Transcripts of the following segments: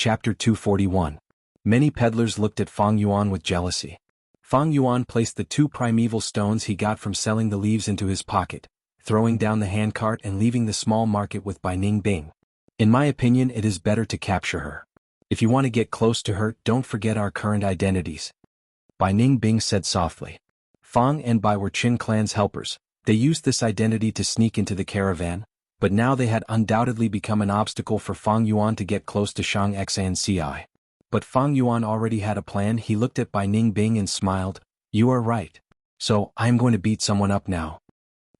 Chapter 241. Many peddlers looked at Fang Yuan with jealousy. Fang Yuan placed the 2 primeval stones he got from selling the leaves into his pocket, throwing down the handcart and leaving the small market with Bai Ning Bing. In my opinion, it is better to capture her. If you want to get close to her, don't forget our current identities. Bai Ning Bing said softly. Fang and Bai were Qin clan's helpers. They used this identity to sneak into the caravan, but now they had undoubtedly become an obstacle for Fang Yuan to get close to Shang Xanci. But Fang Yuan already had a plan. He looked at Bai Ning Bing and smiled. You are right. So, I am going to beat someone up now.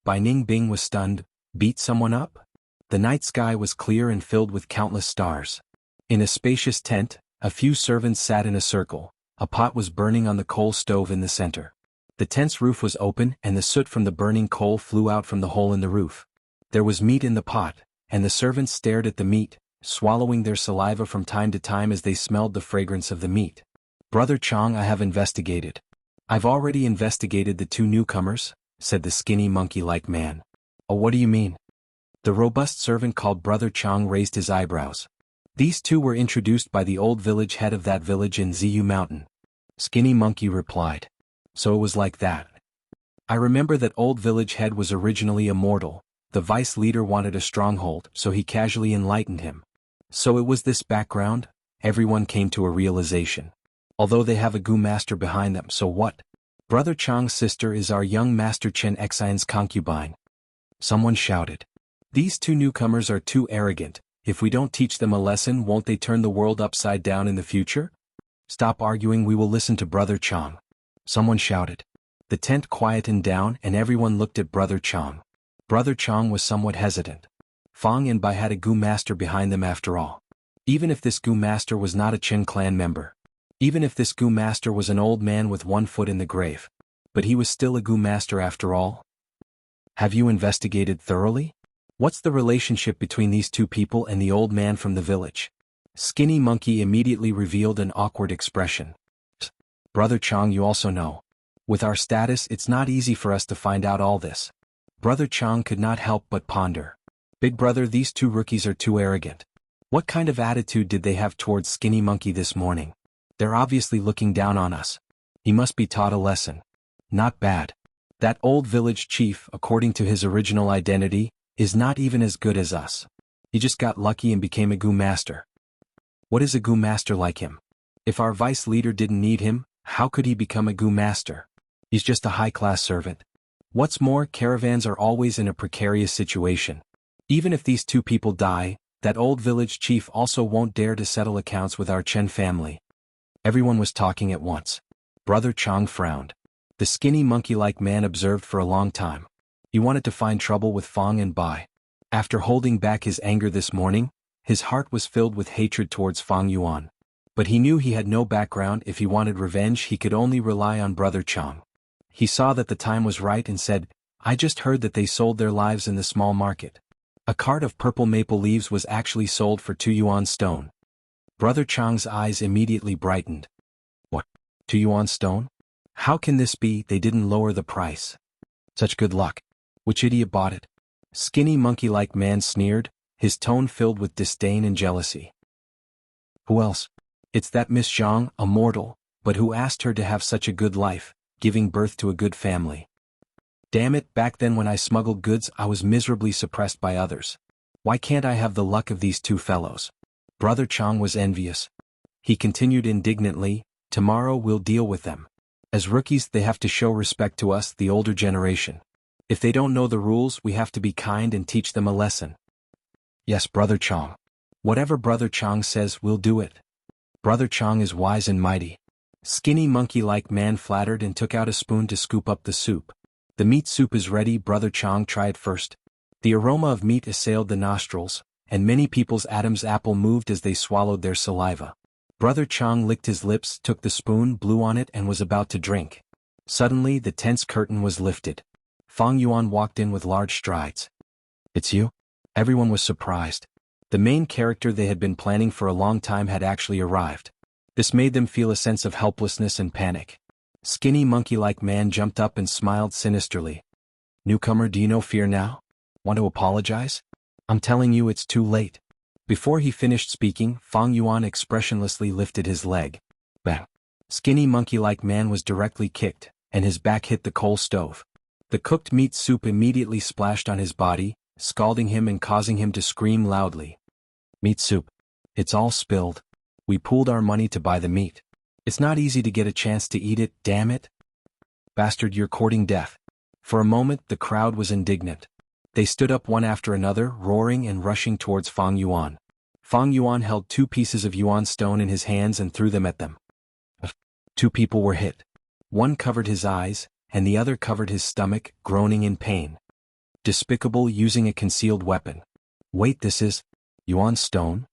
Bai Ning Bing was stunned. Beat someone up? The night sky was clear and filled with countless stars. In a spacious tent, a few servants sat in a circle. A pot was burning on the coal stove in the center. The tent's roof was open and the soot from the burning coal flew out from the hole in the roof. There was meat in the pot, and the servants stared at the meat, swallowing their saliva from time to time as they smelled the fragrance of the meat. Brother Chang, I have investigated. I've already investigated the 2 newcomers, said the skinny monkey-like man. Oh, what do you mean? The robust servant called Brother Chang raised his eyebrows. These 2 were introduced by the old village head of that village in Ziyu Mountain. Skinny Monkey replied. So it was like that. I remember that old village head was originally immortal. The vice leader wanted a stronghold, so he casually enlightened him. So it was this background? Everyone came to a realization. Although they have a Gu master behind them, so what? Brother Chang's sister is our young master Chen Xian's concubine. Someone shouted. These 2 newcomers are too arrogant. If we don't teach them a lesson, won't they turn the world upside down in the future? Stop arguing, we will listen to Brother Chang. Someone shouted. The tent quietened down and everyone looked at Brother Chang. Brother Chang was somewhat hesitant. Fang and Bai had a Gu master behind them after all. Even if this Gu master was not a Qin clan member. Even if this Gu master was an old man with 1 foot in the grave. But he was still a Gu master after all. Have you investigated thoroughly? What's the relationship between these 2 people and the old man from the village? Skinny Monkey immediately revealed an awkward expression. Brother Chang, you also know. With our status, it's not easy for us to find out all this. Brother Chang could not help but ponder. Big brother, these 2 rookies are too arrogant. What kind of attitude did they have towards Skinny Monkey this morning? They're obviously looking down on us. He must be taught a lesson. Not bad. That old village chief, according to his original identity, is not even as good as us. He just got lucky and became a Gu master. What is a Gu master like him? If our vice leader didn't need him, how could he become a Gu master? He's just a high-class servant. What's more, caravans are always in a precarious situation. Even if these 2 people die, that old village chief also won't dare to settle accounts with our Chen family. Everyone was talking at once. Brother Chang frowned. The skinny monkey-like man observed for a long time. He wanted to find trouble with Fang and Bai. After holding back his anger this morning, his heart was filled with hatred towards Fang Yuan. But he knew he had no background. If he wanted revenge, he could only rely on Brother Chang. He saw that the time was right and said, I just heard that they sold their lives in the small market. A cart of purple maple leaves was actually sold for 2 yuan stone. Brother Chang's eyes immediately brightened. What? 2 yuan stone? How can this be? They didn't lower the price. Such good luck. Which idiot bought it? Skinny monkey-like man sneered, his tone filled with disdain and jealousy. Who else? It's that Miss Zhang, a mortal, but who asked her to have such a good life, giving birth to a good family. Damn it, back then when I smuggled goods I was miserably suppressed by others. Why can't I have the luck of these 2 fellows? Brother Chang was envious. He continued indignantly, tomorrow we'll deal with them. As rookies they have to show respect to us, the older generation. If they don't know the rules, we have to be kind and teach them a lesson. Yes, Brother Chang. Whatever Brother Chang says, we'll do it. Brother Chang is wise and mighty. Skinny monkey-like man flattered and took out a spoon to scoop up the soup. The meat soup is ready, Brother Chang tried first. The aroma of meat assailed the nostrils, and many people's Adam's apple moved as they swallowed their saliva. Brother Chang licked his lips, took the spoon, blew on it and was about to drink. Suddenly the tense curtain was lifted. Fang Yuan walked in with large strides. It's you? Everyone was surprised. The main character they had been planning for a long time had actually arrived. This made them feel a sense of helplessness and panic. Skinny monkey-like man jumped up and smiled sinisterly. Newcomer, do you know fear now? Want to apologize? I'm telling you it's too late. Before he finished speaking, Fang Yuan expressionlessly lifted his leg. Bang! Skinny monkey-like man was directly kicked, and his back hit the coal stove. The cooked meat soup immediately splashed on his body, scalding him and causing him to scream loudly. Meat soup. It's all spilled. We pooled our money to buy the meat. It's not easy to get a chance to eat it, damn it. Bastard, you're courting death. For a moment, the crowd was indignant. They stood up one after another, roaring and rushing towards Fang Yuan. Fang Yuan held 2 pieces of yuan stone in his hands and threw them at them. 2 people were hit. One covered his eyes, and the other covered his stomach, groaning in pain. Despicable, using a concealed weapon. Wait, this is yuan stone?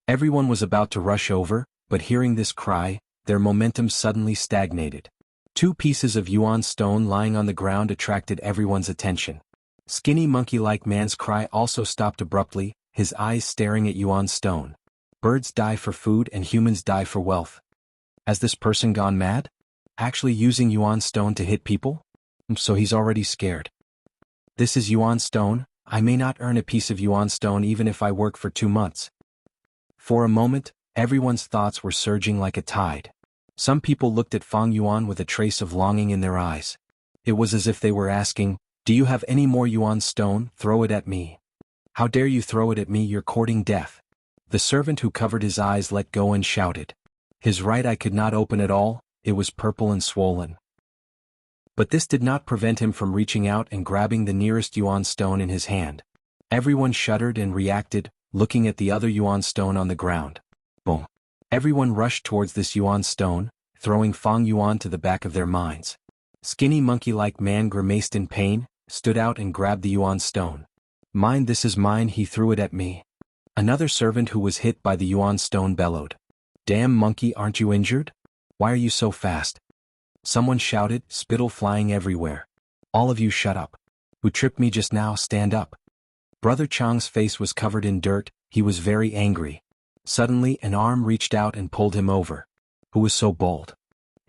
Everyone was about to rush over, but hearing this cry, their momentum suddenly stagnated. 2 pieces of yuan stone lying on the ground attracted everyone's attention. Skinny monkey-like man's cry also stopped abruptly, his eyes staring at yuan stone. Birds die for food and humans die for wealth. Has this person gone mad? Actually using yuan stone to hit people? So he's already scared. This is yuan stone. I may not earn a piece of yuan stone even if I work for 2 months. For a moment, everyone's thoughts were surging like a tide. Some people looked at Fang Yuan with a trace of longing in their eyes. It was as if they were asking, "Do you have any more yuan stone? Throw it at me. How dare you throw it at me, you're courting death." The servant who covered his eyes let go and shouted. His right eye could not open at all, it was purple and swollen. But this did not prevent him from reaching out and grabbing the nearest yuan stone in his hand. Everyone shuddered and reacted, looking at the other yuan stone on the ground. Boom! Everyone rushed towards this yuan stone, throwing Fang Yuan to the back of their minds. Skinny monkey-like man grimaced in pain, stood out and grabbed the yuan stone. "Mine, this is mine," he threw it at me. Another servant who was hit by the yuan stone bellowed. "Damn monkey, aren't you injured? Why are you so fast?" Someone shouted, spittle flying everywhere. "All of you shut up. Who tripped me just now, stand up." Brother Chang's face was covered in dirt, he was very angry. Suddenly an arm reached out and pulled him over. Who was so bold?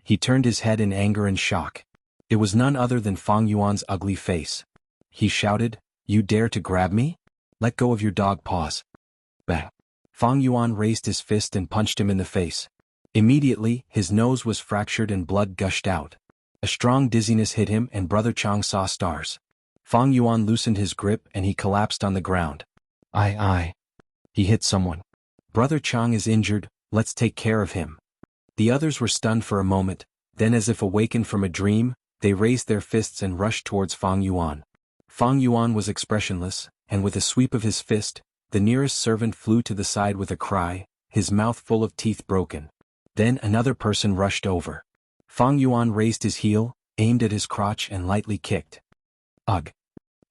He turned his head in anger and shock. It was none other than Fang Yuan's ugly face. He shouted, "You dare to grab me? Let go of your dog paws." Bang! Fang Yuan raised his fist and punched him in the face. Immediately, his nose was fractured and blood gushed out. A strong dizziness hit him and Brother Chang saw stars. Fang Yuan loosened his grip and he collapsed on the ground. I. He hit someone. Brother Chang is injured, let's take care of him. The others were stunned for a moment, then as if awakened from a dream, they raised their fists and rushed towards Fang Yuan. Fang Yuan was expressionless, and with a sweep of his fist, the nearest servant flew to the side with a cry, his mouth full of teeth broken. Then another person rushed over. Fang Yuan raised his heel, aimed at his crotch and lightly kicked. Ugh!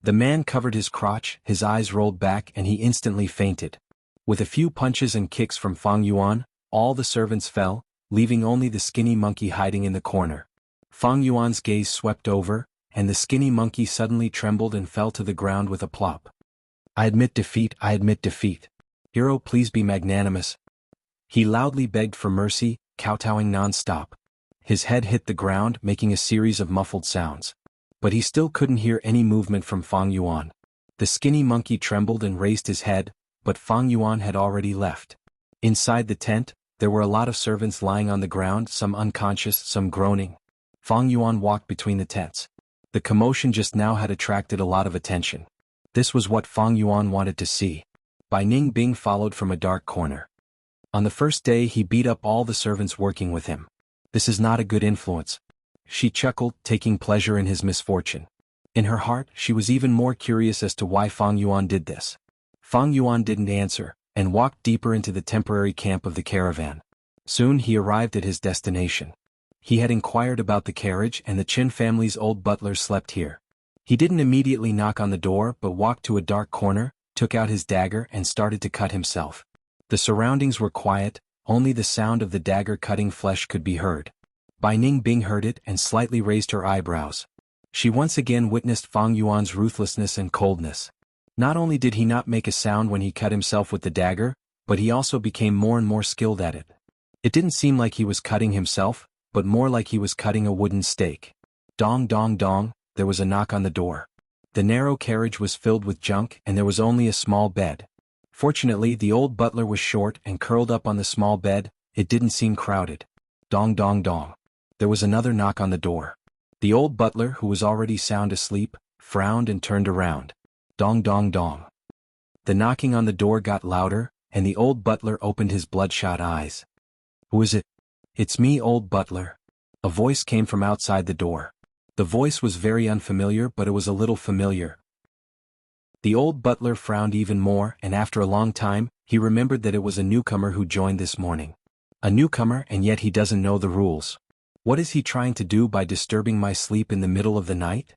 The man covered his crotch, his eyes rolled back and he instantly fainted. With a few punches and kicks from Fang Yuan, all the servants fell, leaving only the skinny monkey hiding in the corner. Fang Yuan's gaze swept over, and the skinny monkey suddenly trembled and fell to the ground with a plop. I admit defeat. Hero, please be magnanimous." He loudly begged for mercy, kowtowing non-stop. His head hit the ground, making a series of muffled sounds. But he still couldn't hear any movement from Fang Yuan. The skinny monkey trembled and raised his head, but Fang Yuan had already left. Inside the tent, there were a lot of servants lying on the ground, some unconscious, some groaning. Fang Yuan walked between the tents. The commotion just now had attracted a lot of attention. This was what Fang Yuan wanted to see. Bai Ning Bing followed from a dark corner. On the first day he beat up all the servants working with him. This is not a good influence. She chuckled, taking pleasure in his misfortune. In her heart, she was even more curious as to why Fang Yuan did this. Fang Yuan didn't answer, and walked deeper into the temporary camp of the caravan. Soon he arrived at his destination. He had inquired about the carriage and the Qin family's old butler slept here. He didn't immediately knock on the door but walked to a dark corner, took out his dagger and started to cut himself. The surroundings were quiet, only the sound of the dagger cutting flesh could be heard. Bai Ning Bing heard it and slightly raised her eyebrows. She once again witnessed Fang Yuan's ruthlessness and coldness. Not only did he not make a sound when he cut himself with the dagger, but he also became more and more skilled at it. It didn't seem like he was cutting himself, but more like he was cutting a wooden stake. Dong dong dong, there was a knock on the door. The narrow carriage was filled with junk and there was only a small bed. Fortunately, the old butler was short and curled up on the small bed. It didn't seem crowded. Dong dong dong. There was another knock on the door. The old butler, who was already sound asleep, frowned and turned around. Dong dong dong. The knocking on the door got louder, and the old butler opened his bloodshot eyes. "Who is it?" "It's me, old butler." A voice came from outside the door. The voice was very unfamiliar, but it was a little familiar. The old butler frowned even more, and after a long time, he remembered that it was a newcomer who joined this morning. A newcomer, and yet he doesn't know the rules. What is he trying to do by disturbing my sleep in the middle of the night?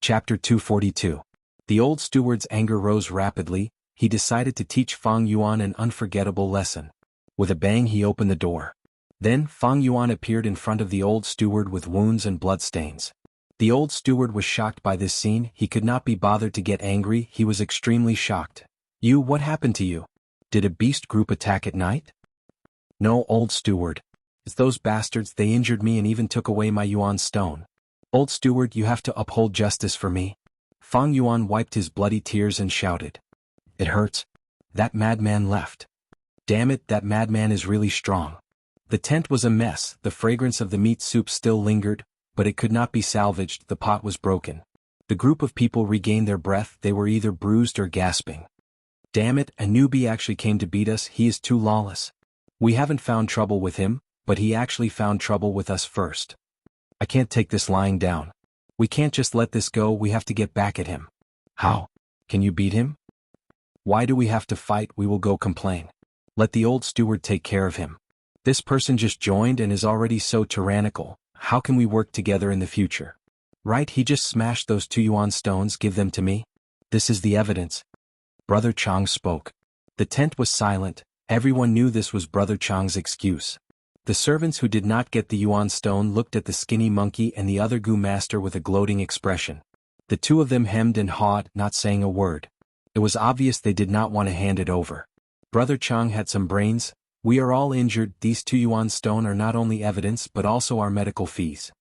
Chapter 242. The old steward's anger rose rapidly. He decided to teach Fang Yuan an unforgettable lesson. With a bang he opened the door. Then Fang Yuan appeared in front of the old steward with wounds and bloodstains. The old steward was shocked by this scene. He could not be bothered to get angry. He was extremely shocked. "You, what happened to you? Did a beast group attack at night?" "No, old steward. It's those bastards. They injured me and even took away my yuan stone. Old steward, you have to uphold justice for me." Fang Yuan wiped his bloody tears and shouted. "It hurts. That madman left. Damn it, that madman is really strong." The tent was a mess. The fragrance of the meat soup still lingered, but it could not be salvaged. The pot was broken. The group of people regained their breath. They were either bruised or gasping. "Damn it, a newbie actually came to beat us. He is too lawless. We haven't found trouble with him, but he actually found trouble with us first. I can't take this lying down. We can't just let this go. We have to get back at him." "How? Can you beat him?" "Why do we have to fight? We will go complain. Let the old steward take care of him. This person just joined and is already so tyrannical. How can we work together in the future?" "Right, he just smashed those 2 yuan stones. Give them to me. This is the evidence." Brother Chang spoke. The tent was silent. Everyone knew this was Brother Chang's excuse. The servants who did not get the yuan stone looked at the skinny monkey and the other Gu master with a gloating expression. The two of them hemmed and hawed, not saying a word. It was obvious they did not want to hand it over. Brother Chang had some brains. "We are all injured. These 2 yuan stone are not only evidence but also our medical fees."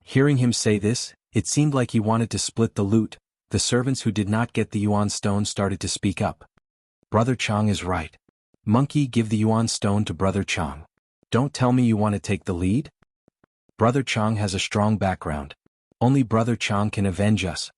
Hearing him say this, it seemed like he wanted to split the loot. The servants who did not get the yuan stone started to speak up. "Brother Chang is right. Monkey, give the yuan stone to Brother Chang. Don't tell me you want to take the lead? Brother Chang has a strong background. Only Brother Chang can avenge us."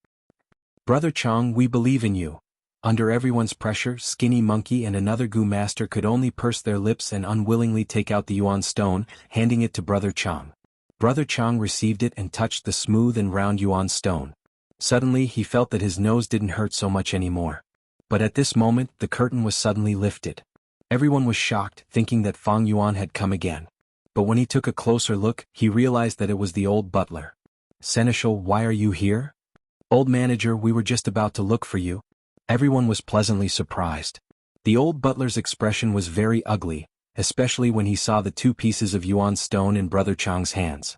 "Brother Chang, we believe in you." Under everyone's pressure, Skinny Monkey and another Gu master could only purse their lips and unwillingly take out the yuan stone, handing it to Brother Chang. Brother Chang received it and touched the smooth and round yuan stone. Suddenly he felt that his nose didn't hurt so much anymore. But at this moment, the curtain was suddenly lifted. Everyone was shocked, thinking that Fang Yuan had come again. But when he took a closer look, he realized that it was the old butler. "Seneschal, why are you here?" "Old manager, we were just about to look for you." Everyone was pleasantly surprised. The old butler's expression was very ugly, especially when he saw the 2 pieces of yuan stone in Brother Chang's hands.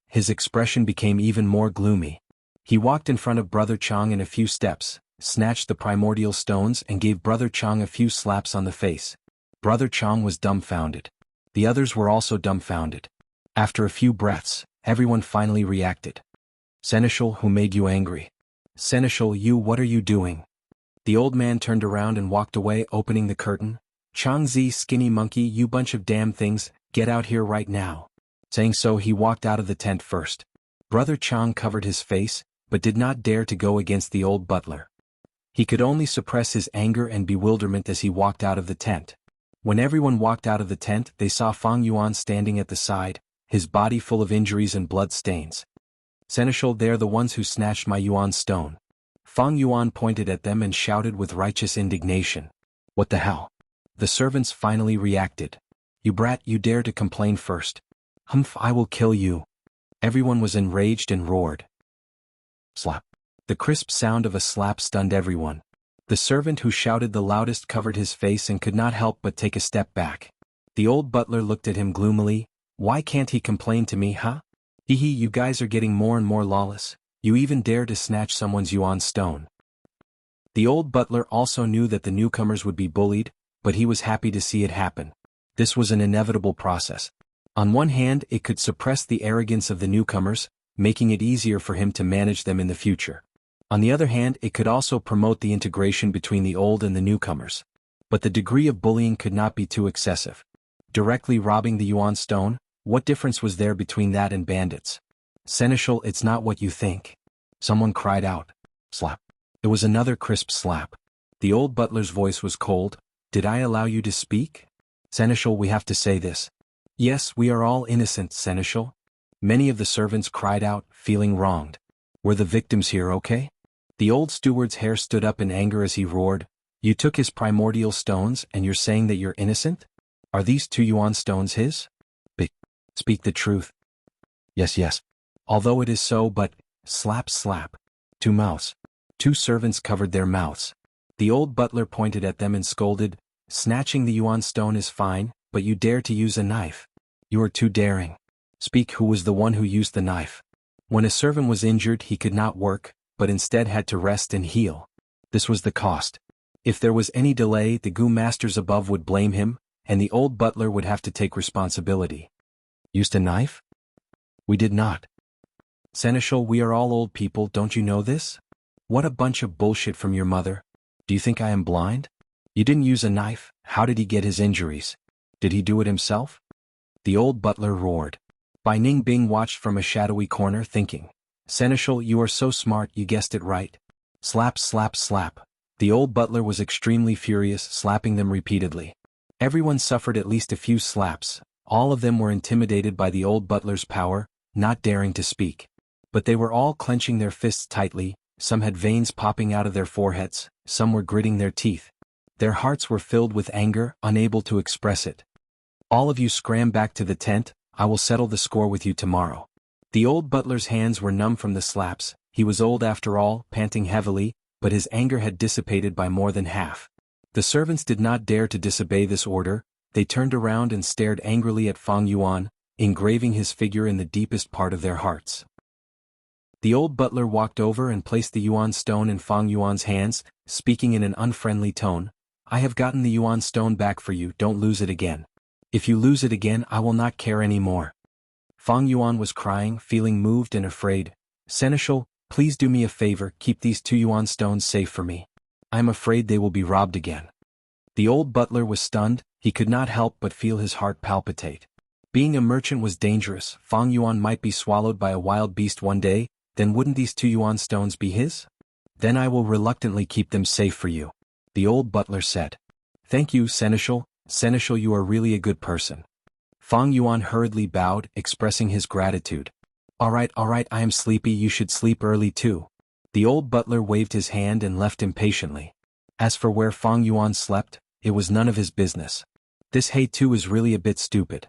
His expression became even more gloomy. He walked in front of Brother Chang in a few steps, snatched the primordial stones and gave Brother Chang a few slaps on the face. Brother Chang was dumbfounded. The others were also dumbfounded. After a few breaths, everyone finally reacted. "Seneschal, who made you angry?" "Seneschal, you, what are you doing?" The old man turned around and walked away, opening the curtain. "Changzi, Skinny Monkey, you bunch of damn things, get out here right now." Saying so, he walked out of the tent first. Brother Chang covered his face, but did not dare to go against the old butler. He could only suppress his anger and bewilderment as he walked out of the tent. When everyone walked out of the tent, they saw Fang Yuan standing at the side, his body full of injuries and blood stains. "Seneschal, they are the ones who snatched my yuan stone." Fang Yuan pointed at them and shouted with righteous indignation. "What the hell?" The servants finally reacted. "You brat, you dare to complain first. Humph, I will kill you." Everyone was enraged and roared. Slap. The crisp sound of a slap stunned everyone. The servant who shouted the loudest covered his face and could not help but take a step back. The old butler looked at him gloomily. "Why can't he complain to me, huh? Hee hee, you guys are getting more and more lawless. You even dare to snatch someone's yuan stone." The old butler also knew that the newcomers would be bullied, but he was happy to see it happen. This was an inevitable process. On one hand, it could suppress the arrogance of the newcomers, making it easier for him to manage them in the future. On the other hand, it could also promote the integration between the old and the newcomers. But the degree of bullying could not be too excessive. Directly robbing the Yuan stone, what difference was there between that and bandits? Seneschal, it's not what you think. Someone cried out. Slap. It was another crisp slap. The old butler's voice was cold. Did I allow you to speak? Seneschal, we have to say this. Yes, we are all innocent, Seneschal. Many of the servants cried out, feeling wronged. Were the victims here okay? The old steward's hair stood up in anger as he roared. You took his primordial stones and you're saying that you're innocent? Are these 2 Yuan stones his? Speak the truth. Yes. Although it is so, but, slap. 2 mouths. 2 servants covered their mouths. The old butler pointed at them and scolded, snatching the Yuan stone is fine, but you dare to use a knife. You are too daring. Speak, who was the one who used the knife? When a servant was injured he could not work, but instead had to rest and heal. This was the cost. If there was any delay the Gu masters above would blame him, and the old butler would have to take responsibility. Used a knife? We did not. Seneschal, we are all old people, don't you know this? What a bunch of bullshit from your mother. Do you think I am blind? You didn't use a knife, how did he get his injuries? Did he do it himself? The old butler roared. Bai Ningbing watched from a shadowy corner thinking. Seneschal, you are so smart, you guessed it right. Slap. The old butler was extremely furious, slapping them repeatedly. Everyone suffered at least a few slaps. All of them were intimidated by the old butler's power, not daring to speak. But they were all clenching their fists tightly, some had veins popping out of their foreheads, some were gritting their teeth. Their hearts were filled with anger, unable to express it. All of you scram back to the tent, I will settle the score with you tomorrow. The old butler's hands were numb from the slaps, he was old after all, panting heavily, but his anger had dissipated by more than half. The servants did not dare to disobey this order, they turned around and stared angrily at Fang Yuan, engraving his figure in the deepest part of their hearts. The old butler walked over and placed the Yuan stone in Fang Yuan's hands, speaking in an unfriendly tone. I have gotten the Yuan stone back for you, don't lose it again. If you lose it again I will not care any more. Fang Yuan was crying, feeling moved and afraid. Seneschal, please do me a favor, keep these 2 Yuan stones safe for me. I am afraid they will be robbed again. The old butler was stunned, he could not help but feel his heart palpitate. Being a merchant was dangerous, Fang Yuan might be swallowed by a wild beast one day, then wouldn't these 2 Yuan stones be his? Then I will reluctantly keep them safe for you. The old butler said. Thank you, Seneschal. Seneschal, you are really a good person. Fang Yuan hurriedly bowed, expressing his gratitude. Alright, I am sleepy, you should sleep early too. The old butler waved his hand and left impatiently. As for where Fang Yuan slept, it was none of his business. This He too is really a bit stupid.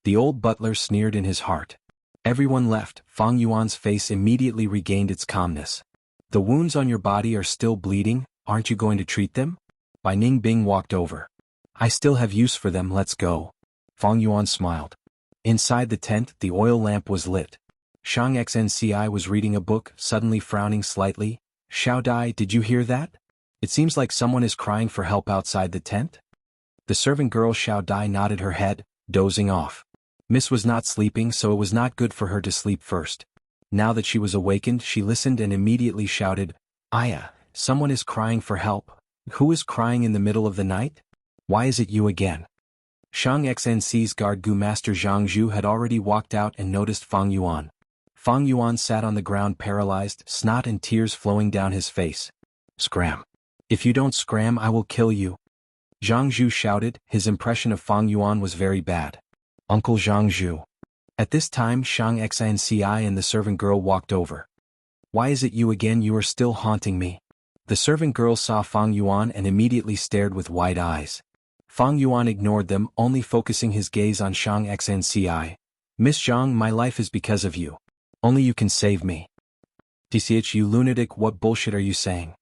The old butler sneered in his heart. Everyone left, Fang Yuan's face immediately regained its calmness. The wounds on your body are still bleeding, aren't you going to treat them? Bai Ningbing walked over. I still have use for them, let's go. Fang Yuan smiled. Inside the tent, the oil lamp was lit. Shang Xnci was reading a book, suddenly frowning slightly. Xiao Dai, did you hear that? It seems like someone is crying for help outside the tent. The servant girl Xiao Dai nodded her head, dozing off. Miss was not sleeping, so it was not good for her to sleep first. Now that she was awakened, she listened and immediately shouted, Aya, someone is crying for help. Who is crying in the middle of the night? Why is it you again? Shang Xnci's guard Gu Master Jianghu had already walked out and noticed Fang Yuan. Fang Yuan sat on the ground paralyzed, snot and tears flowing down his face. Scram. If you don't scram I will kill you. Jianghu shouted, his impression of Fang Yuan was very bad. Uncle Jianghu. At this time Shang Xnci and the servant girl walked over. Why is it you again, you are still haunting me? The servant girl saw Fang Yuan and immediately stared with wide eyes. Fang Yuan ignored them, only focusing his gaze on Shang Xnci. Miss Zhang, my life is because of you. Only you can save me. TCH, you lunatic, what bullshit are you saying?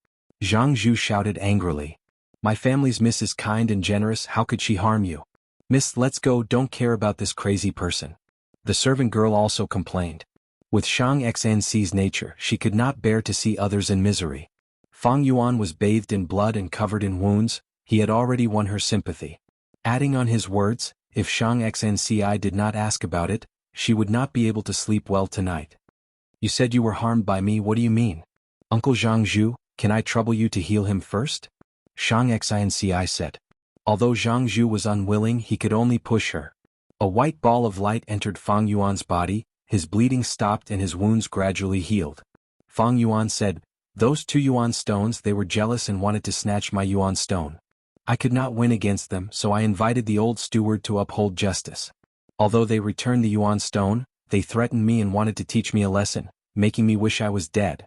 Zhang Zhu shouted angrily. My family's miss is kind and generous, how could she harm you? Miss, let's go, don't care about this crazy person. The servant girl also complained. With Shang Xnci's nature, she could not bear to see others in misery. Fang Yuan was bathed in blood and covered in wounds, he had already won her sympathy. Adding on his words, if Shang Xnci did not ask about it, she would not be able to sleep well tonight. You said you were harmed by me, what do you mean? Uncle Jianghu, can I trouble you to heal him first? Shang Xinci said. Although Jianghu was unwilling, he could only push her. A white ball of light entered Fang Yuan's body, his bleeding stopped and his wounds gradually healed. Fang Yuan said, "Those 2 yuan stones, they were jealous and wanted to snatch my yuan stone. I could not win against them, so I invited the old steward to uphold justice. Although they returned the yuan stone, they threatened me and wanted to teach me a lesson, making me wish I was dead.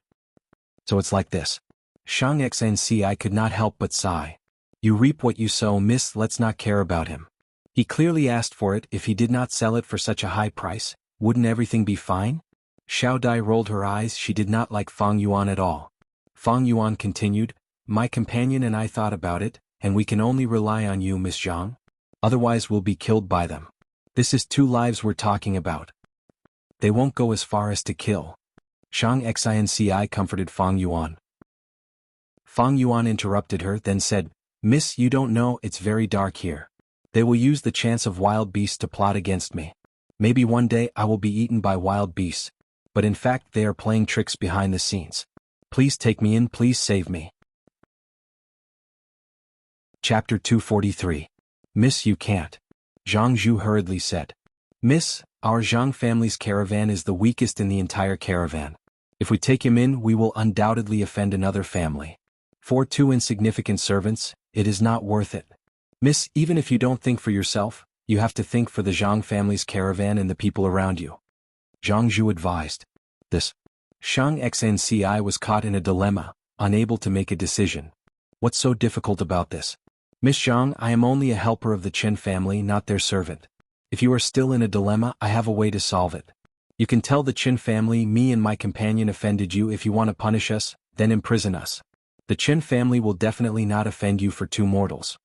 So it's like this." Shang Xinci could not help but sigh. You reap what you sow, miss, let's not care about him. He clearly asked for it. If he did not sell it for such a high price, wouldn't everything be fine? Xiao Dai rolled her eyes. She did not like Fang Yuan at all. Fang Yuan continued, "My companion and I thought about it, and we can only rely on you, Miss Zhang. Otherwise we'll be killed by them. This is 2 lives we're talking about. They won't go as far as to kill." Shang Xinci comforted Fang Yuan. Fang Yuan interrupted her, then said, "Miss, you don't know, it's very dark here. They will use the chance of wild beasts to plot against me. Maybe one day I will be eaten by wild beasts, but in fact they are playing tricks behind the scenes. Please take me in, please save me." Chapter 243. Miss, you can't. Zhang Zhu hurriedly said. "Miss, our Zhang family's caravan is the weakest in the entire caravan. If we take him in, we will undoubtedly offend another family. For 2 insignificant servants, it is not worth it. Miss, even if you don't think for yourself, you have to think for the Zhang family's caravan and the people around you," Zhang Zhu advised. This. Shang Xinci was caught in a dilemma, unable to make a decision. What's so difficult about this? Miss Zhang, I am only a helper of the Chen family, not their servant. If you are still in a dilemma, I have a way to solve it. You can tell the Chen family me and my companion offended you. If you want to punish us, then imprison us. The Chen family will definitely not offend you for 2 mortals.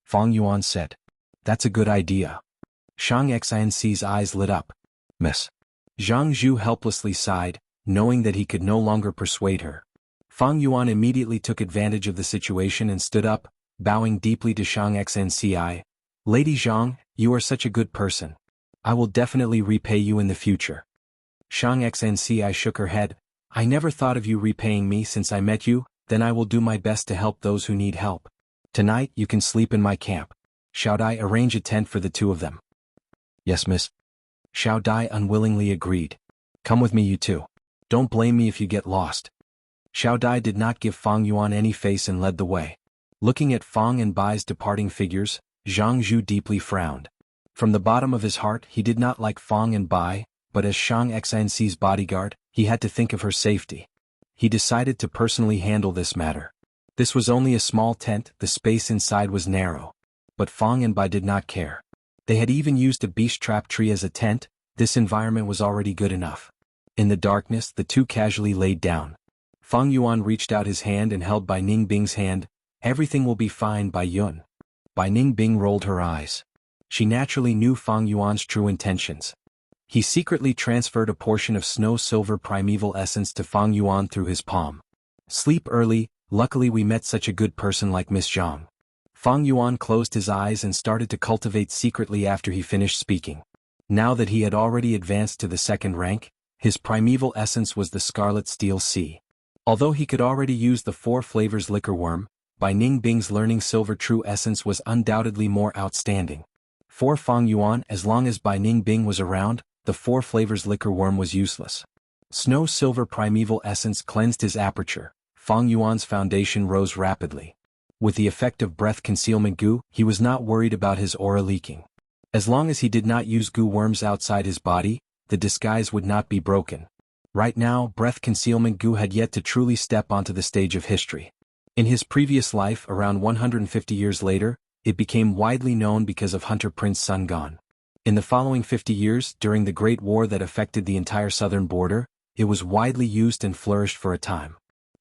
Fang Yuan said. That's a good idea. Shang Xinci's eyes lit up. Miss. Zhang Zhu helplessly sighed, knowing that he could no longer persuade her. Fang Yuan immediately took advantage of the situation and stood up, bowing deeply to Shang Xinci. Lady Zhang, you are such a good person. I will definitely repay you in the future. Shang Xinci shook her head. I never thought of you repaying me since I met you. Then I will do my best to help those who need help. Tonight you can sleep in my camp. Xiao Dai arrange a tent for the 2 of them? Yes, miss. Xiao Dai unwillingly agreed. Come with me, you 2. Don't blame me if you get lost. Xiao Dai did not give Fang Yuan any face and led the way. Looking at Fang and Bai's departing figures, Zhang Zhu deeply frowned. From the bottom of his heart he did not like Fang and Bai, but as Shang Xinci's bodyguard, he had to think of her safety. He decided to personally handle this matter. This was only a small tent, the space inside was narrow. But Fang and Bai did not care. They had even used a beast trap tree as a tent. This environment was already good enough. In the darkness the 2 casually laid down. Fang Yuan reached out his hand and held Bai Ningbing's hand. Everything will be fine, Bai Yun. Bai Ningbing rolled her eyes. She naturally knew Fang Yuan's true intentions. He secretly transferred a portion of snow-silver primeval essence to Fang Yuan through his palm. Sleep early, luckily we met such a good person like Miss Zhang. Fang Yuan closed his eyes and started to cultivate secretly after he finished speaking. Now that he had already advanced to the 2nd rank, his primeval essence was the Scarlet Steel Sea. Although he could already use the 4 flavors liquor worm, Bai Ningbing's learning silver true essence was undoubtedly more outstanding. For Fang Yuan, as long as Bai Ningbing was around, the 4 flavors liquor worm was useless. Snow silver primeval essence cleansed his aperture. Fang Yuan's foundation rose rapidly. With the effect of breath concealment goo, he was not worried about his aura leaking. As long as he did not use goo worms outside his body, the disguise would not be broken. Right now, breath concealment goo had yet to truly step onto the stage of history. In his previous life, around 150 years later, it became widely known because of Hunter Prince Sun Gone. In the following 50 years, during the Great War that affected the entire southern border, it was widely used and flourished for a time.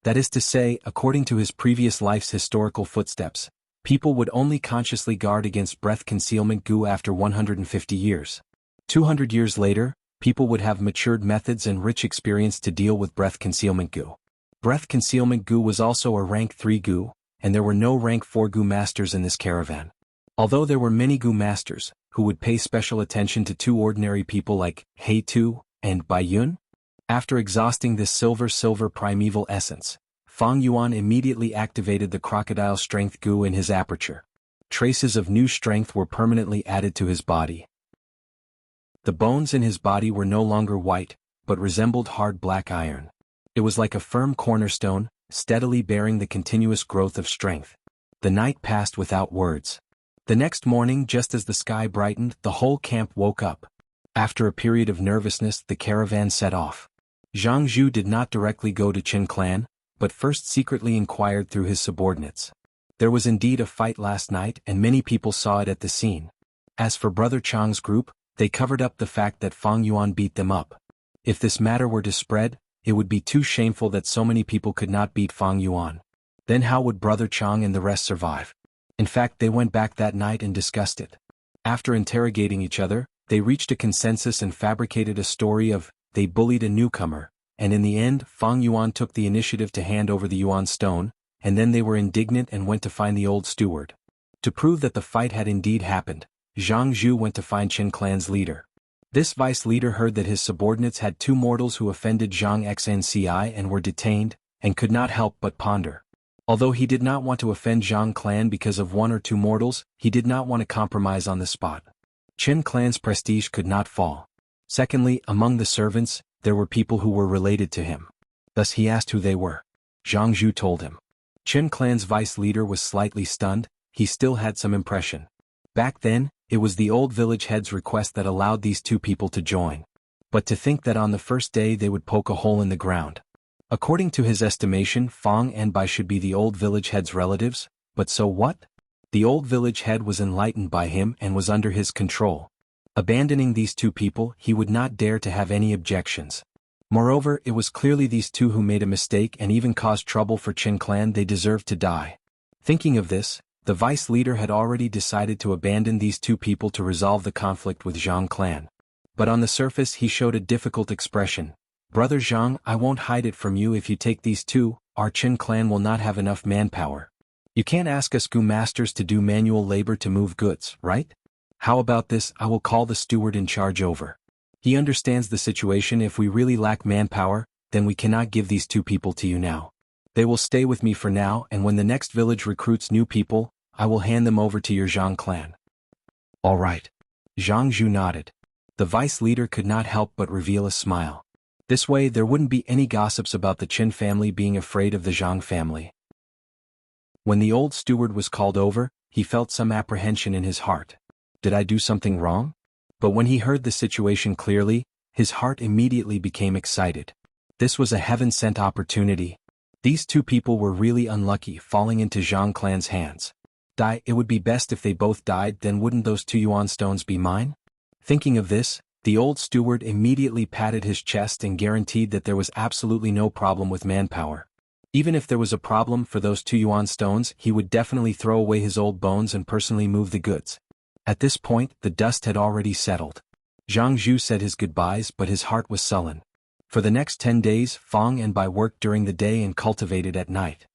That is to say, according to his previous life's historical footsteps, people would only consciously guard against breath concealment goo after 150 years. 200 years later, people would have matured methods and rich experience to deal with breath concealment goo. Breath concealment goo was also a rank 3 goo, and there were no rank 4 goo masters in this caravan. Although there were many goo masters, who would pay special attention to 2 ordinary people like Hei Tu and Bai Yun. After exhausting this silver primeval essence, Fang Yuan immediately activated the crocodile strength goo in his aperture. Traces of new strength were permanently added to his body. The bones in his body were no longer white, but resembled hard black iron. It was like a firm cornerstone, steadily bearing the continuous growth of strength. The night passed without words. The next morning, just as the sky brightened, the whole camp woke up. After a period of nervousness, the caravan set off. Jianghu did not directly go to Qin clan, but first secretly inquired through his subordinates. There was indeed a fight last night and many people saw it at the scene. As for Brother Chang's group, they covered up the fact that Fang Yuan beat them up. If this matter were to spread, it would be too shameful that so many people could not beat Fang Yuan. Then how would Brother Chang and the rest survive? In fact, they went back that night and discussed it. After interrogating each other, they reached a consensus and fabricated a story of, they bullied a newcomer, and in the end, Fang Yuan took the initiative to hand over the Yuan stone, and then they were indignant and went to find the old steward. To prove that the fight had indeed happened, Jianghu went to find Qin clan's leader. This vice leader heard that his subordinates had two mortals who offended Zhang Xnci and were detained, and could not help but ponder. Although he did not want to offend Zhang clan because of one or two mortals, he did not want to compromise on the spot. Qin clan's prestige could not fall. Secondly, among the servants, there were people who were related to him. Thus he asked who they were. Jianghu told him. Qin clan's vice leader was slightly stunned, he still had some impression. Back then, it was the old village head's request that allowed these two people to join. But to think that on the first day they would poke a hole in the ground. According to his estimation, Fang and Bai should be the old village head's relatives, but so what? The old village head was enlightened by him and was under his control. Abandoning these two people, he would not dare to have any objections. Moreover, it was clearly these two who made a mistake and even caused trouble for Qin clan. They deserved to die. Thinking of this, the vice leader had already decided to abandon these two people to resolve the conflict with Zhang clan. But on the surface he showed a difficult expression. Brother Zhang, I won't hide it from you, if you take these two, our Qin clan will not have enough manpower. You can't ask us Gu masters to do manual labor to move goods, right? How about this? I will call the steward in charge over. He understands the situation. If we really lack manpower, then we cannot give these two people to you now. They will stay with me for now, and when the next village recruits new people, I will hand them over to your Zhang clan. All right. Jianghu nodded. The vice leader could not help but reveal a smile. This way there wouldn't be any gossips about the Qin family being afraid of the Zhang family. When the old steward was called over, he felt some apprehension in his heart. Did I do something wrong? But when he heard the situation clearly, his heart immediately became excited. This was a heaven-sent opportunity. These two people were really unlucky falling into Zhang clan's hands. It would be best if they both died, then wouldn't those two Yuan stones be mine? Thinking of this, the old steward immediately patted his chest and guaranteed that there was absolutely no problem with manpower. Even if there was a problem for those two Yuan stones, he would definitely throw away his old bones and personally move the goods. At this point, the dust had already settled. Jianghu said his goodbyes, but his heart was sullen. For the next 10 days, Fang and Bai worked during the day and cultivated at night.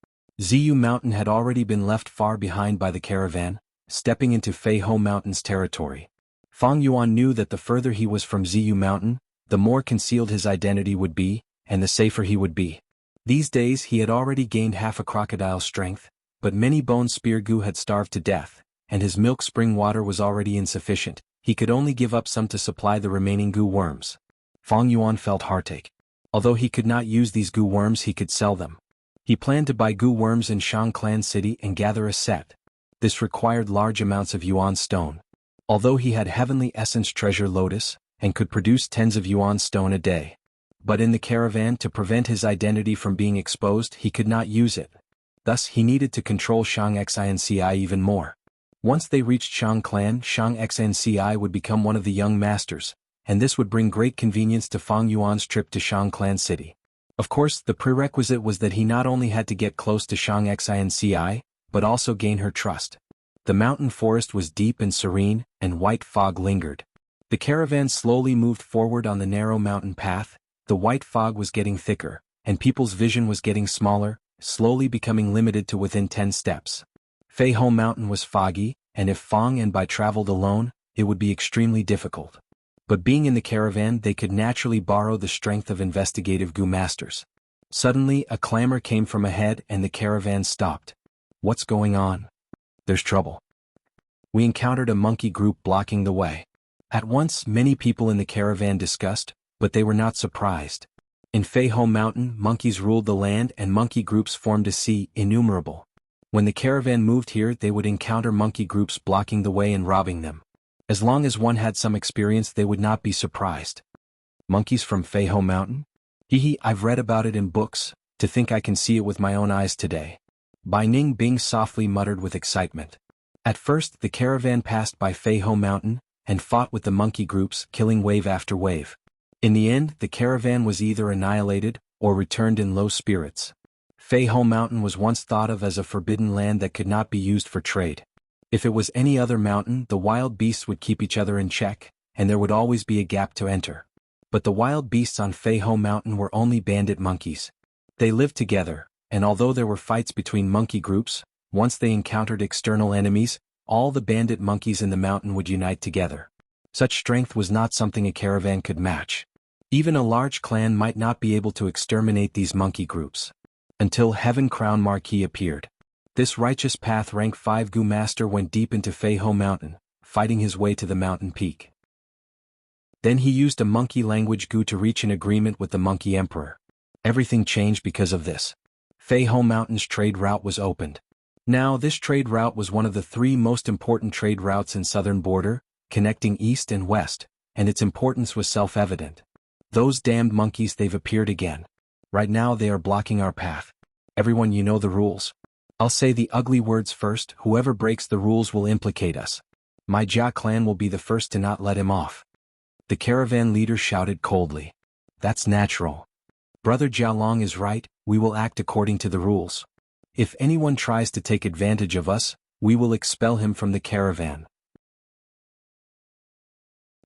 Ziyu Mountain had already been left far behind by the caravan, stepping into Feiho Mountain's territory. Fang Yuan knew that the further he was from Ziyu Mountain, the more concealed his identity would be, and the safer he would be. These days he had already gained half a crocodile's strength, but many bone spear gu had starved to death, and his milk spring water was already insufficient. He could only give up some to supply the remaining gu worms. Fang Yuan felt heartache. Although he could not use these gu worms, he could sell them. He planned to buy gu worms in Shang Clan City and gather a set. This required large amounts of Yuan stone. Although he had heavenly essence treasure lotus, and could produce tens of Yuan stone a day. But in the caravan, to prevent his identity from being exposed, he could not use it. Thus he needed to control Shang Xinci even more. Once they reached Shang Clan, Shang Xinci would become one of the young masters, and this would bring great convenience to Fang Yuan's trip to Shang Clan City. Of course, the prerequisite was that he not only had to get close to Shang Xinci, but also gain her trust. The mountain forest was deep and serene, and white fog lingered. The caravan slowly moved forward on the narrow mountain path. The white fog was getting thicker, and people's vision was getting smaller, slowly becoming limited to within 10 steps. Feiho Mountain was foggy, and if Fang and Bai traveled alone, it would be extremely difficult. But being in the caravan, they could naturally borrow the strength of investigative Gu masters. Suddenly, a clamor came from ahead and the caravan stopped. What's going on? There's trouble. We encountered a monkey group blocking the way. At once, many people in the caravan discussed, but they were not surprised. In Feiho Mountain, monkeys ruled the land and monkey groups formed a sea, innumerable. When the caravan moved here, they would encounter monkey groups blocking the way and robbing them. As long as one had some experience, they would not be surprised. Monkeys from Feiho Mountain? Hehe, I've read about it in books, to think I can see it with my own eyes today. Bai Ning Bing softly muttered with excitement. At first, the caravan passed by Feiho Mountain, and fought with the monkey groups, killing wave after wave. In the end, the caravan was either annihilated, or returned in low spirits. Feiho Mountain was once thought of as a forbidden land that could not be used for trade. If it was any other mountain, the wild beasts would keep each other in check, and there would always be a gap to enter. But the wild beasts on Feiho Mountain were only bandit monkeys. They lived together, and although there were fights between monkey groups, once they encountered external enemies, all the bandit monkeys in the mountain would unite together. Such strength was not something a caravan could match. Even a large clan might not be able to exterminate these monkey groups. Until Heaven Crown Marquis appeared. This righteous path rank 5 Gu master went deep into Feiho Mountain, fighting his way to the mountain peak. Then he used a monkey language Gu to reach an agreement with the monkey emperor. Everything changed because of this. Feiho Mountain's trade route was opened. Now this trade route was one of the 3 most important trade routes in southern border, connecting east and west, and its importance was self-evident. Those damned monkeys, they've appeared again. Right now they are blocking our path. Everyone, you know the rules. I'll say the ugly words first. Whoever breaks the rules will implicate us. My Jia clan will be the first to not let him off. The caravan leader shouted coldly. That's natural. Brother Jialong is right, we will act according to the rules. If anyone tries to take advantage of us, we will expel him from the caravan.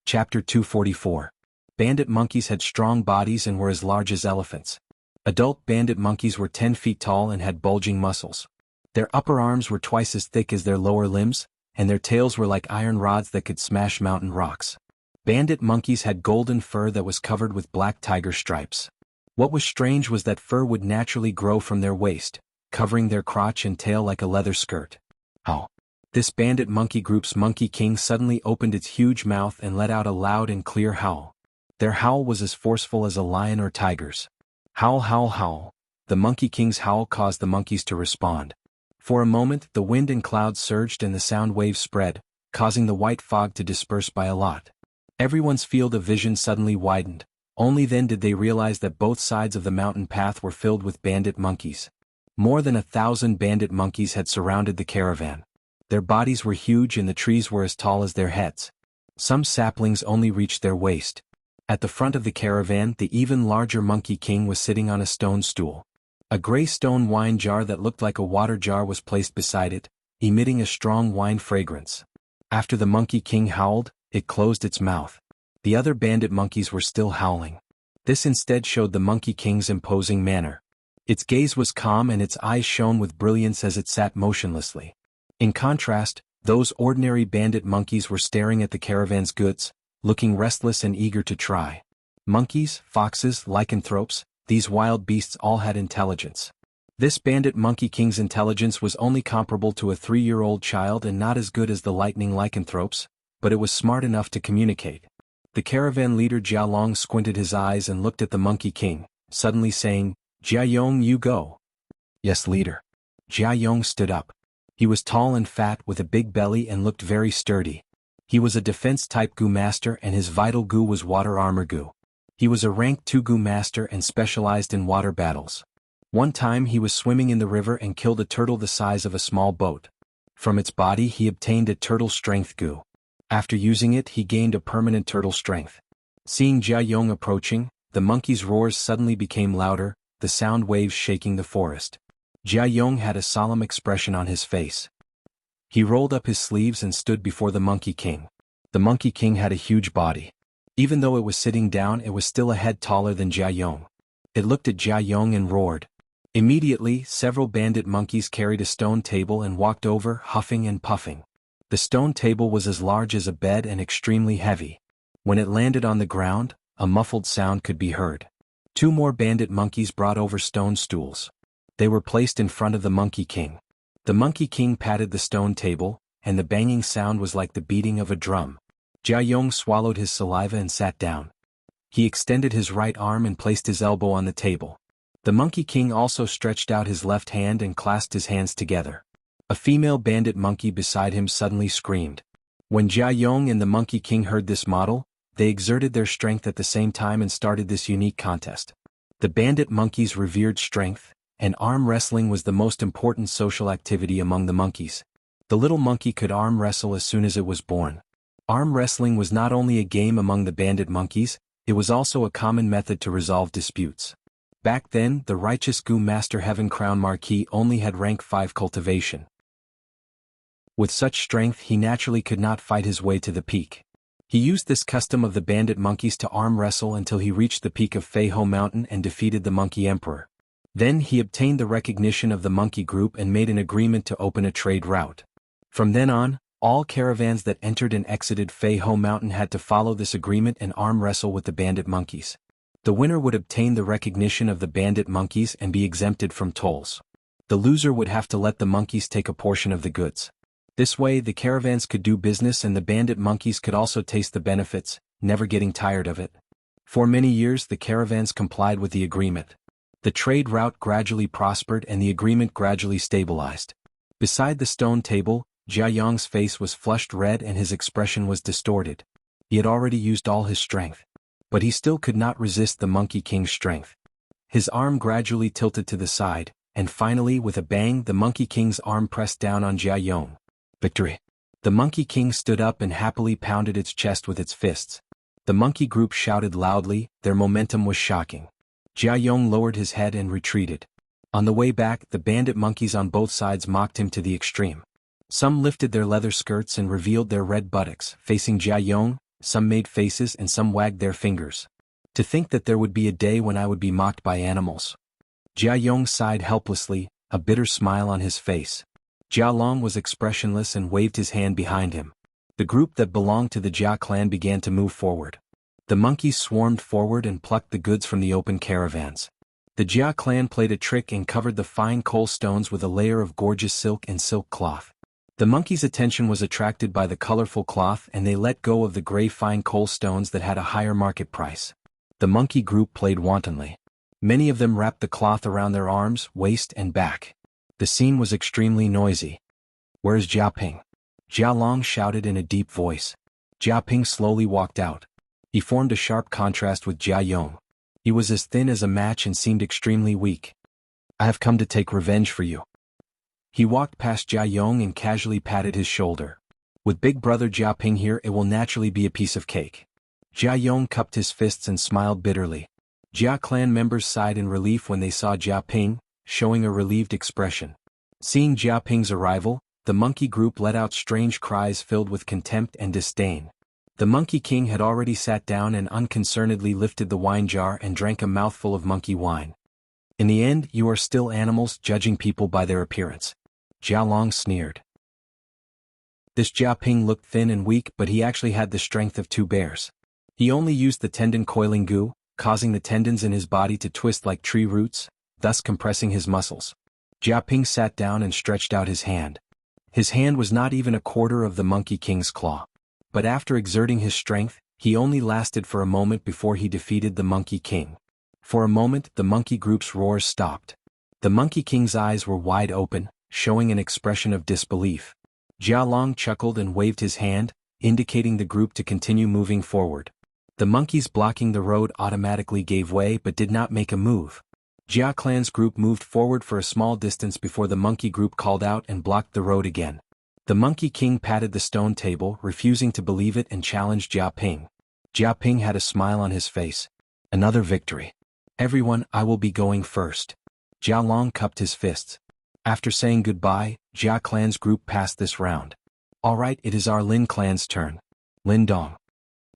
Chapter 244. Bandit monkeys had strong bodies and were as large as elephants. Adult bandit monkeys were 10 feet tall and had bulging muscles. Their upper arms were twice as thick as their lower limbs, and their tails were like iron rods that could smash mountain rocks. Bandit monkeys had golden fur that was covered with black tiger stripes. What was strange was that fur would naturally grow from their waist, covering their crotch and tail like a leather skirt. Oh! This bandit monkey group's monkey king suddenly opened its huge mouth and let out a loud and clear howl. Their howl was as forceful as a lion or tiger's. Howl, howl, howl. The monkey king's howl caused the monkeys to respond. For a moment, the wind and clouds surged and the sound waves spread, causing the white fog to disperse by a lot. Everyone's field of vision suddenly widened. Only then did they realize that both sides of the mountain path were filled with bandit monkeys. More than 1,000 bandit monkeys had surrounded the caravan. Their bodies were huge and the trees were as tall as their heads. Some saplings only reached their waist. At the front of the caravan, the even larger monkey king was sitting on a stone stool. A gray stone wine jar that looked like a water jar was placed beside it, emitting a strong wine fragrance. After the monkey king howled, it closed its mouth. The other bandit monkeys were still howling. This instead showed the monkey king's imposing manner. Its gaze was calm and its eyes shone with brilliance as it sat motionlessly. In contrast, those ordinary bandit monkeys were staring at the caravan's goods, looking restless and eager to try. Monkeys, foxes, lycanthropes, these wild beasts all had intelligence. This bandit monkey king's intelligence was only comparable to a 3-year-old child and not as good as the lightning lycanthropes, but it was smart enough to communicate. The caravan leader Jialong squinted his eyes and looked at the monkey king, suddenly saying, "Jiayong, you go." "Yes, leader." Jiayong stood up. He was tall and fat with a big belly and looked very sturdy. He was a defense-type Gu master and his vital Gu was water armor Gu. He was a rank 2 Gu master and specialized in water battles. One time he was swimming in the river and killed a turtle the size of a small boat. From its body he obtained a turtle strength Gu. After using it he gained a permanent turtle strength. Seeing Jiayong approaching, the monkey's roars suddenly became louder, the sound waves shaking the forest. Jiayong had a solemn expression on his face. He rolled up his sleeves and stood before the monkey king. The monkey king had a huge body. Even though it was sitting down, it was still a head taller than Jiayong. It looked at Jiayong and roared. Immediately, several bandit monkeys carried a stone table and walked over, huffing and puffing. The stone table was as large as a bed and extremely heavy. When it landed on the ground, a muffled sound could be heard. 2 more bandit monkeys brought over stone stools. They were placed in front of the Monkey King. The Monkey King patted the stone table, and the banging sound was like the beating of a drum. Jianghu swallowed his saliva and sat down. He extended his right arm and placed his elbow on the table. The Monkey King also stretched out his left hand and clasped his hands together. A female bandit monkey beside him suddenly screamed. When Jianghu and the Monkey King heard this model, they exerted their strength at the same time and started this unique contest. The bandit monkeys revered strength, and arm wrestling was the most important social activity among the monkeys. The little monkey could arm wrestle as soon as it was born. Arm wrestling was not only a game among the bandit monkeys, it was also a common method to resolve disputes. Back then, the righteous Gu Master Heaven Crown Marquis only had rank 5 cultivation. With such strength he naturally could not fight his way to the peak. He used this custom of the bandit monkeys to arm wrestle until he reached the peak of Fei Ho Mountain and defeated the Monkey Emperor. Then he obtained the recognition of the monkey group and made an agreement to open a trade route. From then on, all caravans that entered and exited Fei Ho Mountain had to follow this agreement and arm wrestle with the bandit monkeys. The winner would obtain the recognition of the bandit monkeys and be exempted from tolls. The loser would have to let the monkeys take a portion of the goods. This way the caravans could do business and the bandit monkeys could also taste the benefits, never getting tired of it. For many years the caravans complied with the agreement. The trade route gradually prospered and the agreement gradually stabilized. Beside the stone table, Jianghu's face was flushed red and his expression was distorted. He had already used all his strength. But he still could not resist the Monkey King's strength. His arm gradually tilted to the side, and finally with a bang the Monkey King's arm pressed down on Jianghu. Victory! The Monkey King stood up and happily pounded its chest with its fists. The monkey group shouted loudly, their momentum was shocking. Jianghu lowered his head and retreated. On the way back the bandit monkeys on both sides mocked him to the extreme. Some lifted their leather skirts and revealed their red buttocks, facing Jianghu, some made faces and some wagged their fingers. To think that there would be a day when I would be mocked by animals. Jianghu sighed helplessly, a bitter smile on his face. Jialong was expressionless and waved his hand behind him. The group that belonged to the Jia clan began to move forward. The monkeys swarmed forward and plucked the goods from the open caravans. The Jia clan played a trick and covered the fine coal stones with a layer of gorgeous silk and silk cloth. The monkeys' attention was attracted by the colorful cloth and they let go of the gray fine coal stones that had a higher market price. The monkey group played wantonly. Many of them wrapped the cloth around their arms, waist and back. The scene was extremely noisy. "Where's Jiaping?" Jialong shouted in a deep voice. Jiaping slowly walked out. He formed a sharp contrast with Jianghu. He was as thin as a match and seemed extremely weak. "I have come to take revenge for you." He walked past Jianghu and casually patted his shoulder. "With big brother Jiaping here it will naturally be a piece of cake." Jianghu cupped his fists and smiled bitterly. Jia clan members sighed in relief when they saw Jiaping, showing a relieved expression. Seeing Jiaping's arrival, the monkey group let out strange cries filled with contempt and disdain. The Monkey King had already sat down and unconcernedly lifted the wine jar and drank a mouthful of monkey wine. "In the end you are still animals judging people by their appearance." Jialong sneered. This Jiaping looked thin and weak but he actually had the strength of 2 bears. He only used the tendon coiling goo, causing the tendons in his body to twist like tree roots, thus compressing his muscles. Jiaping sat down and stretched out his hand. His hand was not even a quarter of the Monkey King's claw. But after exerting his strength, he only lasted for a moment before he defeated the Monkey King. For a moment the monkey group's roars stopped. The Monkey King's eyes were wide open, showing an expression of disbelief. Jialong chuckled and waved his hand, indicating the group to continue moving forward. The monkeys blocking the road automatically gave way but did not make a move. Jia clan's group moved forward for a small distance before the monkey group called out and blocked the road again. The Monkey King patted the stone table, refusing to believe it, and challenged Jiaping. Jiaping had a smile on his face. "Another victory. Everyone, I will be going first." Jialong cupped his fists. After saying goodbye, Jia clan's group passed this round. "Alright, it is our Lin clan's turn." "Lin Dong."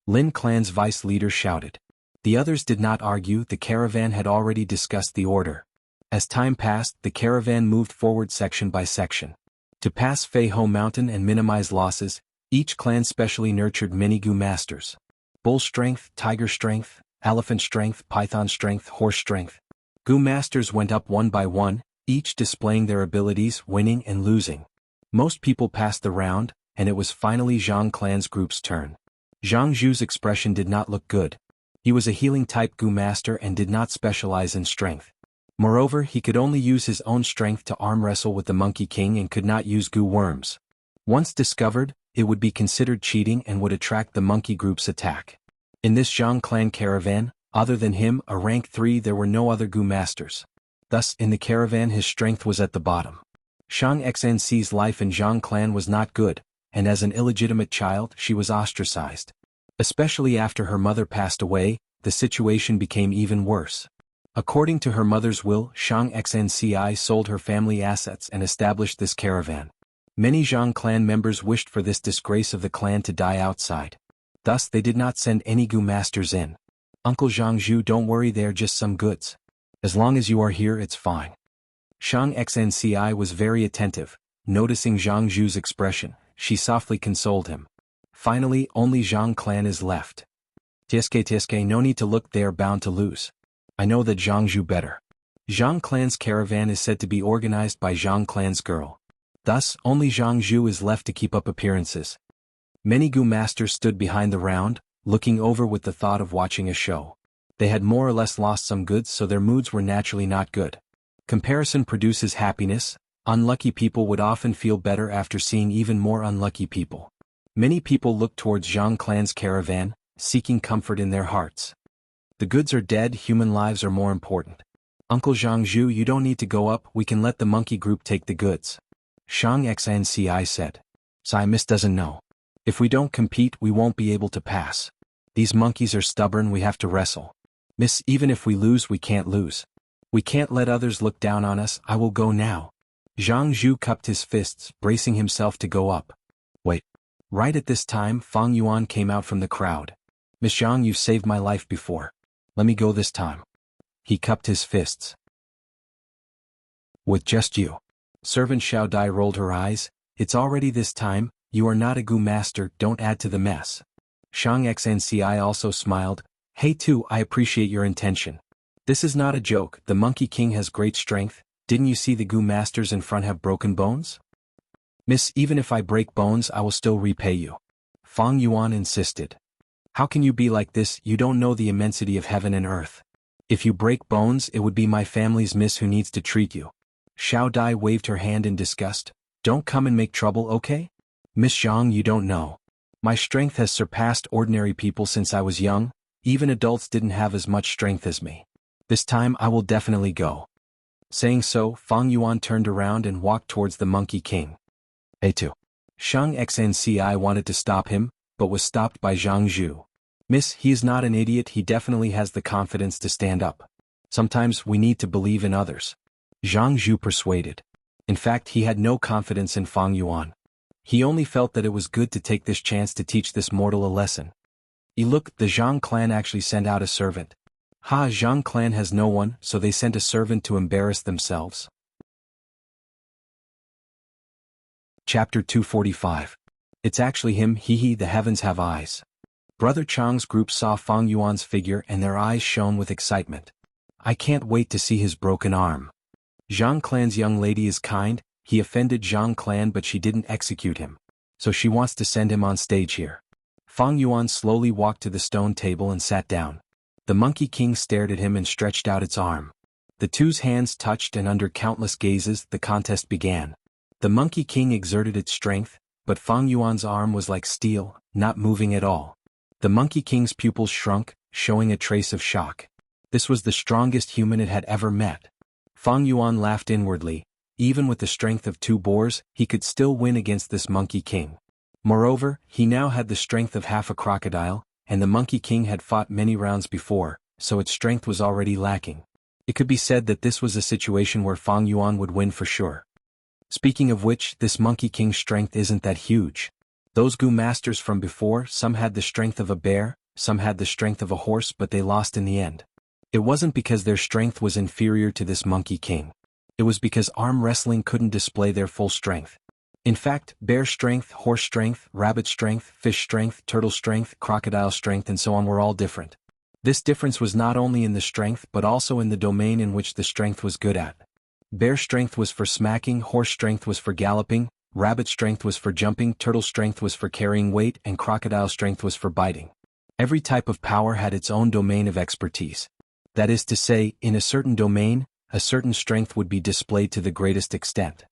Lin clan's vice leader shouted. The others did not argue, the caravan had already discussed the order. As time passed, the caravan moved forward section by section. To pass Fei Ho Mountain and minimize losses, each clan specially nurtured many Gu masters. Bull strength, tiger strength, elephant strength, python strength, horse strength. Gu masters went up one by one, each displaying their abilities, winning and losing. Most people passed the round, and it was finally Zhang Clan's group's turn. Zhang Zhu's expression did not look good. He was a healing type Gu master and did not specialize in strength. Moreover, he could only use his own strength to arm wrestle with the Monkey King and could not use Gu worms. Once discovered, it would be considered cheating and would attract the monkey group's attack. In this Zhang Clan caravan, other than him, a rank 3, there were no other Gu masters. Thus, in the caravan his strength was at the bottom. Shang Xnc's life in Zhang Clan was not good, and as an illegitimate child she was ostracized. Especially after her mother passed away, the situation became even worse. According to her mother's will, Shang Xnci sold her family assets and established this caravan. Many Zhang Clan members wished for this disgrace of the clan to die outside. Thus they did not send any Gu masters in. Uncle Zhang Zhu, don't worry, they're just some goods. As long as you are here it's fine. Shang Xnci was very attentive. Noticing Zhang Zhu's expression, she softly consoled him. Finally, only Zhang Clan is left. Tsk, no need to look, they are bound to lose. I know that Zhang Zhu better. Zhang Clan's caravan is said to be organized by Zhang Clan's girl. Thus, only Zhang Zhu is left to keep up appearances. Many Gu masters stood behind the round, looking over with the thought of watching a show. They had more or less lost some goods, so their moods were naturally not good. Comparison produces happiness. Unlucky people would often feel better after seeing even more unlucky people. Many people looked towards Zhang Clan's caravan, seeking comfort in their hearts. The goods are dead, human lives are more important. Uncle Zhang Zhu, you don't need to go up, we can let the monkey group take the goods. Shang Xnci said. Miss doesn't know. If we don't compete we won't be able to pass. These monkeys are stubborn, we have to wrestle. Miss, even if we lose we can't lose. We can't let others look down on us, I will go now. Zhang Zhu cupped his fists, bracing himself to go up. Wait. Right at this time Fang Yuan came out from the crowd. Miss Zhang, you've saved my life before. Let me go this time. He cupped his fists. With just you. Servant Xiao Dai rolled her eyes. It's already this time, you are not a Gu master, don't add to the mess. Shang Xnci also smiled. Hey too, I appreciate your intention. This is not a joke, the Monkey King has great strength. Didn't you see the Gu masters in front have broken bones? Miss, even if I break bones I will still repay you. Fang Yuan insisted. How can you be like this, you don't know the immensity of heaven and earth. If you break bones it would be my family's miss who needs to treat you. Xiao Dai waved her hand in disgust. Don't come and make trouble, okay? Miss Zhang, you don't know. My strength has surpassed ordinary people since I was young. Even adults didn't have as much strength as me. This time I will definitely go. Saying so, Fang Yuan turned around and walked towards the Monkey King. A2. Shang Xnci wanted to stop him, but was stopped by Zhang Zhu. Miss, he is not an idiot, he definitely has the confidence to stand up. Sometimes we need to believe in others. Zhang Zhu persuaded. In fact, he had no confidence in Fang Yuan. He only felt that it was good to take this chance to teach this mortal a lesson. Look, the Zhang clan actually sent out a servant. Ha, Zhang clan has no one, so they sent a servant to embarrass themselves. Chapter 245. It's actually him, hee, the heavens have eyes. Brother Chang's group saw Fang Yuan's figure and their eyes shone with excitement. I can't wait to see his broken arm. Zhang clan's young lady is kind, he offended Zhang clan but she didn't execute him. So she wants to send him on stage here. Fang Yuan slowly walked to the stone table and sat down. The Monkey King stared at him and stretched out its arm. The two's hands touched and under countless gazes the contest began. The Monkey King exerted its strength, but Fang Yuan's arm was like steel, not moving at all. The Monkey King's pupils shrunk, showing a trace of shock. This was the strongest human it had ever met. Fang Yuan laughed inwardly. Even with the strength of 2 boars, he could still win against this Monkey King. Moreover, he now had the strength of half a crocodile, and the Monkey King had fought many rounds before, so its strength was already lacking. It could be said that this was a situation where Fang Yuan would win for sure. Speaking of which, this Monkey King's strength isn't that huge. Those Gu masters from before, some had the strength of a bear, some had the strength of a horse, but they lost in the end. It wasn't because their strength was inferior to this Monkey King. It was because arm wrestling couldn't display their full strength. In fact, bear strength, horse strength, rabbit strength, fish strength, turtle strength, crocodile strength and so on were all different. This difference was not only in the strength but also in the domain in which the strength was good at. Bear strength was for smacking, horse strength was for galloping, rabbit strength was for jumping, turtle strength was for carrying weight, and crocodile strength was for biting. Every type of power had its own domain of expertise. That is to say, in a certain domain, a certain strength would be displayed to the greatest extent.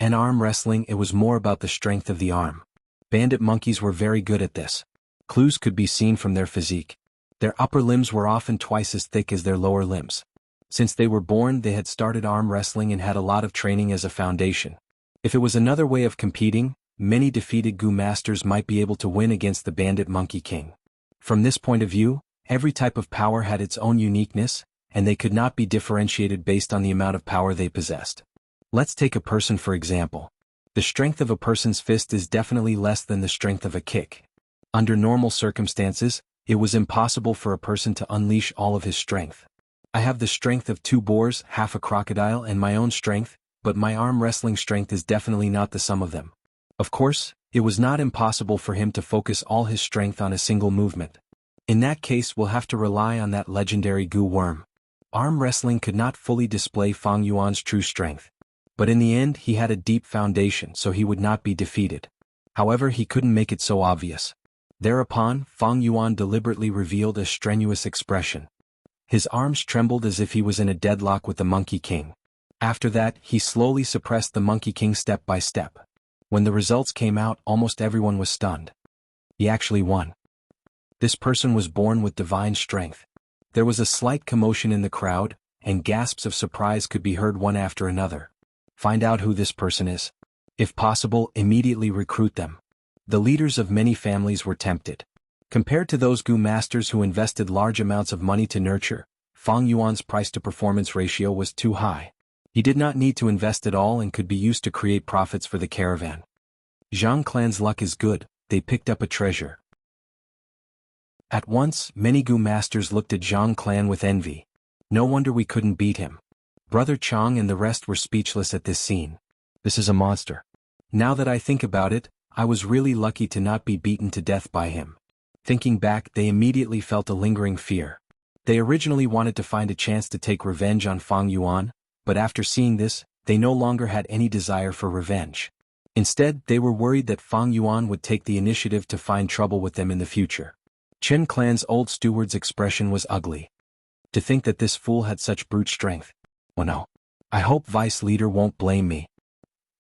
In arm wrestling, it was more about the strength of the arm. Bandit monkeys were very good at this. Clues could be seen from their physique. Their upper limbs were often twice as thick as their lower limbs. Since they were born, they had started arm wrestling and had a lot of training as a foundation. If it was another way of competing, many defeated Gu masters might be able to win against the Bandit Monkey King. From this point of view, every type of power had its own uniqueness, and they could not be differentiated based on the amount of power they possessed. Let's take a person for example. The strength of a person's fist is definitely less than the strength of a kick. Under normal circumstances, it was impossible for a person to unleash all of his strength. I have the strength of 2 boars, half a crocodile, and my own strength, but my arm wrestling strength is definitely not the sum of them. Of course, it was not impossible for him to focus all his strength on a single movement. In that case, we'll have to rely on that legendary Gu worm. Arm wrestling could not fully display Fang Yuan's true strength. But in the end, he had a deep foundation, so he would not be defeated. However, he couldn't make it so obvious. Thereupon, Fang Yuan deliberately revealed a strenuous expression. His arms trembled as if he was in a deadlock with the Monkey King. After that, he slowly suppressed the Monkey King step by step. When the results came out, almost everyone was stunned. He actually won. This person was born with divine strength. There was a slight commotion in the crowd, and gasps of surprise could be heard one after another. Find out who this person is. If possible, immediately recruit them. The leaders of many families were tempted. Compared to those Gu masters who invested large amounts of money to nurture, Fang Yuan's price-to-performance ratio was too high. He did not need to invest at all and could be used to create profits for the caravan. Jiang clan's luck is good, they picked up a treasure. At once, many Gu masters looked at Jiang clan with envy. No wonder we couldn't beat him. Brother Chang and the rest were speechless at this scene. This is a monster. Now that I think about it, I was really lucky to not be beaten to death by him. Thinking back, they immediately felt a lingering fear. They originally wanted to find a chance to take revenge on Fang Yuan, but after seeing this, they no longer had any desire for revenge. Instead, they were worried that Fang Yuan would take the initiative to find trouble with them in the future. Chen clan's old steward's expression was ugly. To think that this fool had such brute strength. Oh no. I hope vice leader won't blame me.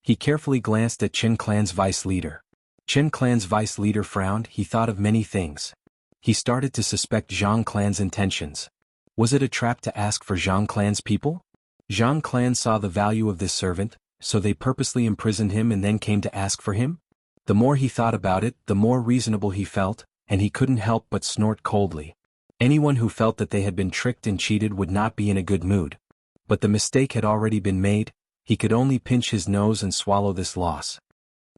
He carefully glanced at Chen clan's vice leader. Chen clan's vice leader frowned. He thought of many things. He started to suspect Jiang clan's intentions. Was it a trap to ask for Jiang clan's people? Jiang clan saw the value of this servant, so they purposely imprisoned him and then came to ask for him? The more he thought about it, the more reasonable he felt, and he couldn't help but snort coldly. Anyone who felt that they had been tricked and cheated would not be in a good mood. But the mistake had already been made. He could only pinch his nose and swallow this loss.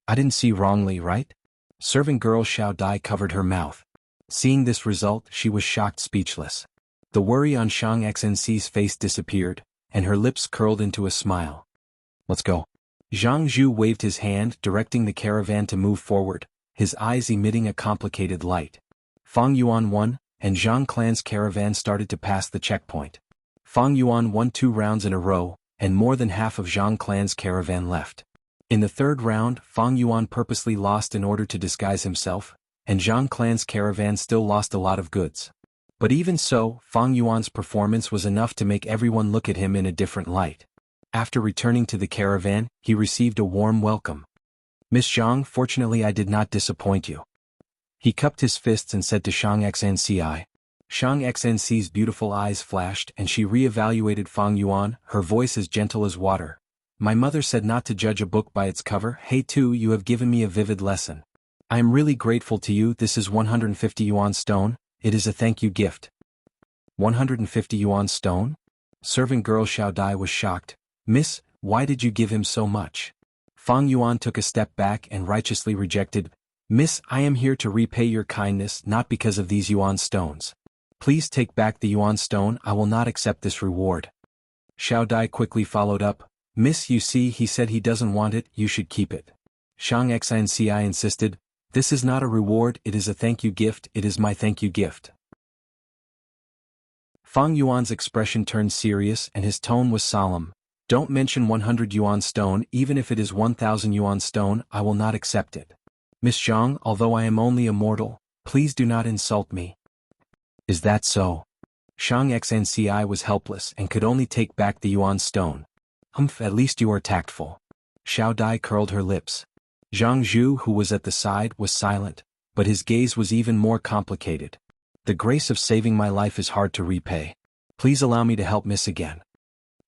I didn't see wrongly, right? Servant girl Xiao Dai covered her mouth. Seeing this result, she was shocked speechless. The worry on Shang Xnc's face disappeared, and her lips curled into a smile. Let's go. Zhang Zhu waved his hand, directing the caravan to move forward, his eyes emitting a complicated light. Fang Yuan won, and Zhang clan's caravan started to pass the checkpoint. Fang Yuan won 2 rounds in a row, and more than half of Zhang clan's caravan left. In the 3rd round, Fang Yuan purposely lost in order to disguise himself, and Zhang clan's caravan still lost a lot of goods. But even so, Fang Yuan's performance was enough to make everyone look at him in a different light. After returning to the caravan, he received a warm welcome. Miss Zhang, fortunately I did not disappoint you. He cupped his fists and said to Shang Xnci. Shang Xnc's beautiful eyes flashed and she re-evaluated Fang Yuan, her voice as gentle as water. My mother said not to judge a book by its cover. Hey too, you have given me a vivid lesson. I am really grateful to you. This is 150 yuan stone, it is a thank you gift. 150 yuan stone? Servant girl Xiao Dai was shocked. Miss, why did you give him so much? Fang Yuan took a step back and righteously rejected. Miss, I am here to repay your kindness not because of these yuan stones. Please take back the yuan stone, I will not accept this reward. Xiao Dai quickly followed up. Miss, you see, he said he doesn't want it, you should keep it. Shang Xinci insisted. This is not a reward, it is a thank you gift, it is my thank you gift. Fang Yuan's expression turned serious and his tone was solemn. Don't mention 100 yuan stone, even if it is 1,000 yuan stone, I will not accept it. Miss Zhang, although I am only a mortal, please do not insult me. Is that so? Shang Xinci was helpless and could only take back the yuan stone. Humph, at least you are tactful. Xiao Dai curled her lips. Zhang Zhu, who was at the side, was silent, but his gaze was even more complicated. The grace of saving my life is hard to repay. Please allow me to help Miss again.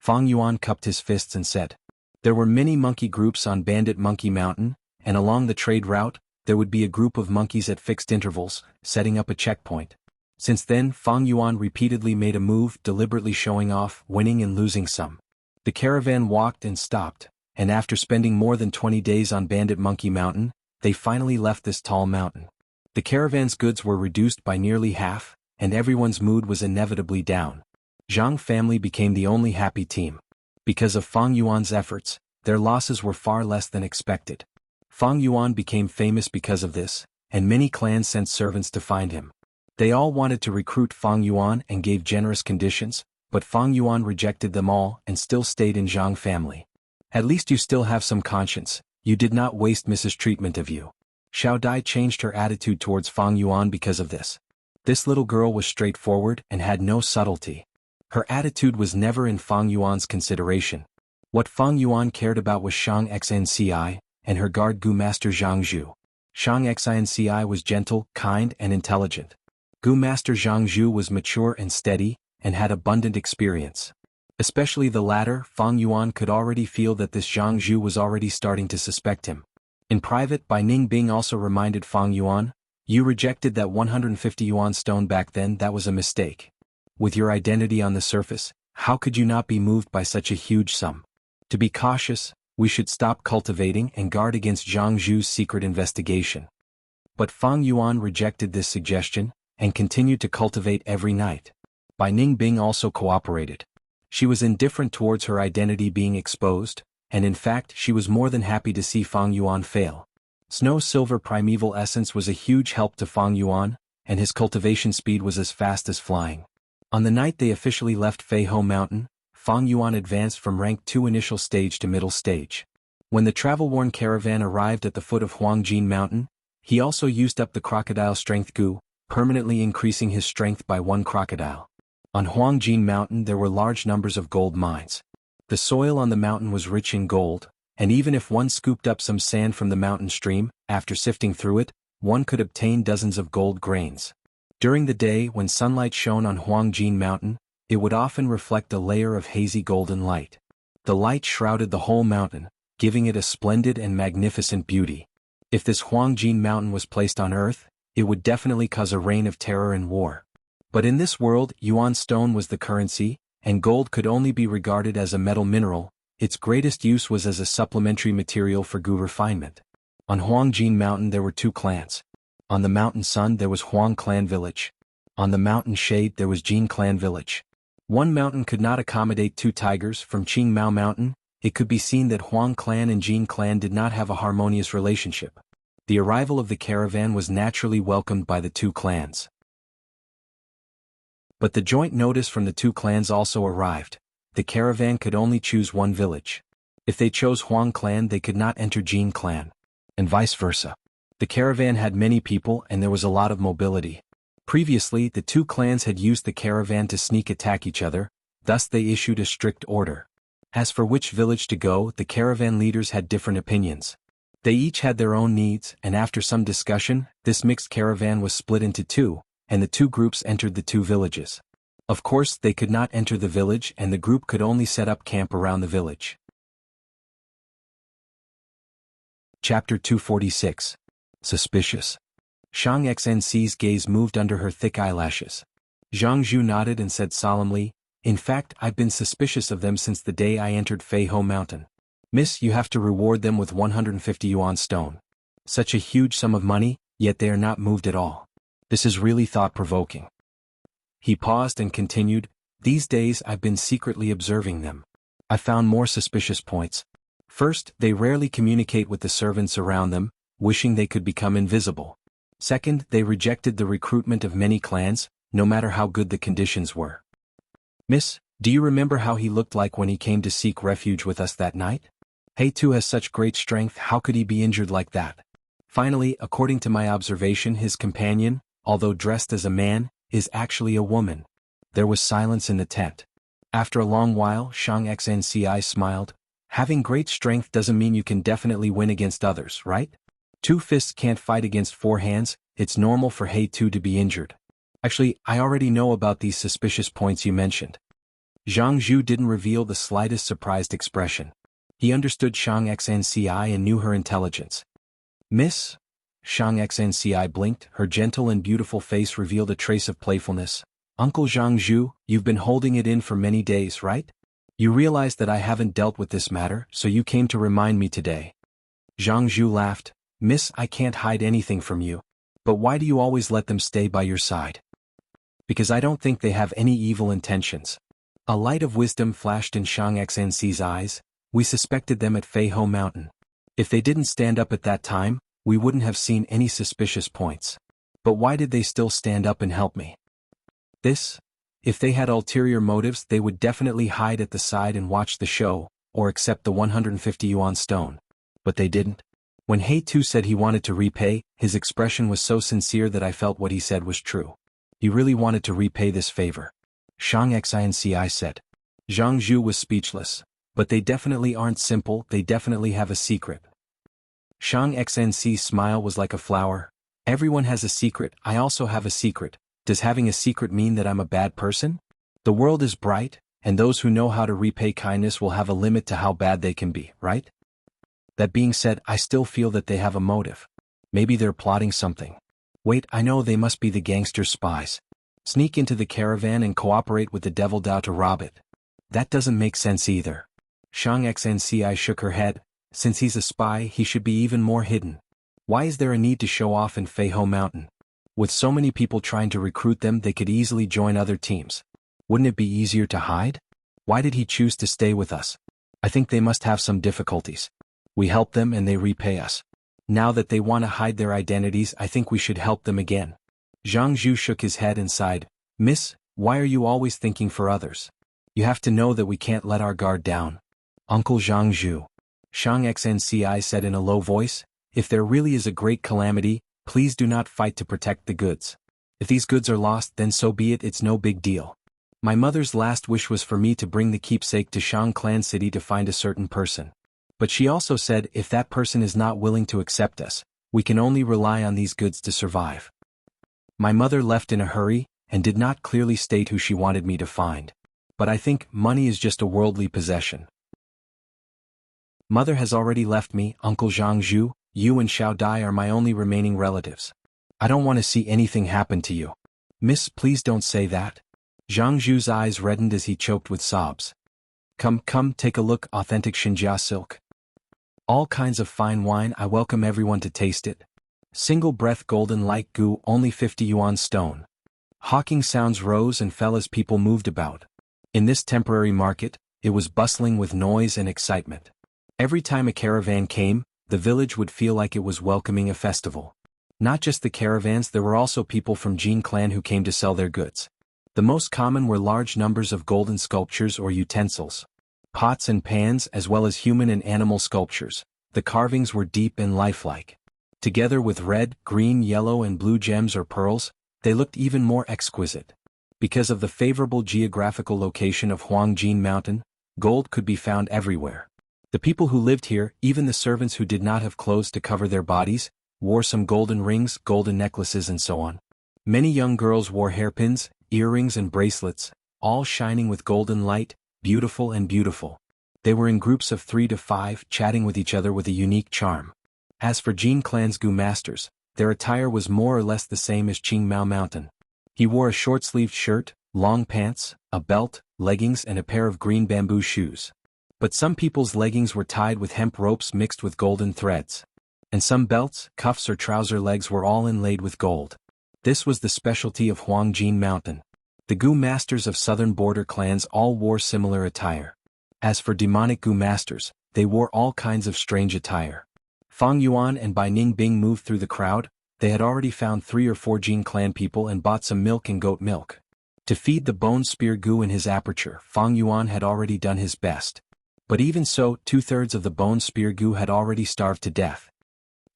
Fang Yuan cupped his fists and said. There were many monkey groups on Bandit Monkey Mountain, and along the trade route, there would be a group of monkeys at fixed intervals, setting up a checkpoint. Since then, Fang Yuan repeatedly made a move, deliberately showing off, winning and losing some. The caravan walked and stopped, and after spending more than 20 days on Bandit Monkey Mountain, they finally left this tall mountain. The caravan's goods were reduced by nearly half, and everyone's mood was inevitably down. Zhang family became the only happy team. Because of Fang Yuan's efforts, their losses were far less than expected. Fang Yuan became famous because of this, and many clans sent servants to find him. They all wanted to recruit Fang Yuan and gave generous conditions, but Fang Yuan rejected them all and still stayed in Zhang family. At least you still have some conscience, you did not waste Mrs. treatment of you. Xiao Dai changed her attitude towards Fang Yuan because of this. This little girl was straightforward and had no subtlety. Her attitude was never in Fang Yuan's consideration. What Fang Yuan cared about was Shang Xinci, and her guard Gu Master Zhang Zhu. Shang Xinci was gentle, kind and intelligent. Gu Master Zhang Zhu was mature and steady, and had abundant experience. Especially the latter, Fang Yuan could already feel that this Zhang Zhu was already starting to suspect him. In private, Bai Ningbing also reminded Fang Yuan, you rejected that 150 yuan stone back then, that was a mistake. With your identity on the surface, how could you not be moved by such a huge sum? To be cautious, we should stop cultivating and guard against Zhang Zhu's secret investigation. But Fang Yuan rejected this suggestion, and continued to cultivate every night. Bai Ningbing also cooperated. She was indifferent towards her identity being exposed, and in fact she was more than happy to see Fang Yuan fail. Snow Silver Primeval Essence was a huge help to Fang Yuan, and his cultivation speed was as fast as flying. On the night they officially left Fei Ho Mountain, Fang Yuan advanced from rank 2 initial stage to middle stage. When the travel-worn caravan arrived at the foot of Huangjin Mountain, he also used up the crocodile strength Gu, permanently increasing his strength by 1 crocodile. On Huangjin Mountain there were large numbers of gold mines. The soil on the mountain was rich in gold, and even if one scooped up some sand from the mountain stream, after sifting through it, one could obtain dozens of gold grains. During the day when sunlight shone on Huangjin Mountain, it would often reflect a layer of hazy golden light. The light shrouded the whole mountain, giving it a splendid and magnificent beauty. If this Huangjin Mountain was placed on earth, it would definitely cause a reign of terror and war. But in this world, yuan stone was the currency, and gold could only be regarded as a metal mineral. Its greatest use was as a supplementary material for Gu refinement. On Huangjin Mountain there were 2 clans. On the Mountain Sun there was Huang Clan Village. On the Mountain Shade there was Jin Clan Village. One mountain could not accommodate 2 tigers. From Qing Mao Mountain, it could be seen that Huang Clan and Jin Clan did not have a harmonious relationship. The arrival of the caravan was naturally welcomed by the 2 clans. But the joint notice from the 2 clans also arrived. The caravan could only choose 1 village. If they chose Huang Clan they could not enter Jin Clan. And vice versa. The caravan had many people and there was a lot of mobility. Previously the 2 clans had used the caravan to sneak attack each other, thus they issued a strict order. As for which village to go, the caravan leaders had different opinions. They each had their own needs, and after some discussion, this mixed caravan was split into 2, and the 2 groups entered the 2 villages. Of course, they could not enter the village and the group could only set up camp around the village. Chapter 246. Suspicious. Shang Xnci's gaze moved under her thick eyelashes. Zhang Zhu nodded and said solemnly, in fact, I've been suspicious of them since the day I entered Fei Ho Mountain. Miss, you have to reward them with 150 yuan stone. Such a huge sum of money, yet they are not moved at all. This is really thought-provoking. He paused and continued, these days I've been secretly observing them. I found more suspicious points. First, they rarely communicate with the servants around them, wishing they could become invisible. Second, they rejected the recruitment of many clans, no matter how good the conditions were. Miss, do you remember how he looked like when he came to seek refuge with us that night? He too has such great strength, how could he be injured like that? Finally, according to my observation, his companion, although dressed as a man, is actually a woman. There was silence in the tent. After a long while, Shang Xnci smiled. Having great strength doesn't mean you can definitely win against others, right? 2 fists can't fight against 4 hands, it's normal for He Tu to be injured. Actually, I already know about these suspicious points you mentioned. Jianghu didn't reveal the slightest surprised expression. He understood Shang Xnci and knew her intelligence. Miss? Shang Xnci blinked, her gentle and beautiful face revealed a trace of playfulness. Uncle Jianghu, you've been holding it in for many days, right? You realize that I haven't dealt with this matter, so you came to remind me today. Jianghu laughed. Miss, I can't hide anything from you. But why do you always let them stay by your side? Because I don't think they have any evil intentions. A light of wisdom flashed in Shang Xnci's eyes. We suspected them at Fei Ho Mountain. If they didn't stand up at that time, we wouldn't have seen any suspicious points. But why did they still stand up and help me? If they had ulterior motives, they would definitely hide at the side and watch the show, or accept the 150 yuan stone. But they didn't. When He Tu said he wanted to repay, his expression was so sincere that I felt what he said was true. He really wanted to repay this favor. Shang Xinci said. Jianghu was speechless. But they definitely aren't simple, they definitely have a secret. Shang Xnci's smile was like a flower. Everyone has a secret, I also have a secret. Does having a secret mean that I'm a bad person? The world is bright, and those who know how to repay kindness will have a limit to how bad they can be, right? That being said, I still feel that they have a motive. Maybe they're plotting something. Wait, I know, they must be the gangster spies. Sneak into the caravan and cooperate with the Devil Dao to rob it. That doesn't make sense either. Shang Xnci shook her head. Since he's a spy, he should be even more hidden. Why is there a need to show off in Fei Ho Mountain? With so many people trying to recruit them, they could easily join other teams. Wouldn't it be easier to hide? Why did he choose to stay with us? I think they must have some difficulties. We help them and they repay us. Now that they want to hide their identities, I think we should help them again. Jianghu shook his head and sighed. Miss, why are you always thinking for others? You have to know that we can't let our guard down. Uncle Jianghu. Shang Xnci said in a low voice, if there really is a great calamity, please do not fight to protect the goods. If these goods are lost, then so be it, it's no big deal. My mother's last wish was for me to bring the keepsake to Shang Clan City to find a certain person. But she also said if that person is not willing to accept us, we can only rely on these goods to survive. My mother left in a hurry, and did not clearly state who she wanted me to find. But I think money is just a worldly possession. Mother has already left me, Uncle Jianghu. You and Xiao Dai are my only remaining relatives. I don't want to see anything happen to you. Miss, please don't say that. Jianghu's eyes reddened as he choked with sobs. Come, take a look, authentic Xinjia silk. All kinds of fine wine, I welcome everyone to taste it. Single breath golden like goo, only 50 yuan stone. Hawking sounds rose and fell as people moved about. In this temporary market, it was bustling with noise and excitement. Every time a caravan came, the village would feel like it was welcoming a festival. Not just the caravans, there were also people from Jin clan who came to sell their goods. The most common were large numbers of golden sculptures or utensils. Pots and pans as well as human and animal sculptures. The carvings were deep and lifelike. Together with red, green, yellow and blue gems or pearls, they looked even more exquisite. Because of the favorable geographical location of Huangjin Mountain, gold could be found everywhere. The people who lived here, even the servants who did not have clothes to cover their bodies, wore some golden rings, golden necklaces and so on. Many young girls wore hairpins, earrings and bracelets, all shining with golden light, beautiful and beautiful. They were in groups of 3 to 5, chatting with each other with a unique charm. As for Jin clan's Gu masters, their attire was more or less the same as Qingmao Mountain. He wore a short-sleeved shirt, long pants, a belt, leggings and a pair of green bamboo shoes. But some people's leggings were tied with hemp ropes mixed with golden threads. And some belts, cuffs or trouser legs were all inlaid with gold. This was the specialty of Huangjin Mountain. The Gu masters of southern border clans all wore similar attire. As for demonic Gu masters, they wore all kinds of strange attire. Fang Yuan and Bai Ningbing moved through the crowd. They had already found 3 or 4 Jin clan people and bought some milk and goat milk. To feed the bone spear Gu in his aperture, Fang Yuan had already done his best. But even so, 2/3 of the bone spear Gu had already starved to death.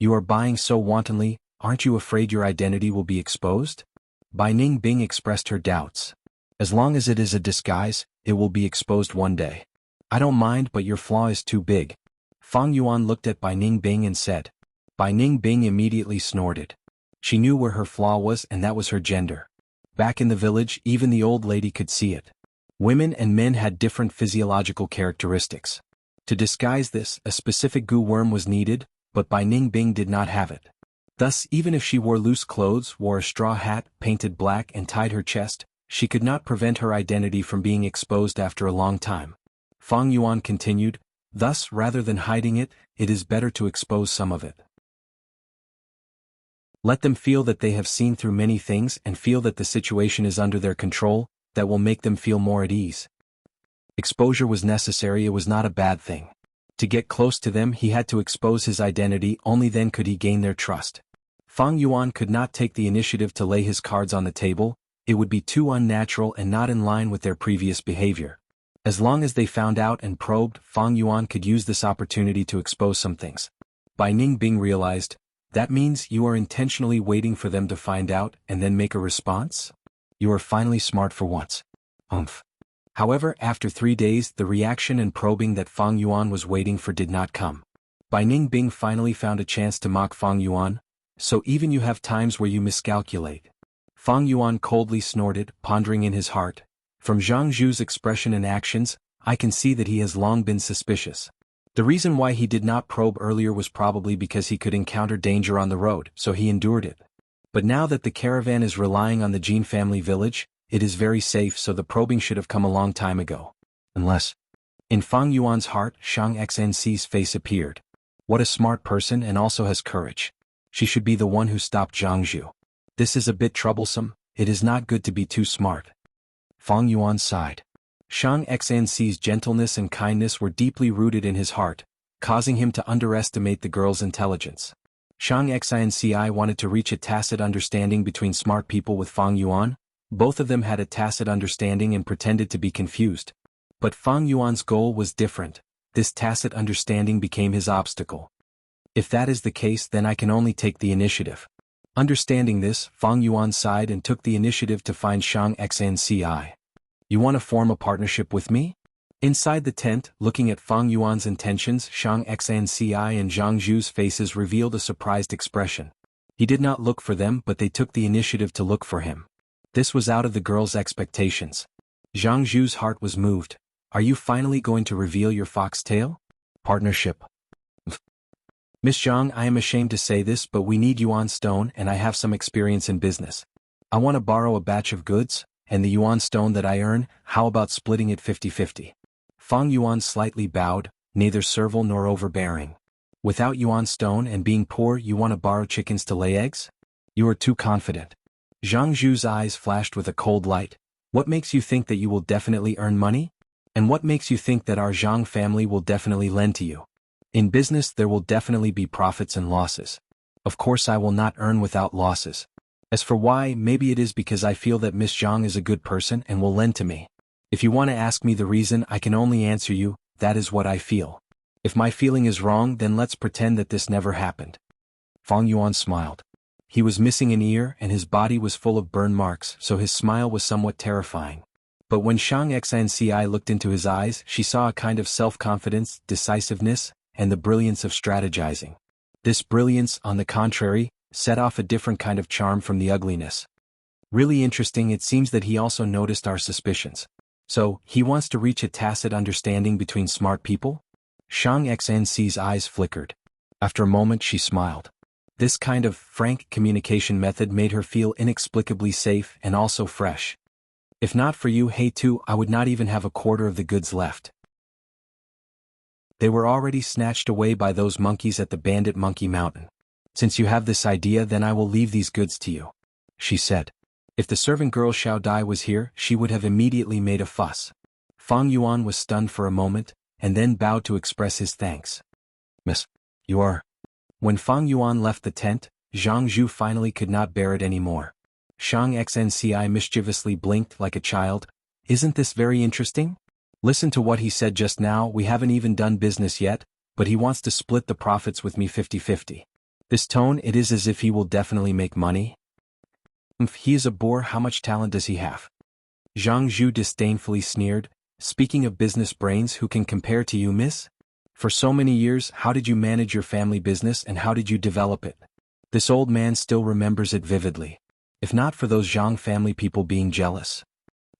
You are buying so wantonly, aren't you afraid your identity will be exposed? Bai Ningbing expressed her doubts. As long as it is a disguise, it will be exposed one day. I don't mind, but your flaw is too big. Fang Yuan looked at Bai Ningbing and said. Bai Ningbing immediately snorted. She knew where her flaw was, and that was her gender. Back in the village, even the old lady could see it. Women and men had different physiological characteristics. To disguise this, a specific Gu worm was needed, but Bai Ningbing did not have it. Thus, even if she wore loose clothes, wore a straw hat, painted black and tied her chest, she could not prevent her identity from being exposed after a long time. Fang Yuan continued, thus, rather than hiding it, it is better to expose some of it. Let them feel that they have seen through many things and feel that the situation is under their control. That will make them feel more at ease. Exposure was necessary, it was not a bad thing. To get close to them, he had to expose his identity, only then could he gain their trust. Fang Yuan could not take the initiative to lay his cards on the table, it would be too unnatural and not in line with their previous behavior. As long as they found out and probed, Fang Yuan could use this opportunity to expose some things. Bai Ningbing realized, that means you are intentionally waiting for them to find out and then make a response? You are finally smart for once. However, after 3 days, the reaction and probing that Fang Yuan was waiting for did not come. Bai Ningbing finally found a chance to mock Fang Yuan, so even you have times where you miscalculate. Fang Yuan coldly snorted, pondering in his heart. From Jianghu's expression and actions, I can see that he has long been suspicious. The reason why he did not probe earlier was probably because he could encounter danger on the road, so he endured it. But now that the caravan is relying on the Jin family village, it is very safe, so the probing should have come a long time ago. Unless. In Fang Yuan's heart, Shang Xnc's face appeared. What a smart person, and also has courage. She should be the one who stopped Jianghu. This is a bit troublesome, it is not good to be too smart. Fang Yuan sighed. Shang Xnc's gentleness and kindness were deeply rooted in his heart, causing him to underestimate the girl's intelligence. Shang Xinci wanted to reach a tacit understanding between smart people with Fang Yuan. Both of them had a tacit understanding and pretended to be confused. But Fang Yuan's goal was different. This tacit understanding became his obstacle. If that is the case, then I can only take the initiative. Understanding this, Fang Yuan sighed and took the initiative to find Shang Xinci. You want to form a partnership with me? Inside the tent, looking at Fang Yuan's intentions, Shang Xinci and Zhang Zhu's faces revealed a surprised expression. He did not look for them, but they took the initiative to look for him. This was out of the girl's expectations. Zhang Zhu's heart was moved. Are you finally going to reveal your foxtail? Partnership. Miss Zhang, I am ashamed to say this, but we need yuan stone and I have some experience in business. I want to borrow a batch of goods, and the yuan stone that I earn, how about splitting it 50-50? Fang Yuan slightly bowed, neither servile nor overbearing. Without yuan stone and being poor, you want to borrow chickens to lay eggs? You are too confident. Zhang Zhu's eyes flashed with a cold light. What makes you think that you will definitely earn money? And what makes you think that our Zhang family will definitely lend to you? In business there will definitely be profits and losses. Of course I will not earn without losses. As for why, maybe it is because I feel that Miss Zhang is a good person and will lend to me. If you want to ask me the reason, I can only answer you, that is what I feel. If my feeling is wrong, then let's pretend that this never happened. Fang Yuan smiled. He was missing an ear and his body was full of burn marks, so his smile was somewhat terrifying. But when Shang Xinci looked into his eyes, she saw a kind of self-confidence, decisiveness, and the brilliance of strategizing. This brilliance, on the contrary, set off a different kind of charm from the ugliness. Really interesting, it seems that he also noticed our suspicions. So, he wants to reach a tacit understanding between smart people? Shang Xinci's eyes flickered. After a moment she smiled. This kind of frank communication method made her feel inexplicably safe and also fresh. If not for you, hey too, I would not even have a quarter of the goods left. They were already snatched away by those monkeys at the Bandit Monkey Mountain. Since you have this idea, then I will leave these goods to you, she said. If the servant girl Xiao Dai was here, she would have immediately made a fuss. Fang Yuan was stunned for a moment, and then bowed to express his thanks. Miss, you are. When Fang Yuan left the tent, Jianghu finally could not bear it anymore. Shang Xnci mischievously blinked like a child. Isn't this very interesting? Listen to what he said just now. We haven't even done business yet, but he wants to split the profits with me 50-50. This tone, it is as if he will definitely make money. If he is a bore, how much talent does he have? Zhang Zhu disdainfully sneered. Speaking of business brains, who can compare to you, miss? For so many years, how did you manage your family business and how did you develop it? This old man still remembers it vividly. If not for those Zhang family people being jealous.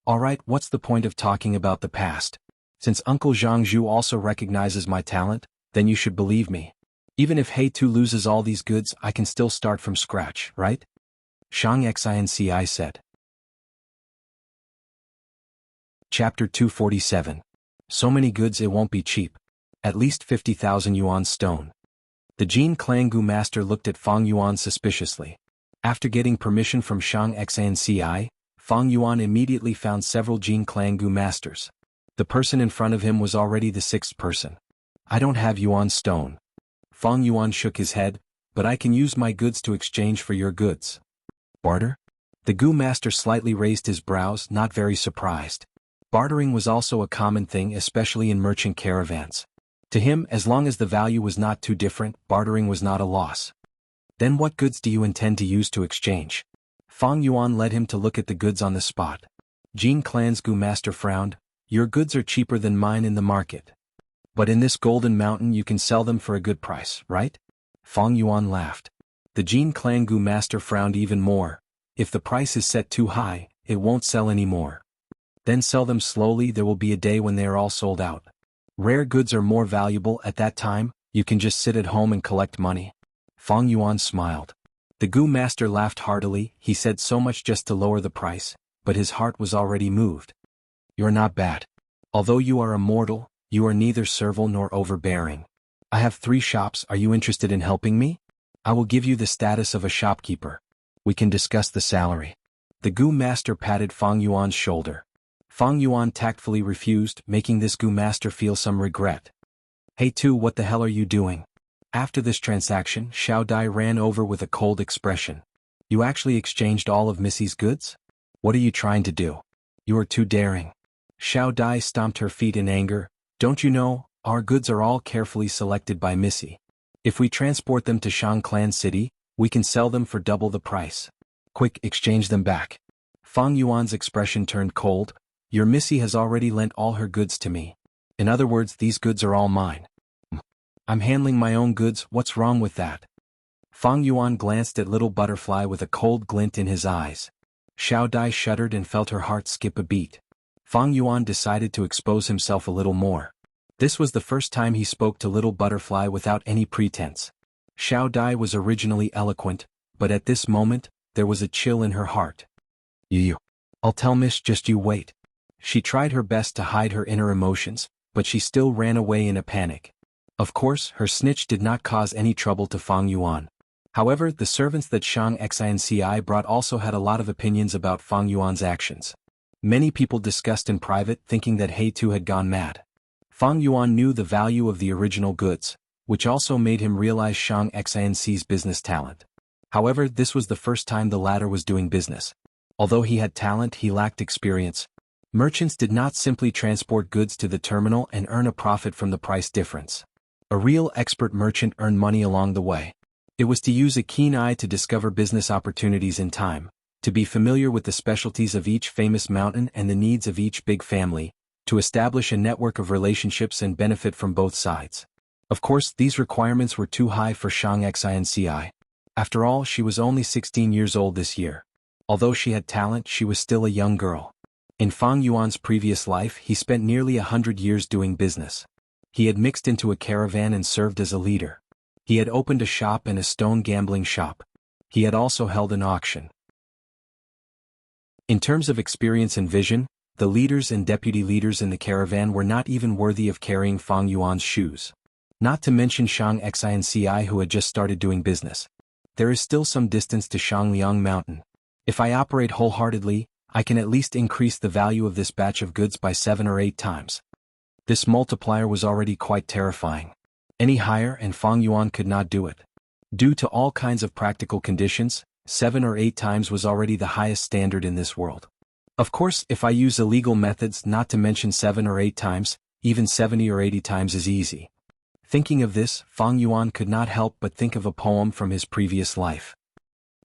Alright, what's the point of talking about the past? Since Uncle Zhang Zhu also recognizes my talent, then you should believe me. Even if He Tu loses all these goods, I can still start from scratch, right? Shang Xinci said. Chapter 247. So many goods it won't be cheap. At least 50,000 yuan stone. The Jin Clangu master looked at Fang Yuan suspiciously. After getting permission from Shang Xinci, Fang Yuan immediately found several Jin Clangu masters. The person in front of him was already the sixth person. I don't have yuan stone. Fang Yuan shook his head, but I can use my goods to exchange for your goods. Barter? The Gu master slightly raised his brows, not very surprised. Bartering was also a common thing, especially in merchant caravans. To him, as long as the value was not too different, bartering was not a loss. Then what goods do you intend to use to exchange? Fang Yuan led him to look at the goods on the spot. Jin Clan's Gu master frowned. Your goods are cheaper than mine in the market. But in this golden mountain you can sell them for a good price, right? Fang Yuan laughed. The Jin Clan Gu master frowned even more. If the price is set too high, it won't sell anymore. Then sell them slowly, there will be a day when they are all sold out. Rare goods are more valuable at that time, you can just sit at home and collect money. Fang Yuan smiled. The Gu master laughed heartily. He said so much just to lower the price, but his heart was already moved. You're not bad. Although you are a mortal, you are neither servile nor overbearing. I have 3 shops, are you interested in helping me? I will give you the status of a shopkeeper. We can discuss the salary. The Gu master patted Fang Yuan's shoulder. Fang Yuan tactfully refused, making this Gu master feel some regret. Hey Tu, what the hell are you doing? After this transaction, Xiao Dai ran over with a cold expression. You actually exchanged all of Missy's goods? What are you trying to do? You are too daring. Xiao Dai stomped her feet in anger. Don't you know, our goods are all carefully selected by Missy. If we transport them to Shang Clan City, we can sell them for double the price. Quick, exchange them back. Fang Yuan's expression turned cold. Your Missy has already lent all her goods to me. In other words, these goods are all mine. I'm handling my own goods, what's wrong with that? Fang Yuan glanced at Little Butterfly with a cold glint in his eyes. Xiao Dai shuddered and felt her heart skip a beat. Fang Yuan decided to expose himself a little more. This was the first time he spoke to Little Butterfly without any pretense. Xiao Dai was originally eloquent, but at this moment, there was a chill in her heart. I'll tell Miss, just you wait. She tried her best to hide her inner emotions, but she still ran away in a panic. Of course, her snitch did not cause any trouble to Fang Yuan. However, the servants that Shang Xinci brought also had a lot of opinions about Fang Yuan's actions. Many people discussed in private, thinking that He Tu had gone mad. Fang Yuan knew the value of the original goods, which also made him realize Shang Xinci's business talent. However, this was the first time the latter was doing business. Although he had talent, he lacked experience. Merchants did not simply transport goods to the terminal and earn a profit from the price difference. A real expert merchant earned money along the way. It was to use a keen eye to discover business opportunities in time, to be familiar with the specialties of each famous mountain and the needs of each big family, to establish a network of relationships and benefit from both sides. Of course, these requirements were too high for Shang Xinci. After all, she was only 16 years old this year. Although she had talent, she was still a young girl. In Fang Yuan's previous life, he spent nearly 100 years doing business. He had mixed into a caravan and served as a leader. He had opened a shop and a stone gambling shop. He had also held an auction. In terms of experience and vision, the leaders and deputy leaders in the caravan were not even worthy of carrying Fang Yuan's shoes. Not to mention Shang Xinci, who had just started doing business. There is still some distance to Shangliang Mountain. If I operate wholeheartedly, I can at least increase the value of this batch of goods by 7 or 8 times. This multiplier was already quite terrifying. Any higher and Fang Yuan could not do it. Due to all kinds of practical conditions, 7 or 8 times was already the highest standard in this world. Of course, if I use illegal methods, not to mention 7 or 8 times, even 70 or 80 times is easy. Thinking of this, Fang Yuan could not help but think of a poem from his previous life.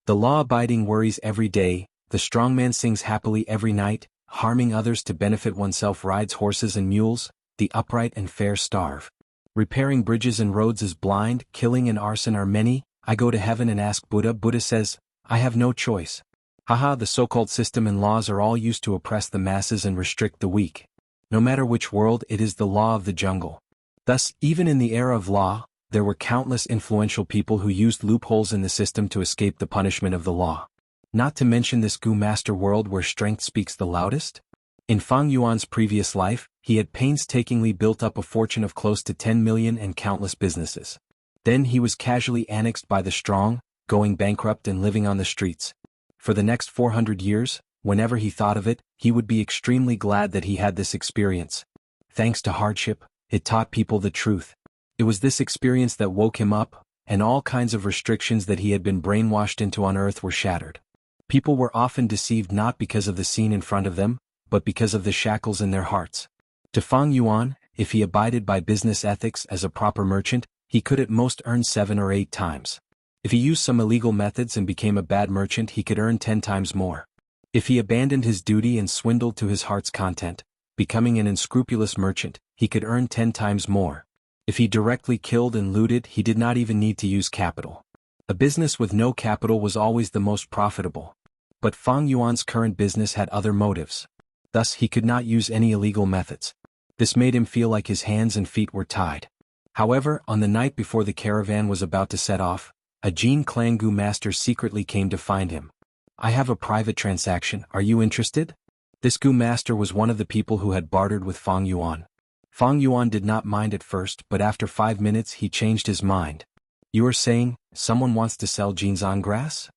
The law-abiding worries every day, the strong man sings happily every night, harming others to benefit oneself rides horses and mules, the upright and fair starve. Repairing bridges and roads is blind, killing and arson are many, I go to heaven and ask Buddha. Buddha says, I have no choice. Haha, the so-called system and laws are all used to oppress the masses and restrict the weak. No matter which world, it is the law of the jungle. Thus, even in the era of law, there were countless influential people who used loopholes in the system to escape the punishment of the law. Not to mention this Gu Master world where strength speaks the loudest? In Fang Yuan's previous life, he had painstakingly built up a fortune of close to 10 million and countless businesses. Then he was casually annexed by the strong, going bankrupt and living on the streets. For the next 400 years, whenever he thought of it, he would be extremely glad that he had this experience. Thanks to hardship, it taught people the truth. It was this experience that woke him up, and all kinds of restrictions that he had been brainwashed into on earth were shattered. People were often deceived not because of the scene in front of them, but because of the shackles in their hearts. To Fang Yuan, if he abided by business ethics as a proper merchant, he could at most earn 7 or 8 times. If he used some illegal methods and became a bad merchant, he could earn 10 times more. If he abandoned his duty and swindled to his heart's content, becoming an unscrupulous merchant, he could earn 10 times more. If he directly killed and looted, he did not even need to use capital. A business with no capital was always the most profitable. But Fang Yuan's current business had other motives. Thus he could not use any illegal methods. This made him feel like his hands and feet were tied. However, on the night before the caravan was about to set off, a Jin clan Gu master secretly came to find him. I have a private transaction, are you interested? This Gu master was one of the people who had bartered with Fang Yuan. Fang Yuan did not mind at first, but after 5 minutes he changed his mind. You are saying, someone wants to sell Jinzan grass?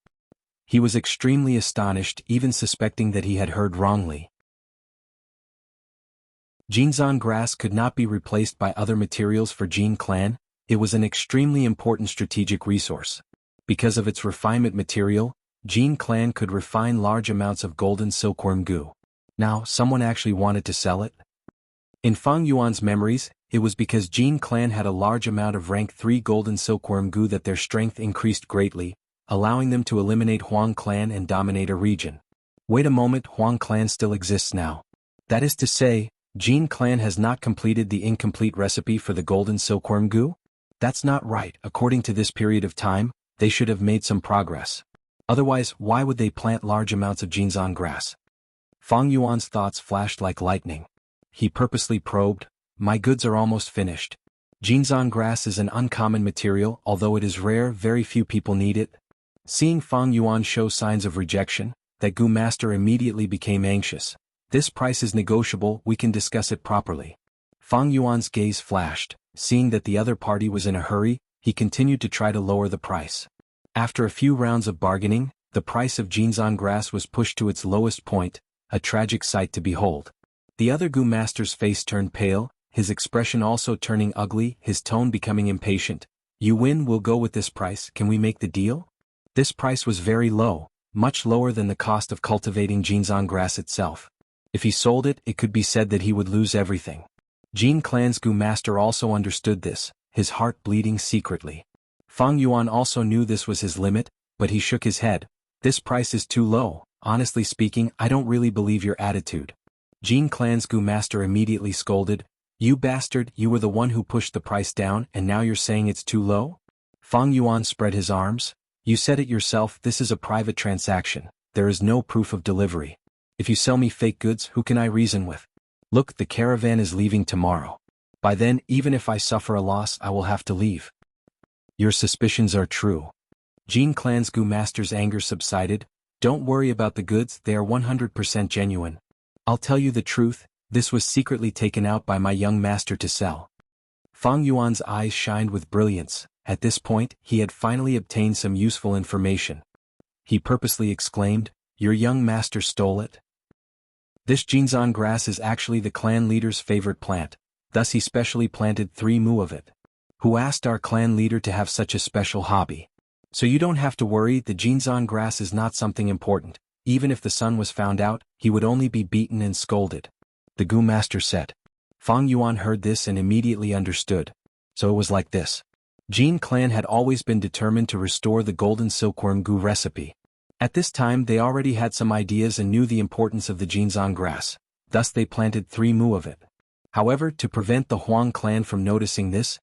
He was extremely astonished, even suspecting that he had heard wrongly. Jinzan grass could not be replaced by other materials for Jin clan. It was an extremely important strategic resource. Because of its refinement material, Jin clan could refine large amounts of golden silkworm goo. Now, someone actually wanted to sell it? In Fang Yuan's memories, it was because Jin clan had a large amount of rank 3 golden silkworm goo that their strength increased greatly, allowing them to eliminate Huang clan and dominate a region. Wait a moment, Huang clan still exists now. That is to say, Jin clan has not completed the incomplete recipe for the golden silkworm goo? That's not right. According to this period of time, they should have made some progress. Otherwise, why would they plant large amounts of Jinzan grass? Fang Yuan's thoughts flashed like lightning. He purposely probed, my goods are almost finished. Jinzan grass is an uncommon material, although it is rare, very few people need it. Seeing Fang Yuan show signs of rejection, that Gu master immediately became anxious. This price is negotiable, we can discuss it properly. Fang Yuan's gaze flashed. Seeing that the other party was in a hurry, he continued to try to lower the price. After a few rounds of bargaining, the price of Jinzan grass was pushed to its lowest point, a tragic sight to behold. The other Gu master's face turned pale, his expression also turning ugly, his tone becoming impatient. You win, we'll go with this price, can we make the deal? This price was very low, much lower than the cost of cultivating Jinzan grass itself. If he sold it, it could be said that he would lose everything. Jin clan's Gu master also understood this, his heart bleeding secretly. Fang Yuan also knew this was his limit, but he shook his head. This price is too low, honestly speaking, I don't really believe your attitude. Jin clan's Gu master immediately scolded, you bastard, you were the one who pushed the price down and now you're saying it's too low? Fang Yuan spread his arms, you said it yourself, this is a private transaction, there is no proof of delivery. If you sell me fake goods, who can I reason with? Look, the caravan is leaving tomorrow. By then, even if I suffer a loss, I will have to leave. Your suspicions are true. Jin clan's Gu master's anger subsided. Don't worry about the goods, they are 100% genuine. I'll tell you the truth, this was secretly taken out by my young master to sell. Fang Yuan's eyes shined with brilliance. At this point, he had finally obtained some useful information. He purposely exclaimed, your young master stole it? This Jinzan grass is actually the clan leader's favorite plant. Thus he specially planted 3 mu of it. Who asked our clan leader to have such a special hobby? So you don't have to worry, the Jinzan grass is not something important. Even if the son was found out, he would only be beaten and scolded. The Gu master said. Fang Yuan heard this and immediately understood. So it was like this. Jin clan had always been determined to restore the golden silkworm Gu recipe. At this time they already had some ideas and knew the importance of the Jinzan grass. Thus they planted 3 mu of it. However, to prevent the Huang clan from noticing this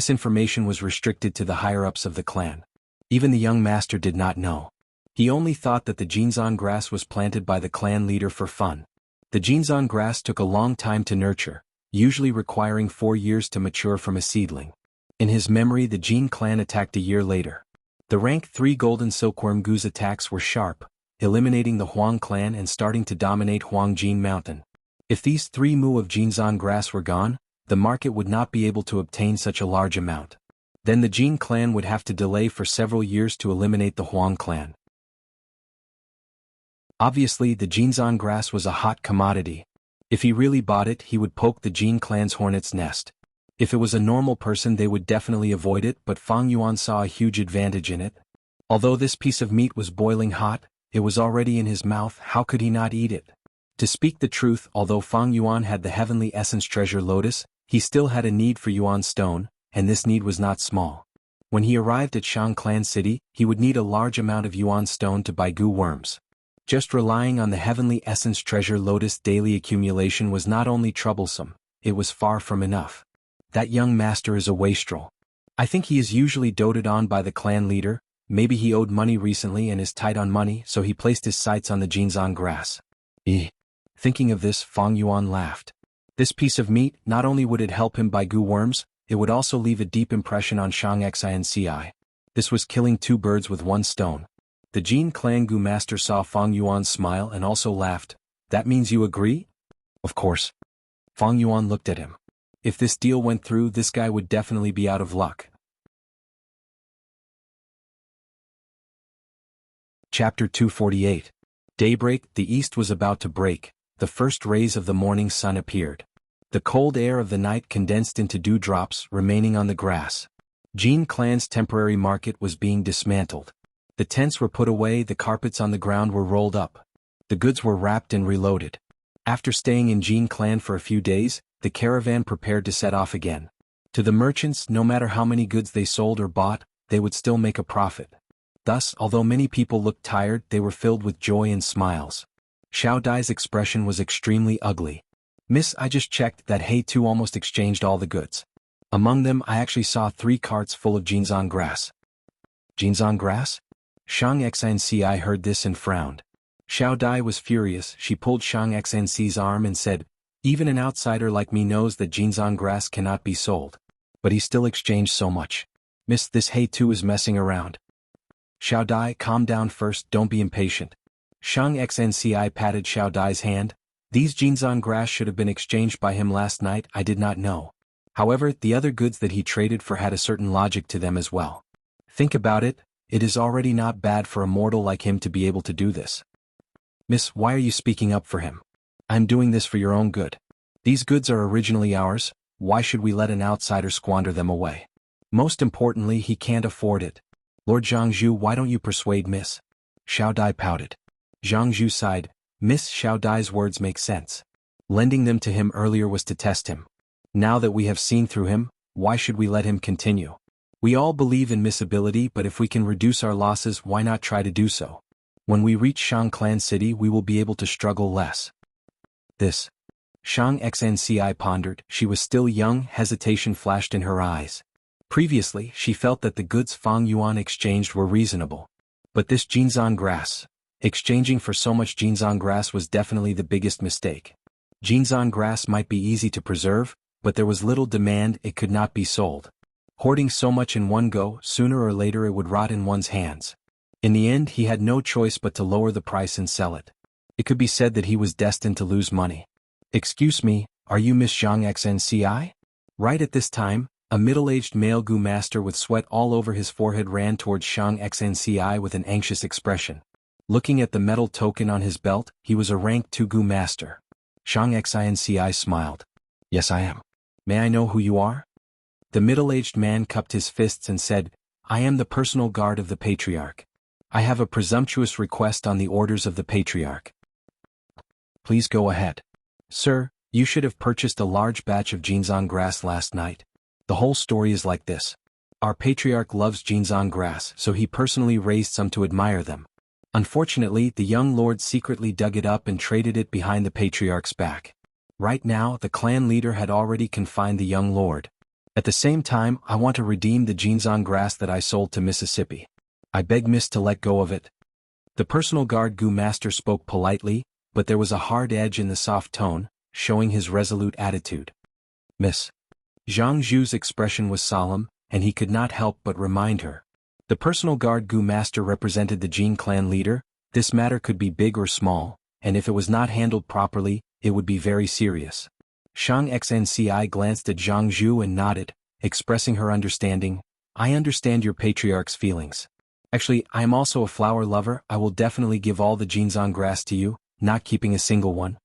information was restricted to the higher-ups of the clan. Even the young master did not know. He only thought that the Jinzan grass was planted by the clan leader for fun. The Jinzan grass took a long time to nurture, usually requiring 4 years to mature from a seedling. In his memory the Jin clan attacked a year later. The rank 3 golden silkworm Gu's attacks were sharp, eliminating the Huang clan and starting to dominate Huangjin Mountain. If these 3 mu of Jinzan grass were gone, the market would not be able to obtain such a large amount. Then the Jin clan would have to delay for several years to eliminate the Huang clan. Obviously the Jinzan grass was a hot commodity. If he really bought it he would poke the Jin clan's hornet's nest. If it was a normal person they would definitely avoid it, but Fang Yuan saw a huge advantage in it. Although this piece of meat was boiling hot, it was already in his mouth, how could he not eat it? To speak the truth, although Fang Yuan had the heavenly essence treasure lotus, he still had a need for Yuan stone, and this need was not small. When he arrived at Shang Clan City, he would need a large amount of Yuan stone to buy Gu worms. Just relying on the heavenly essence treasure lotus daily accumulation was not only troublesome, it was far from enough. That young master is a wastrel. I think he is usually doted on by the clan leader, maybe he owed money recently and is tight on money, so he placed his sights on the Jinzan grass. Thinking of this, Fang Yuan laughed. This piece of meat, not only would it help him buy Gu worms, it would also leave a deep impression on Shang Xinci. This was killing 2 birds with 1 stone. The Jin clan Gu master saw Fang Yuan smile and also laughed. That means you agree? Of course. Fang Yuan looked at him. If this deal went through, this guy would definitely be out of luck. Chapter 248. Daybreak, the east was about to break. The first rays of the morning sun appeared. The cold air of the night condensed into dewdrops remaining on the grass. Jin clan's temporary market was being dismantled. The tents were put away, the carpets on the ground were rolled up. The goods were wrapped and reloaded. After staying in Jin clan for a few days, the caravan prepared to set off again. To the merchants, no matter how many goods they sold or bought, they would still make a profit. Thus, although many people looked tired, they were filled with joy and smiles. Xiao Dai's expression was extremely ugly. Miss, I just checked that He Tu almost exchanged all the goods. Among them I actually saw 3 carts full of Jinzan grass. Jinzan grass? Shang Xinci heard this and frowned. Xiao Dai was furious, she pulled Shang Xinci's arm and said, even an outsider like me knows that Jinzan grass cannot be sold. But he still exchanged so much. Miss, this He Tu is messing around. Xiao Dai, calm down first, don't be impatient. Shang Xinci patted Xiao Dai's hand. These Jinzan grass should have been exchanged by him last night, I did not know. However, the other goods that he traded for had a certain logic to them as well. Think about it, it is already not bad for a mortal like him to be able to do this. Miss, why are you speaking up for him? I'm doing this for your own good. These goods are originally ours, why should we let an outsider squander them away? Most importantly, he can't afford it. Lord Jianghu, why don't you persuade Miss? Xiao Dai pouted. Jianghu sighed. Miss Xiao Dai's words make sense. Lending them to him earlier was to test him. Now that we have seen through him, why should we let him continue? We all believe in Miss ability, but if we can reduce our losses, why not try to do so? When we reach Shang Clan City we will be able to struggle less. This. Shang Xinci pondered, she was still young, hesitation flashed in her eyes. Previously, she felt that the goods Fang Yuan exchanged were reasonable. But this Jinzan grass. Exchanging for so much Jinzan grass was definitely the biggest mistake. Jinzan grass might be easy to preserve, but there was little demand, it could not be sold. Hoarding so much in one go, sooner or later it would rot in one's hands. In the end he had no choice but to lower the price and sell it. It could be said that he was destined to lose money. Excuse me, are you Miss Shang Xinci? Right at this time, a middle-aged male Gu master with sweat all over his forehead ran towards Shang Xinci with an anxious expression. Looking at the metal token on his belt, he was a rank 2 Gu master. Shang Xinci smiled. Yes I am. May I know who you are? The middle-aged man cupped his fists and said, I am the personal guard of the Patriarch. I have a presumptuous request on the orders of the Patriarch. Please go ahead. Sir, you should have purchased a large batch of Jianghu grass last night. The whole story is like this. Our Patriarch loves Jianghu grass, so he personally raised some to admire them. Unfortunately, the young lord secretly dug it up and traded it behind the Patriarch's back. Right now, the clan leader had already confined the young lord. At the same time, I want to redeem the Jianghu grass that I sold to Mississippi. I beg Miss to let go of it. The personal guard Gu master spoke politely, but there was a hard edge in the soft tone, showing his resolute attitude. Miss. Jianghu's expression was solemn, and he could not help but remind her. The personal guard Gu master represented the Jin clan leader. This matter could be big or small, and if it was not handled properly, it would be very serious. Shang Xnci glanced at Jianghu and nodded, expressing her understanding. I understand your patriarch's feelings. Actually, I am also a flower lover. I will definitely give all the Jianghu grass to you, not keeping a single one.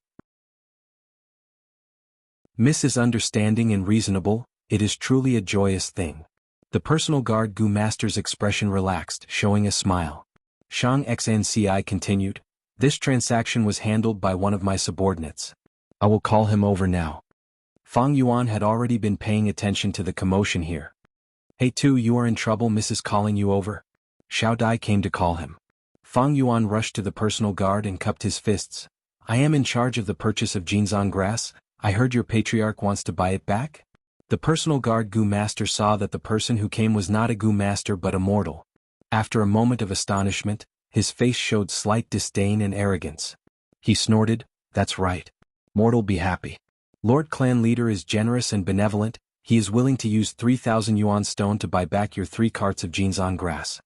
Miss is understanding and reasonable. It is truly a joyous thing. The personal guard Gu master's expression relaxed, showing a smile. Shang Xnci continued. This transaction was handled by one of my subordinates. I will call him over now. Fang Yuan had already been paying attention to the commotion here. Hey Tu, you are in trouble, Mrs. calling you over. Xiao Dai came to call him. Fang Yuan rushed to the personal guard and cupped his fists. I am in charge of the purchase of Jianghu grass. I heard your patriarch wants to buy it back? The personal guard Gu master saw that the person who came was not a Gu master but a mortal. After a moment of astonishment, his face showed slight disdain and arrogance. He snorted, that's right. Mortal, be happy. Lord Clan Leader is generous and benevolent. He is willing to use 3,000 yuan stone to buy back your 3 carts of Jianghu grass.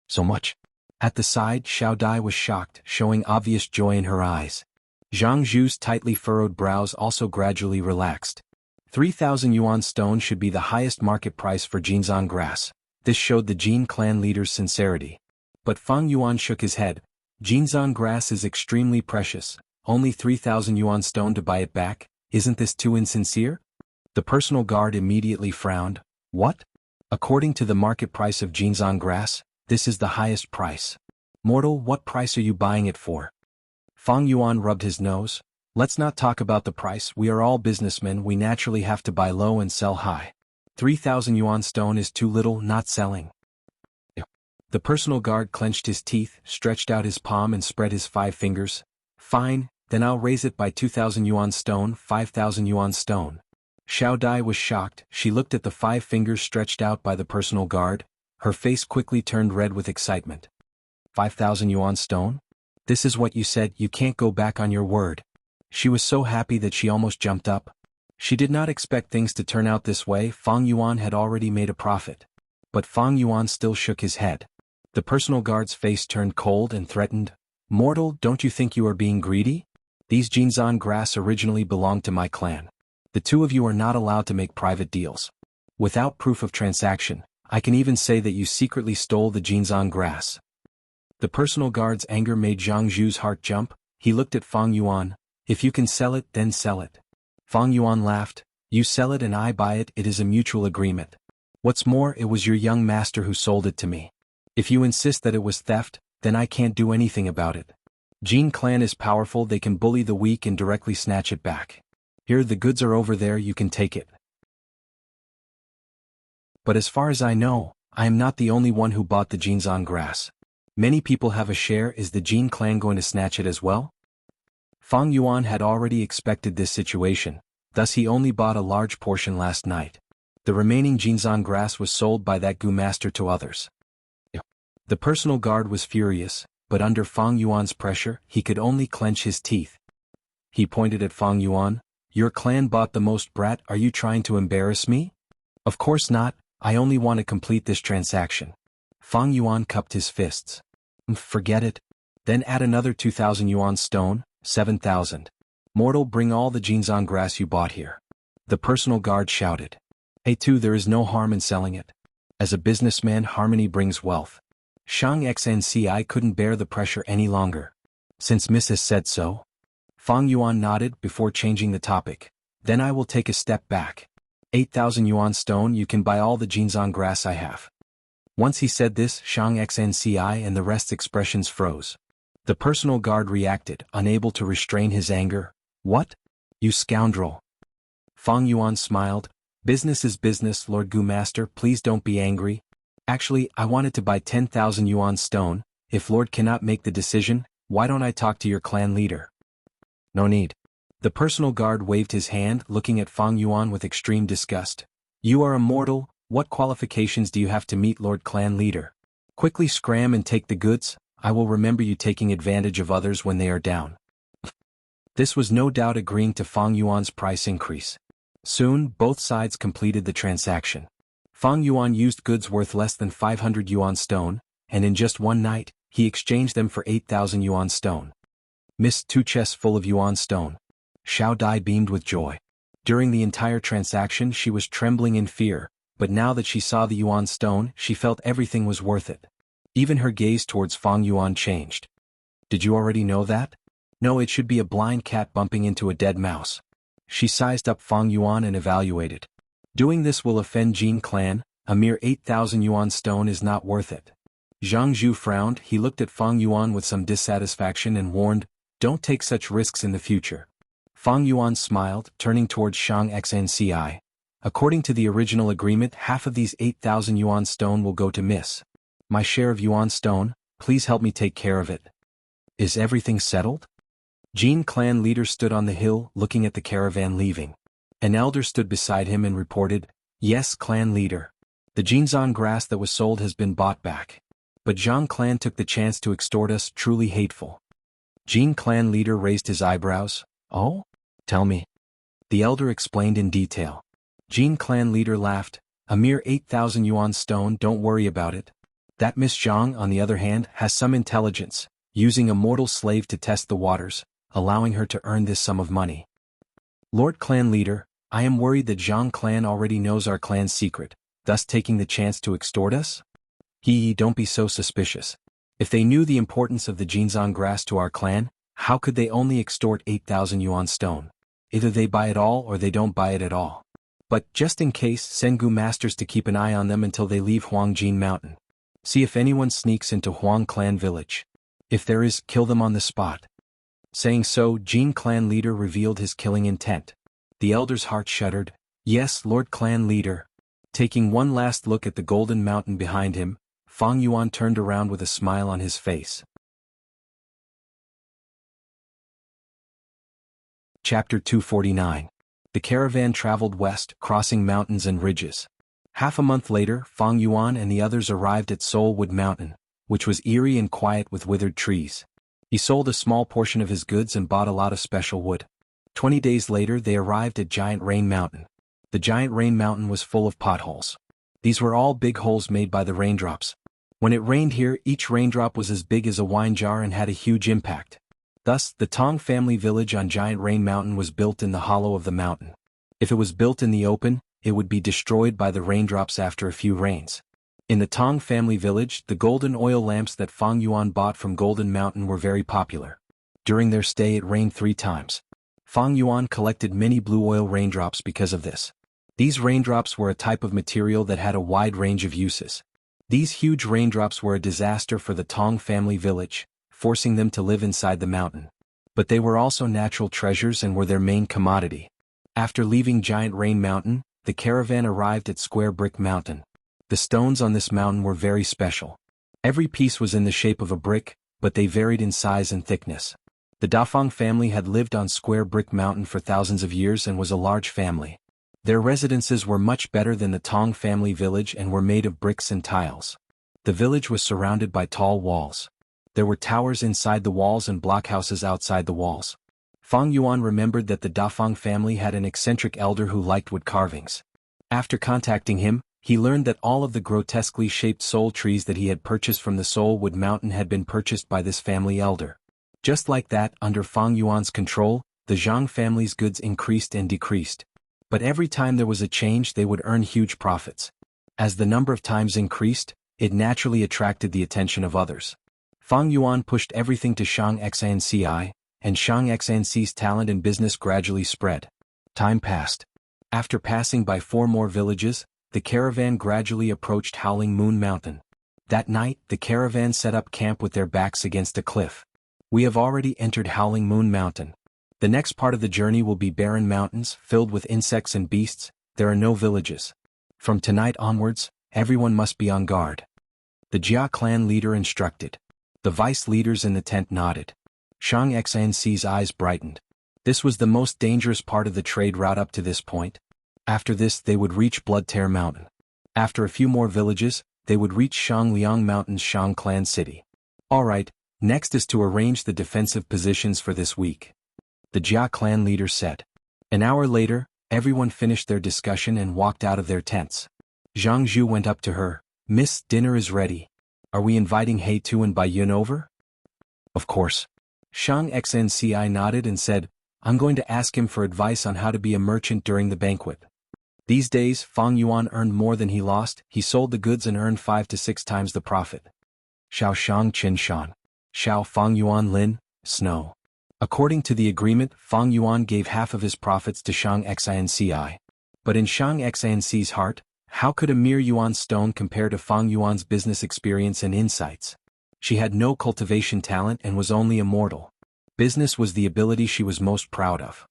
So much? At the side, Xiao Dai was shocked, showing obvious joy in her eyes. Zhang Zhu's tightly furrowed brows also gradually relaxed. 3,000 yuan stone should be the highest market price for Jianghu grass. This showed the Jin clan leader's sincerity. But Fang Yuan shook his head. Jianghu grass is extremely precious. Only 3,000 yuan stone to buy it back? Isn't this too insincere? The personal guard immediately frowned. What? According to the market price of Jianghu grass, this is the highest price. Mortal, what price are you buying it for? Fang Yuan rubbed his nose. Let's not talk about the price. We are all businessmen. We naturally have to buy low and sell high. 3,000 yuan stone is too little, not selling. The personal guard clenched his teeth, stretched out his palm and spread his 5 fingers. Fine, then I'll raise it by 2,000 yuan stone, 5,000 yuan stone. Xiao Dai was shocked. She looked at the 5 fingers stretched out by the personal guard. Her face quickly turned red with excitement. 5,000 yuan stone? This is what you said, you can't go back on your word. She was so happy that she almost jumped up. She did not expect things to turn out this way. Fang Yuan had already made a profit. But Fang Yuan still shook his head. The personal guard's face turned cold and threatened. Mortal, don't you think you are being greedy? These Jianghu grass originally belonged to my clan. The two of you are not allowed to make private deals. Without proof of transaction, I can even say that you secretly stole the Jianghu grass. The personal guard's anger made Zhang Zhu's heart jump. He looked at Fang Yuan. If you can sell it, then sell it. Fang Yuan laughed. You sell it and I buy it, it is a mutual agreement. What's more, it was your young master who sold it to me. If you insist that it was theft, then I can't do anything about it. Jin clan is powerful, they can bully the weak and directly snatch it back. Here, the goods are over there, you can take it. But as far as I know, I am not the only one who bought the Jianghu grass. Many people have a share. Is the Jin clan going to snatch it as well? Fang Yuan had already expected this situation, thus he only bought a large portion last night. The remaining Jianghu grass was sold by that Gu master to others. The personal guard was furious, but under Fang Yuan's pressure, he could only clench his teeth. He pointed at Fang Yuan. Your clan bought the most, brat. Are you trying to embarrass me? Of course not, I only want to complete this transaction. Fang Yuan cupped his fists. Forget it. Then add another 2,000 yuan stone, 7,000. Mortal, bring all the Jianghu grass you bought here. The personal guard shouted. Hey Tu, there is no harm in selling it. As a businessman, harmony brings wealth. Shang Xnci couldn't bear the pressure any longer. Since Mrs. said so. Fang Yuan nodded before changing the topic. Then I will take a step back. 8,000 yuan stone, you can buy all the Jinzang grass I have. Once he said this, Shang Xnci and the rest's expressions froze. The personal guard reacted, unable to restrain his anger. What? You scoundrel. Fang Yuan smiled. Business is business, Lord Gu Master, please don't be angry. Actually, I wanted to buy 10,000 yuan stone. If Lord cannot make the decision, why don't I talk to your clan leader? No need. The personal guard waved his hand, looking at Fang Yuan with extreme disgust. You are immortal, what qualifications do you have to meet Lord Clan Leader? Quickly scram and take the goods, I will remember you taking advantage of others when they are down. This was no doubt agreeing to Fang Yuan's price increase. Soon, both sides completed the transaction. Fang Yuan used goods worth less than 500 yuan stone, and in just one night, he exchanged them for 8,000 yuan stone. Missed 2 chests full of yuan stone. Xiao Dai beamed with joy. During the entire transaction she was trembling in fear, but now that she saw the yuan stone, she felt everything was worth it. Even her gaze towards Fang Yuan changed. Did you already know that? No, it should be a blind cat bumping into a dead mouse. She sized up Fang Yuan and evaluated. Doing this will offend Jin clan, a mere 8,000 yuan stone is not worth it. Jianghu frowned, he looked at Fang Yuan with some dissatisfaction and warned, don't take such risks in the future. Fang Yuan smiled, turning towards Shang Xnci. According to the original agreement, half of these 8,000 yuan stone will go to Miss. My share of yuan stone, please help me take care of it. Is everything settled? Jin clan leader stood on the hill, looking at the caravan leaving. An elder stood beside him and reported, yes, clan leader. The Jinzang grass that was sold has been bought back. But Zhang clan took the chance to extort us, truly hateful. Jin clan leader raised his eyebrows. Oh? Tell me. The elder explained in detail. Jin clan leader laughed, a mere 8,000 yuan stone, don't worry about it. That Miss Zhang, on the other hand, has some intelligence, using a mortal slave to test the waters, allowing her to earn this sum of money. Lord clan leader, I am worried that Zhang clan already knows our clan's secret, thus taking the chance to extort us? Don't be so suspicious. If they knew the importance of the Jinzang grass to our clan, how could they only extort 8,000 yuan stone? Either they buy it all or they don't buy it at all. But, just in case, send Gu masters to keep an eye on them until they leave Huangjin Mountain. See if anyone sneaks into Huang clan village. If there is, kill them on the spot. Saying so, Jin clan leader revealed his killing intent. The elder's heart shuddered. Yes, Lord clan leader. Taking one last look at the golden mountain behind him, Fang Yuan turned around with a smile on his face. Chapter 249. The caravan traveled west, crossing mountains and ridges. Half a month later, Fang Yuan and the others arrived at Soulwood Mountain, which was eerie and quiet with withered trees. He sold a small portion of his goods and bought a lot of special wood. 20 days later they arrived at Giant Rain Mountain. The Giant Rain Mountain was full of potholes. These were all big holes made by the raindrops. When it rained here, each raindrop was as big as a wine jar and had a huge impact. Thus, the Tong family village on Giant Rain Mountain was built in the hollow of the mountain. If it was built in the open, it would be destroyed by the raindrops after a few rains. In the Tong family village, the golden oil lamps that Fang Yuan bought from Golden Mountain were very popular. During their stay it rained 3 times. Fang Yuan collected many blue oil raindrops because of this. These raindrops were a type of material that had a wide range of uses. These huge raindrops were a disaster for the Tong family village, forcing them to live inside the mountain. But they were also natural treasures and were their main commodity. After leaving Giant Rain Mountain, the caravan arrived at Square Brick Mountain. The stones on this mountain were very special. Every piece was in the shape of a brick, but they varied in size and thickness. The Dafang family had lived on Square Brick Mountain for thousands of years and was a large family. Their residences were much better than the Tong family village and were made of bricks and tiles. The village was surrounded by tall walls. There were towers inside the walls and blockhouses outside the walls. Fang Yuan remembered that the Dafang family had an eccentric elder who liked wood carvings. After contacting him, he learned that all of the grotesquely shaped soul trees that he had purchased from the Soulwood Mountain had been purchased by this family elder. Just like that, under Fang Yuan's control, the Zhang family's goods increased and decreased. But every time there was a change they would earn huge profits. As the number of times increased, it naturally attracted the attention of others. Fang Yuan pushed everything to Shang Xnci, and Shang Xnci's talent and business gradually spread. Time passed. After passing by 4 more villages, the caravan gradually approached Howling Moon Mountain. That night, the caravan set up camp with their backs against a cliff. We have already entered Howling Moon Mountain. The next part of the journey will be barren mountains filled with insects and beasts. There are no villages. From tonight onwards, everyone must be on guard. The Jia clan leader instructed. The vice leaders in the tent nodded. Shang Xanxi's eyes brightened. This was the most dangerous part of the trade route up to this point. After this they would reach Bloodtear Mountain. After a few more villages, they would reach Shangliang Mountain's Shang clan city. Alright, next is to arrange the defensive positions for this week. The Jia clan leader said. An hour later, everyone finished their discussion and walked out of their tents. Jianghu went up to her. Miss, dinner is ready. Are we inviting He Tu and Bai Yun over? Of course. Shang Xnci nodded and said, I'm going to ask him for advice on how to be a merchant during the banquet. These days, Fang Yuan earned more than he lost. He sold the goods and earned 5 to 6 times the profit. Xiao Shang Qin Shan. Xiao Fang Yuan Lin, Snow. According to the agreement, Fang Yuan gave half of his profits to Shang Xnci. But in Shang Xnci's heart, how could a mere yuan stone compare to Fang Yuan's business experience and insights? She had no cultivation talent and was only a mortal. Business was the ability she was most proud of.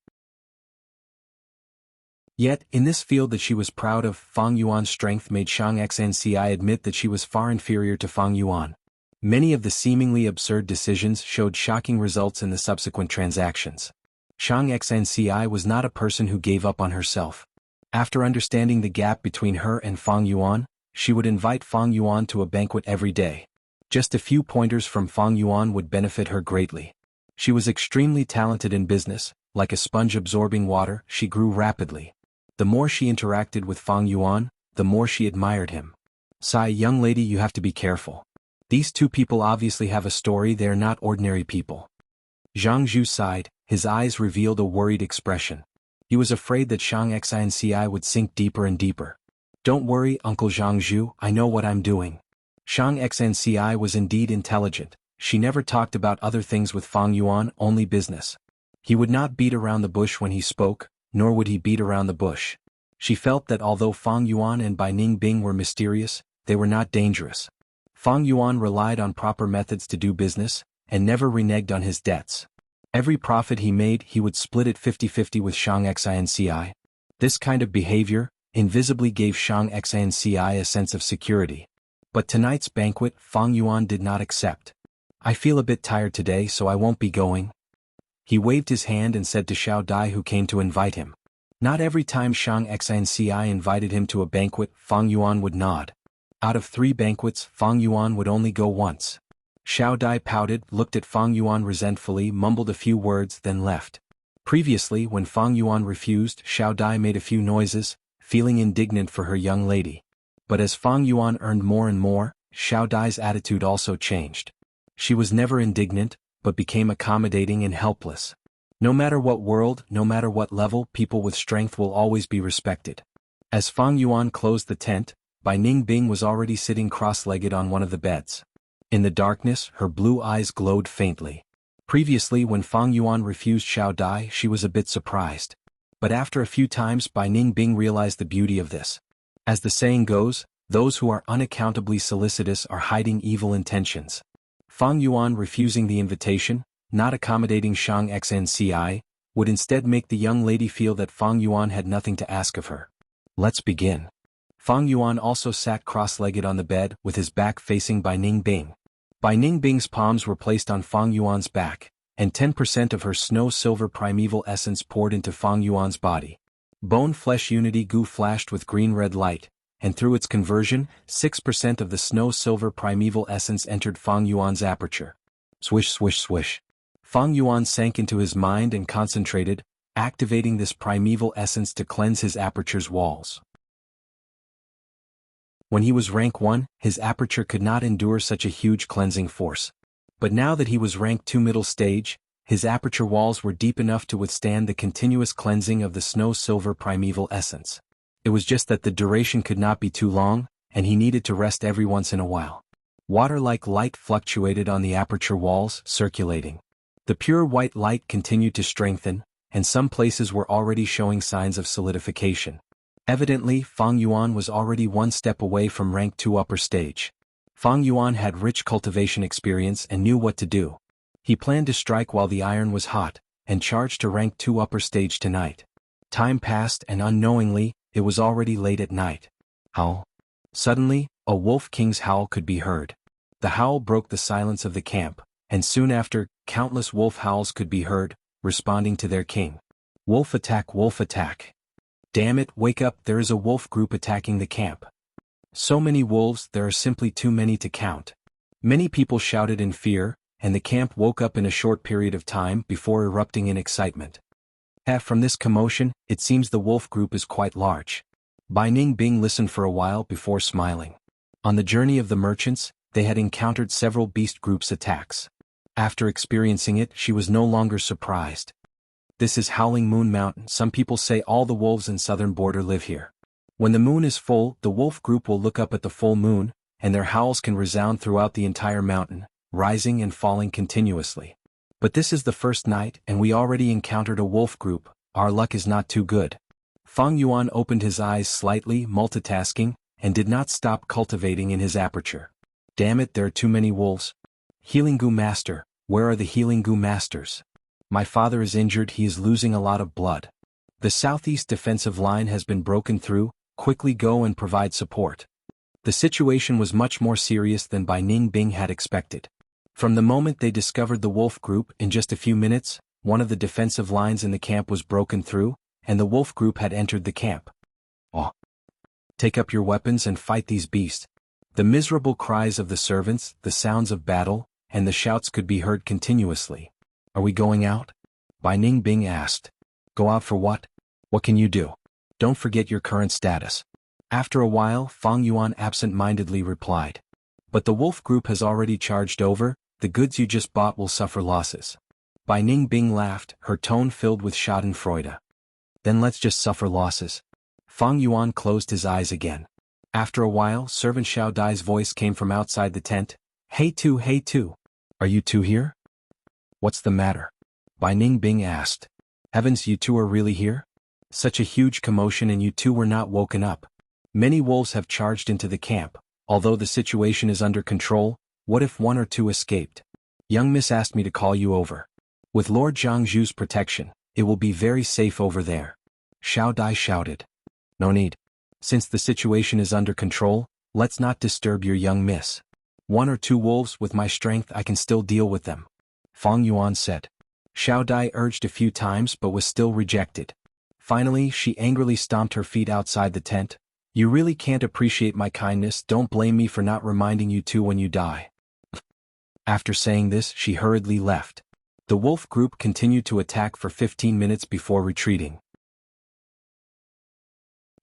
Yet, in this field that she was proud of, Fang Yuan's strength made Shang Xnci admit that she was far inferior to Fang Yuan. Many of the seemingly absurd decisions showed shocking results in the subsequent transactions. Shang Xnci was not a person who gave up on herself. After understanding the gap between her and Fang Yuan, she would invite Fang Yuan to a banquet every day. Just a few pointers from Fang Yuan would benefit her greatly. She was extremely talented in business. Like a sponge absorbing water, she grew rapidly. The more she interacted with Fang Yuan, the more she admired him. Sigh, young lady, you have to be careful. These two people obviously have a story. They are not ordinary people. Zhang Zhu sighed. His eyes revealed a worried expression. He was afraid that Shang Xnci would sink deeper and deeper. Don't worry, Uncle Zhang Zhu, I know what I'm doing. Shang Xnci was indeed intelligent. She never talked about other things with Fang Yuan, only business. He would not beat around the bush when he spoke, nor would he beat around the bush. She felt that although Fang Yuan and Bai Ningbing were mysterious, they were not dangerous. Fang Yuan relied on proper methods to do business, and never reneged on his debts. Every profit he made, he would split it 50-50 with Shang Xnci. This kind of behavior, invisibly gave Shang Xnci a sense of security. But tonight's banquet, Fang Yuan did not accept. I feel a bit tired today, so I won't be going. He waved his hand and said to Xiao Dai, who came to invite him. Not every time Shang Xnci invited him to a banquet, Fang Yuan would nod. Out of 3 banquets, Fang Yuan would only go once. Xiao Dai pouted, looked at Fang Yuan resentfully, mumbled a few words, then left. Previously, when Fang Yuan refused, Xiao Dai made a few noises, feeling indignant for her young lady. But as Fang Yuan earned more and more, Xiao Dai's attitude also changed. She was never indignant, but became accommodating and helpless. No matter what world, no matter what level, people with strength will always be respected. As Fang Yuan closed the tent, Bai Ningbing was already sitting cross-legged on one of the beds. In the darkness, her blue eyes glowed faintly. Previously, when Fang Yuan refused Xiao Dai, she was a bit surprised. But after a few times, Bai Ningbing realized the beauty of this. As the saying goes, those who are unaccountably solicitous are hiding evil intentions. Fang Yuan refusing the invitation, not accommodating Shang Xnci, would instead make the young lady feel that Fang Yuan had nothing to ask of her. Let's begin. Fang Yuan also sat cross-legged on the bed, with his back facing Bai Ningbing. Bai Ningbing's palms were placed on Fang Yuan's back, and 10% of her snow-silver primeval essence poured into Fang Yuan's body. Bone-flesh unity goo flashed with green-red light, and through its conversion, 6% of the snow-silver primeval essence entered Fang Yuan's aperture. Swish swish swish. Fang Yuan sank into his mind and concentrated, activating this primeval essence to cleanse his aperture's walls. When he was rank 1, his aperture could not endure such a huge cleansing force. But now that he was rank 2 middle stage, his aperture walls were deep enough to withstand the continuous cleansing of the snow-silver primeval essence. It was just that the duration could not be too long, and he needed to rest every once in a while. Water-like light fluctuated on the aperture walls, circulating. The pure white light continued to strengthen, and some places were already showing signs of solidification. Evidently, Fang Yuan was already one step away from rank 2 upper stage. Fang Yuan had rich cultivation experience and knew what to do. He planned to strike while the iron was hot, and charge to rank 2 upper stage tonight. Time passed and unknowingly, it was already late at night. Howl. Suddenly, a wolf king's howl could be heard. The howl broke the silence of the camp, and soon after, countless wolf howls could be heard, responding to their king. Wolf attack, wolf attack. Damn it, wake up, there is a wolf group attacking the camp. So many wolves, there are simply too many to count. Many people shouted in fear, and the camp woke up in a short period of time before erupting in excitement. From this commotion, it seems the wolf group is quite large. Bai Ningbing listened for a while before smiling. On the journey of the merchants, they had encountered several beast groups' attacks. After experiencing it, she was no longer surprised. This is Howling Moon Mountain. Some people say all the wolves in southern border live here. When the moon is full, the wolf group will look up at the full moon, and their howls can resound throughout the entire mountain, rising and falling continuously. But this is the first night, and we already encountered a wolf group. Our luck is not too good. Fang Yuan opened his eyes slightly, multitasking, and did not stop cultivating in his aperture. Damn it, there are too many wolves. Healing Gu Master, where are the Healing Gu Masters? My father is injured, he is losing a lot of blood. The southeast defensive line has been broken through, quickly go and provide support. The situation was much more serious than Bai Ningbing had expected. From the moment they discovered the wolf group, in just a few minutes, one of the defensive lines in the camp was broken through, and the wolf group had entered the camp. Oh! Take up your weapons and fight these beasts. The miserable cries of the servants, the sounds of battle, and the shouts could be heard continuously. Are we going out? Bai Ningbing asked. Go out for what? What can you do? Don't forget your current status. After a while, Fang Yuan absent-mindedly replied. But the wolf group has already charged over, the goods you just bought will suffer losses. Bai Ningbing laughed, her tone filled with schadenfreude. Then let's just suffer losses. Fang Yuan closed his eyes again. After a while, servant Xiao Dai's voice came from outside the tent. Hey Tu, hey Tu. Are you two here? What's the matter? Bai Ningbing asked. Heavens, you two are really here? Such a huge commotion and you two were not woken up. Many wolves have charged into the camp. Although the situation is under control, what if one or two escaped? Young Miss asked me to call you over. With Lord Jianghu's protection, it will be very safe over there. Xiao Dai shouted. No need. Since the situation is under control, let's not disturb your young miss. One or two wolves, with my strength I can still deal with them. Fang Yuan said. Xiao Dai urged a few times but was still rejected. Finally, she angrily stomped her feet outside the tent. You really can't appreciate my kindness, don't blame me for not reminding you two when you die. After saying this, she hurriedly left. The wolf group continued to attack for 15 minutes before retreating.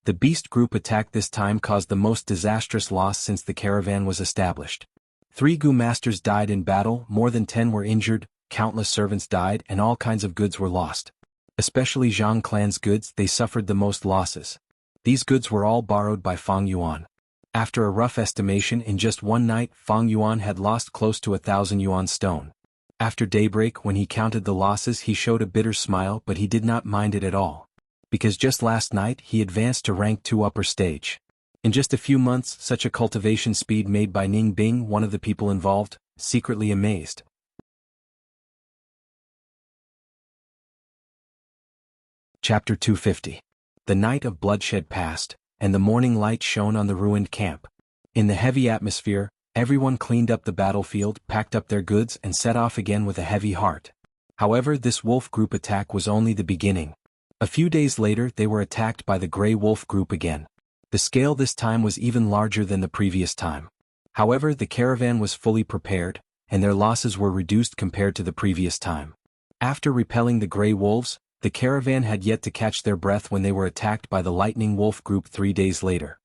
The beast group attack this time caused the most disastrous loss since the caravan was established. 3 Gu masters died in battle, more than 10 were injured, countless servants died and all kinds of goods were lost. Especially Zhang clan's goods, they suffered the most losses. These goods were all borrowed by Fang Yuan. After a rough estimation, in just one night, Fang Yuan had lost close to 1,000 yuan stone. After daybreak, when he counted the losses, he showed a bitter smile, but he did not mind it at all. Because just last night, he advanced to rank 2 upper stage. In just a few months, such a cultivation speed made by Ningbing, one of the people involved, secretly amazed. Chapter 250. The night of bloodshed passed, and the morning light shone on the ruined camp. In the heavy atmosphere, everyone cleaned up the battlefield, packed up their goods and set off again with a heavy heart. However, this wolf group attack was only the beginning. A few days later they were attacked by the Grey Wolf group again. The scale this time was even larger than the previous time. However, the caravan was fully prepared, and their losses were reduced compared to the previous time. After repelling the Grey Wolves, the caravan had yet to catch their breath when they were attacked by the Lightning Wolf group 3 days later.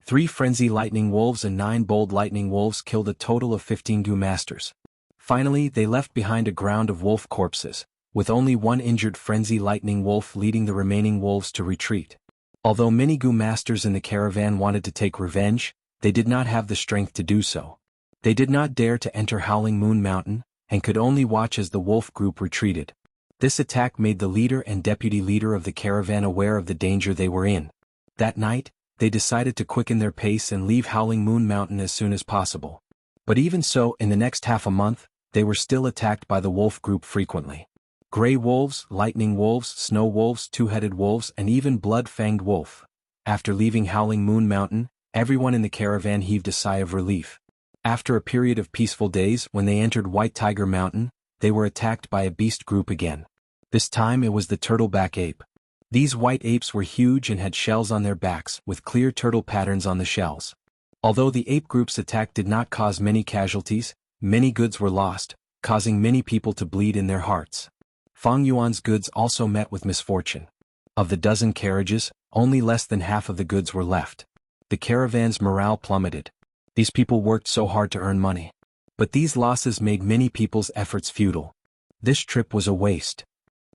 3 Frenzy Lightning Wolves and 9 Bold Lightning Wolves killed a total of 15 Gu masters. Finally, they left behind a ground of wolf corpses, with only one injured Frenzy Lightning Wolf leading the remaining wolves to retreat. Although many Gu masters in the caravan wanted to take revenge, they did not have the strength to do so. They did not dare to enter Howling Moon Mountain, and could only watch as the wolf group retreated. This attack made the leader and deputy leader of the caravan aware of the danger they were in. That night, they decided to quicken their pace and leave Howling Moon Mountain as soon as possible. But even so, in the next half a month, they were still attacked by the wolf group frequently. Gray wolves, lightning wolves, snow wolves, two-headed wolves, and even blood-fanged wolf. After leaving Howling Moon Mountain, everyone in the caravan heaved a sigh of relief. After a period of peaceful days, when they entered White Tiger Mountain, they were attacked by a beast group again. This time it was the turtleback ape. These white apes were huge and had shells on their backs, with clear turtle patterns on the shells. Although the ape group's attack did not cause many casualties, many goods were lost, causing many people to bleed in their hearts. Fang Yuan's goods also met with misfortune. Of the dozen carriages, only less than half of the goods were left. The caravan's morale plummeted. These people worked so hard to earn money. But these losses made many people's efforts futile. This trip was a waste.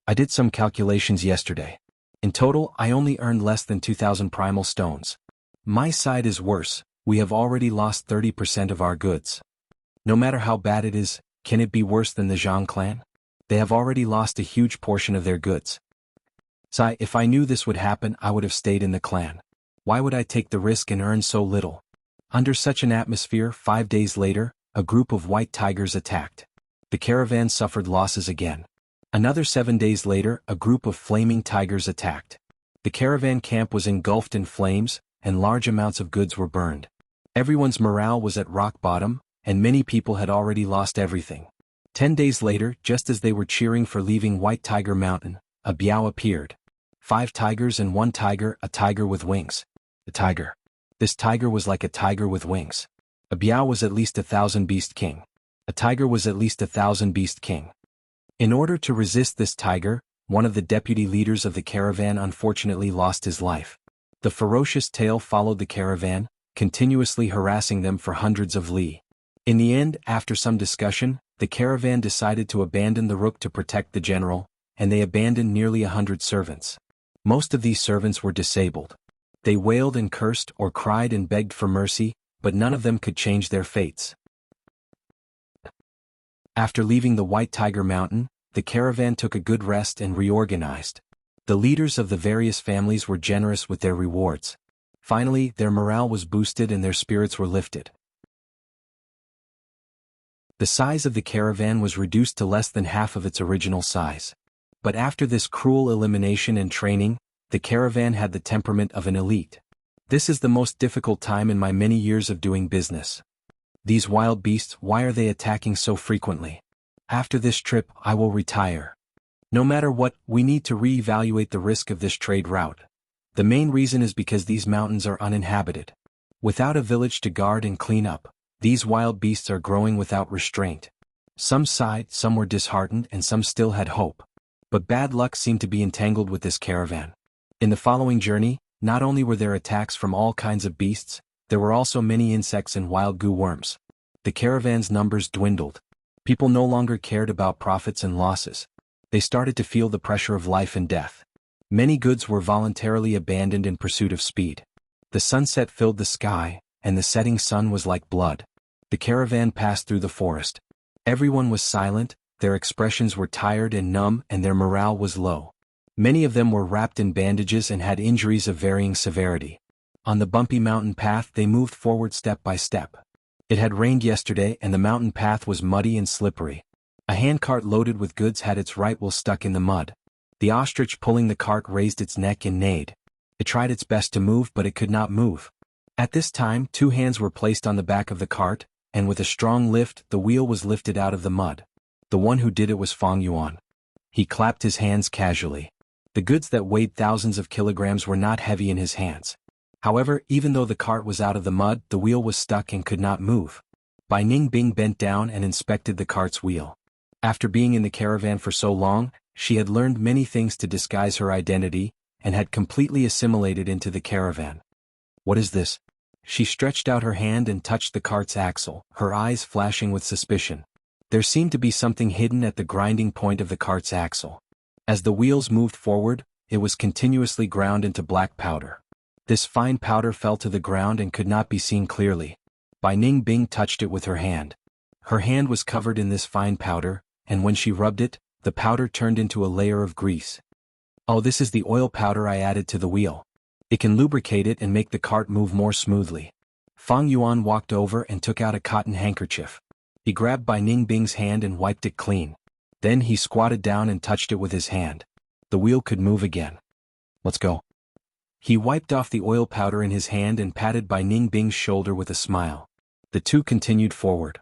I did some calculations yesterday. In total, I only earned less than 2,000 primal stones. My side is worse. We have already lost 30% of our goods. No matter how bad it is, can it be worse than the Zhang clan? They have already lost a huge portion of their goods. Sai, if I knew this would happen, I would have stayed in the clan. Why would I take the risk and earn so little? Under such an atmosphere, 5 days later, a group of white tigers attacked. The caravan suffered losses again. Another 7 days later, a group of flaming tigers attacked. The caravan camp was engulfed in flames, and large amounts of goods were burned. Everyone's morale was at rock bottom, and many people had already lost everything. 10 days later, just as they were cheering for leaving White Tiger Mountain, a biao appeared. 5 tigers and 1 tiger, a tiger with wings. A tiger. This tiger was like a tiger with wings. A biao was at least 1,000 beast king. A tiger was at least 1,000 beast king. In order to resist this tiger, one of the deputy leaders of the caravan unfortunately lost his life. The ferocious tail followed the caravan, continuously harassing them for hundreds of li. In the end, after some discussion, the caravan decided to abandon the rook to protect the general, and they abandoned nearly 100 servants. Most of these servants were disabled. They wailed and cursed or cried and begged for mercy, but none of them could change their fates. After leaving the White Tiger Mountain, the caravan took a good rest and reorganized. The leaders of the various families were generous with their rewards. Finally, their morale was boosted and their spirits were lifted. The size of the caravan was reduced to less than half of its original size. But after this cruel elimination and training, the caravan had the temperament of an elite. This is the most difficult time in my many years of doing business. These wild beasts, why are they attacking so frequently? After this trip, I will retire. No matter what, we need to re-evaluate the risk of this trade route. The main reason is because these mountains are uninhabited. Without a village to guard and clean up, these wild beasts are growing without restraint. Some sighed, some were disheartened, and some still had hope. But bad luck seemed to be entangled with this caravan. In the following journey, not only were there attacks from all kinds of beasts, there were also many insects and wild goo worms. The caravan's numbers dwindled. People no longer cared about profits and losses. They started to feel the pressure of life and death. Many goods were voluntarily abandoned in pursuit of speed. The sunset filled the sky, and the setting sun was like blood. The caravan passed through the forest. Everyone was silent, their expressions were tired and numb, and their morale was low. Many of them were wrapped in bandages and had injuries of varying severity. On the bumpy mountain path they moved forward step by step. It had rained yesterday and the mountain path was muddy and slippery. A handcart loaded with goods had its right wheel stuck in the mud. The ostrich pulling the cart raised its neck and neighed. It tried its best to move, but it could not move. At this time, 2 hands were placed on the back of the cart, and with a strong lift, the wheel was lifted out of the mud. The one who did it was Fang Yuan. He clapped his hands casually. The goods that weighed thousands of kilograms were not heavy in his hands. However, even though the cart was out of the mud, the wheel was stuck and could not move. Bai Ningbing bent down and inspected the cart's wheel. After being in the caravan for so long, she had learned many things to disguise her identity, and had completely assimilated into the caravan. What is this? She stretched out her hand and touched the cart's axle, her eyes flashing with suspicion. There seemed to be something hidden at the grinding point of the cart's axle. As the wheels moved forward, it was continuously ground into black powder. This fine powder fell to the ground and could not be seen clearly. Bai Ningbing touched it with her hand. Her hand was covered in this fine powder, and when she rubbed it, the powder turned into a layer of grease. Oh, this is the oil powder I added to the wheel. It can lubricate it and make the cart move more smoothly. Fang Yuan walked over and took out a cotton handkerchief. He grabbed Bai Ningbing's hand and wiped it clean. Then he squatted down and touched it with his hand. The wheel could move again. Let's go. He wiped off the oil powder in his hand and patted Bai Ningbing's shoulder with a smile. The two continued forward.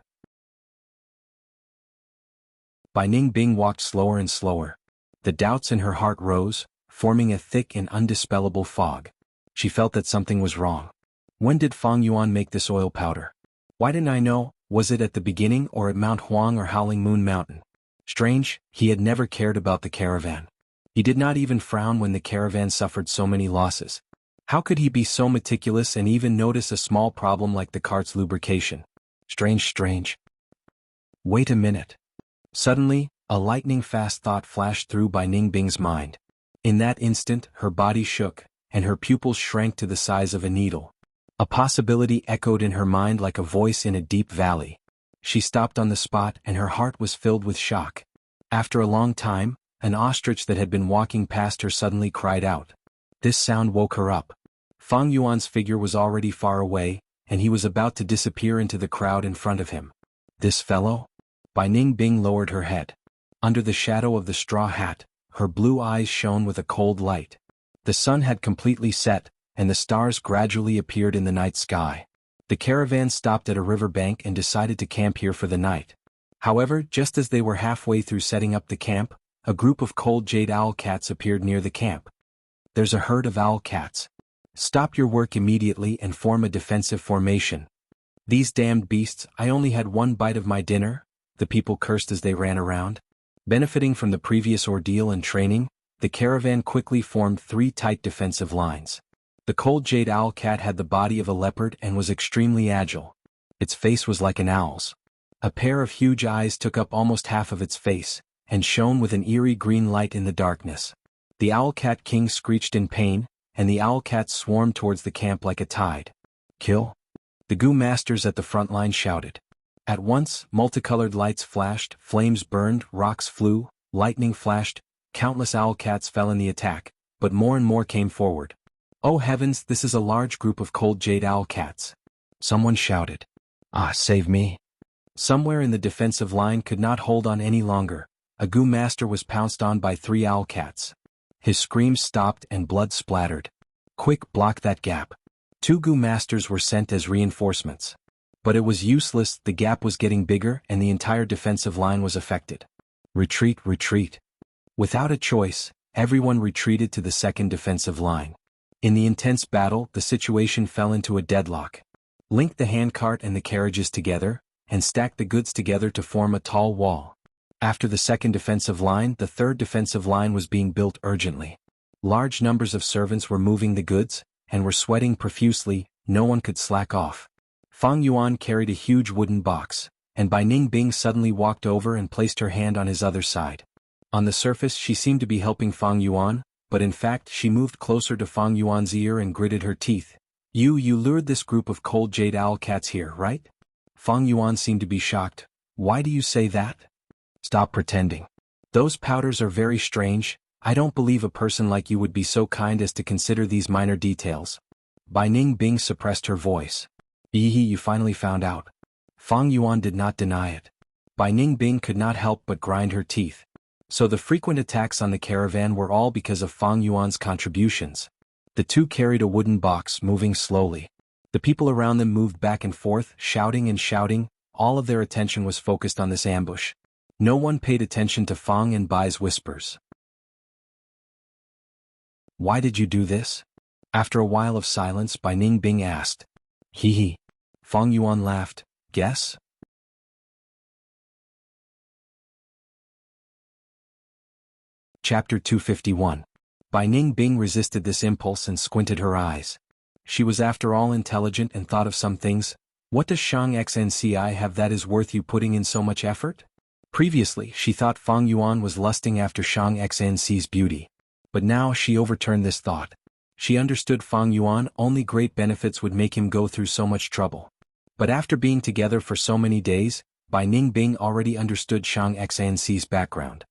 Bai Ningbing walked slower and slower. The doubts in her heart rose, forming a thick and undispellable fog. She felt that something was wrong. When did Fang Yuan make this oil powder? Why didn't I know? Was it at the beginning or at Mount Huang or Howling Moon Mountain? Strange, he had never cared about the caravan. He did not even frown when the caravan suffered so many losses. How could he be so meticulous and even notice a small problem like the cart's lubrication? Strange. Wait a minute. Suddenly, a lightning-fast thought flashed through Bai Ningbing's mind. In that instant, her body shook, and her pupils shrank to the size of a needle. A possibility echoed in her mind like a voice in a deep valley. She stopped on the spot and her heart was filled with shock. After a long time, an ostrich that had been walking past her suddenly cried out. This sound woke her up. Fang Yuan's figure was already far away, and he was about to disappear into the crowd in front of him. This fellow? Bai Ningbing lowered her head. Under the shadow of the straw hat, her blue eyes shone with a cold light. The sun had completely set, and the stars gradually appeared in the night sky. The caravan stopped at a river bank and decided to camp here for the night. However, just as they were halfway through setting up the camp, a group of cold jade owl cats appeared near the camp. There's a herd of owl cats. Stop your work immediately and form a defensive formation. These damned beasts, I only had one bite of my dinner, the people cursed as they ran around. Benefiting from the previous ordeal and training, the caravan quickly formed 3 tight defensive lines. The cold jade owl cat had the body of a leopard and was extremely agile. Its face was like an owl's. A pair of huge eyes took up almost half of its face, and shone with an eerie green light in the darkness. The owl cat king screeched in pain, and the owl cats swarmed towards the camp like a tide. Kill? The Gu masters at the front line shouted. At once, multicolored lights flashed, flames burned, rocks flew, lightning flashed, countless owl cats fell in the attack, but more and more came forward. Oh heavens, this is a large group of cold jade owl cats. Someone shouted. Ah, save me. Somewhere in the defensive line could not hold on any longer. A Gu master was pounced on by 3 owl cats. His screams stopped and blood splattered. Quick, block that gap. 2 Gu masters were sent as reinforcements. But it was useless, the gap was getting bigger and the entire defensive line was affected. Retreat. Without a choice, everyone retreated to the second defensive line. In the intense battle, the situation fell into a deadlock. Link the handcart and the carriages together, and stack the goods together to form a tall wall. After the second defensive line, the third defensive line was being built urgently. Large numbers of servants were moving the goods, and were sweating profusely, no one could slack off. Fang Yuan carried a huge wooden box, and Bai Ningbing suddenly walked over and placed her hand on his other side. On the surface she seemed to be helping Fang Yuan, but in fact she moved closer to Fang Yuan's ear and gritted her teeth. You lured this group of cold jade owl cats here, right? Fang Yuan seemed to be shocked. Why do you say that? Stop pretending. Those powders are very strange, I don't believe a person like you would be so kind as to consider these minor details. Bai Ningbing suppressed her voice. You finally found out. Fang Yuan did not deny it. Bai Ningbing could not help but grind her teeth. So the frequent attacks on the caravan were all because of Fang Yuan's contributions. The two carried a wooden box, moving slowly. The people around them moved back and forth, shouting and shouting, all of their attention was focused on this ambush. No one paid attention to Fang and Bai's whispers. Why did you do this? After a while of silence, Bai Ningbing asked. Hee. Fang Yuan laughed. Guess? Chapter 251. Bai Ningbing resisted this impulse and squinted her eyes. She was after all intelligent and thought of some things. What does Shang Xnci have that is worth you putting in so much effort? Previously, she thought Fang Yuan was lusting after Shang Xnci's beauty. But now she overturned this thought. She understood Fang Yuan only great benefits would make him go through so much trouble. But after being together for so many days, Bai Ningbing already understood Shang Xnci's background.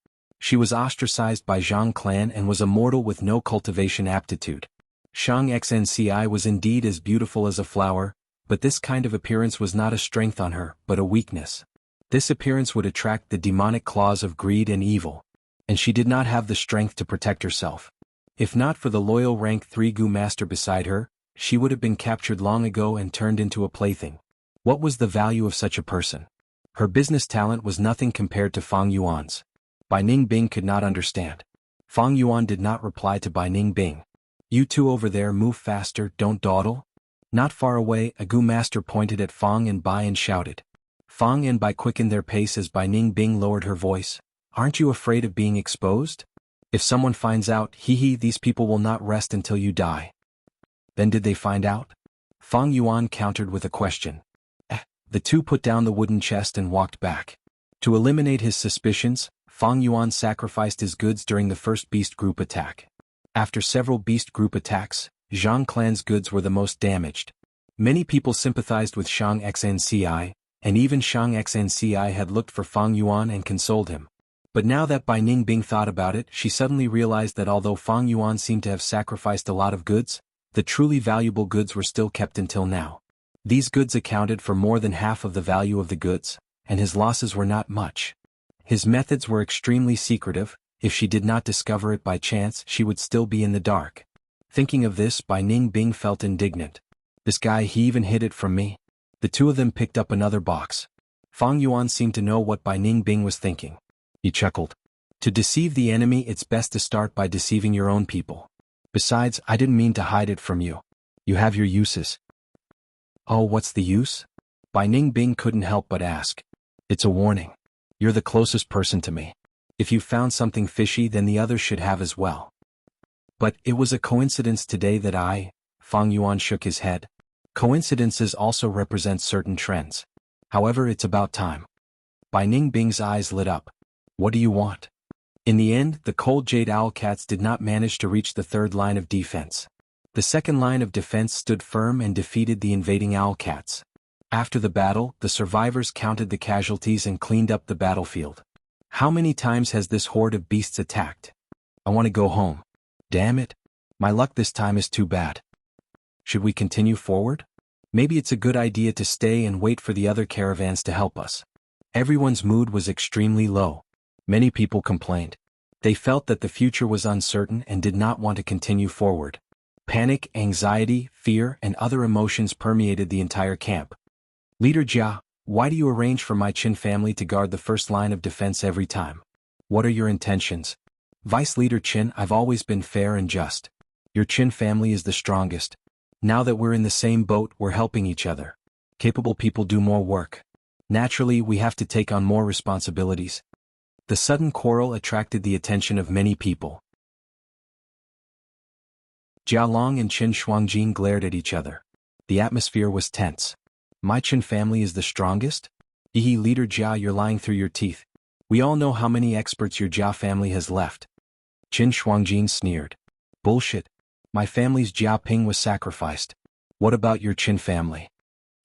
She was ostracized by Zhang clan and was a mortal with no cultivation aptitude. Shang Xnci was indeed as beautiful as a flower, but this kind of appearance was not a strength on her, but a weakness. This appearance would attract the demonic claws of greed and evil, and she did not have the strength to protect herself. If not for the loyal rank 3 Gu master beside her, she would have been captured long ago and turned into a plaything. What was the value of such a person? Her business talent was nothing compared to Fang Yuan's. Bai Ningbing could not understand. Fang Yuan did not reply to Bai Ningbing. You two over there move faster, don't dawdle. Not far away, a Gu master pointed at Fang and Bai and shouted. Fang and Bai quickened their pace as Bai Ningbing lowered her voice. Aren't you afraid of being exposed? If someone finds out, these people will not rest until you die. Then did they find out? Fang Yuan countered with a question. The two put down the wooden chest and walked back. To eliminate his suspicions, Fang Yuan sacrificed his goods during the first beast group attack. After several beast group attacks, Zhang clan's goods were the most damaged. Many people sympathized with Shang Xnci, and even Shang Xnci had looked for Fang Yuan and consoled him. But now that Bai Ningbing thought about it, she suddenly realized that although Fang Yuan seemed to have sacrificed a lot of goods, the truly valuable goods were still kept until now. These goods accounted for more than half of the value of the goods, and his losses were not much. His methods were extremely secretive. If she did not discover it by chance, she would still be in the dark. Thinking of this, Bai Ningbing felt indignant. This guy, he even hid it from me. The two of them picked up another box. Fang Yuan seemed to know what Bai Ningbing was thinking. He chuckled. To deceive the enemy, it's best to start by deceiving your own people. Besides, I didn't mean to hide it from you. You have your uses. Oh, what's the use? Bai Ningbing couldn't help but ask. It's a warning. You're the closest person to me. If you found something fishy, then the others should have as well. But it was a coincidence today that Fang Yuan shook his head. Coincidences also represent certain trends. However, it's about time. Bai Ningbing's eyes lit up. What do you want? In the end, the cold jade owlcats did not manage to reach the third line of defense. The second line of defense stood firm and defeated the invading owlcats. After the battle, the survivors counted the casualties and cleaned up the battlefield. How many times has this horde of beasts attacked? I want to go home. Damn it. My luck this time is too bad. Should we continue forward? Maybe it's a good idea to stay and wait for the other caravans to help us. Everyone's mood was extremely low. Many people complained. They felt that the future was uncertain and did not want to continue forward. Panic, anxiety, fear, and other emotions permeated the entire camp. Leader Jia, why do you arrange for my Qin family to guard the first line of defense every time? What are your intentions? Vice Leader Qin, I've always been fair and just. Your Qin family is the strongest. Now that we're in the same boat, we're helping each other. Capable people do more work. Naturally, we have to take on more responsibilities. The sudden quarrel attracted the attention of many people. Jia Long and Qin Shuangjin glared at each other. The atmosphere was tense. My Qin family is the strongest? Leader Jia, you're lying through your teeth. We all know how many experts your Jia family has left. Qin Shuangjin sneered. Bullshit. My family's Jia Ping was sacrificed. What about your Qin family?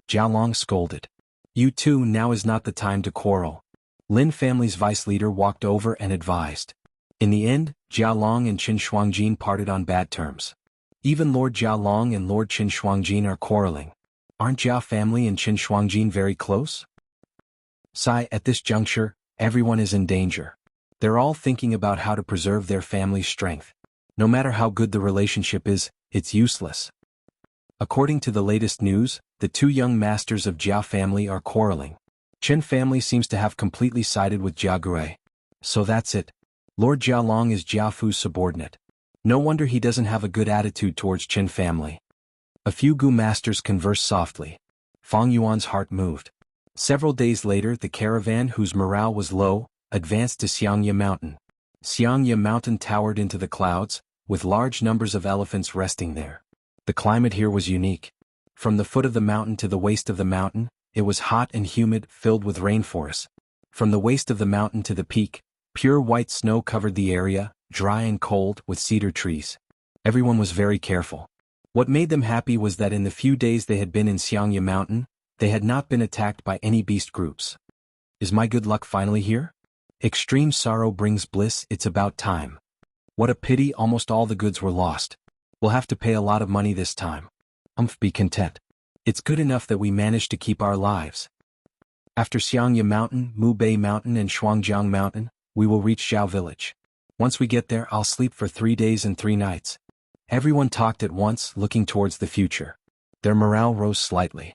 Jia Long scolded. You two, now is not the time to quarrel. Lin family's vice leader walked over and advised. In the end, Jia Long and Qin Shuangjin parted on bad terms. Even Lord Jia Long and Lord Qin Shuangjin are quarreling. Aren't Jia family and Qin Shuangjin very close? At this juncture, everyone is in danger. They're all thinking about how to preserve their family's strength. No matter how good the relationship is, it's useless. According to the latest news, the two young masters of Jia family are quarreling. Qin family seems to have completely sided with Jia Gui. So that's it. Lord Jia Long is Jia Fu's subordinate. No wonder he doesn't have a good attitude towards Qin family. A few Gu masters conversed softly. Fang Yuan's heart moved. Several days later, the caravan, whose morale was low, advanced to Xiangye Mountain. Xiangye Mountain towered into the clouds, with large numbers of elephants resting there. The climate here was unique. From the foot of the mountain to the waist of the mountain, it was hot and humid, filled with rainforests. From the waist of the mountain to the peak, pure white snow covered the area, dry and cold, with cedar trees. Everyone was very careful. What made them happy was that in the few days they had been in Xiangye Mountain, they had not been attacked by any beast groups. Is my good luck finally here? Extreme sorrow brings bliss, it's about time. What a pity, almost all the goods were lost. We'll have to pay a lot of money this time. Be content. It's good enough that we managed to keep our lives. After Xiangya Mountain, Mubei Mountain and Shuangjiang Mountain, we will reach Zhao Village. Once we get there, I'll sleep for 3 days and 3 nights. Everyone talked at once, looking towards the future. Their morale rose slightly.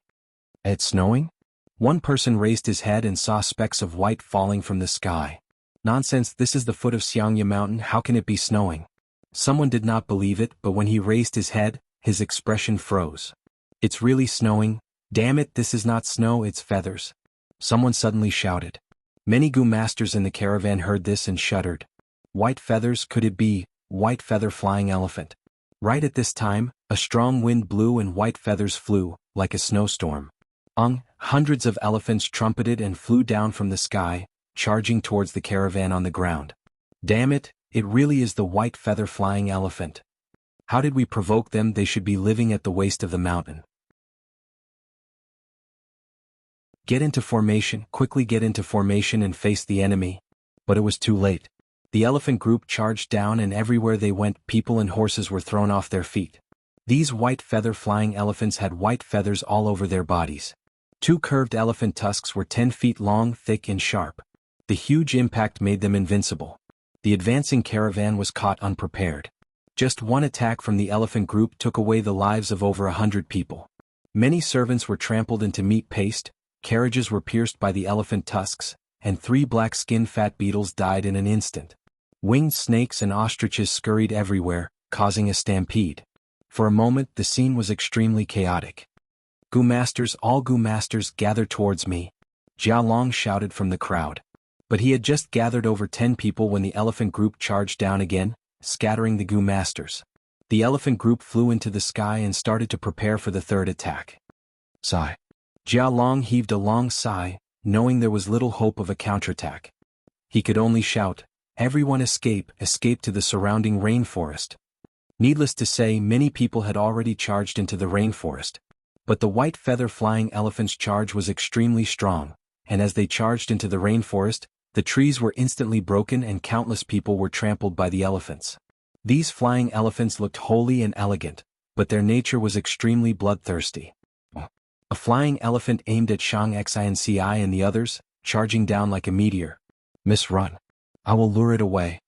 It's snowing? One person raised his head and saw specks of white falling from the sky. Nonsense, this is the foot of Xiangya Mountain, how can it be snowing? Someone did not believe it, but when he raised his head, his expression froze. It's really snowing. Damn it, this is not snow, it's feathers. Someone suddenly shouted. Many Gu masters in the caravan heard this and shuddered. White feathers, could it be? White feather flying elephant. Right at this time, a strong wind blew and white feathers flew, like a snowstorm. Hundreds of elephants trumpeted and flew down from the sky, charging towards the caravan on the ground. Damn it, it really is the white feather flying elephant. How did we provoke them? They should be living at the waist of the mountain. Get into formation, quickly get into formation and face the enemy. But it was too late. The elephant group charged down and everywhere they went, people and horses were thrown off their feet. These white feather flying elephants had white feathers all over their bodies. 2 curved elephant tusks were 10 feet long, thick and sharp. The huge impact made them invincible. The advancing caravan was caught unprepared. Just one attack from the elephant group took away the lives of over 100 people. Many servants were trampled into meat paste, carriages were pierced by the elephant tusks, and 3 black-skinned fat beetles died in an instant. Winged snakes and ostriches scurried everywhere, causing a stampede. For a moment, the scene was extremely chaotic. Gu masters, all Gu masters, gather towards me, Jia Long shouted from the crowd. But he had just gathered over 10 people when the elephant group charged down again, scattering the Gu masters. The elephant group flew into the sky and started to prepare for the 3rd attack. Sigh. Jia Long heaved a long sigh, knowing there was little hope of a counterattack. He could only shout, "Everyone escape, escape to the surrounding rainforest." Needless to say, many people had already charged into the rainforest. But the white feather flying elephant's charge was extremely strong, and as they charged into the rainforest, the trees were instantly broken and countless people were trampled by the elephants. These flying elephants looked holy and elegant, but their nature was extremely bloodthirsty. A flying elephant aimed at Shang Xinci and the others, charging down like a meteor. "Miss, run. I will lure it away."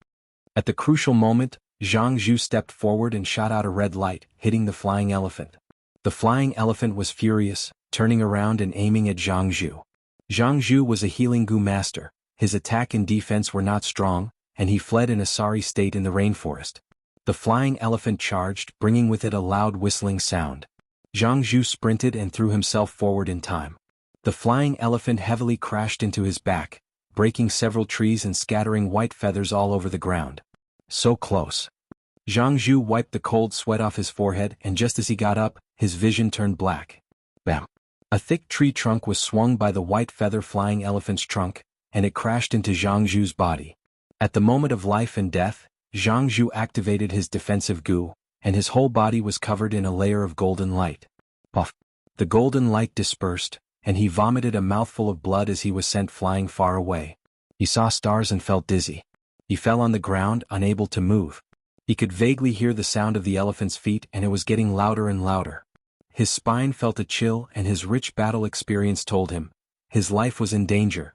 At the crucial moment, Jianghu stepped forward and shot out a red light, hitting the flying elephant. The flying elephant was furious, turning around and aiming at Jianghu. Jianghu was a healing Gu master, his attack and defense were not strong, and he fled in a sorry state in the rainforest. The flying elephant charged, bringing with it a loud whistling sound. Jianghu sprinted and threw himself forward in time. The flying elephant heavily crashed into his back, breaking several trees and scattering white feathers all over the ground. So close. Jianghu wiped the cold sweat off his forehead and just as he got up, his vision turned black. Bam! A thick tree trunk was swung by the white feather flying elephant's trunk, and it crashed into Jianghu's body. At the moment of life and death, Jianghu activated his defensive Gu, and his whole body was covered in a layer of golden light. Puff! The golden light dispersed, and he vomited a mouthful of blood as he was sent flying far away. He saw stars and felt dizzy. He fell on the ground, unable to move. He could vaguely hear the sound of the elephant's feet and it was getting louder and louder. His spine felt a chill and his rich battle experience told him his life was in danger.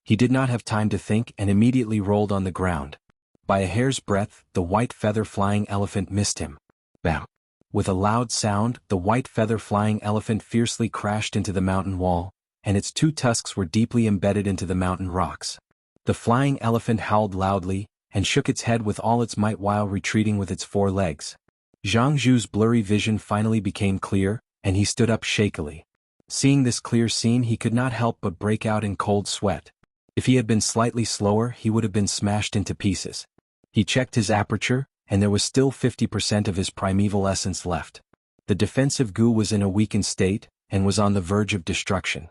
He did not have time to think and immediately rolled on the ground. By a hair's breadth, the white feather flying elephant missed him. Bam! With a loud sound, the white feather flying elephant fiercely crashed into the mountain wall, and its 2 tusks were deeply embedded into the mountain rocks. The flying elephant howled loudly, and shook its head with all its might while retreating with its 4 legs. Jianghu's blurry vision finally became clear, and he stood up shakily. Seeing this clear scene, he could not help but break out in cold sweat. If he had been slightly slower, he would have been smashed into pieces. He checked his aperture, and there was still 50% of his primeval essence left. The defensive Gu was in a weakened state, and was on the verge of destruction.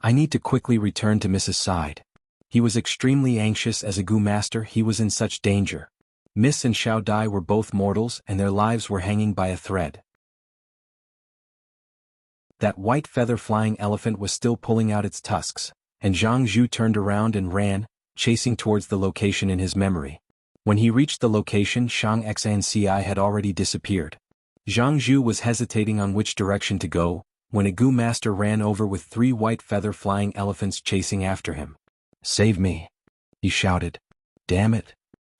I need to quickly return to Mrs. side. He was extremely anxious as a Gu master, he was in such danger. Miss and Xiao Dai were both mortals and their lives were hanging by a thread. That white feather flying elephant was still pulling out its tusks, and Jianghu turned around and ran, chasing towards the location in his memory. When he reached the location, Shang Xanci had already disappeared. Jianghu was hesitating on which direction to go, when a Gu master ran over with 3 white feather flying elephants chasing after him. "Save me!" he shouted. "Damn it!"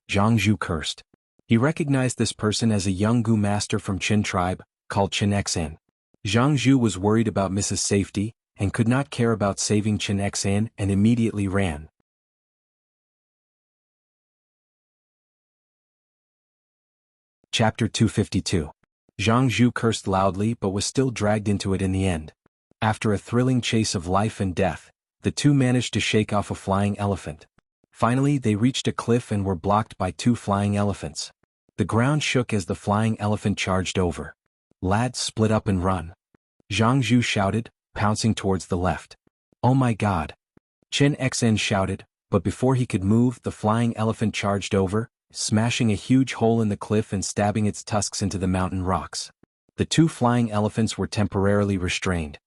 Jianghu cursed. He recognized this person as a young Gu master from Qin tribe, called Qin Xan. Jianghu was worried about Mrs. Safety, and could not care about saving Qin Xan and immediately ran. Chapter 252. Jianghu cursed loudly but was still dragged into it in the end. After a thrilling chase of life and death, the two managed to shake off a flying elephant. Finally they reached a cliff and were blocked by 2 flying elephants. The ground shook as the flying elephant charged over. "Lads, split up and run!" Jianghu shouted, pouncing towards the left. "Oh my God!" Qin Xan shouted, but before he could move, the flying elephant charged over, smashing a huge hole in the cliff and stabbing its tusks into the mountain rocks. The 2 flying elephants were temporarily restrained.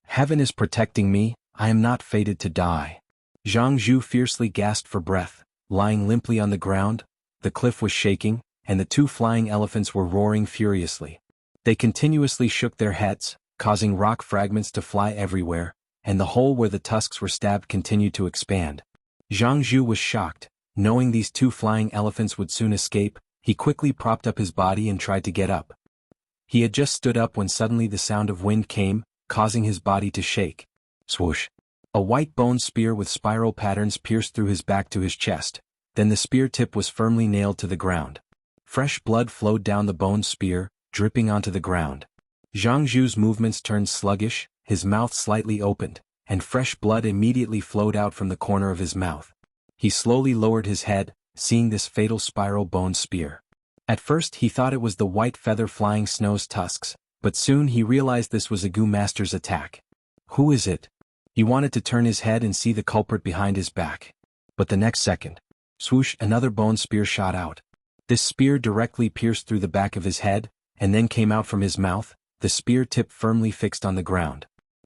"Heaven is protecting me, I am not fated to die." Jianghu fiercely gasped for breath, lying limply on the ground. The cliff was shaking, and the 2 flying elephants were roaring furiously. They continuously shook their heads, causing rock fragments to fly everywhere, and the hole where the tusks were stabbed continued to expand. Jianghu was shocked. Knowing these 2 flying elephants would soon escape, he quickly propped up his body and tried to get up. He had just stood up when suddenly the sound of wind came, causing his body to shake. Swoosh! A white bone spear with spiral patterns pierced through his back to his chest, then the spear tip was firmly nailed to the ground. Fresh blood flowed down the bone spear, dripping onto the ground. Jianghu's movements turned sluggish, his mouth slightly opened, and fresh blood immediately flowed out from the corner of his mouth. He slowly lowered his head, seeing this fatal spiral bone spear. At first he thought it was the white feather flying snow's tusks, but soon he realized this was a Gu master's attack. Who is it? He wanted to turn his head and see the culprit behind his back. But the next second, swoosh, another bone spear shot out. This spear directly pierced through the back of his head, and then came out from his mouth, the spear tip firmly fixed on the ground.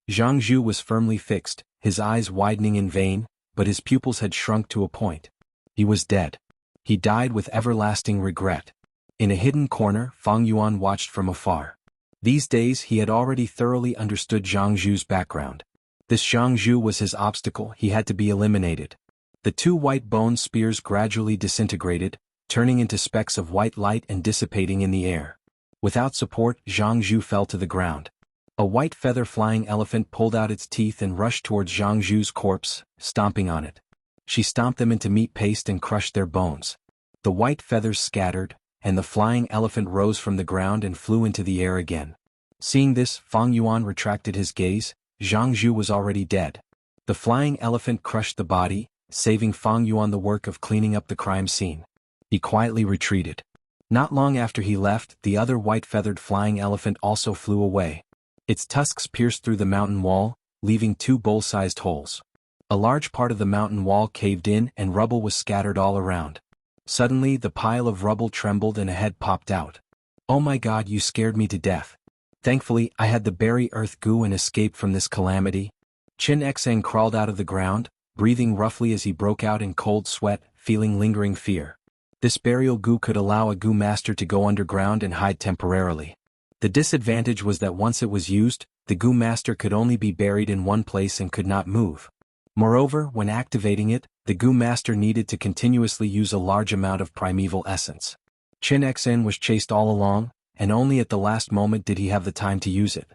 Jianghu was firmly fixed, his eyes widening in vain, but his pupils had shrunk to a point. He was dead. He died with everlasting regret. In a hidden corner, Fang Yuan watched from afar. These days he had already thoroughly understood Jianghu's background. This Jianghu was his obstacle, he had to be eliminated. The 2 white bone spears gradually disintegrated, turning into specks of white light and dissipating in the air. Without support, Jianghu fell to the ground. A white feather flying elephant pulled out its teeth and rushed towards Jianghu's corpse, stomping on it. She stomped them into meat paste and crushed their bones. The white feathers scattered, and the flying elephant rose from the ground and flew into the air again. Seeing this, Fang Yuan retracted his gaze. Jianghu was already dead. The flying elephant crushed the body, saving Fang Yuan the work of cleaning up the crime scene. He quietly retreated. Not long after he left, the other white-feathered flying elephant also flew away. Its tusks pierced through the mountain wall, leaving 2 bowl-sized holes. A large part of the mountain wall caved in and rubble was scattered all around. Suddenly the pile of rubble trembled and a head popped out. "Oh my God, you scared me to death. Thankfully I had the berry earth goo and escaped from this calamity." Qin Xan crawled out of the ground, breathing roughly as he broke out in cold sweat, feeling lingering fear. This burial goo could allow a Gu master to go underground and hide temporarily. The disadvantage was that once it was used, the Gu master could only be buried in one place and could not move. Moreover, when activating it, the Gu master needed to continuously use a large amount of primeval essence. Qin Xan was chased all along, and only at the last moment did he have the time to use it.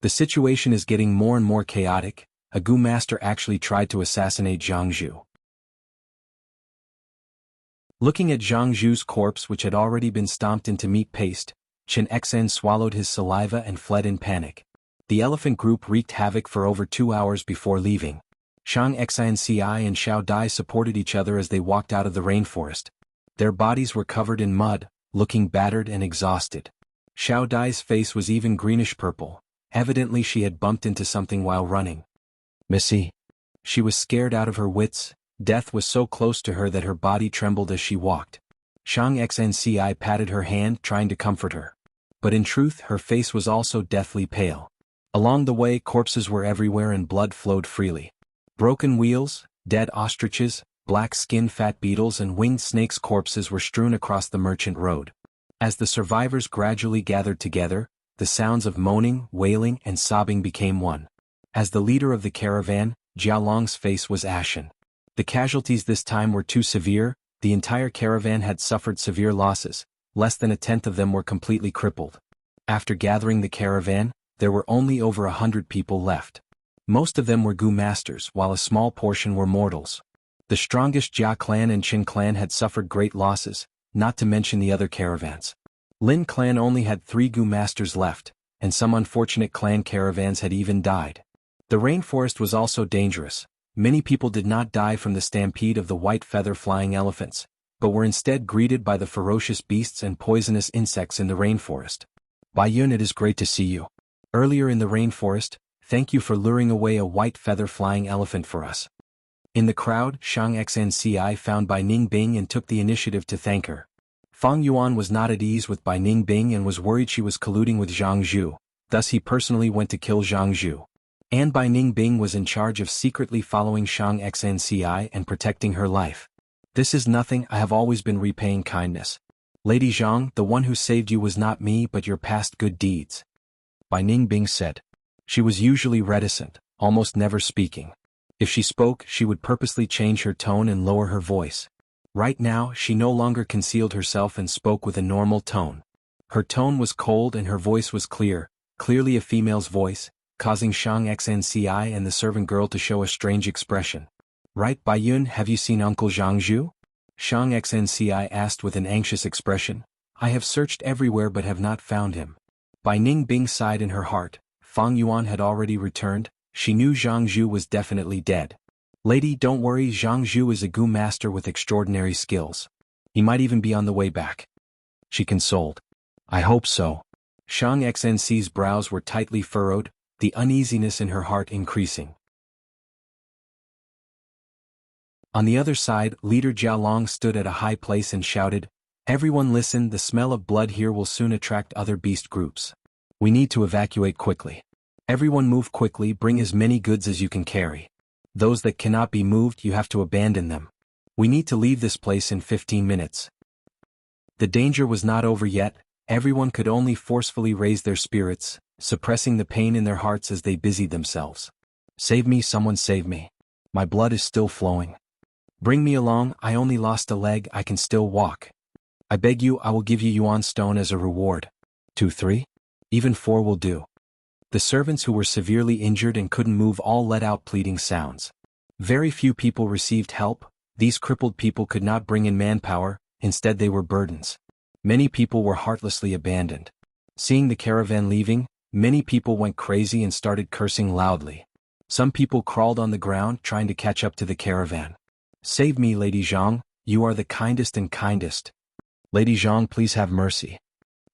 The situation is getting more and more chaotic. A Gu master actually tried to assassinate Jianghu. Looking at Jianghu's corpse, which had already been stomped into meat paste, Qin Xan swallowed his saliva and fled in panic. The elephant group wreaked havoc for over 2 hours before leaving. Shang Xanci and Xiao Dai supported each other as they walked out of the rainforest. Their bodies were covered in mud, looking battered and exhausted. Xiao Dai's face was even greenish-purple. Evidently she had bumped into something while running. "Missy." She was scared out of her wits. Death was so close to her that her body trembled as she walked. Shang Xanci patted her hand, trying to comfort her. But in truth, her face was also deathly pale. Along the way, corpses were everywhere and blood flowed freely. Broken wheels, dead ostriches, black-skinned fat beetles and winged snakes' corpses were strewn across the merchant road. As the survivors gradually gathered together, the sounds of moaning, wailing, and sobbing became one. As the leader of the caravan, Jialong's face was ashen. The casualties this time were too severe. The entire caravan had suffered severe losses. Less than a tenth of them were completely crippled. After gathering the caravan, there were only over 100 people left. Most of them were Gu masters, while a small portion were mortals. The strongest Jia clan and Qin clan had suffered great losses, not to mention the other caravans. Lin clan only had 3 Gu masters left, and some unfortunate clan caravans had even died. The rainforest was also dangerous. Many people did not die from the stampede of the white feather-flying elephants, but were instead greeted by the ferocious beasts and poisonous insects in the rainforest. Bai Yun, it is great to see you. Earlier in the rainforest, thank you for luring away a white feather-flying elephant for us. In the crowd, Shang Xnci found Bai Ningbing and took the initiative to thank her. Fang Yuan was not at ease with Bai Ningbing and was worried she was colluding with Zhang Zhu, thus he personally went to kill Zhang Zhu. And Bai Ningbing was in charge of secretly following Shang Xnci and protecting her life. This is nothing, I have always been repaying kindness. Lady Zhang, the one who saved you was not me but your past good deeds. Bai Ningbing said. She was usually reticent, almost never speaking. If she spoke, she would purposely change her tone and lower her voice. Right now, she no longer concealed herself and spoke with a normal tone. Her tone was cold and her voice was clear, clearly a female's voice, causing Shang Xnci and the servant girl to show a strange expression. Right, Bai Yun, have you seen Uncle Zhang Zhu? Shang Xnci asked with an anxious expression. I have searched everywhere but have not found him. Bai Ningbing sighed in her heart. Fang Yuan had already returned. She knew Zhang Zhu was definitely dead. Lady, don't worry, Zhang Zhu is a Gu master with extraordinary skills. He might even be on the way back. She consoled. I hope so. Shang Xnci's brows were tightly furrowed, the uneasiness in her heart increasing. On the other side, leader Jialong stood at a high place and shouted, Everyone listen, the smell of blood here will soon attract other beast groups. We need to evacuate quickly. Everyone move quickly, bring as many goods as you can carry. Those that cannot be moved, you have to abandon them. We need to leave this place in 15 minutes. The danger was not over yet. Everyone could only forcefully raise their spirits, suppressing the pain in their hearts as they busied themselves. Save me, someone save me. My blood is still flowing. Bring me along, I only lost a leg, I can still walk. I beg you, I will give you Yuan stone as a reward. 2, 3? Even 4 will do. The servants who were severely injured and couldn't move all let out pleading sounds. Very few people received help. These crippled people could not bring in manpower, instead they were burdens. Many people were heartlessly abandoned. Seeing the caravan leaving, many people went crazy and started cursing loudly. Some people crawled on the ground trying to catch up to the caravan. Save me, Lady Zhang, you are the kindest and kindest. Lady Zhang, please have mercy.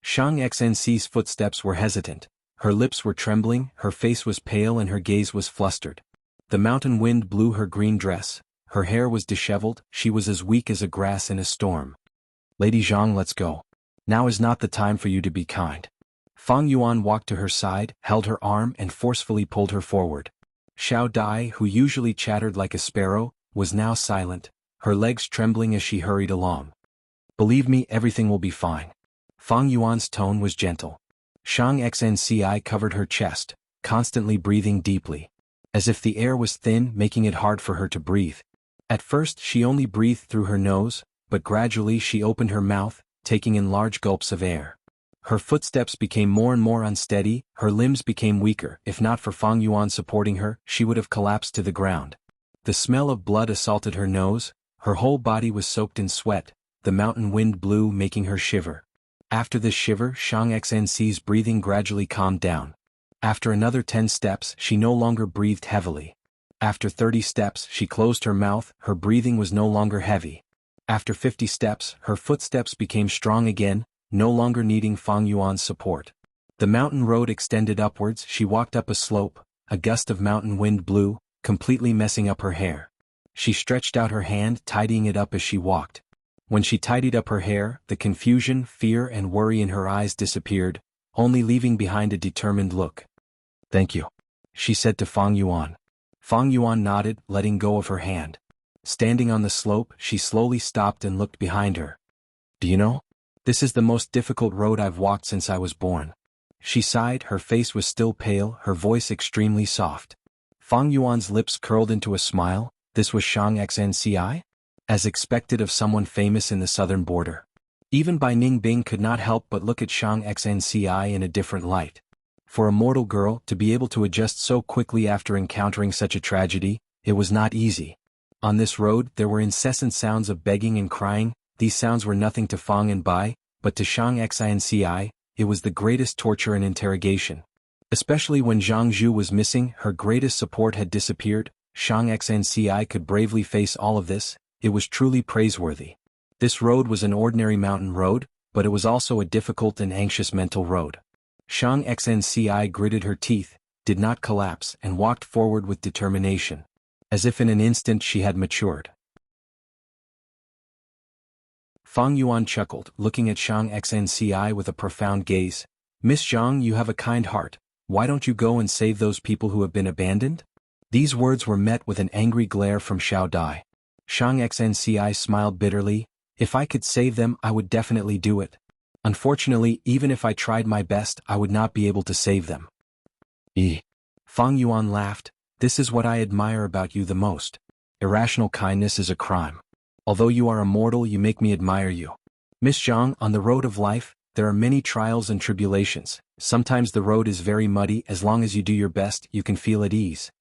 Shang Xnci's footsteps were hesitant. Her lips were trembling, her face was pale and her gaze was flustered. The mountain wind blew her green dress, her hair was disheveled, she was as weak as a grass in a storm. Lady Zhang, let's go. Now is not the time for you to be kind. Fang Yuan walked to her side, held her arm and forcefully pulled her forward. Xiao Dai, who usually chattered like a sparrow, was now silent, her legs trembling as she hurried along. Believe me, everything will be fine. Fang Yuan's tone was gentle. Shang Xnci covered her chest, constantly breathing deeply. As if the air was thin, making it hard for her to breathe. At first she only breathed through her nose, but gradually she opened her mouth, taking in large gulps of air. Her footsteps became more and more unsteady, her limbs became weaker. If not for Fang Yuan supporting her, she would have collapsed to the ground. The smell of blood assaulted her nose, her whole body was soaked in sweat, the mountain wind blew making her shiver. After this shiver, Shang Xnci's breathing gradually calmed down. After another 10 steps, she no longer breathed heavily. After 30 steps, she closed her mouth, her breathing was no longer heavy. After 50 steps, her footsteps became strong again, no longer needing Fang Yuan's support. The mountain road extended upwards, she walked up a slope, a gust of mountain wind blew, completely messing up her hair. She stretched out her hand, tidying it up as she walked. When she tidied up her hair, the confusion, fear and worry in her eyes disappeared, only leaving behind a determined look. Thank you, she said to Fang Yuan. Fang Yuan nodded, letting go of her hand. Standing on the slope, she slowly stopped and looked behind her. Do you know? This is the most difficult road I've walked since I was born. She sighed, her face was still pale, her voice extremely soft. Fang Yuan's lips curled into a smile. This was Shang Xnci? As expected of someone famous in the southern border. Even Bai Ningbing could not help but look at Shang Xnci in a different light. For a mortal girl to be able to adjust so quickly after encountering such a tragedy, it was not easy. On this road there were incessant sounds of begging and crying. These sounds were nothing to Fang and Bai, but to Shang Xnci, it was the greatest torture and interrogation. Especially when Jianghu was missing, her greatest support had disappeared. Shang Xnci could bravely face all of this. It was truly praiseworthy. This road was an ordinary mountain road, but it was also a difficult and anxious mental road. Shang Xnci gritted her teeth, did not collapse, and walked forward with determination. As if in an instant she had matured. Fang Yuan chuckled, looking at Shang Xnci with a profound gaze. Miss Zhang, you have a kind heart. Why don't you go and save those people who have been abandoned? These words were met with an angry glare from Xiao Dai. Shang Xnci smiled bitterly. If I could save them, I would definitely do it. Unfortunately, even if I tried my best, I would not be able to save them. Fang Yuan laughed. This is what I admire about you the most. Irrational kindness is a crime. Although you are immortal, you make me admire you. Miss Zhang, on the road of life, there are many trials and tribulations. Sometimes the road is very muddy. As long as you do your best, you can feel at ease.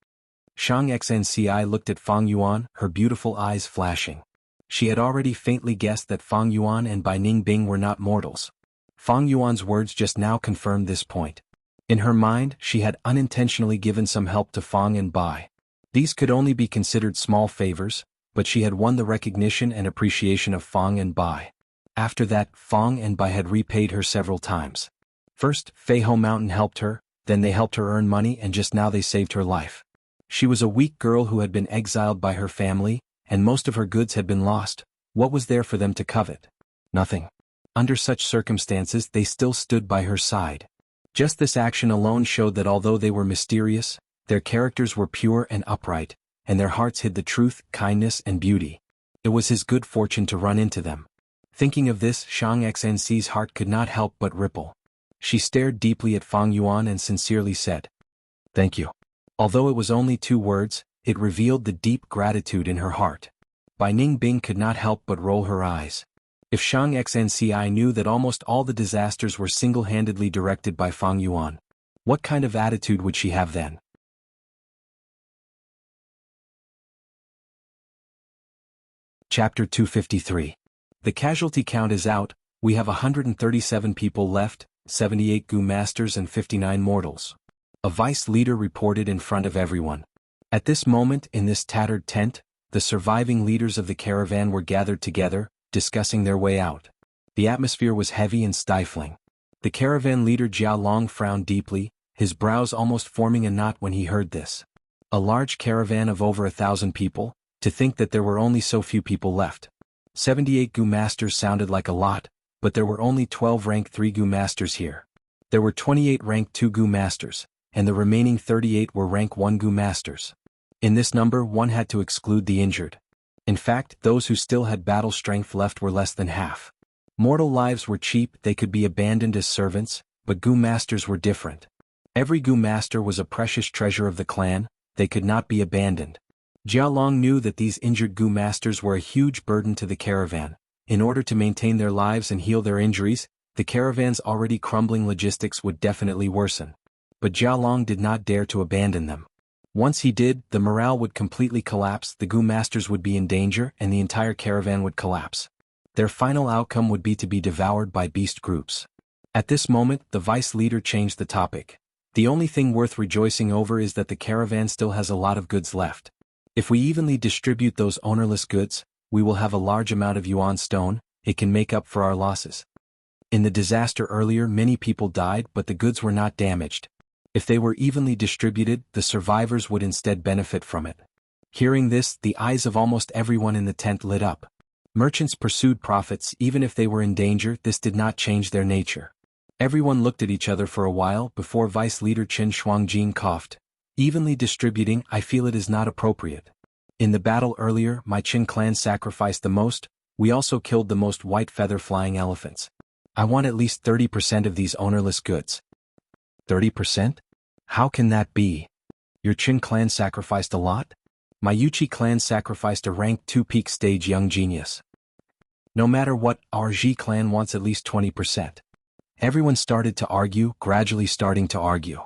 Shang Xnci looked at Fang Yuan, her beautiful eyes flashing. She had already faintly guessed that Fang Yuan and Bai Ningbing were not mortals. Fang Yuan's words just now confirmed this point. In her mind, she had unintentionally given some help to Fang and Bai. These could only be considered small favors, but she had won the recognition and appreciation of Fang and Bai. After that, Fang and Bai had repaid her several times. First, Feiho Mountain helped her, then they helped her earn money, and just now they saved her life. She was a weak girl who had been exiled by her family, and most of her goods had been lost. What was there for them to covet? Nothing. Under such circumstances, they still stood by her side. Just this action alone showed that although they were mysterious, their characters were pure and upright, and their hearts hid the truth, kindness, and beauty. It was his good fortune to run into them. Thinking of this, Shang Xnci's heart could not help but ripple. She stared deeply at Fang Yuan and sincerely said, "Thank you." Although it was only 2 words, it revealed the deep gratitude in her heart. Bai Ningbing could not help but roll her eyes. If Shang Xnci knew that almost all the disasters were single-handedly directed by Fang Yuan, what kind of attitude would she have then? Chapter 253. The casualty count is out. We have 137 people left, 78 Gu Masters and 59 mortals. A vice leader reported in front of everyone. At this moment, in this tattered tent, the surviving leaders of the caravan were gathered together, discussing their way out. The atmosphere was heavy and stifling. The caravan leader Jiao Long frowned deeply, his brows almost forming a knot when he heard this. A large caravan of over 1,000 people, to think that there were only so few people left. 78 Gu Masters sounded like a lot, but there were only 12 rank 3 Gu Masters here. There were 28 rank 2 Gu Masters, and the remaining 38 were rank 1 Gu Masters. In this number, one had to exclude the injured. In fact, those who still had battle strength left were less than half. Mortal lives were cheap, they could be abandoned as servants, but Gu Masters were different. Every Gu Master was a precious treasure of the clan, they could not be abandoned. Jiao Long knew that these injured Gu Masters were a huge burden to the caravan. In order to maintain their lives and heal their injuries, the caravan's already crumbling logistics would definitely worsen. But Jiao Long did not dare to abandon them. Once he did, the morale would completely collapse, the Gu Masters would be in danger, and the entire caravan would collapse. Their final outcome would be to be devoured by beast groups. At this moment, the vice leader changed the topic. The only thing worth rejoicing over is that the caravan still has a lot of goods left. If we evenly distribute those ownerless goods, we will have a large amount of yuan stone, it can make up for our losses. In the disaster earlier, many people died, but the goods were not damaged. If they were evenly distributed, the survivors would instead benefit from it. Hearing this, the eyes of almost everyone in the tent lit up. Merchants pursued profits even if they were in danger, this did not change their nature. Everyone looked at each other for a while before Vice Leader Chen Shuangjing coughed. Evenly distributing, I feel it is not appropriate. In the battle earlier, my Qin clan sacrificed the most. We also killed the most white feather-flying elephants. I want at least 30% of these ownerless goods. 30%? How can that be? Your Qin clan sacrificed a lot? My Yuchi clan sacrificed a rank 2 peak stage young genius. No matter what, our Ji clan wants at least 20%. Everyone started to argue, gradually starting to argue.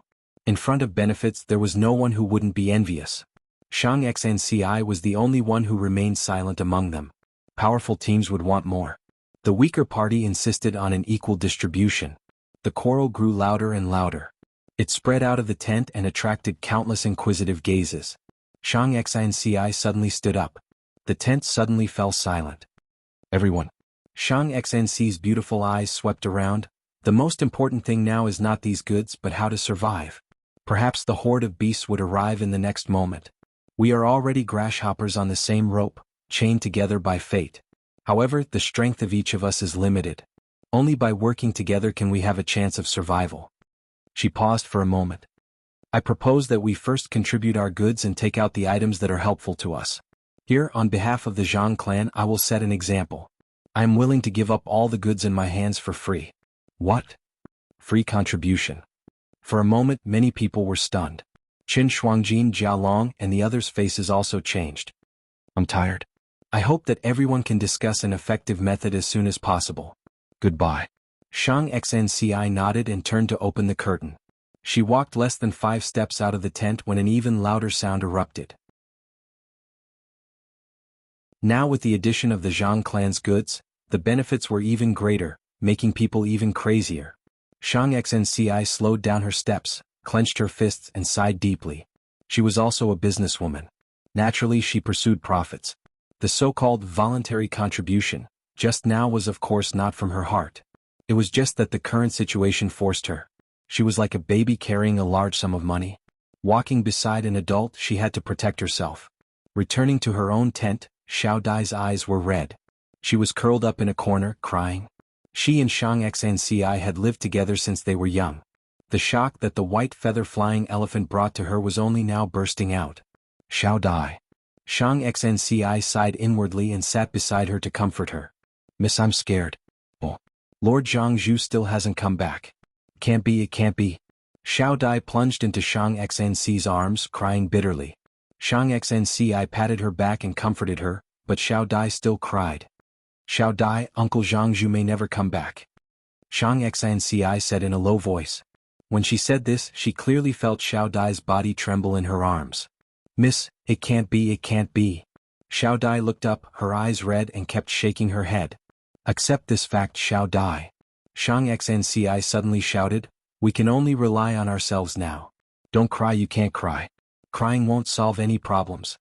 In front of benefits, there was no one who wouldn't be envious. Shang Xnci was the only one who remained silent among them. Powerful teams would want more. The weaker party insisted on an equal distribution. The quarrel grew louder and louder. It spread out of the tent and attracted countless inquisitive gazes. Shang Xnci suddenly stood up. The tent suddenly fell silent. Everyone. Shang Xnci's beautiful eyes swept around. The most important thing now is not these goods but how to survive. Perhaps the horde of beasts would arrive in the next moment. We are already grasshoppers on the same rope, chained together by fate. However, the strength of each of us is limited. Only by working together can we have a chance of survival. She paused for a moment. I propose that we first contribute our goods and take out the items that are helpful to us. Here, on behalf of the Zhang clan, I will set an example. I am willing to give up all the goods in my hands for free. What? Free contribution. For a moment, many people were stunned. Qin Shuangjin, Jia Long, and the others' faces also changed. I'm tired. I hope that everyone can discuss an effective method as soon as possible. Goodbye. Shang Xnci nodded and turned to open the curtain. She walked less than 5 steps out of the tent when an even louder sound erupted. Now with the addition of the Zhang clan's goods, the benefits were even greater, making people even crazier. Shang Xnci slowed down her steps, clenched her fists and sighed deeply. She was also a businesswoman. Naturally she pursued profits. The so-called voluntary contribution, just now was of course not from her heart. It was just that the current situation forced her. She was like a baby carrying a large sum of money. Walking beside an adult, she had to protect herself. Returning to her own tent, Xiao Dai's eyes were red. She was curled up in a corner, crying. She and Shang Xnci had lived together since they were young. The shock that the white feather-flying elephant brought to her was only now bursting out. Xiao Dai. Shang Xnci sighed inwardly and sat beside her to comfort her. Miss, I'm scared. Oh. Lord Jianghu still hasn't come back. Can't be, it can't be. Xiao Dai plunged into Shang Xnci's arms, crying bitterly. Shang Xnci patted her back and comforted her, but Xiao Dai still cried. Xiao Dai, Uncle Jianghu may never come back. Shang Xnci said in a low voice. When she said this, she clearly felt Xiao Dai's body tremble in her arms. Miss, it can't be, it can't be. Xiao Dai looked up, her eyes red and kept shaking her head. Accept this fact, Xiao Dai. Shang Xnci suddenly shouted, we can only rely on ourselves now. Don't cry, you can't cry. Crying won't solve any problems.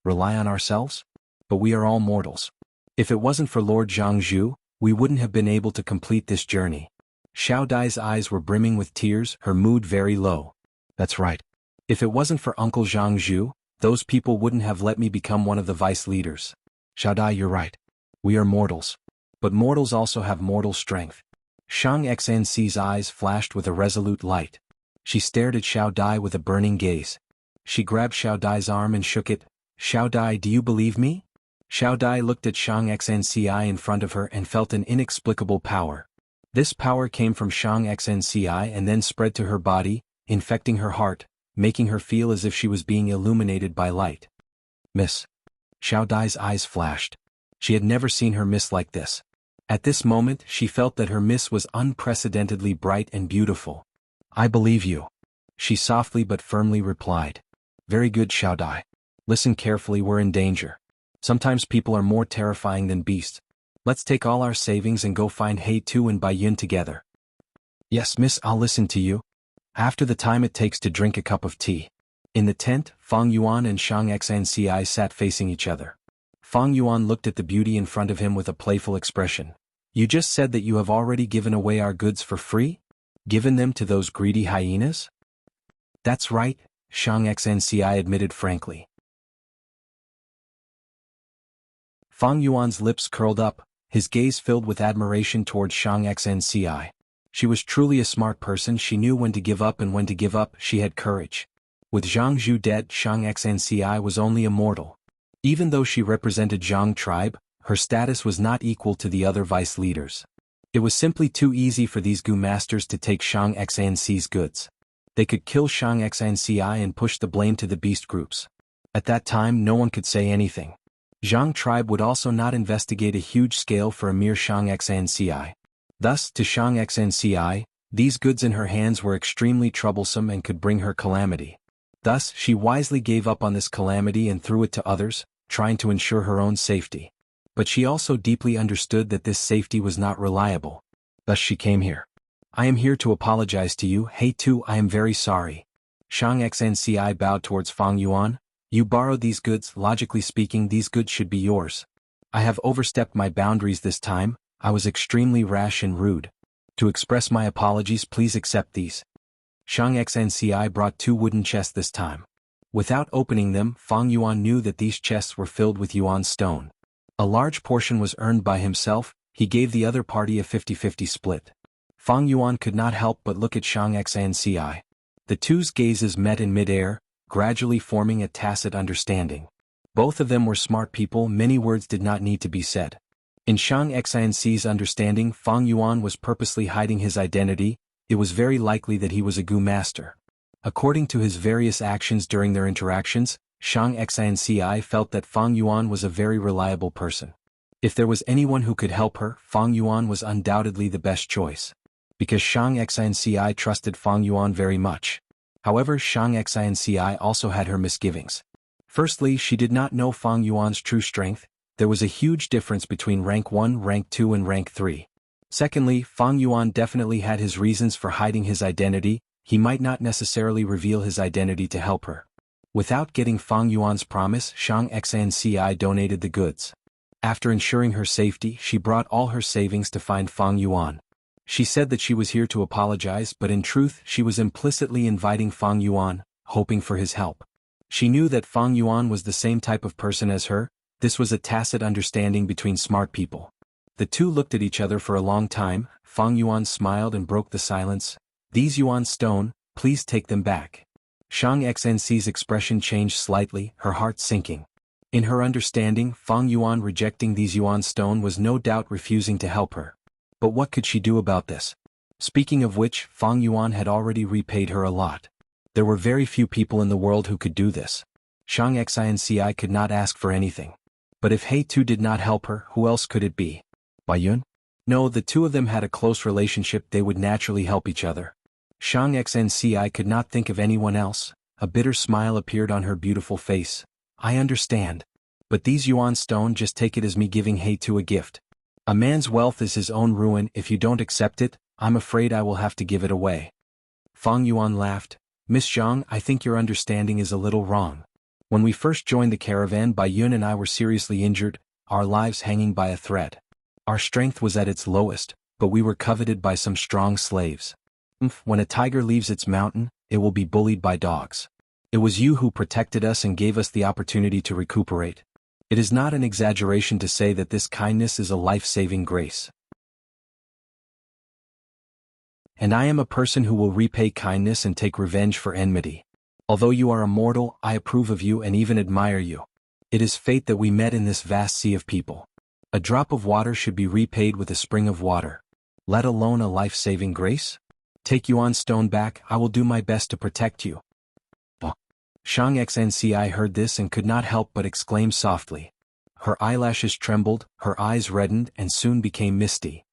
Rely on ourselves? But we are all mortals. If it wasn't for Lord Jianghu, we wouldn't have been able to complete this journey. Xiao Dai's eyes were brimming with tears, her mood very low. That's right. If it wasn't for Uncle Jianghu, those people wouldn't have let me become one of the vice leaders. Xiao Dai, you're right. We are mortals. But mortals also have mortal strength. Shang Xnci's eyes flashed with a resolute light. She stared at Xiao Dai with a burning gaze. She grabbed Xiao Dai's arm and shook it. Xiao Dai, do you believe me? Xiao Dai looked at Shang Xnci in front of her and felt an inexplicable power. This power came from Shang Xnci and then spread to her body, infecting her heart, making her feel as if she was being illuminated by light. Miss. Xiao Dai's eyes flashed. She had never seen her miss like this. At this moment, she felt that her miss was unprecedentedly bright and beautiful. I believe you. She softly but firmly replied. Very good, Xiao Dai. Listen carefully, we're in danger. Sometimes people are more terrifying than beasts. Let's take all our savings and go find He Tu and Bai Yun together. Yes, miss, I'll listen to you. After the time it takes to drink a cup of tea. In the tent, Fang Yuan and Shang Xnci sat facing each other. Fang Yuan looked at the beauty in front of him with a playful expression. You just said that you have already given away our goods for free? Given them to those greedy hyenas? That's right, Shang Xnci admitted frankly. Fang Yuan's lips curled up, his gaze filled with admiration towards Shang Xnci. She was truly a smart person, she knew when to give up and when to give up, she had courage. With Jianghu dead, Shang Xnci was only a mortal. Even though she represented Jianghu tribe, her status was not equal to the other vice leaders. It was simply too easy for these Gu masters to take Shang Xanxi's goods. They could kill Shang Xanci and push the blame to the beast groups. At that time no one could say anything. Jianghu tribe would also not investigate a huge scale for a mere Shang Xanci. Thus, to Shang Xanci, these goods in her hands were extremely troublesome and could bring her calamity. Thus, she wisely gave up on this calamity and threw it to others, trying to ensure her own safety. But she also deeply understood that this safety was not reliable. Thus she came here. I am here to apologize to you, He Tu. I am very sorry. Shang Xanci bowed towards Fang Yuan. You borrowed these goods. Logically speaking, these goods should be yours. I have overstepped my boundaries this time. I was extremely rash and rude. To express my apologies, please accept these. Shang Xanci brought 2 wooden chests this time. Without opening them, Fang Yuan knew that these chests were filled with yuan stone. A large portion was earned by himself. He gave the other party a 50-50 split. Fang Yuan could not help but look at Shang Xanci. The two's gazes met in mid-air, gradually forming a tacit understanding. Both of them were smart people. Many words did not need to be said. In Shang Xanci's understanding, Fang Yuan was purposely hiding his identity. It was very likely that he was a Gu master. According to his various actions during their interactions, Shang Xanci felt that Fang Yuan was a very reliable person. If there was anyone who could help her, Fang Yuan was undoubtedly the best choice. Because Shang Xanci trusted Fang Yuan very much. However, Shang Xanci also had her misgivings. Firstly, she did not know Fang Yuan's true strength. There was a huge difference between rank 1, rank 2 and rank 3. Secondly, Fang Yuan definitely had his reasons for hiding his identity. He might not necessarily reveal his identity to help her. Without getting Fang Yuan's promise, Shang Xanci donated the goods. After ensuring her safety, she brought all her savings to find Fang Yuan. She said that she was here to apologize, but in truth she was implicitly inviting Fang Yuan, hoping for his help. She knew that Fang Yuan was the same type of person as her. This was a tacit understanding between smart people. The two looked at each other for a long time. Fang Yuan smiled and broke the silence. These yuan stone, please take them back. Shang Xanci's expression changed slightly, her heart sinking. In her understanding, Fang Yuan rejecting these yuan stone was no doubt refusing to help her. But what could she do about this? Speaking of which, Fang Yuan had already repaid her a lot. There were very few people in the world who could do this. Shang Xanci could not ask for anything. But if He Tu did not help her, who else could it be? Bai Yun? No, the two of them had a close relationship. They would naturally help each other. Shang Xanci could not think of anyone else. A bitter smile appeared on her beautiful face. I understand. But these yuan stone, just take it as me giving He Tu a gift. A man's wealth is his own ruin. If you don't accept it, I'm afraid I will have to give it away. Fang Yuan laughed. Miss Zhang, I think your understanding is a little wrong. When we first joined the caravan, Bai Yun and I were seriously injured, our lives hanging by a thread. Our strength was at its lowest, but we were coveted by some strong slaves. When a tiger leaves its mountain, it will be bullied by dogs. It was you who protected us and gave us the opportunity to recuperate. It is not an exaggeration to say that this kindness is a life-saving grace. And I am a person who will repay kindness and take revenge for enmity. Although you are immortal, I approve of you and even admire you. It is fate that we met in this vast sea of people. A drop of water should be repaid with a spring of water. Let alone a life-saving grace? Take yuan stone back, I will do my best to protect you. Shang Xanci heard this and could not help but exclaim softly. Her eyelashes trembled, her eyes reddened and soon became misty.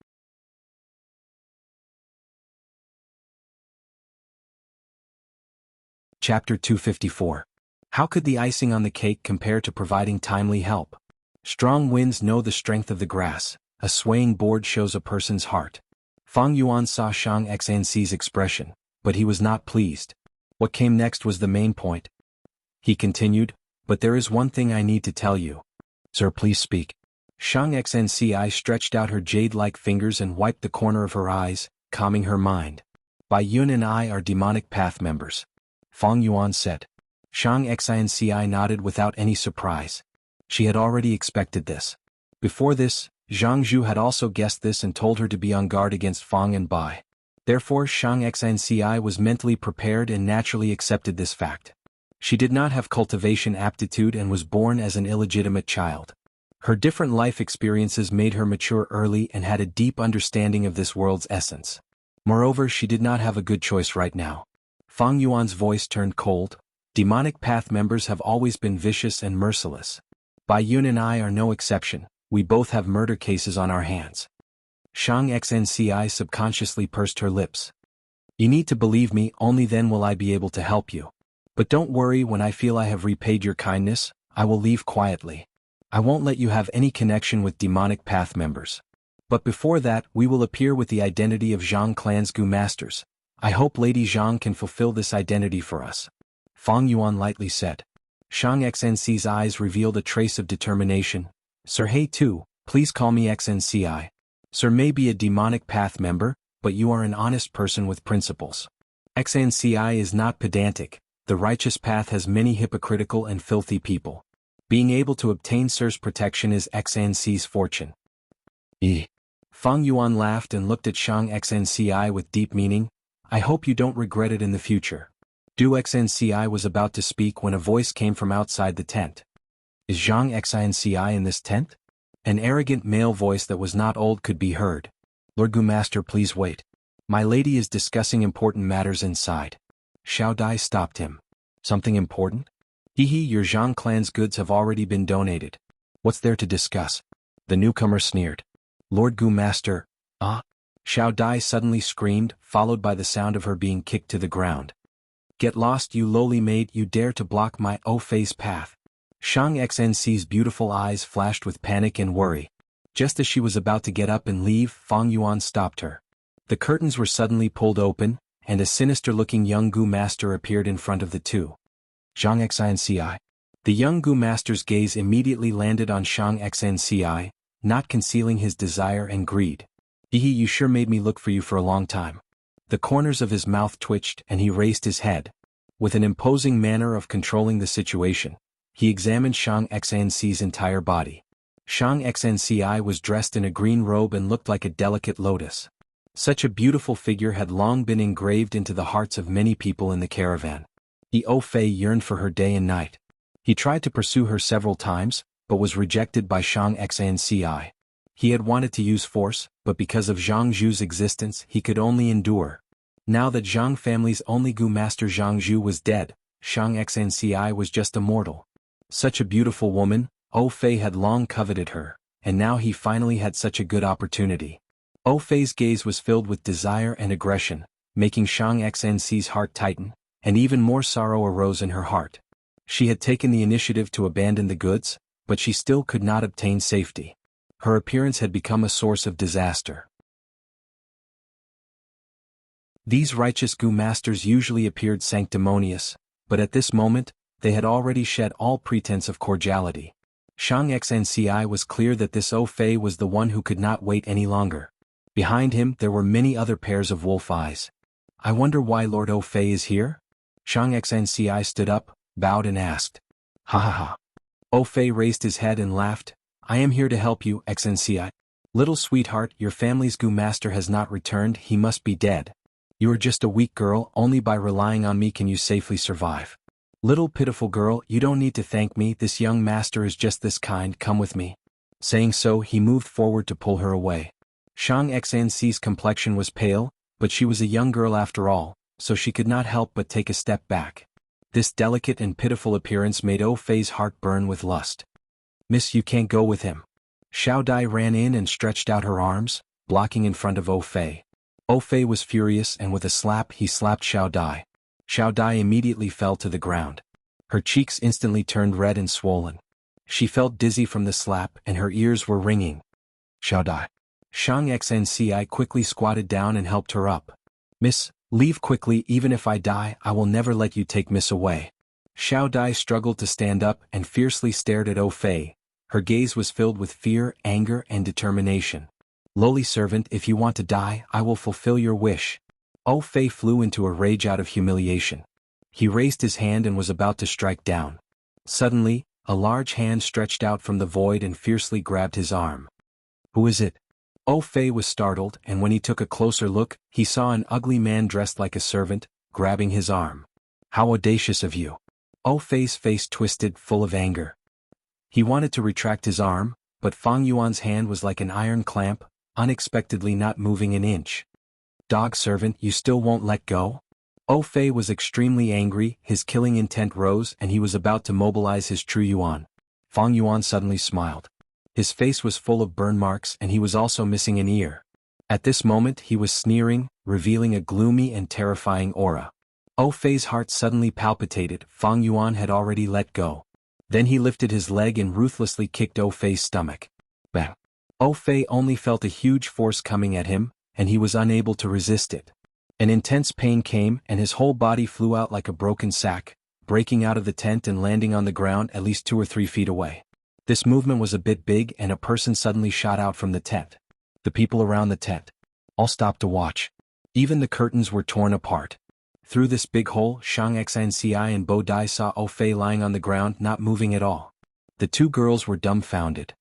Chapter 254. How could the icing on the cake compare to providing timely help? Strong winds know the strength of the grass. A swaying board shows a person's heart. Fang Yuan saw Shang Xanci's expression, but he was not pleased. What came next was the main point. He continued, but there is one thing I need to tell you. Sir, please speak. Shang Xanci stretched out her jade-like fingers and wiped the corner of her eyes, calming her mind. Bai Yun and I are demonic path members. Fang Yuan said. Shang Xanci nodded without any surprise. She had already expected this. Before this, Jianghu had also guessed this and told her to be on guard against Fang and Bai. Therefore Shang Xanci was mentally prepared and naturally accepted this fact. She did not have cultivation aptitude and was born as an illegitimate child. Her different life experiences made her mature early and had a deep understanding of this world's essence. Moreover, she did not have a good choice right now. Fang Yuan's voice turned cold. Demonic path members have always been vicious and merciless. Bai Yun and I are no exception, we both have murder cases on our hands. Shang Xnci subconsciously pursed her lips. You need to believe me, only then will I be able to help you. But don't worry, when I feel I have repaid your kindness, I will leave quietly. I won't let you have any connection with demonic path members. But before that, we will appear with the identity of Zhang Clan's Gu Masters. I hope Lady Zhang can fulfill this identity for us. Fang Yuan lightly said. Shang Xnci's eyes revealed a trace of determination. Sir He too, please call me Xnci. Sir may be a demonic path member, but you are an honest person with principles. Xnci is not pedantic. The righteous path has many hypocritical and filthy people. Being able to obtain Sir's protection is Xnci's fortune. Fang Yuan laughed and looked at Shang Xnci with deep meaning. I hope you don't regret it in the future. Du Xnci was about to speak when a voice came from outside the tent. Is Zhang Xnci in this tent? An arrogant male voice that was not old could be heard. Lord Gu Master, please wait. My lady is discussing important matters inside. Xiao Dai stopped him. Something important? Your Zhang clan's goods have already been donated. What's there to discuss? The newcomer sneered. Lord Gu Master, Xiao Dai suddenly screamed, followed by the sound of her being kicked to the ground. Get lost, you lowly maid, you dare to block my Fei's path. Shang Xnci's beautiful eyes flashed with panic and worry. Just as she was about to get up and leave, Fang Yuan stopped her. The curtains were suddenly pulled open, and a sinister-looking young Gu Master appeared in front of the two. Zhang Xnci. The young Gu Master's gaze immediately landed on Shang Xnci, not concealing his desire and greed. You sure made me look for you for a long time. The corners of his mouth twitched and he raised his head. With an imposing manner of controlling the situation, he examined Shang Xnci's entire body. Shang Xnci was dressed in a green robe and looked like a delicate lotus. Such a beautiful figure had long been engraved into the hearts of many people in the caravan. Fei yearned for her day and night. He tried to pursue her several times, but was rejected by Shang Xnci. He had wanted to use force, but because of Zhang Zhu's existence he could only endure. Now that Zhang family's only Gu Master Zhang Zhu was dead, Shang Xnci was just a mortal. Such a beautiful woman, Fei had long coveted her, and now he finally had such a good opportunity. Fei's gaze was filled with desire and aggression, making Shang Xnci's heart tighten, and even more sorrow arose in her heart. She had taken the initiative to abandon the goods, but she still could not obtain safety. Her appearance had become a source of disaster. These righteous Gu Masters usually appeared sanctimonious, but at this moment, they had already shed all pretense of cordiality. Shang Xnci was clear that this Fei was the one who could not wait any longer. Behind him there were many other pairs of wolf eyes. I wonder why Lord Fei is here? Shang Xnci stood up, bowed and asked. Ha ha ha. Fei raised his head and laughed. I am here to help you, Xnci. Little sweetheart, your family's Gu Master has not returned, he must be dead. You are just a weak girl, only by relying on me can you safely survive. Little pitiful girl, you don't need to thank me, this young master is just this kind, come with me. Saying so, he moved forward to pull her away. Shang Xnci's complexion was pale, but she was a young girl after all, so she could not help but take a step back. This delicate and pitiful appearance made Fei's heart burn with lust. Miss, you can't go with him. Xiao Dai ran in and stretched out her arms, blocking in front of Fei. Fei was furious and with a slap he slapped Xiao Dai. Xiao Dai immediately fell to the ground. Her cheeks instantly turned red and swollen. She felt dizzy from the slap and her ears were ringing. Xiao Dai. Shang Xnci quickly squatted down and helped her up. Miss, leave quickly, even if I die, I will never let you take Miss away. Xiao Dai struggled to stand up and fiercely stared at Fei. Her gaze was filled with fear, anger, and determination. Lowly servant, if you want to die, I will fulfill your wish. Fei flew into a rage out of humiliation. He raised his hand and was about to strike down. Suddenly, a large hand stretched out from the void and fiercely grabbed his arm. Who is it? Fei was startled, and when he took a closer look, he saw an ugly man dressed like a servant, grabbing his arm. How audacious of you! Fei's face twisted, full of anger. He wanted to retract his arm, but Fang Yuan's hand was like an iron clamp, unexpectedly not moving an inch. Dog servant, you still won't let go? Fei was extremely angry, his killing intent rose and he was about to mobilize his true yuan. Fang Yuan suddenly smiled. His face was full of burn marks and he was also missing an ear. At this moment he was sneering, revealing a gloomy and terrifying aura. Fei's heart suddenly palpitated. Fang Yuan had already let go. Then he lifted his leg and ruthlessly kicked Fei's stomach. Bang! Fei only felt a huge force coming at him, and he was unable to resist it. An intense pain came and his whole body flew out like a broken sack, breaking out of the tent and landing on the ground at least 2 or 3 feet away. This movement was a bit big and a person suddenly shot out from the tent. The people around the tent all stopped to watch. Even the curtains were torn apart. Through this big hole, Shang Xnci and Bo Dai saw Fei lying on the ground, not moving at all. The 2 girls were dumbfounded.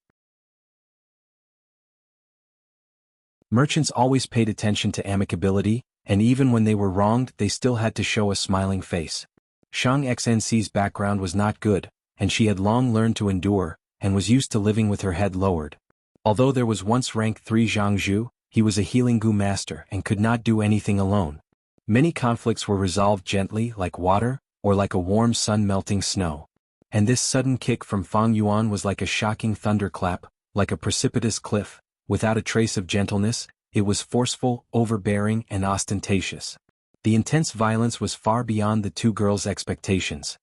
Merchants always paid attention to amicability, and even when they were wronged they still had to show a smiling face. Shang Xnci's background was not good, and she had long learned to endure, and was used to living with her head lowered. Although there was once rank 3 Jianghu, he was a healing Gu master and could not do anything alone. Many conflicts were resolved gently, like water, or like a warm sun melting snow. And this sudden kick from Fang Yuan was like a shocking thunderclap, like a precipitous cliff, without a trace of gentleness. It was forceful, overbearing, and ostentatious. The intense violence was far beyond the 2 girls' expectations.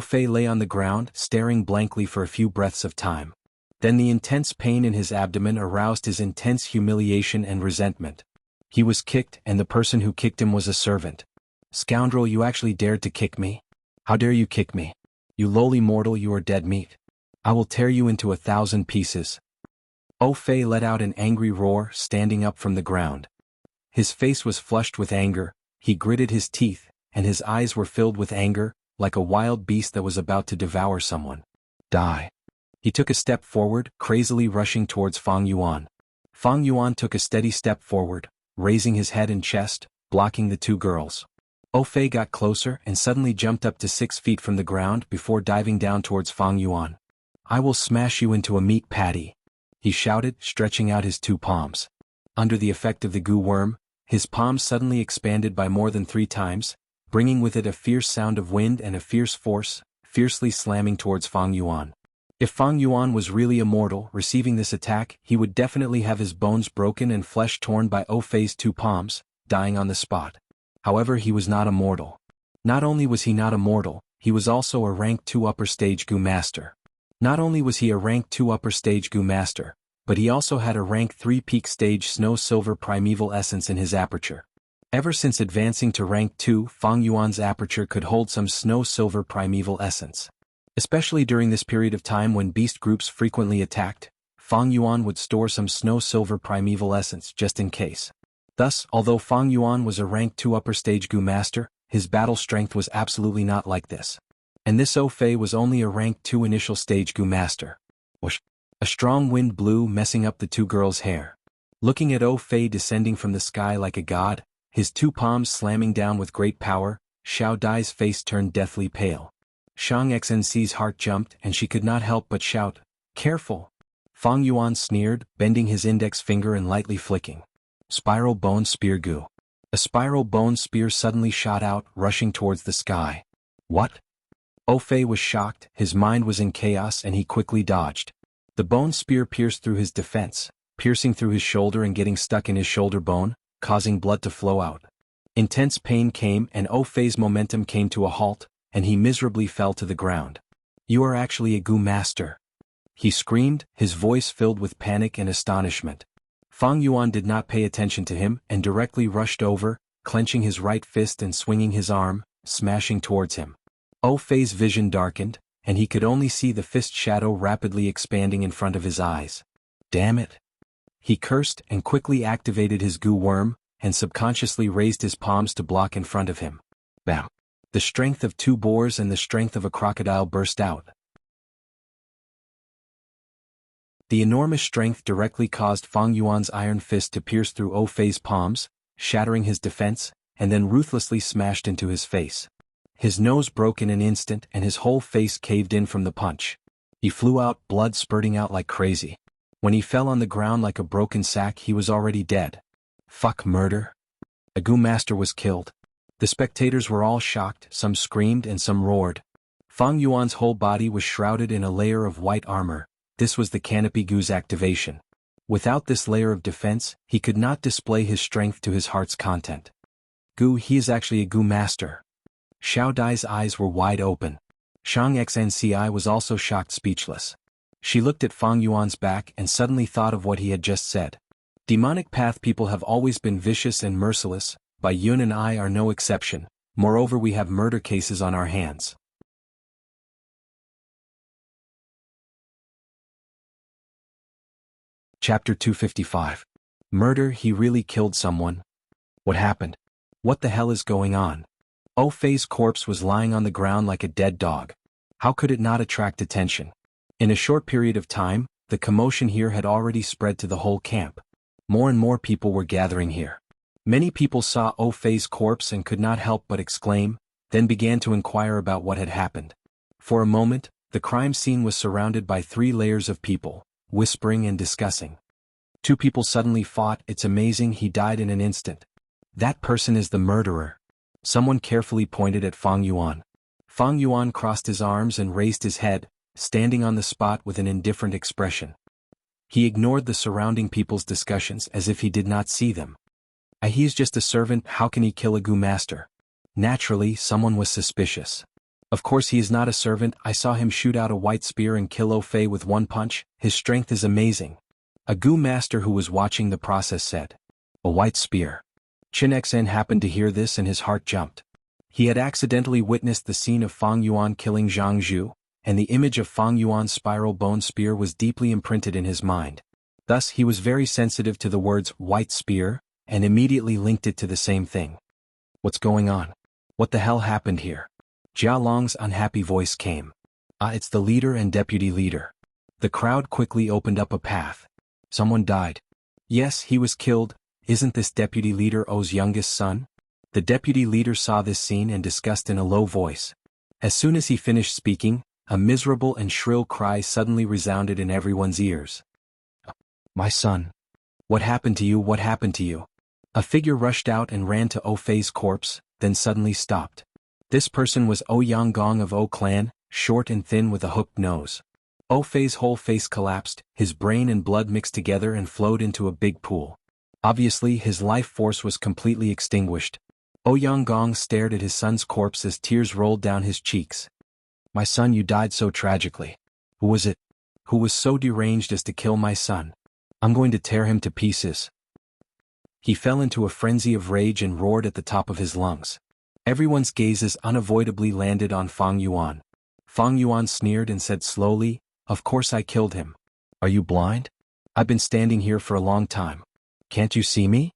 Fei lay on the ground, staring blankly for a few breaths of time. Then the intense pain in his abdomen aroused his intense humiliation and resentment. He was kicked, and the person who kicked him was a servant. Scoundrel, you actually dared to kick me? How dare you kick me? You lowly mortal, you are dead meat. I will tear you into 1,000 pieces. Fei let out an angry roar, standing up from the ground. His face was flushed with anger, he gritted his teeth, and his eyes were filled with anger, like a wild beast that was about to devour someone. Die. He took a step forward, crazily rushing towards Fang Yuan. Fang Yuan took a steady step forward, raising his head and chest, blocking the 2 girls. Fei got closer and suddenly jumped up to 6 feet from the ground before diving down towards Fang Yuan. I will smash you into a meat patty, he shouted, stretching out his 2 palms. Under the effect of the Gu worm, his palms suddenly expanded by more than 3 times, bringing with it a fierce sound of wind and a fierce force, fiercely slamming towards Fang Yuan. If Fang Yuan was really immortal, receiving this attack, he would definitely have his bones broken and flesh torn by Fei's 2 palms, dying on the spot. However, he was not immortal. Not only was he not immortal, he was also a rank 2 upper stage Gu master. Not only was he a rank 2 upper stage Gu master, but he also had a rank 3 peak stage snow silver primeval essence in his aperture. Ever since advancing to rank 2, Fang Yuan's aperture could hold some snow silver primeval essence. Especially during this period of time when beast groups frequently attacked, Fang Yuan would store some snow silver primeval essence just in case. Thus, although Fang Yuan was a rank 2 upper stage Gu master, his battle strength was absolutely not like this. And this Fei was only a rank 2 initial stage Gu master. Whoosh! A strong wind blew, messing up the 2 girls' hair. Looking at Fei descending from the sky like a god, his 2 palms slamming down with great power, Xiao Dai's face turned deathly pale. Shang Xnci's heart jumped and she could not help but shout, "Careful!" Fang Yuan sneered, bending his index finger and lightly flicking. Spiral Bone Spear Gu. A spiral bone spear suddenly shot out, rushing towards the sky. What? Fei was shocked, his mind was in chaos and he quickly dodged. The bone spear pierced through his defense, piercing through his shoulder and getting stuck in his shoulder bone, causing blood to flow out. Intense pain came and Fei's momentum came to a halt, and he miserably fell to the ground. You are actually a Gu master, he screamed, his voice filled with panic and astonishment. Fang Yuan did not pay attention to him and directly rushed over, clenching his right fist and swinging his arm, smashing towards him. Fei's vision darkened, and he could only see the fist shadow rapidly expanding in front of his eyes. Damn it! He cursed and quickly activated his Gu worm, and subconsciously raised his palms to block in front of him. Bam! The strength of 2 boars and the strength of a crocodile burst out. The enormous strength directly caused Fang Yuan's iron fist to pierce through Fei's palms, shattering his defense, and then ruthlessly smashed into his face. His nose broke in an instant and his whole face caved in from the punch. He flew out, blood spurting out like crazy. When he fell on the ground like a broken sack, he was already dead. Fuck, murder. A Gu master was killed. The spectators were all shocked, some screamed and some roared. Fang Yuan's whole body was shrouded in a layer of white armor. This was the Canopy Gu's activation. Without this layer of defense, he could not display his strength to his heart's content. Gu, he is actually a Gu master. Xiao Dai's eyes were wide open. Shang Xnci was also shocked, speechless. She looked at Fang Yuan's back and suddenly thought of what he had just said. Demonic path people have always been vicious and merciless, Bai Yun and I are no exception. Moreover, we have murder cases on our hands. Chapter 255. Murder, he really killed someone? What happened? What the hell is going on? Oh Fei's corpse was lying on the ground like a dead dog. How could it not attract attention? In a short period of time, the commotion here had already spread to the whole camp. More and more people were gathering here. Many people saw Oh Fei's corpse and could not help but exclaim, then began to inquire about what had happened. For a moment, the crime scene was surrounded by 3 layers of people, whispering and discussing. 2 people suddenly fought. It's amazing, he died in an instant. That person is the murderer. Someone carefully pointed at Fang Yuan. Fang Yuan crossed his arms and raised his head, standing on the spot with an indifferent expression. He ignored the surrounding people's discussions as if he did not see them. He's just a servant, how can he kill a Gu master? Naturally, someone was suspicious. Of course he is not a servant, I saw him shoot out a white spear and kill Oh Fei with one punch, his strength is amazing. A Gu master who was watching the process said. A white spear. Qin Xen happened to hear this and his heart jumped. He had accidentally witnessed the scene of Fang Yuan killing Jianghu, and the image of Fang Yuan's spiral bone spear was deeply imprinted in his mind. Thus he was very sensitive to the words white spear, and immediately linked it to the same thing. What's going on? What the hell happened here? Jia Long's unhappy voice came. It's the leader and deputy leader. The crowd quickly opened up a path. Someone died. Yes, he was killed. Isn't this deputy leader O's youngest son? The deputy leader saw this scene and discussed in a low voice. As soon as he finished speaking, a miserable and shrill cry suddenly resounded in everyone's ears. My son. What happened to you? What happened to you? A figure rushed out and ran to Oh Fei's corpse, then suddenly stopped. This person was Oh Yanggong of Oh clan, short and thin with a hooked nose. Oh Fei's whole face collapsed, his brain and blood mixed together and flowed into a big pool. Obviously his life force was completely extinguished. Oh Yanggong stared at his son's corpse as tears rolled down his cheeks. My son, you died so tragically. Who was it? Who was so deranged as to kill my son? I'm going to tear him to pieces. He fell into a frenzy of rage and roared at the top of his lungs. Everyone's gazes unavoidably landed on Fang Yuan. Fang Yuan sneered and said slowly, Of course I killed him. Are you blind? I've been standing here for a long time. Can't you see me?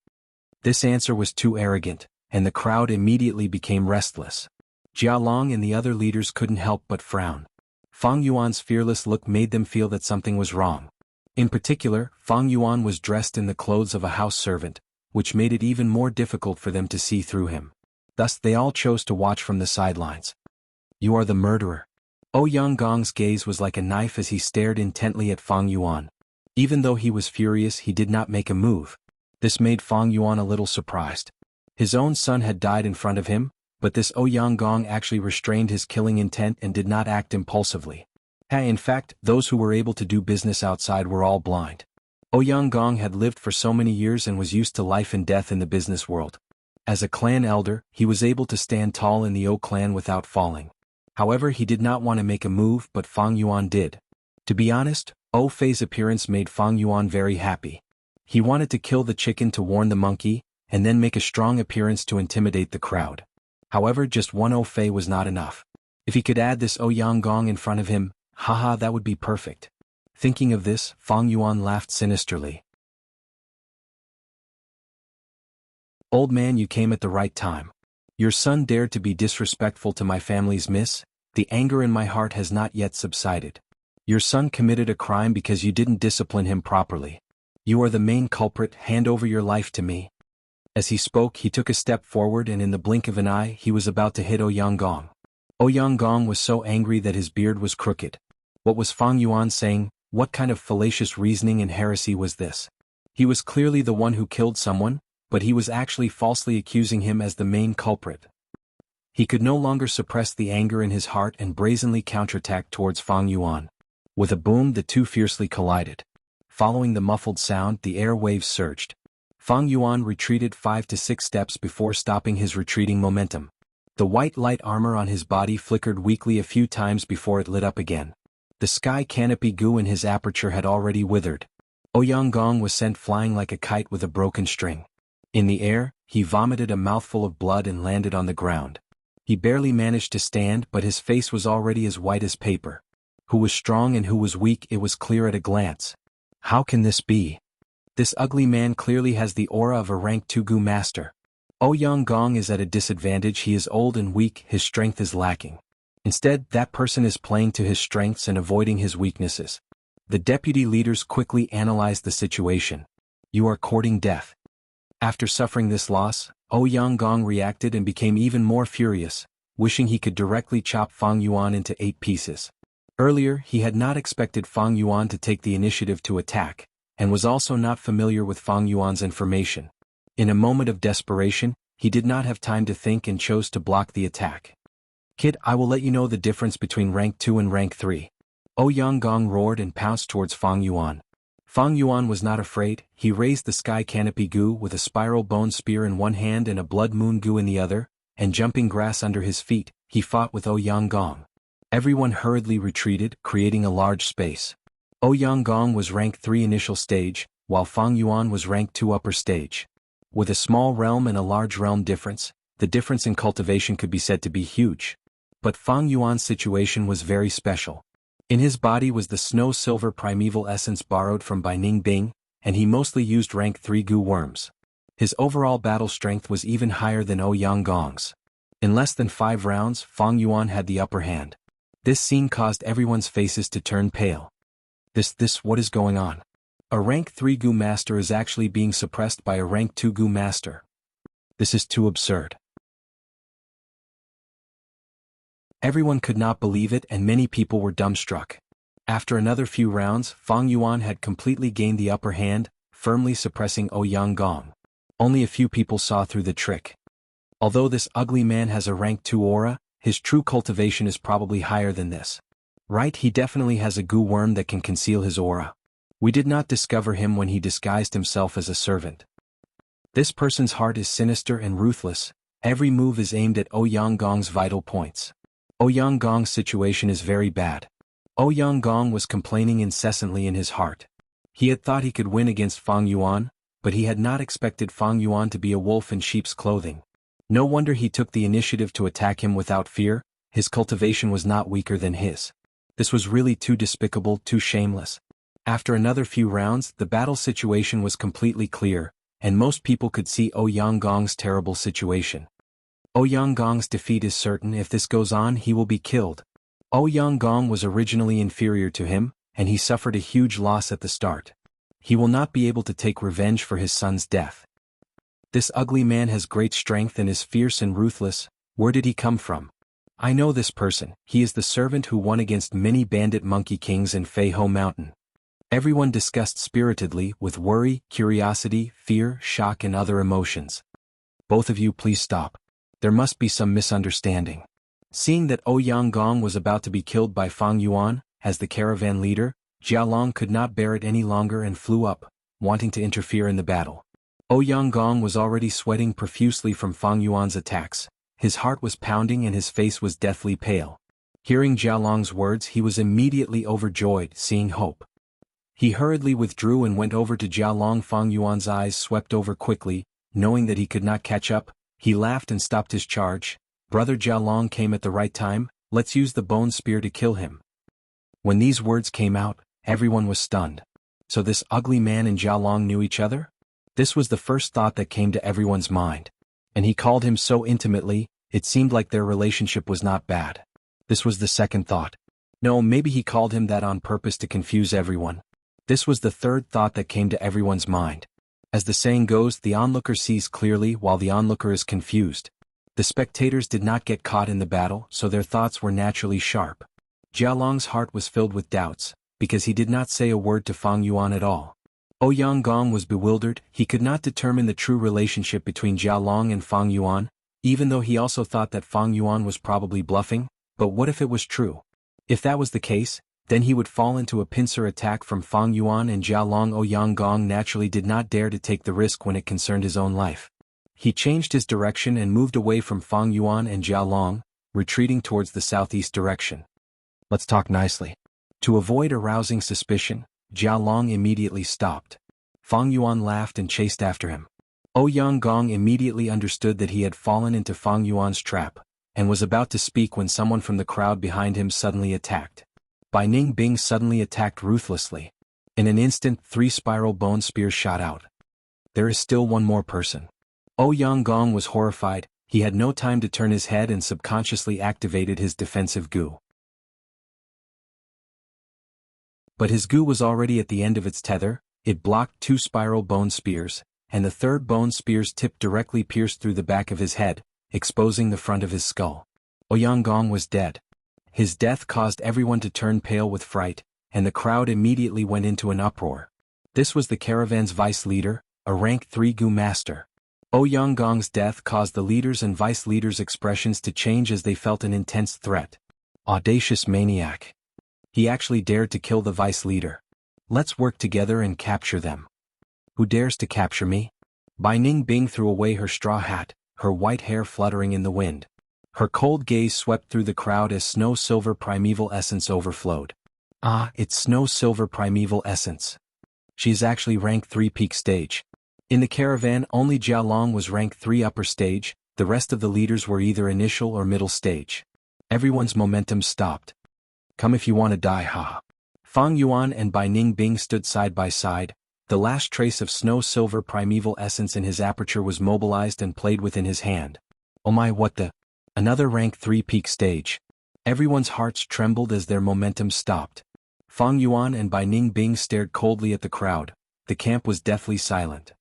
This answer was too arrogant, and the crowd immediately became restless. Jia Long and the other leaders couldn't help but frown. Fang Yuan's fearless look made them feel that something was wrong. In particular, Fang Yuan was dressed in the clothes of a house servant, which made it even more difficult for them to see through him. Thus they all chose to watch from the sidelines. You are the murderer. Oh Yanggong's gaze was like a knife as he stared intently at Fang Yuan. Even though he was furious, he did not make a move. This made Fang Yuan a little surprised. His own son had died in front of him, but this Oh Yanggong actually restrained his killing intent and did not act impulsively. In fact, those who were able to do business outside were all blind. Oh Yanggong had lived for so many years and was used to life and death in the business world. As a clan elder, he was able to stand tall in the Oh clan without falling. However, he did not want to make a move, but Fang Yuan did. To be honest, Oh Fei's appearance made Fang Yuan very happy. He wanted to kill the chicken to warn the monkey, and then make a strong appearance to intimidate the crowd. However, just one Oh Fei was not enough. If he could add this Oh Yanggong in front of him, haha, that would be perfect. Thinking of this, Fang Yuan laughed sinisterly. Old man, you came at the right time. Your son dared to be disrespectful to my family's miss. The anger in my heart has not yet subsided. Your son committed a crime because you didn't discipline him properly. You are the main culprit, hand over your life to me. As he spoke, he took a step forward and in the blink of an eye he was about to hit Oh Yanggong. Ouyang Gong was so angry that his beard was crooked. What was Fang Yuan saying? What kind of fallacious reasoning and heresy was this? He was clearly the one who killed someone, but he was actually falsely accusing him as the main culprit. He could no longer suppress the anger in his heart and brazenly counterattacked towards Fang Yuan. With a boom, the two fiercely collided. Following the muffled sound, the air waves surged. Fang Yuan retreated 5 to 6 steps before stopping his retreating momentum. The white light armor on his body flickered weakly a few times before it lit up again. The sky canopy goo in his aperture had already withered. Ouyang Gong was sent flying like a kite with a broken string. In the air, he vomited a mouthful of blood and landed on the ground. He barely managed to stand, but his face was already as white as paper. Who was strong and who was weak, it was clear at a glance. How can this be? This ugly man clearly has the aura of a rank 2 Gu master. Ouyang Gong is at a disadvantage. He is old and weak, his strength is lacking. Instead, that person is playing to his strengths and avoiding his weaknesses. The deputy leaders quickly analyzed the situation. You are courting death. After suffering this loss, Ouyang Gong reacted and became even more furious, wishing he could directly chop Fang Yuan into 8 pieces. Earlier, he had not expected Fang Yuan to take the initiative to attack, and was also not familiar with Fang Yuan's information. In a moment of desperation, he did not have time to think and chose to block the attack. Kid, I will let you know the difference between rank 2 and rank 3. Ouyang Gong roared and pounced towards Fang Yuan. Fang Yuan was not afraid. He raised the sky canopy gu with a spiral bone spear in one hand and a blood moon gu in the other, and jumping grass under his feet, he fought with Ouyang Gong. Everyone hurriedly retreated, creating a large space. Ouyang Gong was rank 3 initial stage, while Fang Yuan was rank 2 upper stage. With a small realm and a large realm difference, the difference in cultivation could be said to be huge. But Fang Yuan's situation was very special. In his body was the snow-silver primeval essence borrowed from Baining Bing, and he mostly used rank 3 Gu worms. His overall battle strength was even higher than Ouyang Gong's. In less than 5 rounds, Fang Yuan had the upper hand. This scene caused everyone's faces to turn pale. What is going on? A rank 3 Gu master is actually being suppressed by a rank 2 Gu master. This is too absurd. Everyone could not believe it and many people were dumbstruck. After another few rounds, Fang Yuan had completely gained the upper hand, firmly suppressing Ouyang Gong. Only a few people saw through the trick. Although this ugly man has a rank 2 aura, his true cultivation is probably higher than this. Right, he definitely has a Gu worm that can conceal his aura. We did not discover him when he disguised himself as a servant. This person's heart is sinister and ruthless. Every move is aimed at Ouyang Gong's vital points. Ouyang Gong's situation is very bad. Ouyang Gong was complaining incessantly in his heart. He had thought he could win against Fang Yuan, but he had not expected Fang Yuan to be a wolf in sheep's clothing. No wonder he took the initiative to attack him without fear. His cultivation was not weaker than his. This was really too despicable, too shameless. After another few rounds, the battle situation was completely clear, and most people could see Ouyang Gong's terrible situation. Ouyang Gong's defeat is certain. If this goes on, he will be killed. Ouyang Gong was originally inferior to him, and he suffered a huge loss at the start. He will not be able to take revenge for his son's death. This ugly man has great strength and is fierce and ruthless. Where did he come from? I know this person. He is the servant who won against many bandit monkey kings in Fei Ho Mountain. Everyone discussed spiritedly, with worry, curiosity, fear, shock and other emotions. Both of you please stop. There must be some misunderstanding. Seeing that Ouyang Gong was about to be killed by Fang Yuan, as the caravan leader, Jialong could not bear it any longer and flew up, wanting to interfere in the battle. Ouyang Gong was already sweating profusely from Fang Yuan's attacks. His heart was pounding and his face was deathly pale. Hearing Jialong's words, he was immediately overjoyed, seeing hope. He hurriedly withdrew and went over to Jialong. Fang Yuan's eyes swept over quickly, knowing that he could not catch up. He laughed and stopped his charge. Brother Jialong came at the right time. Let's use the bone spear to kill him. When these words came out, everyone was stunned. So this ugly man and Jialong knew each other? This was the first thought that came to everyone's mind. And he called him so intimately, it seemed like their relationship was not bad. This was the second thought. No, maybe he called him that on purpose to confuse everyone. This was the third thought that came to everyone's mind. As the saying goes, the onlooker sees clearly while the onlooker is confused. The spectators did not get caught in the battle, so their thoughts were naturally sharp. Jialong's heart was filled with doubts, because he did not say a word to Fang Yuan at all. Ouyang Gong was bewildered. He could not determine the true relationship between Jialong and Fang Yuan, even though he also thought that Fang Yuan was probably bluffing. But what if it was true? If that was the case, then he would fall into a pincer attack from Fang Yuan, and Jialong. Ouyang Gong naturally did not dare to take the risk when it concerned his own life. He changed his direction and moved away from Fang Yuan and Jialong, retreating towards the southeast direction. Let's talk nicely. To avoid arousing suspicion, Jialong immediately stopped. Fang Yuan laughed and chased after him. Ouyang Gong immediately understood that he had fallen into Fang Yuan's trap, and was about to speak when someone from the crowd behind him suddenly attacked. Bai Ningbing suddenly attacked ruthlessly. In an instant, 3 spiral bone spears shot out. There is still one more person. Ouyang Gong was horrified. He had no time to turn his head and subconsciously activated his defensive gu. But his gu was already at the end of its tether. It blocked 2 spiral bone spears, and the third bone spear's tip directly pierced through the back of his head, exposing the front of his skull. Ouyang Gong was dead. His death caused everyone to turn pale with fright, and the crowd immediately went into an uproar. This was the caravan's vice leader, a rank 3 gu master. Ouyang Gong's death caused the leaders' and vice leaders' expressions to change as they felt an intense threat. Audacious maniac. He actually dared to kill the vice leader. Let's work together and capture them. Who dares to capture me? Bai Ningbing threw away her straw hat, her white hair fluttering in the wind. Her cold gaze swept through the crowd as snow-silver primeval essence overflowed. Ah, it's snow-silver primeval essence. She is actually rank 3 peak stage. In the caravan, only Jialong was rank 3 upper stage. The rest of the leaders were either initial or middle stage. Everyone's momentum stopped. Come if you want to die, ha. Fang Yuan and Bai Ningbing stood side by side. The last trace of snow-silver primeval essence in his aperture was mobilized and played within his hand. Oh my, what the? Another rank 3 peak stage. Everyone's hearts trembled as their momentum stopped. Fang Yuan and Bai Ningbing stared coldly at the crowd. The camp was deathly silent.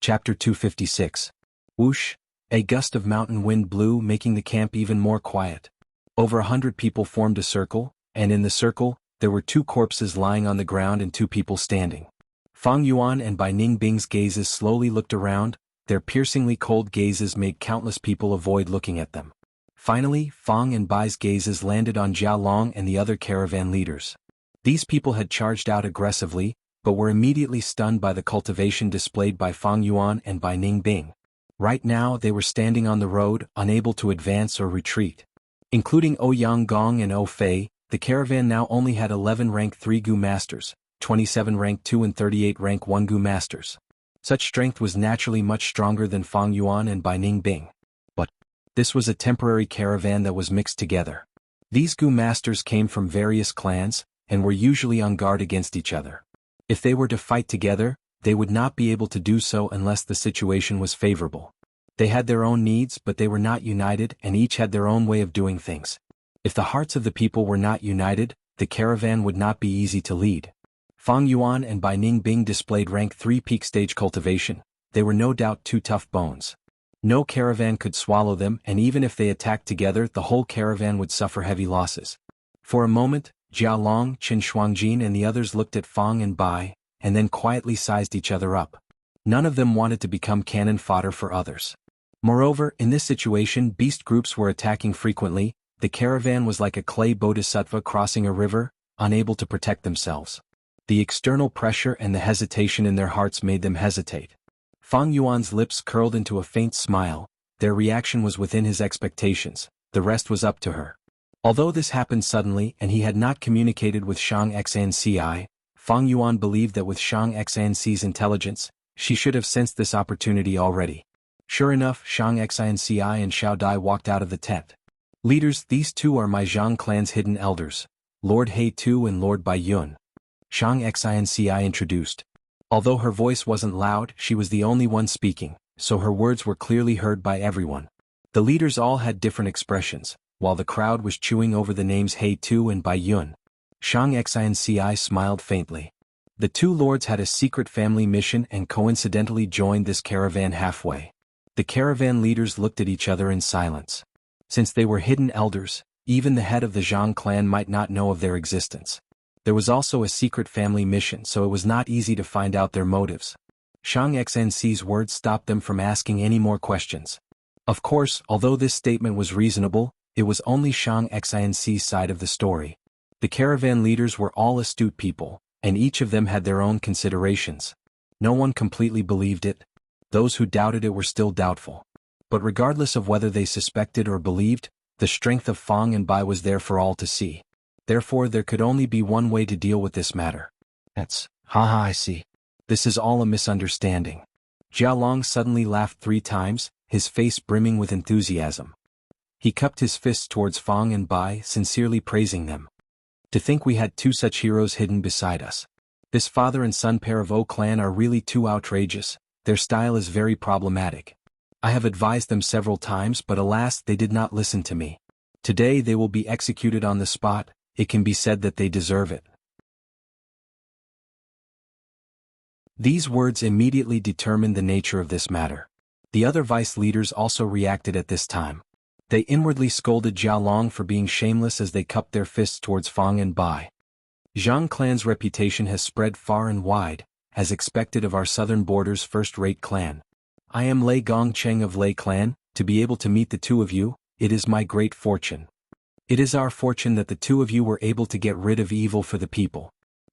Chapter 256. Whoosh! A gust of mountain wind blew, making the camp even more quiet. Over 100 people formed a circle, and in the circle, there were 2 corpses lying on the ground and 2 people standing. Fang Yuan and Bai Ningbing's gazes slowly looked around. Their piercingly cold gazes made countless people avoid looking at them. Finally, Fang and Bai's gazes landed on Jialong and the other caravan leaders. These people had charged out aggressively, but were immediately stunned by the cultivation displayed by Fang Yuan and Bai Ningbing. Right now they were standing on the road, unable to advance or retreat. Including Ouyang Gong and O Fei, the caravan now only had 11 rank 3 gu masters, 27 rank 2 and 38 rank 1 gu masters. Such strength was naturally much stronger than Fang Yuan and Bai Ningbing. But this was a temporary caravan that was mixed together. These gu masters came from various clans, and were usually on guard against each other. If they were to fight together, they would not be able to do so unless the situation was favorable. They had their own needs, but they were not united, and each had their own way of doing things. If the hearts of the people were not united, the caravan would not be easy to lead. Fang Yuan and Bai Ningbing displayed rank 3 peak stage cultivation. They were no doubt 2 tough bones. No caravan could swallow them, and even if they attacked together, the whole caravan would suffer heavy losses. For a moment, Jialong, Qin Shuangjin and the others looked at Fang and Bai, and then quietly sized each other up. None of them wanted to become cannon fodder for others. Moreover, in this situation, beast groups were attacking frequently. The caravan was like a clay bodhisattva crossing a river, unable to protect themselves. The external pressure and the hesitation in their hearts made them hesitate. Fang Yuan's lips curled into a faint smile. Their reaction was within his expectations. The rest was up to her. Although this happened suddenly and he had not communicated with Shang Xanci, Fang Yuan believed that with Shang Xanci's intelligence, she should have sensed this opportunity already. Sure enough, Shang Xanci and Xiao Dai walked out of the tent. Leaders, these 2 are my Zhang clan's hidden elders, Lord He Tu and Lord Bai Yun. Shang Xanci introduced. Although her voice wasn't loud, she was the only one speaking, so her words were clearly heard by everyone. The leaders all had different expressions, while the crowd was chewing over the names He Tu and Bai Yun. Shang Xanci smiled faintly. The two lords had a secret family mission and coincidentally joined this caravan halfway. The caravan leaders looked at each other in silence. Since they were hidden elders, even the head of the Zhang clan might not know of their existence. There was also a secret family mission, so it was not easy to find out their motives. Shang Xnc's words stopped them from asking any more questions. Of course, although this statement was reasonable, it was only Shang Xnc's side of the story. The caravan leaders were all astute people, and each of them had their own considerations. No one completely believed it. Those who doubted it were still doubtful. But regardless of whether they suspected or believed, the strength of Fang and Bai was there for all to see. Therefore there could only be one way to deal with this matter. Haha, I see. This is all a misunderstanding. Jialong suddenly laughed 3 times, his face brimming with enthusiasm. He cupped his fists towards Fang and Bai, sincerely praising them. To think we had 2 such heroes hidden beside us. This father and son pair of O clan are really too outrageous. Their style is very problematic. I have advised them several times, but alas, they did not listen to me. Today they will be executed on the spot. It can be said that they deserve it. These words immediately determined the nature of this matter. The other vice leaders also reacted at this time. They inwardly scolded Jialong for being shameless as they cupped their fists towards Fang and Bai. Zhang clan's reputation has spread far and wide, as expected of our southern border's first-rate clan. I am Lei Gongcheng of Lei clan. To be able to meet the 2 of you, it is my great fortune. It is our fortune that the 2 of you were able to get rid of evil for the people.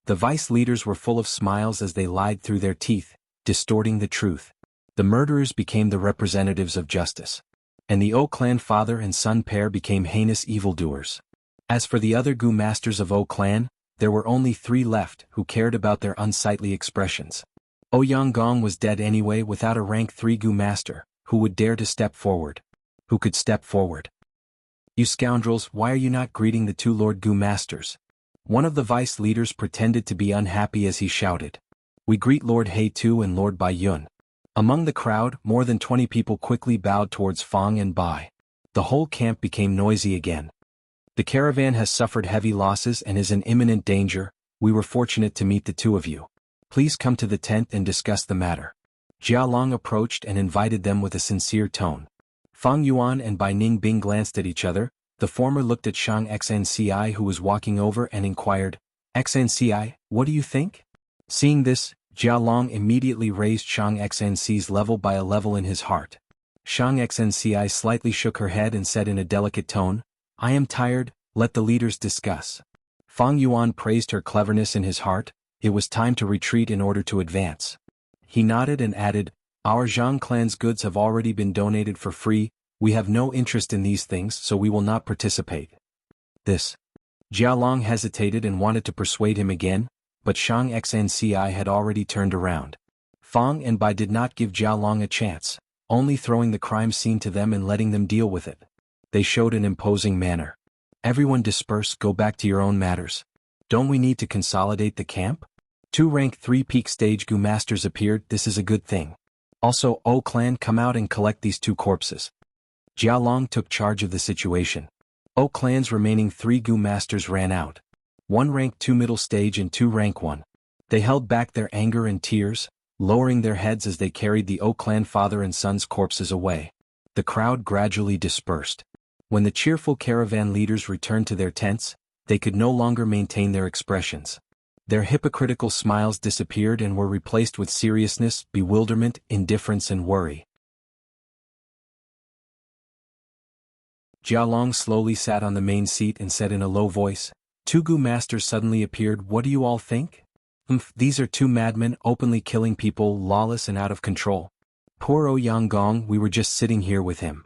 The vice leaders were full of smiles as they lied through their teeth, distorting the truth. The murderers became the representatives of justice. And the O clan father and son pair became heinous evildoers. As for the other Gu masters of O clan, there were only 3 left who cared about their unsightly expressions. O Yanggong was dead anyway without a rank 3 Gu master, who would dare to step forward. Who could step forward? You scoundrels, why are you not greeting the 2 Lord Gu masters? One of the vice leaders pretended to be unhappy as he shouted. We greet Lord He Tu and Lord Bai Yun. Among the crowd, more than 20 people quickly bowed towards Fang and Bai. The whole camp became noisy again. The caravan has suffered heavy losses and is in imminent danger. We were fortunate to meet the 2 of you. Please come to the tent and discuss the matter. Jialong approached and invited them with a sincere tone. Fang Yuan and Bai Ningbing glanced at each other. The former looked at Shang Xnci who was walking over and inquired, Xnci, what do you think? Seeing this, Jialong immediately raised Shang Xnci's level by a level in his heart. Shang Xnci slightly shook her head and said in a delicate tone, I am tired, let the leaders discuss. Fang Yuan praised her cleverness in his heart. It was time to retreat in order to advance. He nodded and added, Our Zhang clan's goods have already been donated for free. We have no interest in these things, so we will not participate. This. Jialong hesitated and wanted to persuade him again, but Shang Xnci had already turned around. Fang and Bai did not give Jialong a chance, only throwing the crime scene to them and letting them deal with it. They showed an imposing manner. Everyone disperse, go back to your own matters. Don't we need to consolidate the camp? 2 rank 3 peak stage Gu masters appeared, this is a good thing. Also, O clan, come out and collect these 2 corpses. Jialong took charge of the situation. O clan's remaining 3 Gu masters ran out. 1 rank 2 middle stage and 2 rank 1. They held back their anger and tears, lowering their heads as they carried the O clan father and son's corpses away. The crowd gradually dispersed. When the cheerful caravan leaders returned to their tents, they could no longer maintain their expressions. Their hypocritical smiles disappeared and were replaced with seriousness, bewilderment, indifference and worry. Jialong slowly sat on the main seat and said in a low voice, 2 Gu masters suddenly appeared, what do you all think? These are 2 madmen openly killing people, lawless and out of control. Poor O Yanggong, we were just sitting here with him.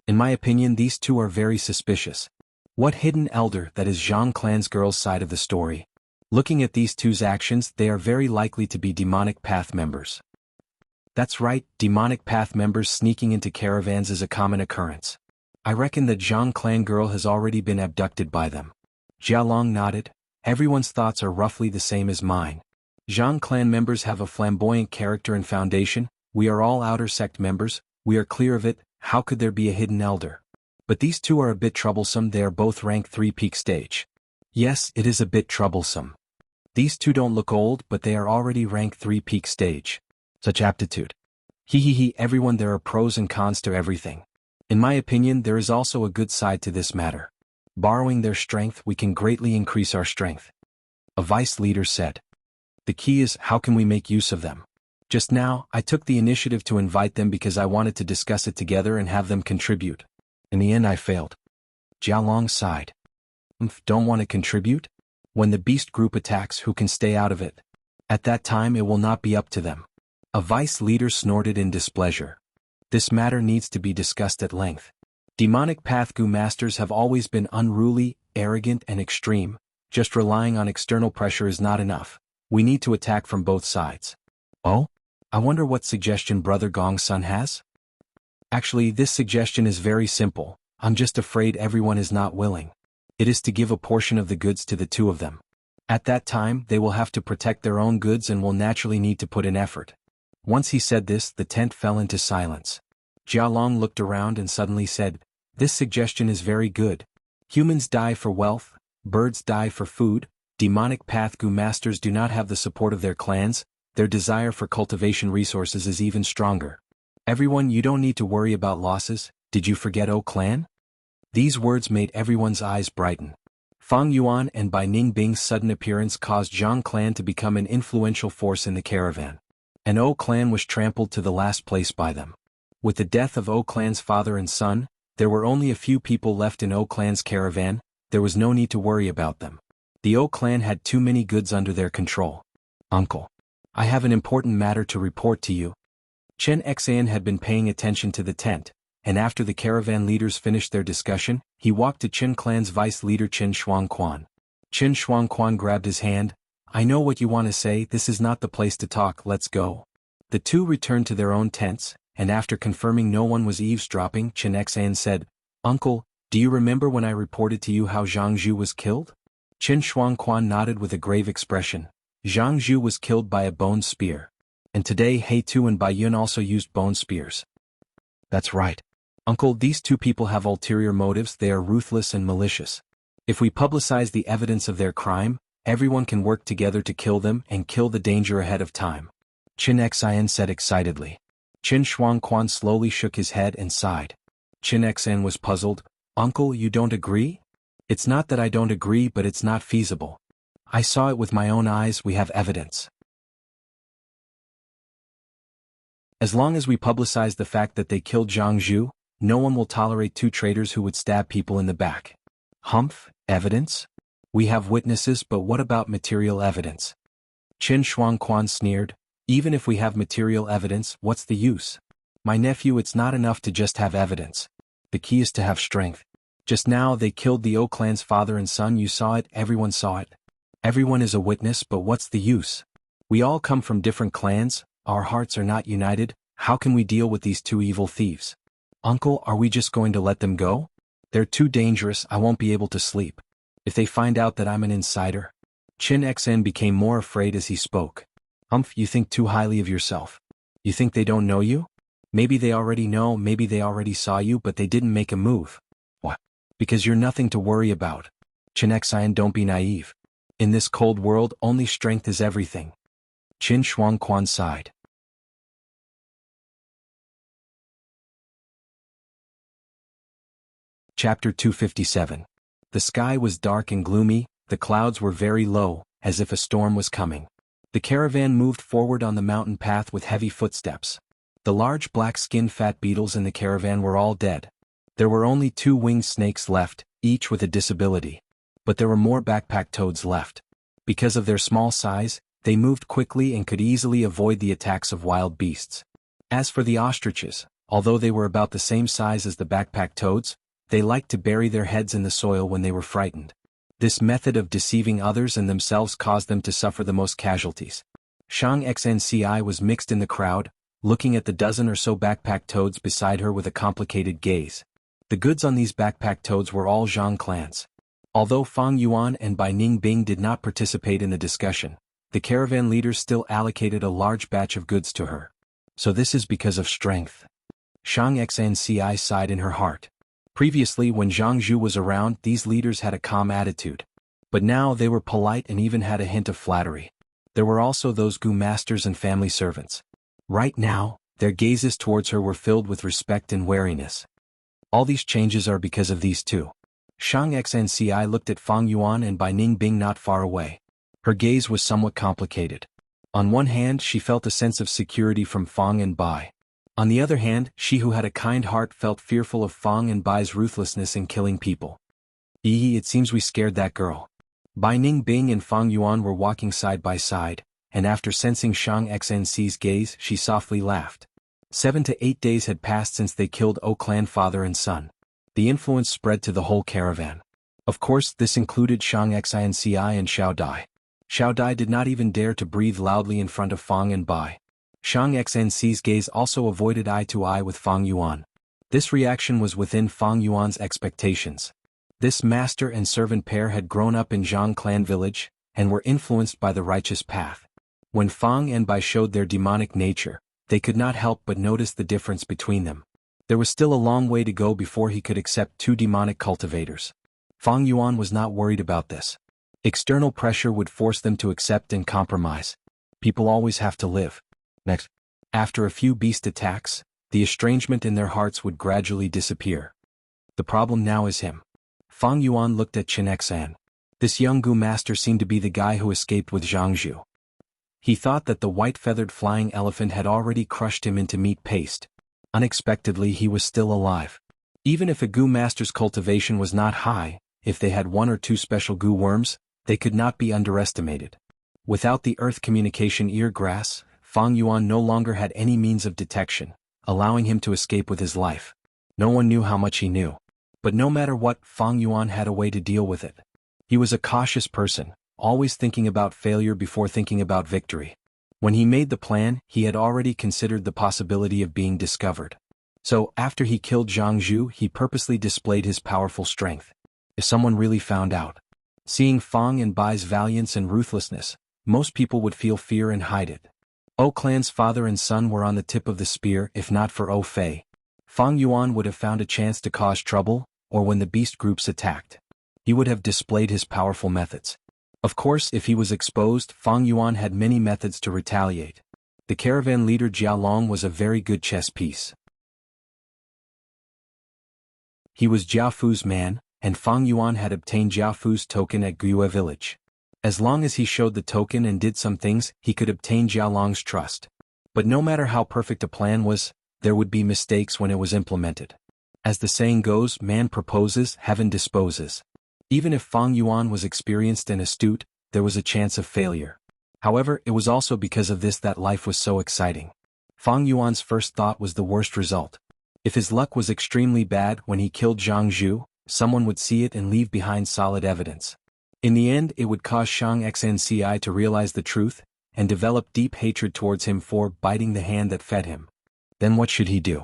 In my opinion these 2 are very suspicious. What hidden elder that is Zhang clan's girl's side of the story? Looking at these 2's actions, they are very likely to be demonic path members. That's right, demonic path members sneaking into caravans is a common occurrence. I reckon that Zhang clan girl has already been abducted by them. Jialong nodded. Everyone's thoughts are roughly the same as mine. Zhang clan members have a flamboyant character and foundation. We are all outer sect members, we are clear of it. How could there be a hidden elder? But these 2 are a bit troublesome, they are both rank 3 peak stage. Yes, it is a bit troublesome. These two don't look old, but they are already rank 3 peak stage. Such aptitude. Hehehe, everyone, there are pros and cons to everything. In my opinion, there is also a good side to this matter. Borrowing their strength, we can greatly increase our strength. A vice leader said. The key is, how can we make use of them? Just now, I took the initiative to invite them because I wanted to discuss it together and have them contribute. In the end, I failed. Jialong sighed. Don't want to contribute? When the beast group attacks, who can stay out of it? At that time, it will not be up to them. A vice leader snorted in displeasure. This matter needs to be discussed at length. Demonic Pathgu masters have always been unruly, arrogant, and extreme. Just relying on external pressure is not enough. We need to attack from both sides. Oh? I wonder what suggestion Brother Gongsun has? Actually, this suggestion is very simple. I'm just afraid everyone is not willing. It is to give a portion of the goods to the two of them. At that time, they will have to protect their own goods and will naturally need to put in effort. Once he said this, the tent fell into silence. Jialong looked around and suddenly said, "This suggestion is very good. Humans die for wealth, birds die for food, demonic Pathgu masters do not have the support of their clans, their desire for cultivation resources is even stronger. Everyone, you don't need to worry about losses, did you forget O clan?" These words made everyone's eyes brighten. Fang Yuan and Bai Ningbing's sudden appearance caused Zhang clan to become an influential force in the caravan. And O clan was trampled to the last place by them. With the death of O clan's father and son, there were only a few people left in O clan's caravan. There was no need to worry about them. The O clan had too many goods under their control. Uncle, I have an important matter to report to you. Chen Xan had been paying attention to the tent, and after the caravan leaders finished their discussion, he walked to Chen clan's vice leader Chen Shuangquan. Chen Shuangquan grabbed his hand. "I know what you want to say, this is not the place to talk, let's go." The two returned to their own tents, and after confirming no one was eavesdropping, Chen Xan said, "Uncle, do you remember when I reported to you how Jianghu was killed?" Chen Shuangquan nodded with a grave expression. Jianghu was killed by a bone spear. And today He Tu and Bai Yun also used bone spears. That's right. Uncle, these two people have ulterior motives, they are ruthless and malicious. If we publicize the evidence of their crime, everyone can work together to kill them and kill the danger ahead of time. Chen Xian said excitedly. Chen Shuangquan slowly shook his head and sighed. Chen Xan was puzzled. Uncle, you don't agree? It's not that I don't agree, but it's not feasible. I saw it with my own eyes, we have evidence. As long as we publicize the fact that they killed Jianghu, no one will tolerate two traitors who would stab people in the back. Humph, evidence? We have witnesses, but what about material evidence? Chen Shuangquan sneered. Even if we have material evidence, what's the use? My nephew, it's not enough to just have evidence. The key is to have strength. Just now they killed the O clan's father and son, you saw it, everyone saw it. Everyone is a witness, but what's the use? We all come from different clans, our hearts are not united, how can we deal with these two evil thieves? Uncle, are we just going to let them go? They're too dangerous, I won't be able to sleep. If they find out that I'm an insider? Chen Xen became more afraid as he spoke. Humph, you think too highly of yourself. You think they don't know you? Maybe they already know, maybe they already saw you, but they didn't make a move. What? Because you're nothing to worry about. Chen Xen, don't be naive. In this cold world, only strength is everything. Chen Shuangquan sighed. Chapter 257. The sky was dark and gloomy, the clouds were very low, as if a storm was coming. The caravan moved forward on the mountain path with heavy footsteps. The large black-skinned fat beetles in the caravan were all dead. There were only 2 winged snakes left, each with a disability. But there were more backpack toads left. Because of their small size, they moved quickly and could easily avoid the attacks of wild beasts. As for the ostriches, although they were about the same size as the backpack toads, they liked to bury their heads in the soil when they were frightened. This method of deceiving others and themselves caused them to suffer the most casualties. Shang Xnci was mixed in the crowd, looking at the dozen or so backpack toads beside her with a complicated gaze. The goods on these backpack toads were all Zhang clans. Although Fang Yuan and Bai Ningbing did not participate in the discussion, the caravan leaders still allocated a large batch of goods to her. So this is because of strength. Shang Xnci sighed in her heart. Previously, when Jianghu was around, these leaders had a calm attitude. But now they were polite and even had a hint of flattery. There were also those Gu masters and family servants. Right now, their gazes towards her were filled with respect and wariness. All these changes are because of these two. Shang Xnci looked at Fang Yuan and Bai Ningbing not far away. Her gaze was somewhat complicated. On one hand, she felt a sense of security from Fang and Bai. On the other hand, she who had a kind heart felt fearful of Fang and Bai's ruthlessness in killing people. It seems we scared that girl. Bai Ningbing and Fang Yuan were walking side by side, and after sensing Shang Xnci's gaze, she softly laughed. 7 to 8 days had passed since they killed O clan father and son. The influence spread to the whole caravan. Of course, this included Shang Xinci and Xiao Dai. Xiao Dai did not even dare to breathe loudly in front of Fang and Bai. Shang Xnci's gaze also avoided eye to eye with Fang Yuan. This reaction was within Fang Yuan's expectations. This master and servant pair had grown up in Zhang clan village, and were influenced by the righteous path. When Fang and Bai showed their demonic nature, they could not help but notice the difference between them. There was still a long way to go before he could accept two demonic cultivators. Fang Yuan was not worried about this. External pressure would force them to accept and compromise. People always have to live. Next, after a few beast attacks, the estrangement in their hearts would gradually disappear. The problem now is him. Fang Yuan looked at Chen Xan. This young Gu master seemed to be the guy who escaped with Jianghu. He thought that the white-feathered flying elephant had already crushed him into meat paste. Unexpectedly, he was still alive. Even if a Gu master's cultivation was not high, if they had 1 or 2 special Gu worms, they could not be underestimated. Without the earth communication ear grass, Fang Yuan no longer had any means of detection, allowing him to escape with his life. No one knew how much he knew. But no matter what, Fang Yuan had a way to deal with it. He was a cautious person, always thinking about failure before thinking about victory. When he made the plan, he had already considered the possibility of being discovered. So, after he killed Jianghu, he purposely displayed his powerful strength. If someone really found out, seeing Fang and Bai's valiance and ruthlessness, most people would feel fear and hide it. O clan's father and son were on the tip of the spear. If not for O Fei, Fang Yuan would have found a chance to cause trouble, or when the beast groups attacked, he would have displayed his powerful methods. Of course, if he was exposed, Fang Yuan had many methods to retaliate. The caravan leader Jia Long was a very good chess piece. He was Jia Fu's man, and Fang Yuan had obtained Jia Fu's token at Guiyue village. As long as he showed the token and did some things, he could obtain Jia Long's trust. But no matter how perfect a plan was, there would be mistakes when it was implemented. As the saying goes, man proposes, heaven disposes. Even if Fang Yuan was experienced and astute, there was a chance of failure. However, it was also because of this that life was so exciting. Fang Yuan's first thought was the worst result. If his luck was extremely bad when he killed Jianghu, someone would see it and leave behind solid evidence. In the end, it would cause Shang Xnci to realize the truth, and develop deep hatred towards him for biting the hand that fed him. Then what should he do?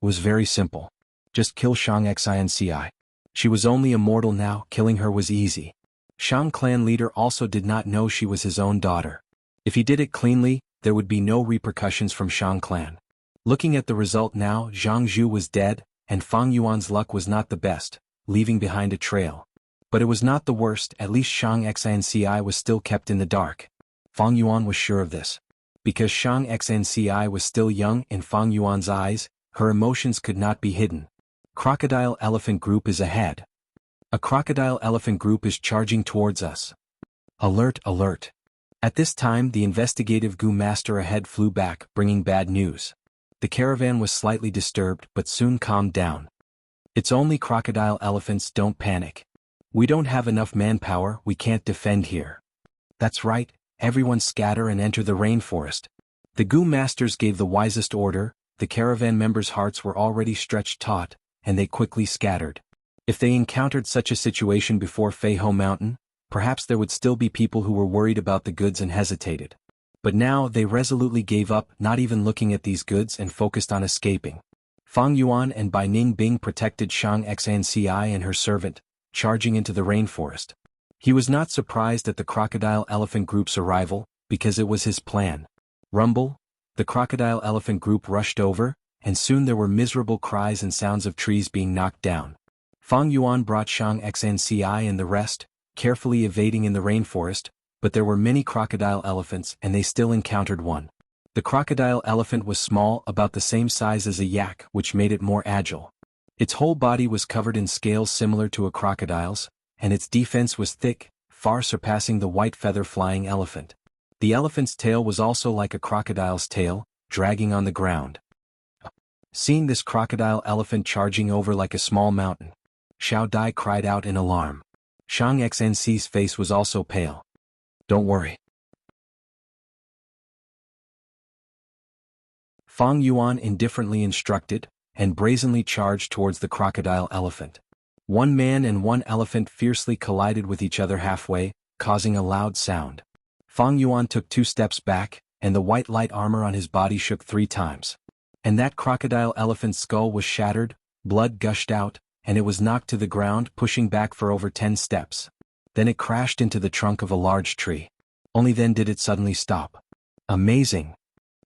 It was very simple. Just kill Shang Xnci. She was only immortal now, killing her was easy. Shang clan leader also did not know she was his own daughter. If he did it cleanly, there would be no repercussions from Shang clan. Looking at the result now, Jianghu was dead, and Fang Yuan's luck was not the best, leaving behind a trail. But it was not the worst, at least Shang Xnci was still kept in the dark. Fang Yuan was sure of this. Because Shang Xnci was still young in Fang Yuan's eyes, her emotions could not be hidden. Crocodile elephant group is ahead. A crocodile elephant group is charging towards us. Alert, alert. At this time, the investigative Gu master ahead flew back, bringing bad news. The caravan was slightly disturbed, but soon calmed down. It's only crocodile elephants, don't panic. We don't have enough manpower, we can't defend here. That's right, everyone scatter and enter the rainforest. The Gu masters gave the wisest order. The caravan members' hearts were already stretched taut, and they quickly scattered. If they encountered such a situation before Feiho Mountain, perhaps there would still be people who were worried about the goods and hesitated. But now they resolutely gave up, not even looking at these goods, and focused on escaping. Fang Yuan and Bai Ningbing protected Shang Xnci and her servant, charging into the rainforest. He was not surprised at the crocodile elephant group's arrival, because it was his plan. Rumble, the crocodile elephant group rushed over, and soon there were miserable cries and sounds of trees being knocked down. Fang Yuan brought Shang Xnci and the rest, carefully evading in the rainforest, but there were many crocodile elephants and they still encountered one. The crocodile elephant was small, about the same size as a yak, which made it more agile. Its whole body was covered in scales similar to a crocodile's, and its defense was thick, far surpassing the white feather-flying elephant. The elephant's tail was also like a crocodile's tail, dragging on the ground. Seeing this crocodile elephant charging over like a small mountain, Xiao Dai cried out in alarm. Shang Xnc's face was also pale. "Don't worry." Fang Yuan indifferently instructed, and brazenly charged towards the crocodile elephant. One man and one elephant fiercely collided with each other halfway, causing a loud sound. Fang Yuan took 2 steps back, and the white light armor on his body shook 3 times. And that crocodile elephant's skull was shattered, blood gushed out, and it was knocked to the ground, pushing back for over 10 steps. Then it crashed into the trunk of a large tree. Only then did it suddenly stop. Amazing!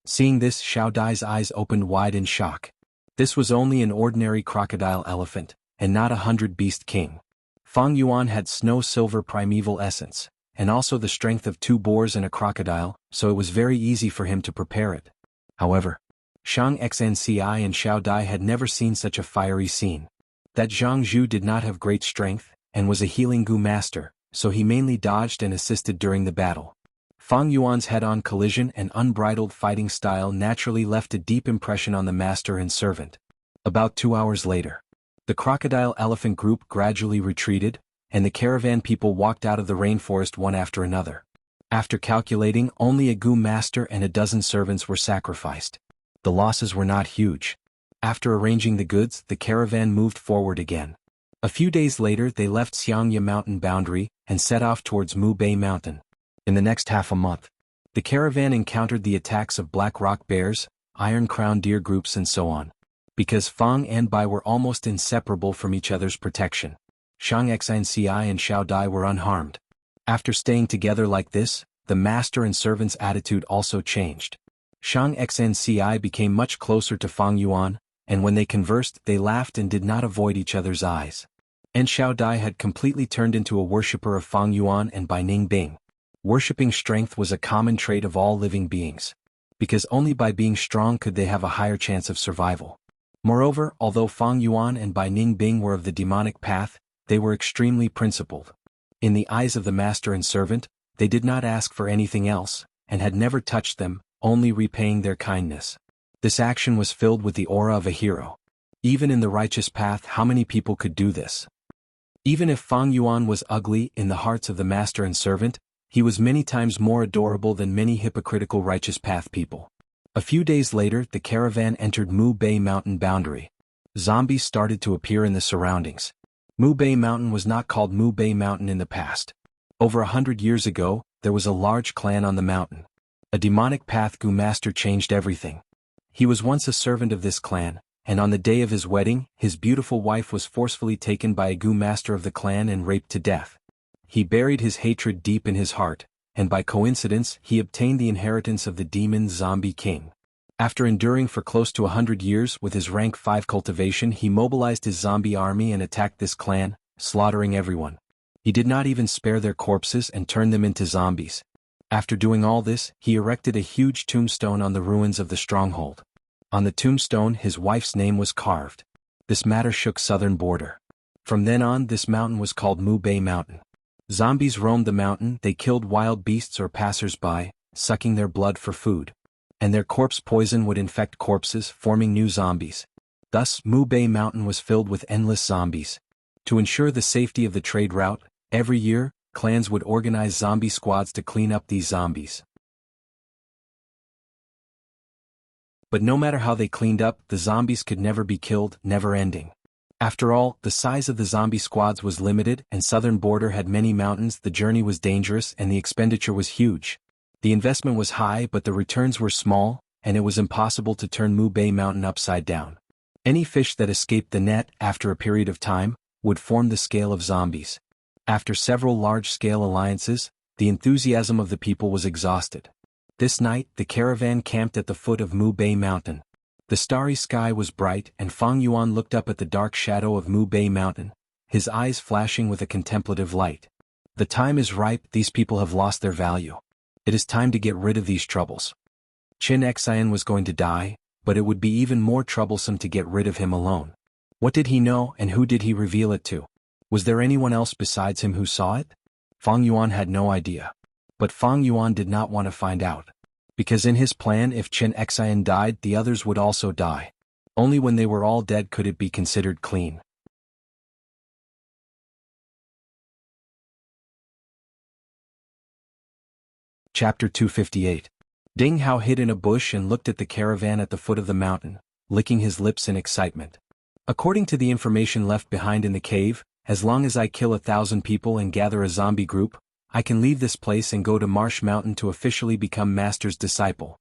Seeing this, Xiao Dai's eyes opened wide in shock. This was only an ordinary crocodile elephant, and not a 100-beast king. Fang Yuan had snow-silver primeval essence, and also the strength of 2 boars and a crocodile, so it was very easy for him to prepare it. However, Shang Xnci and Xiao Dai had never seen such a fiery scene. That Jianghu did not have great strength, and was a healing Gu master, so he mainly dodged and assisted during the battle. Fang Yuan's head-on collision and unbridled fighting style naturally left a deep impression on the master and servant. About 2 hours later, the crocodile elephant group gradually retreated, and the caravan people walked out of the rainforest one after another. After calculating, only a Gu master and a dozen servants were sacrificed. The losses were not huge. After arranging the goods, the caravan moved forward again. A few days later they left Xiangya mountain boundary, and set off towards Mu Bei mountain. In the next half a month, the caravan encountered the attacks of black rock bears, iron-crowned deer groups and so on. Because Fang and Bai were almost inseparable from each other's protection, Shang Xnci and Xiao Dai were unharmed. After staying together like this, the master and servant's attitude also changed. Shang Xnci became much closer to Fang Yuan, and when they conversed they laughed and did not avoid each other's eyes. And Xiao Dai had completely turned into a worshipper of Fang Yuan and Bai Ningbing. Worshipping strength was a common trait of all living beings. Because only by being strong could they have a higher chance of survival. Moreover, although Fang Yuan and Bai Ningbing were of the demonic path, they were extremely principled. In the eyes of the master and servant, they did not ask for anything else, and had never touched them, only repaying their kindness. This action was filled with the aura of a hero. Even in the righteous path, how many people could do this? Even if Fang Yuan was ugly in the hearts of the master and servant, he was many times more adorable than many hypocritical righteous path people. A few days later the caravan entered Mu Bei mountain boundary. Zombies started to appear in the surroundings. Mu Bei mountain was not called Mu Bei mountain in the past. Over 100 years ago, there was a large clan on the mountain. A demonic path Gu master changed everything. He was once a servant of this clan, and on the day of his wedding, his beautiful wife was forcefully taken by a Gu master of the clan and raped to death. He buried his hatred deep in his heart, and by coincidence he obtained the inheritance of the demon zombie king. After enduring for close to 100 years with his rank 5 cultivation, he mobilized his zombie army and attacked this clan, slaughtering everyone. He did not even spare their corpses and turned them into zombies. After doing all this, he erected a huge tombstone on the ruins of the stronghold. On the tombstone his wife's name was carved. This matter shook southern border. From then on this mountain was called Mu Bei mountain. Zombies roamed the mountain, they killed wild beasts or passers-by, sucking their blood for food. And their corpse poison would infect corpses, forming new zombies. Thus, Mu Bei mountain was filled with endless zombies. To ensure the safety of the trade route, every year, clans would organize zombie squads to clean up these zombies. But no matter how they cleaned up, the zombies could never be killed, never ending. After all, the size of the zombie squads was limited and southern border had many mountains, the journey was dangerous and the expenditure was huge. The investment was high but the returns were small, and it was impossible to turn Mu Bei mountain upside down. Any fish that escaped the net, after a period of time, would form the scale of zombies. After several large-scale alliances, the enthusiasm of the people was exhausted. This night, the caravan camped at the foot of Mu Bei mountain. The starry sky was bright and Fang Yuan looked up at the dark shadow of Mu Bei mountain, his eyes flashing with a contemplative light. The time is ripe, these people have lost their value. It is time to get rid of these troubles. Qin Xian was going to die, but it would be even more troublesome to get rid of him alone. What did he know and who did he reveal it to? Was there anyone else besides him who saw it? Fang Yuan had no idea. But Fang Yuan did not want to find out. Because in his plan, if Qin Xian died, the others would also die. Only when they were all dead could it be considered clean. Chapter 258. Ding Hao hid in a bush and looked at the caravan at the foot of the mountain, licking his lips in excitement. According to the information left behind in the cave, as long as I kill 1,000 people and gather a zombie group, I can leave this place and go to Marsh Mountain to officially become Master's disciple.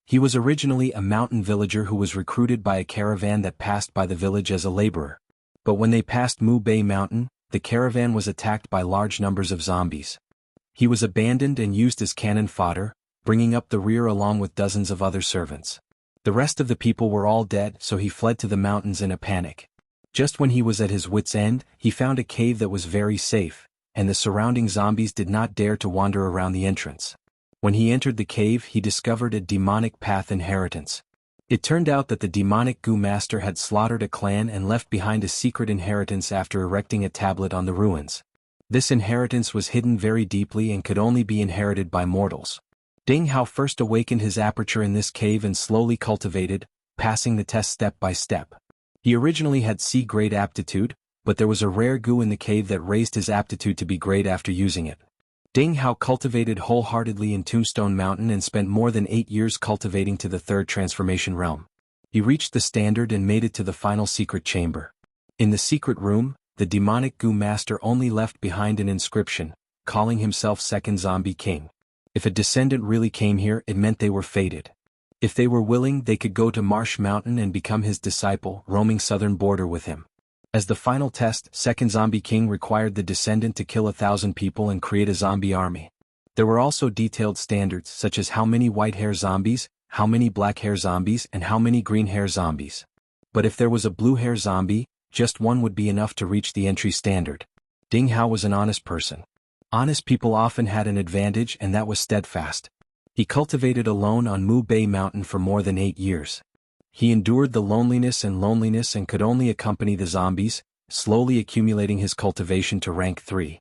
He was originally a mountain villager who was recruited by a caravan that passed by the village as a laborer. But when they passed Mu Bei Mountain, the caravan was attacked by large numbers of zombies. He was abandoned and used as cannon fodder, bringing up the rear along with dozens of other servants. The rest of the people were all dead, so he fled to the mountains in a panic. Just when he was at his wits' end, he found a cave that was very safe, and the surrounding zombies did not dare to wander around the entrance. When he entered the cave, he discovered a demonic path inheritance. It turned out that the demonic Gu master had slaughtered a clan and left behind a secret inheritance after erecting a tablet on the ruins. This inheritance was hidden very deeply and could only be inherited by mortals. Ding Hao first awakened his aperture in this cave and slowly cultivated, passing the test step by step. He originally had C-grade aptitude, but there was a rare Gu in the cave that raised his aptitude to B-grade after using it. Ding Hao cultivated wholeheartedly in Tombstone Mountain and spent more than 8 years cultivating to the third transformation realm. He reached the standard and made it to the final secret chamber. In the secret room, the demonic Gu master only left behind an inscription, calling himself Second Zombie King. If a descendant really came here, it meant they were fated. If they were willing, they could go to Marsh Mountain and become his disciple, roaming southern border with him. As the final test, Second Zombie King required the descendant to kill 1,000 people and create a zombie army. There were also detailed standards such as how many white-hair zombies, how many black-hair zombies, and how many green-hair zombies. But if there was a blue-hair zombie, just one would be enough to reach the entry standard. Ding Hao was an honest person. Honest people often had an advantage, and that was steadfast. He cultivated alone on Mu Bei Mountain for more than 8 years. He endured the loneliness and could only accompany the zombies, slowly accumulating his cultivation to rank 3.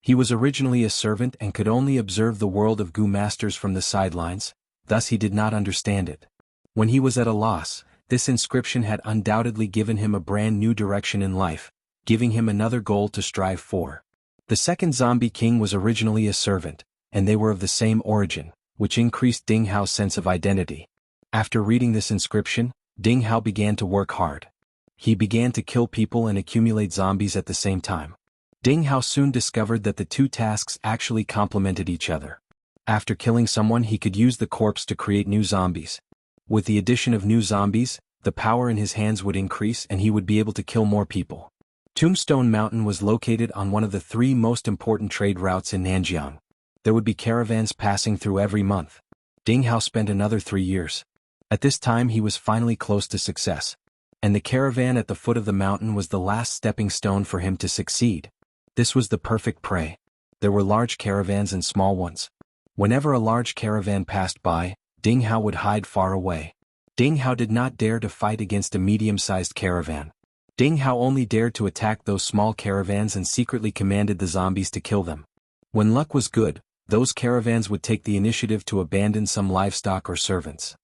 He was originally a servant and could only observe the world of Gu masters from the sidelines, thus he did not understand it. When he was at a loss, this inscription had undoubtedly given him a brand new direction in life, giving him another goal to strive for. The Second Zombie King was originally a servant, and they were of the same origin, which increased Ding Hao's sense of identity. After reading this inscription, Ding Hao began to work hard. He began to kill people and accumulate zombies at the same time. Ding Hao soon discovered that the two tasks actually complemented each other. After killing someone, he could use the corpse to create new zombies. With the addition of new zombies, the power in his hands would increase and he would be able to kill more people. Tombstone Mountain was located on one of the 3 most important trade routes in Nanjiang. There would be caravans passing through every month. Ding Hao spent another 3 years. At this time he was finally close to success. And the caravan at the foot of the mountain was the last stepping stone for him to succeed. This was the perfect prey. There were large caravans and small ones. Whenever a large caravan passed by, Ding Hao would hide far away. Ding Hao did not dare to fight against a medium-sized caravan. Ding Hao only dared to attack those small caravans and secretly commanded the zombies to kill them. When luck was good, those caravans would take the initiative to abandon some livestock or servants.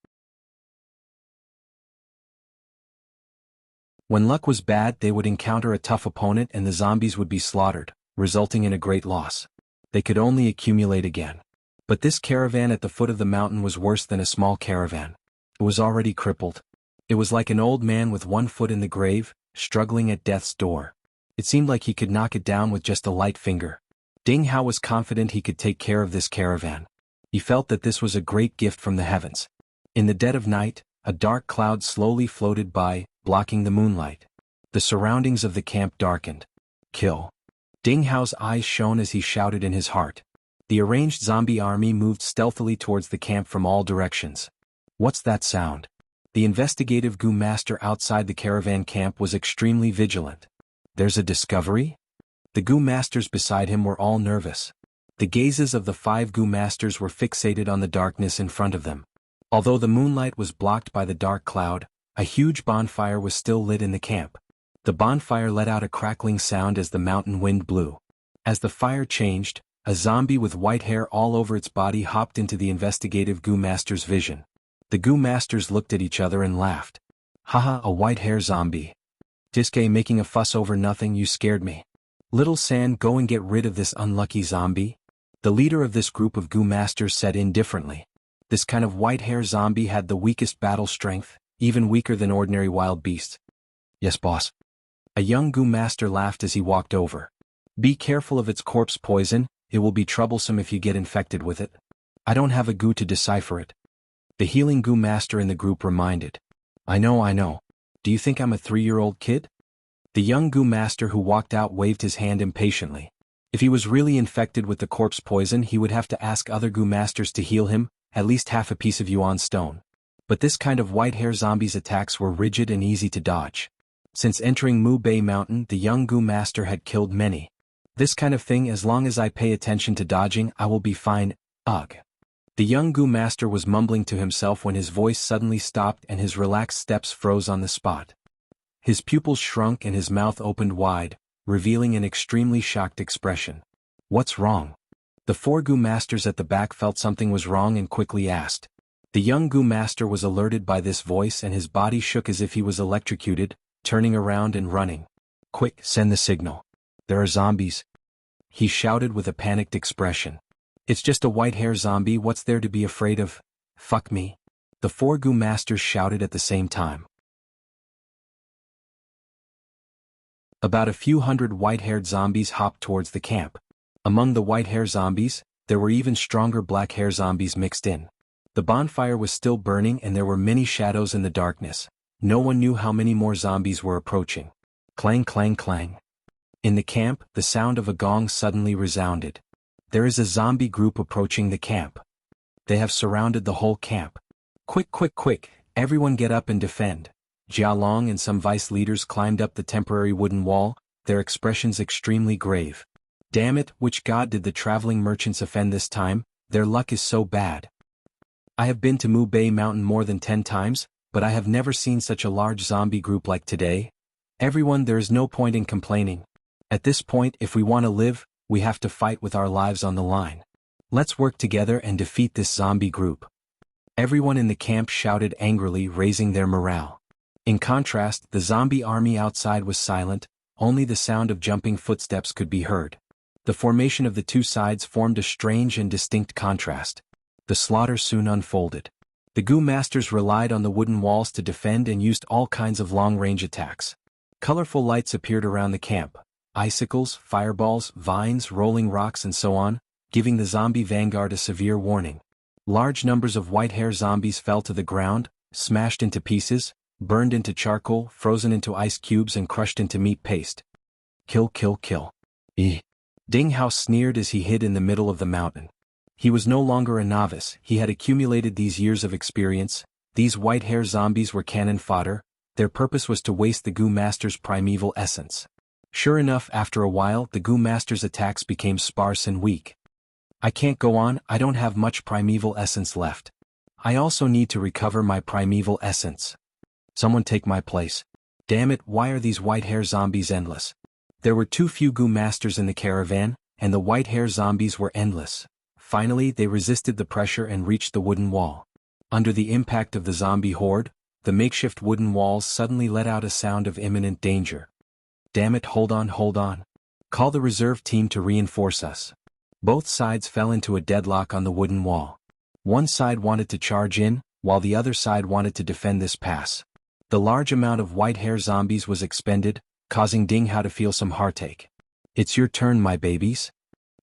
When luck was bad, they would encounter a tough opponent and the zombies would be slaughtered, resulting in a great loss. They could only accumulate again. But this caravan at the foot of the mountain was worse than a small caravan. It was already crippled. It was like an old man with one foot in the grave, struggling at death's door. It seemed like he could knock it down with just a light finger. Ding Hao was confident he could take care of this caravan. He felt that this was a great gift from the heavens. In the dead of night, a dark cloud slowly floated by, blocking the moonlight. The surroundings of the camp darkened. Kill. Ding Hao's eyes shone as he shouted in his heart. The arranged zombie army moved stealthily towards the camp from all directions. What's that sound? The investigative Gu master outside the caravan camp was extremely vigilant. There's a discovery? The goo masters beside him were all nervous. The gazes of the 5 goo masters were fixated on the darkness in front of them. Although the moonlight was blocked by the dark cloud, a huge bonfire was still lit in the camp. The bonfire let out a crackling sound as the mountain wind blew. As the fire changed, a zombie with white hair all over its body hopped into the investigative goo master's vision. The goo masters looked at each other and laughed. Haha, a white hair zombie. Diske making a fuss over nothing, you scared me. Little San, go and get rid of this unlucky zombie. The leader of this group of goo masters said indifferently. This kind of white hair zombie had the weakest battle strength, even weaker than ordinary wild beasts. Yes, boss. A young goo master laughed as he walked over. Be careful of its corpse poison, it will be troublesome if you get infected with it. I don't have a goo to decipher it. The healing goo master in the group reminded. I know. Do you think I'm a 3-year-old kid? The young goo master who walked out waved his hand impatiently. If he was really infected with the corpse poison, he would have to ask other goo masters to heal him, at least half a piece of yuan stone. But this kind of white hair zombie's attacks were rigid and easy to dodge. Since entering Mu Bay Mountain, the young goo master had killed many. This kind of thing, as long as I pay attention to dodging, I will be fine. Ugh. The young goo master was mumbling to himself when his voice suddenly stopped and his relaxed steps froze on the spot. His pupils shrunk and his mouth opened wide, revealing an extremely shocked expression. What's wrong? The 4 goo masters at the back felt something was wrong and quickly asked. The young goo master was alerted by this voice and his body shook as if he was electrocuted, turning around and running. Quick, send the signal. There are zombies. He shouted with a panicked expression. It's just a white hair zombie, what's there to be afraid of? Fuck me. The 4 goo masters shouted at the same time. About a few hundred white-haired zombies hopped towards the camp. Among the white-hair zombies, there were even stronger black-hair zombies mixed in. The bonfire was still burning and there were many shadows in the darkness. No one knew how many more zombies were approaching. Clang, clang, clang. In the camp, the sound of a gong suddenly resounded. There is a zombie group approaching the camp. They have surrounded the whole camp. Quick, quick, quick, everyone get up and defend. Jia Long and some vice leaders climbed up the temporary wooden wall, their expressions extremely grave. Damn it, which god did the traveling merchants offend this time? Their luck is so bad. I have been to Mu Bay Mountain more than 10 times, but I have never seen such a large zombie group like today. Everyone, there is no point in complaining. At this point, if we want to live, we have to fight with our lives on the line. Let's work together and defeat this zombie group. Everyone in the camp shouted angrily, raising their morale. In contrast, the zombie army outside was silent, only the sound of jumping footsteps could be heard. The formation of the 2 sides formed a strange and distinct contrast. The slaughter soon unfolded. The goo masters relied on the wooden walls to defend and used all kinds of long-range attacks. Colorful lights appeared around the camp. Icicles, fireballs, vines, rolling rocks and so on, giving the zombie vanguard a severe warning. Large numbers of white-hair zombies fell to the ground, smashed into pieces, burned into charcoal, frozen into ice cubes and crushed into meat paste. Kill, kill, kill. Ding Hao sneered as he hid in the middle of the mountain. He was no longer a novice, he had accumulated these years of experience. These white-hair zombies were cannon fodder, their purpose was to waste the goo master's primeval essence. Sure enough, after a while, the goo master's attacks became sparse and weak. I can't go on, I don't have much primeval essence left. I also need to recover my primeval essence. Someone take my place. Damn it, why are these white-hair zombies endless? There were too few goo masters in the caravan, and the white-hair zombies were endless. Finally, they resisted the pressure and reached the wooden wall. Under the impact of the zombie horde, the makeshift wooden walls suddenly let out a sound of imminent danger. Damn it, hold on. Call the reserve team to reinforce us. Both sides fell into a deadlock on the wooden wall. One side wanted to charge in, while the other side wanted to defend this pass. The large amount of white-hair zombies was expended, causing Ding Hao to feel some heartache. It's your turn, my babies.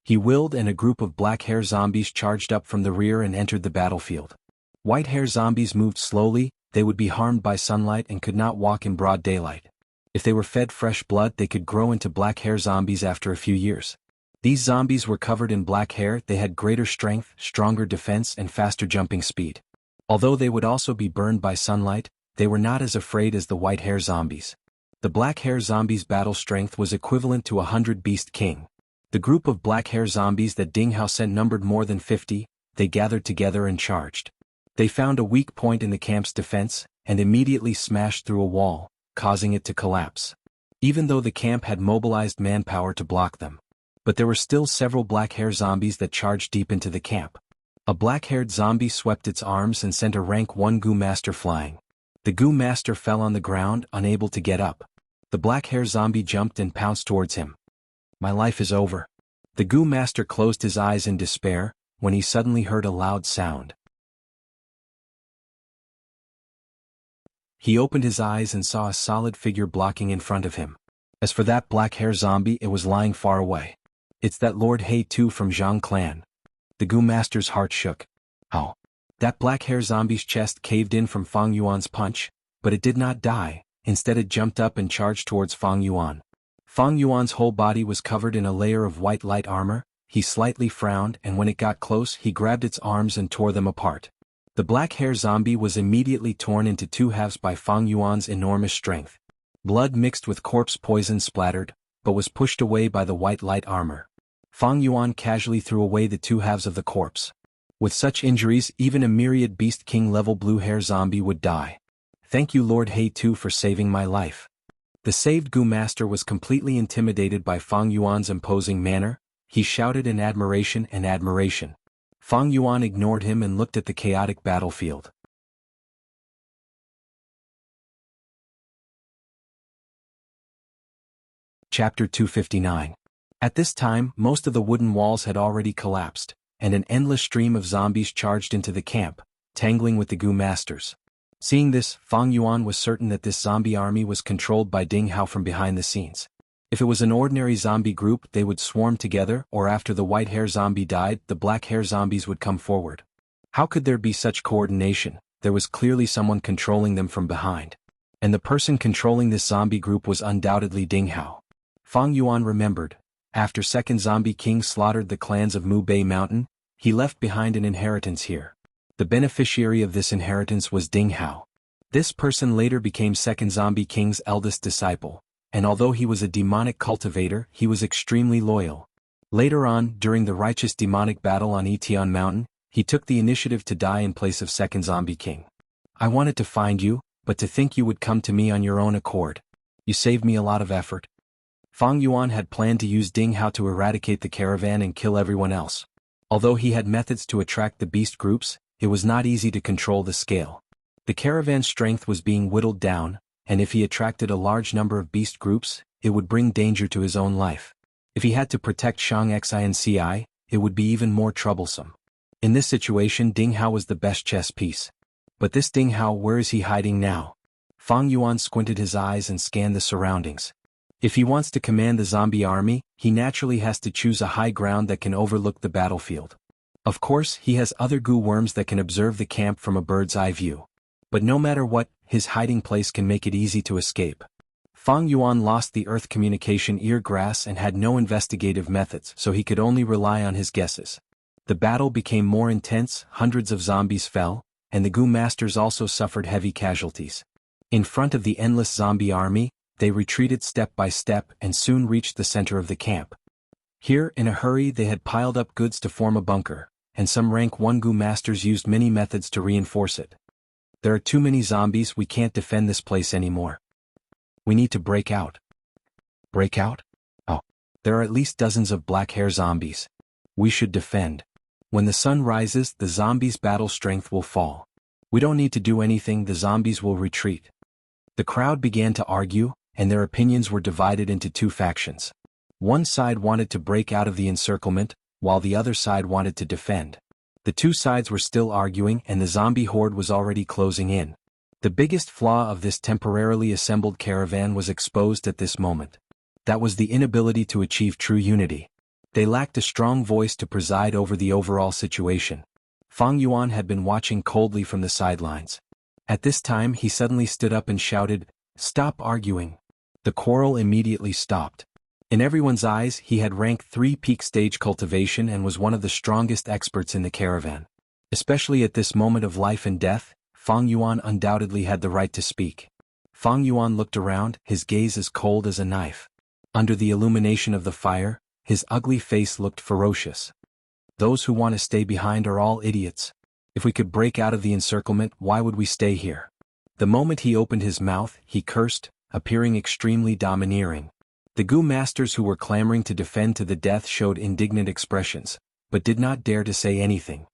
He willed and a group of black-hair zombies charged up from the rear and entered the battlefield. White-hair zombies moved slowly, they would be harmed by sunlight and could not walk in broad daylight. If they were fed fresh blood, they could grow into black-hair zombies after a few years. These zombies were covered in black hair, they had greater strength, stronger defense and faster jumping speed. Although they would also be burned by sunlight, they were not as afraid as the white-hair zombies. The black hair zombies' battle strength was equivalent to 100 Beast King. The group of black hair zombies that Ding Hao sent numbered more than 50, they gathered together and charged. They found a weak point in the camp's defense, and immediately smashed through a wall, causing it to collapse. Even though the camp had mobilized manpower to block them. But there were still several black hair zombies that charged deep into the camp. A black-haired zombie swept its arms and sent a rank 1 Gu Master flying. The Gu Master fell on the ground, unable to get up. The black hair zombie jumped and pounced towards him. My life is over. The Gu Master closed his eyes in despair, when he suddenly heard a loud sound. He opened his eyes and saw a solid figure blocking in front of him. As for that black hair zombie, it was lying far away. It's that Lord He Tu from Jiang clan. The Gu Master's heart shook. Oh. That black hair zombie's chest caved in from Fang Yuan's punch, but it did not die. Instead it jumped up and charged towards Fang Yuan. Fang Yuan's whole body was covered in a layer of white light armor. He slightly frowned, and when it got close he grabbed its arms and tore them apart. The black hair zombie was immediately torn into 2 halves by Fang Yuan's enormous strength. Blood mixed with corpse poison splattered, but was pushed away by the white light armor. Fang Yuan casually threw away the 2 halves of the corpse. With such injuries, even a myriad Beast King level blue hair zombie would die. Thank you Lord He Tu for saving my life. The saved Gu Master was completely intimidated by Fang Yuan's imposing manner. He shouted in admiration and admiration. Fang Yuan ignored him and looked at the chaotic battlefield. Chapter 259. At this time, most of the wooden walls had already collapsed, and an endless stream of zombies charged into the camp, tangling with the Gu Masters. Seeing this, Fang Yuan was certain that this zombie army was controlled by Ding Hao from behind the scenes. If it was an ordinary zombie group, they would swarm together, or after the white hair zombie died, the black hair zombies would come forward. How could there be such coordination? There was clearly someone controlling them from behind. And the person controlling this zombie group was undoubtedly Ding Hao. Fang Yuan remembered. After Second Zombie King slaughtered the clans of Mu Bei Mountain, he left behind an inheritance here. The beneficiary of this inheritance was Ding Hao. This person later became Second Zombie King's eldest disciple, and although he was a demonic cultivator, he was extremely loyal. Later on, during the righteous demonic battle on Etian Mountain, he took the initiative to die in place of Second Zombie King. I wanted to find you, but to think you would come to me on your own accord. You saved me a lot of effort. Fang Yuan had planned to use Ding Hao to eradicate the caravan and kill everyone else. Although he had methods to attract the beast groups, it was not easy to control the scale. The caravan's strength was being whittled down, and if he attracted a large number of beast groups, it would bring danger to his own life. If he had to protect Shang Xi and Ci, it would be even more troublesome. In this situation, Ding Hao was the best chess piece. But this Ding Hao, where is he hiding now? Fang Yuan squinted his eyes and scanned the surroundings. If he wants to command the zombie army, he naturally has to choose a high ground that can overlook the battlefield. Of course, he has other Gu worms that can observe the camp from a bird's eye view. But no matter what, his hiding place can make it easy to escape. Fang Yuan lost the earth communication ear grass and had no investigative methods, so he could only rely on his guesses. The battle became more intense, hundreds of zombies fell, and the Gu Masters also suffered heavy casualties. In front of the endless zombie army, they retreated step by step and soon reached the center of the camp. Here, in a hurry, they had piled up goods to form a bunker, and some rank 1 Gu Masters used many methods to reinforce it. There are too many zombies, we can't defend this place anymore. We need to break out. Break out? Oh. There are at least dozens of black hair zombies. We should defend. When the sun rises, the zombies' battle strength will fall. We don't need to do anything, the zombies will retreat. The crowd began to argue, and their opinions were divided into 2 factions. One side wanted to break out of the encirclement, while the other side wanted to defend. The 2 sides were still arguing and the zombie horde was already closing in. The biggest flaw of this temporarily assembled caravan was exposed at this moment. That was the inability to achieve true unity. They lacked a strong voice to preside over the overall situation. Fang Yuan had been watching coldly from the sidelines. At this time he suddenly stood up and shouted, "Stop arguing." The quarrel immediately stopped. In everyone's eyes, he had rank 3 peak stage cultivation and was one of the strongest experts in the caravan. Especially at this moment of life and death, Fang Yuan undoubtedly had the right to speak. Fang Yuan looked around, his gaze as cold as a knife. Under the illumination of the fire, his ugly face looked ferocious. Those who want to stay behind are all idiots. If we could break out of the encirclement, why would we stay here? The moment he opened his mouth, he cursed, appearing extremely domineering. The Gu masters who were clamoring to defend to the death showed indignant expressions, but did not dare to say anything.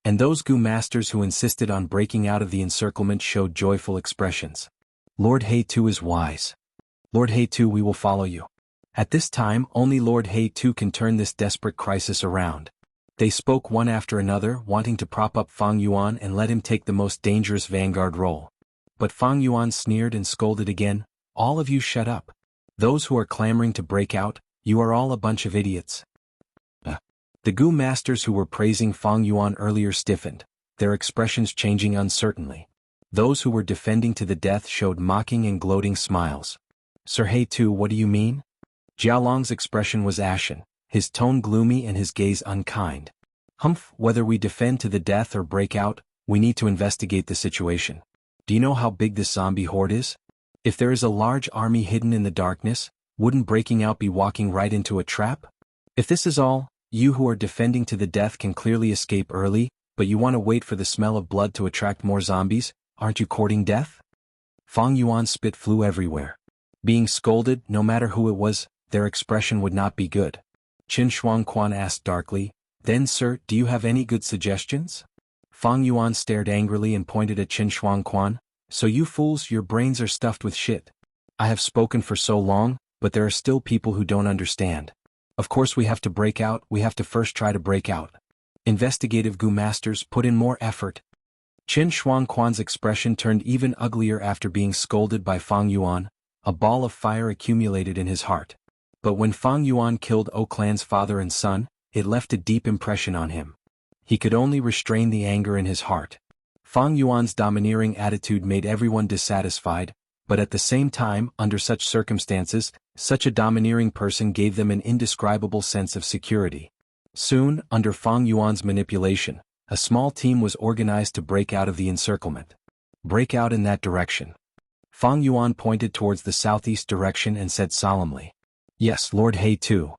And those Gu masters who insisted on breaking out of the encirclement showed joyful expressions. Lord He Tu is wise. Lord He Tu, we will follow you. At this time, only Lord He Tu can turn this desperate crisis around. They spoke one after another, wanting to prop up Fang Yuan and let him take the most dangerous vanguard role. But Fang Yuan sneered and scolded again, all of you shut up. Those who are clamoring to break out, you are all a bunch of idiots. The Gu masters who were praising Fang Yuan earlier stiffened, their expressions changing uncertainly. Those who were defending to the death showed mocking and gloating smiles. Sir He Tu, what do you mean? Jialong's expression was ashen, his tone gloomy and his gaze unkind. Humph, whether we defend to the death or break out, we need to investigate the situation. Do you know how big this zombie horde is? If there is a large army hidden in the darkness, wouldn't breaking out be walking right into a trap? If this is all, you who are defending to the death can clearly escape early, but you want to wait for the smell of blood to attract more zombies, aren't you courting death? Fang Yuan's spit flew everywhere. Being scolded, no matter who it was, their expression would not be good. Qin Shuangquan asked darkly, then sir, do you have any good suggestions? Fang Yuan stared angrily and pointed at Qin Shuangquan, so you fools, your brains are stuffed with shit. I have spoken for so long, but there are still people who don't understand. Of course we have to break out, we have to first try to break out. Investigative Gu masters, put in more effort. Qin Shuangquan's expression turned even uglier after being scolded by Fang Yuan. A ball of fire accumulated in his heart. But when Fang Yuan killed O Clan's father and son, it left a deep impression on him. He could only restrain the anger in his heart. Fang Yuan's domineering attitude made everyone dissatisfied, but at the same time, under such circumstances, such a domineering person gave them an indescribable sense of security. Soon, under Fang Yuan's manipulation, a small team was organized to break out of the encirclement. Break out in that direction. Fang Yuan pointed towards the southeast direction and said solemnly, yes, Lord He Tu.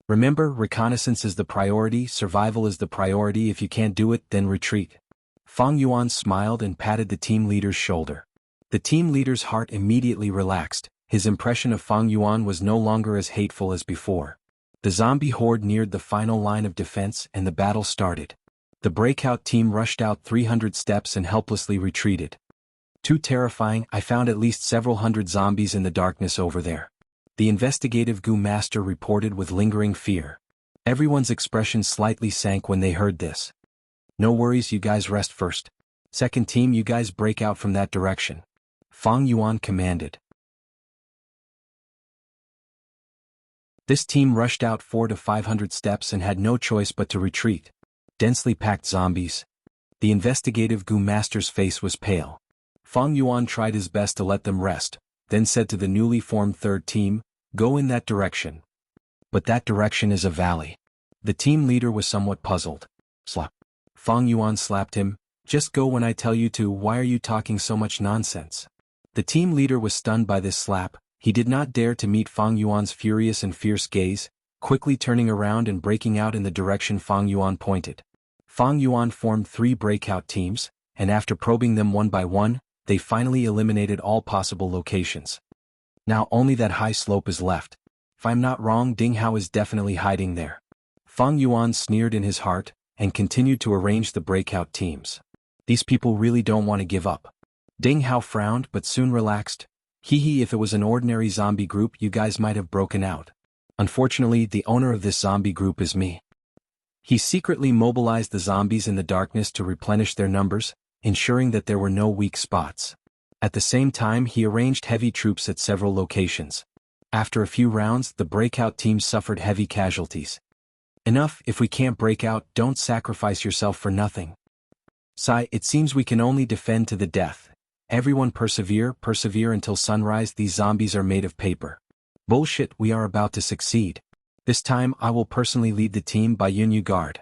Remember, reconnaissance is the priority, survival is the priority. If you can't do it, then retreat. Fang Yuan smiled and patted the team leader's shoulder. The team leader's heart immediately relaxed, his impression of Fang Yuan was no longer as hateful as before. The zombie horde neared the final line of defense and the battle started. The breakout team rushed out 300 steps and helplessly retreated. Too terrifying, I found at least several hundred zombies in the darkness over there. The investigative Gu master reported with lingering fear. Everyone's expression slightly sank when they heard this. No worries, you guys rest first. Second team, you guys break out from that direction. Fang Yuan commanded. This team rushed out 400 to 500 steps and had no choice but to retreat. Densely packed zombies. The investigative Gu master's face was pale. Fang Yuan tried his best to let them rest, then said to the newly formed third team, go in that direction. But that direction is a valley. The team leader was somewhat puzzled. Slap. Fang Yuan slapped him, just go when I tell you to, why are you talking so much nonsense? The team leader was stunned by this slap, he did not dare to meet Fang Yuan's furious and fierce gaze, quickly turning around and breaking out in the direction Fang Yuan pointed. Fang Yuan formed 3 breakout teams, and after probing them one by one, they finally eliminated all possible locations. Now only that high slope is left. If I'm not wrong, Ding Hao is definitely hiding there. Fang Yuan sneered in his heart, and continued to arrange the breakout teams. These people really don't want to give up. Ding Hao frowned but soon relaxed. Hee, if it was an ordinary zombie group, you guys might have broken out. Unfortunately, the owner of this zombie group is me. He secretly mobilized the zombies in the darkness to replenish their numbers, ensuring that there were no weak spots. At the same time, he arranged heavy troops at several locations. After a few rounds, the breakout team suffered heavy casualties. Enough, if we can't break out, don't sacrifice yourself for nothing. Sai, it seems we can only defend to the death. Everyone persevere until sunrise. These zombies are made of paper. Bullshit, we are about to succeed. This time I will personally lead the team by Yunyu Guard.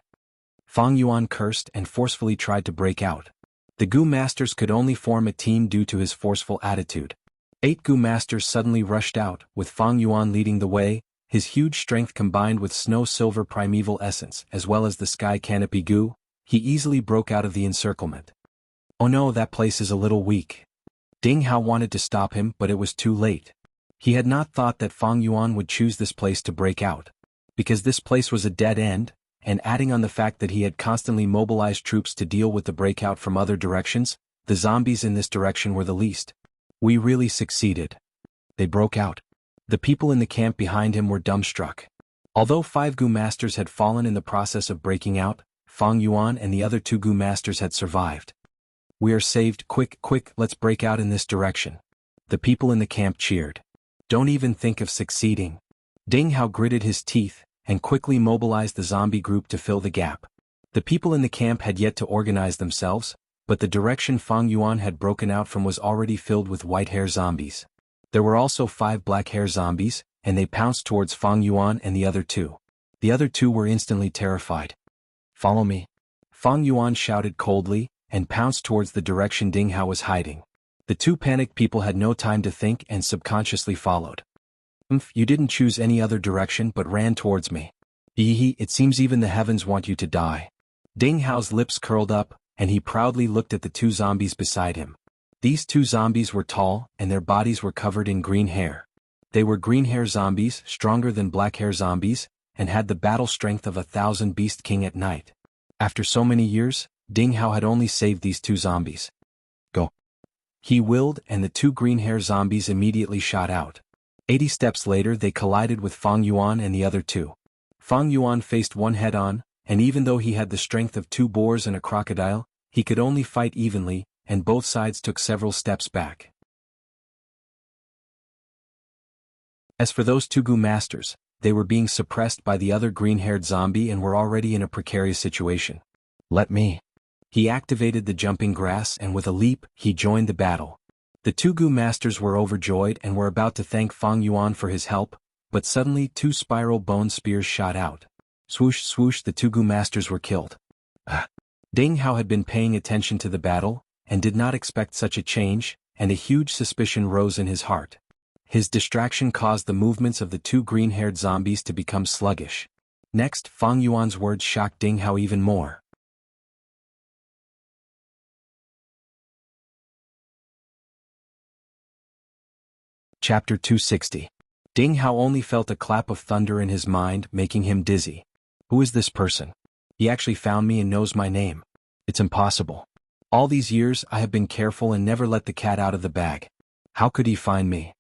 Fang Yuan cursed and forcefully tried to break out. The Gu Masters could only form a team due to his forceful attitude. 8 Gu Masters suddenly rushed out, with Fang Yuan leading the way, his huge strength combined with snow-silver primeval essence as well as the sky canopy Gu. He easily broke out of the encirclement. Oh no, that place is a little weak. Ding Hao wanted to stop him, but it was too late. He had not thought that Fang Yuan would choose this place to break out. Because this place was a dead end, and adding on the fact that he had constantly mobilized troops to deal with the breakout from other directions, the zombies in this direction were the least. We really succeeded. They broke out. The people in the camp behind him were dumbstruck. Although 5 Gu Masters had fallen in the process of breaking out, Fang Yuan and the other 2 Gu Masters had survived. We are saved, quick, let's break out in this direction. The people in the camp cheered. Don't even think of succeeding. Ding Hao gritted his teeth, and quickly mobilized the zombie group to fill the gap. The people in the camp had yet to organize themselves, but the direction Fang Yuan had broken out from was already filled with white-hair zombies. There were also 5 black-hair zombies, and they pounced towards Fang Yuan and the other 2. The other 2 were instantly terrified. Follow me. Fang Yuan shouted coldly, and pounced towards the direction Ding Hao was hiding. The 2 panicked people had no time to think and subconsciously followed. You didn't choose any other direction but ran towards me. It seems even the heavens want you to die. Ding Hao's lips curled up, and he proudly looked at the 2 zombies beside him. These 2 zombies were tall, and their bodies were covered in green hair. They were green-hair zombies, stronger than black-hair zombies, and had the battle strength of 1,000 Beast King at night. After so many years, Ding Hao had only saved these 2 zombies. Go. He willed, and the 2 green-hair zombies immediately shot out. 80 steps later they collided with Fang Yuan and the other 2. Fang Yuan faced one head-on, and even though he had the strength of 2 boars and a crocodile, he could only fight evenly, and both sides took several steps back. As for those 2 Gu Masters, they were being suppressed by the other green-haired zombie and were already in a precarious situation. Let me. He activated the jumping grass and with a leap, he joined the battle. The 2 Gu Masters were overjoyed and were about to thank Fang Yuan for his help, but suddenly 2 spiral bone spears shot out. Swoosh swoosh, the 2 Gu Masters were killed. Ding Hao had been paying attention to the battle, and did not expect such a change, and a huge suspicion rose in his heart. His distraction caused the movements of the 2 green-haired zombies to become sluggish. Next, Fang Yuan's words shocked Ding Hao even more. Chapter 260. Ding Hao only felt a clap of thunder in his mind, making him dizzy. Who is this person? He actually found me and knows my name. It's impossible. All these years I have been careful and never let the cat out of the bag. How could he find me?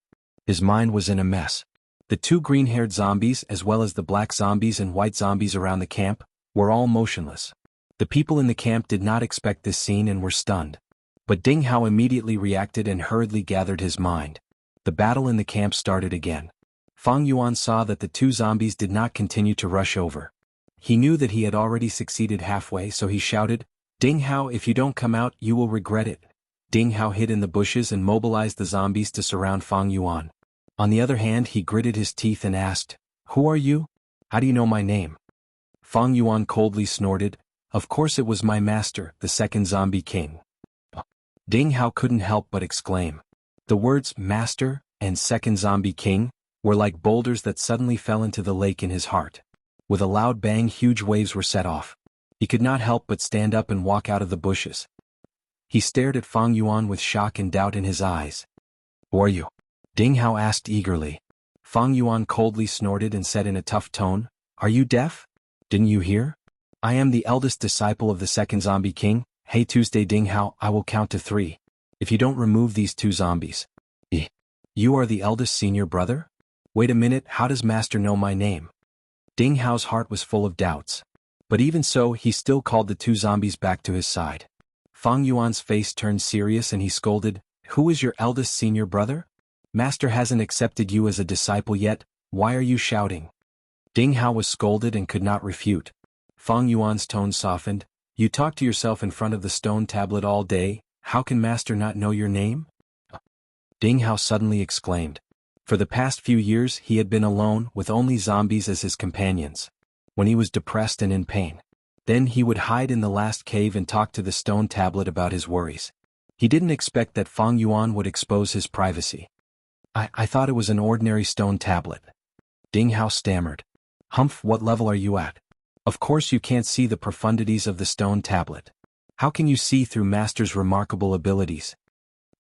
His mind was in a mess. The 2 green-haired zombies as well as the black zombies and white zombies around the camp were all motionless. The people in the camp did not expect this scene and were stunned. But Ding Hao immediately reacted and hurriedly gathered his mind. The battle in the camp started again. Fang Yuan saw that the 2 zombies did not continue to rush over. He knew that he had already succeeded halfway, so he shouted, Ding Hao, if you don't come out, you will regret it. Ding Hao hid in the bushes and mobilized the zombies to surround Fang Yuan. On the other hand, he gritted his teeth and asked, Who are you? How do you know my name? Fang Yuan coldly snorted, Of course it was my master, the 2nd Zombie King. Ding Hao couldn't help but exclaim. The words master and 2nd Zombie King were like boulders that suddenly fell into the lake in his heart. With a loud bang, huge waves were set off. He could not help but stand up and walk out of the bushes. He stared at Fang Yuan with shock and doubt in his eyes. Who are you? Ding Hao asked eagerly. Fang Yuan coldly snorted and said in a tough tone, Are you deaf? Didn't you hear? I am the eldest disciple of the 2nd Zombie King. Hey Tuesday Ding Hao, I will count to 3. If you don't remove these 2 zombies. You are the eldest senior brother? Wait a minute, how does Master know my name? Ding Hao's heart was full of doubts. But even so, he still called the 2 zombies back to his side. Fang Yuan's face turned serious and he scolded, Who is your eldest senior brother? Master hasn't accepted you as a disciple yet, why are you shouting? Ding Hao was scolded and could not refute. Fang Yuan's tone softened, You talk to yourself in front of the stone tablet all day, how can Master not know your name? Ding Hao suddenly exclaimed. For the past few years he had been alone with only zombies as his companions. When he was depressed and in pain, Then he would hide in the last cave and talk to the stone tablet about his worries. He didn't expect that Fang Yuan would expose his privacy. I thought it was an ordinary stone tablet. Ding Hao stammered. Humph, what level are you at? Of course you can't see the profundities of the stone tablet. How can you see through Master's remarkable abilities?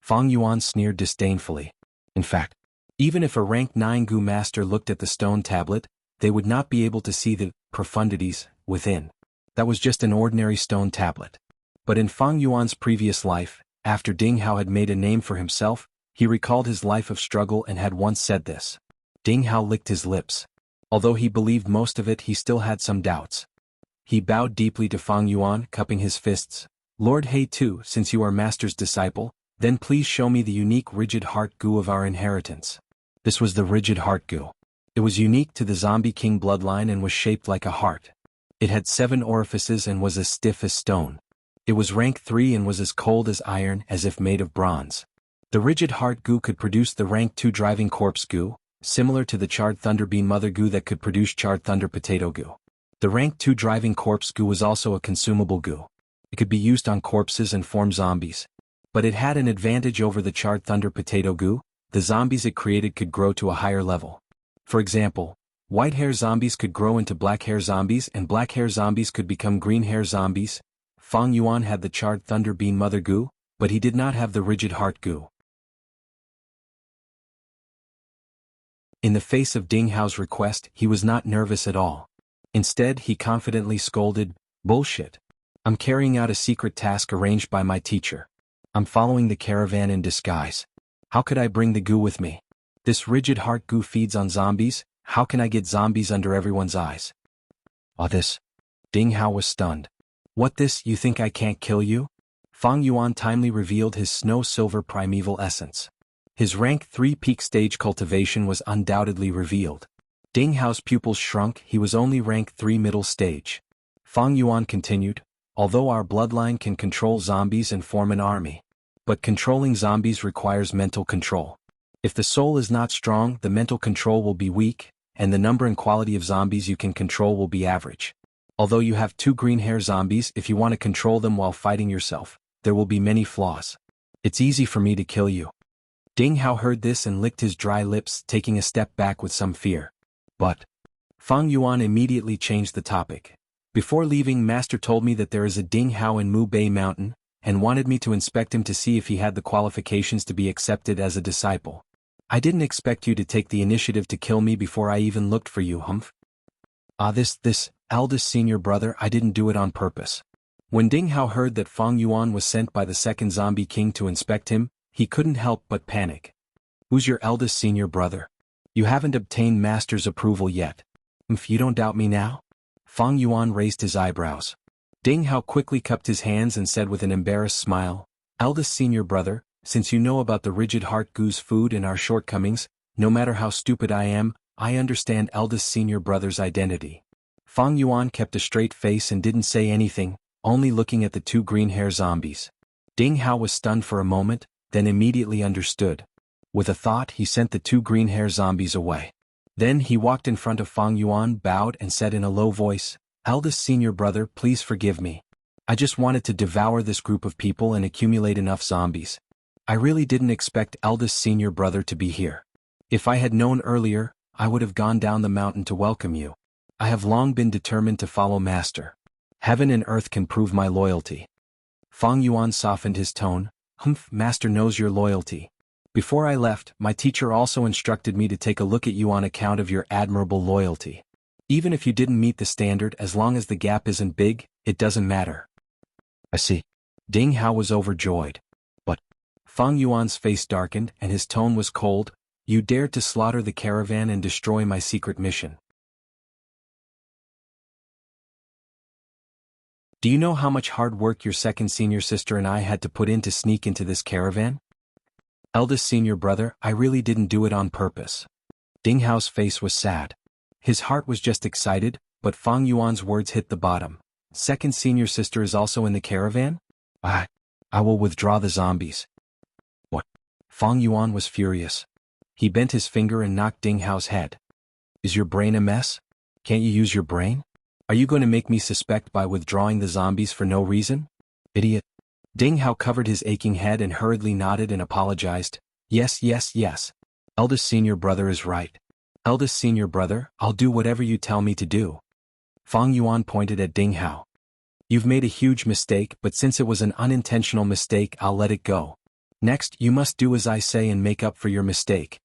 Fang Yuan sneered disdainfully. In fact, even if a rank 9 Gu Master looked at the stone tablet, they would not be able to see the profundities within. That was just an ordinary stone tablet. But in Fang Yuan's previous life, after Ding Hao had made a name for himself, he recalled his life of struggle and had once said this. Ding Hao licked his lips. Although he believed most of it, he still had some doubts. He bowed deeply to Fang Yuan, cupping his fists. Lord He Tu, since you are Master's disciple, then please show me the unique rigid heart Gu of our inheritance. This was the rigid heart Gu. It was unique to the Zombie King bloodline and was shaped like a heart. It had 7 orifices and was as stiff as stone. It was rank 3 and was as cold as iron, as if made of bronze. The rigid heart Gu could produce the rank 2 driving corpse Gu, similar to the charred thunderbeam mother Gu that could produce charred thunder potato Gu. The rank 2 driving corpse Gu was also a consumable Gu. It could be used on corpses and form zombies. But it had an advantage over the charred thunder potato Gu. The zombies it created could grow to a higher level. For example, white hair zombies could grow into black hair zombies and black hair zombies could become green hair zombies. Fang Yuan had the charred thunder beam mother Gu, but he did not have the rigid heart Gu. In the face of Ding Hao's request, he was not nervous at all. Instead, he confidently scolded, "Bullshit. I'm carrying out a secret task arranged by my teacher. I'm following the caravan in disguise. How could I bring the Gu with me? This rigid heart Gu feeds on zombies. How can I get zombies under everyone's eyes?" This. Ding Hao was stunned. What this, you think I can't kill you? Fang Yuan timely revealed his snow-silver primeval essence. His rank 3 peak stage cultivation was undoubtedly revealed. Ding Hao's pupils shrunk, he was only rank 3 middle stage. Fang Yuan continued, although our bloodline can control zombies and form an army. But controlling zombies requires mental control. If the soul is not strong, the mental control will be weak, and the number and quality of zombies you can control will be average. Although you have 2 green hair zombies, if you want to control them while fighting yourself, there will be many flaws. It's easy for me to kill you. Ding Hao heard this and licked his dry lips, taking a step back with some fear. But Fang Yuan immediately changed the topic. Before leaving, Master told me that there is a Ding Hao in Mu Bei Mountain, and wanted me to inspect him to see if he had the qualifications to be accepted as a disciple. I didn't expect you to take the initiative to kill me before I even looked for you, humph. This eldest senior brother, I didn't do it on purpose. When Ding Hao heard that Fang Yuan was sent by the second zombie king to inspect him, he couldn't help but panic. Who's your eldest senior brother? You haven't obtained Master's approval yet. You don't doubt me now? Fang Yuan raised his eyebrows. Ding Hao quickly cupped his hands and said with an embarrassed smile, Eldest senior brother, since you know about the rigid heart Gu's food and our shortcomings, no matter how stupid I am, I understand eldest senior brother's identity. Fang Yuan kept a straight face and didn't say anything, only looking at the 2 green hair zombies. Ding Hao was stunned for a moment, then immediately understood. With a thought, he sent the 2 green hair zombies away. Then he walked in front of Fang Yuan, bowed and said in a low voice, Eldest senior brother, please forgive me. I just wanted to devour this group of people and accumulate enough zombies. I really didn't expect eldest senior brother to be here. If I had known earlier, I would have gone down the mountain to welcome you. I have long been determined to follow Master. Heaven and earth can prove my loyalty. Fang Yuan softened his tone. Humph, Master knows your loyalty. Before I left, my teacher also instructed me to take a look at you on account of your admirable loyalty. Even if you didn't meet the standard, as long as the gap isn't big, it doesn't matter. I see. Ding Hao was overjoyed. But Fang Yuan's face darkened and his tone was cold. You dared to slaughter the caravan and destroy my secret mission. Do you know how much hard work your second senior sister and I had to put in to sneak into this caravan? Eldest senior brother, I really didn't do it on purpose. Ding Hao's face was sad. His heart was just excited, but Fang Yuan's words hit the bottom. Second senior sister is also in the caravan? I will withdraw the zombies. What? Fang Yuan was furious. He bent his finger and knocked Ding Hao's head. Is your brain a mess? Can't you use your brain? Are you going to make me suspect by withdrawing the zombies for no reason? Idiot. Ding Hao covered his aching head and hurriedly nodded and apologized. Yes, yes, yes. Eldest senior brother is right. Eldest senior brother, I'll do whatever you tell me to do. Fang Yuan pointed at Ding Hao. You've made a huge mistake, but since it was an unintentional mistake, I'll let it go. Next, you must do as I say and make up for your mistake.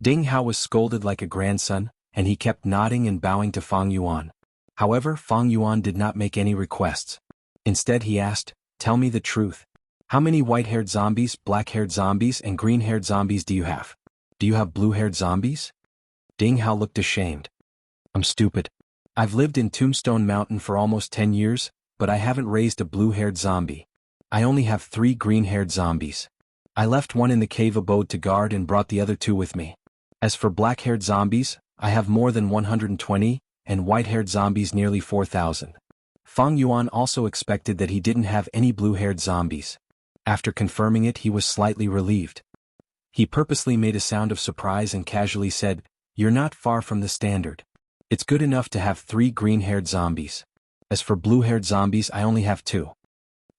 Ding Hao was scolded like a grandson, and he kept nodding and bowing to Fang Yuan. However, Fang Yuan did not make any requests. Instead he asked, tell me the truth. How many white-haired zombies, black-haired zombies, and green-haired zombies do you have? Do you have blue-haired zombies? Ding Hao looked ashamed. I'm stupid. I've lived in Tombstone Mountain for almost 10 years, but I haven't raised a blue-haired zombie. I only have 3 green-haired zombies. I left one in the cave abode to guard and brought the other 2 with me. As for black-haired zombies, I have more than 120, and white-haired zombies nearly 4,000. Fang Yuan also expected that he didn't have any blue-haired zombies. After confirming it, he was slightly relieved. He purposely made a sound of surprise and casually said, you're not far from the standard. It's good enough to have 3 green-haired zombies. As for blue-haired zombies, I only have 2.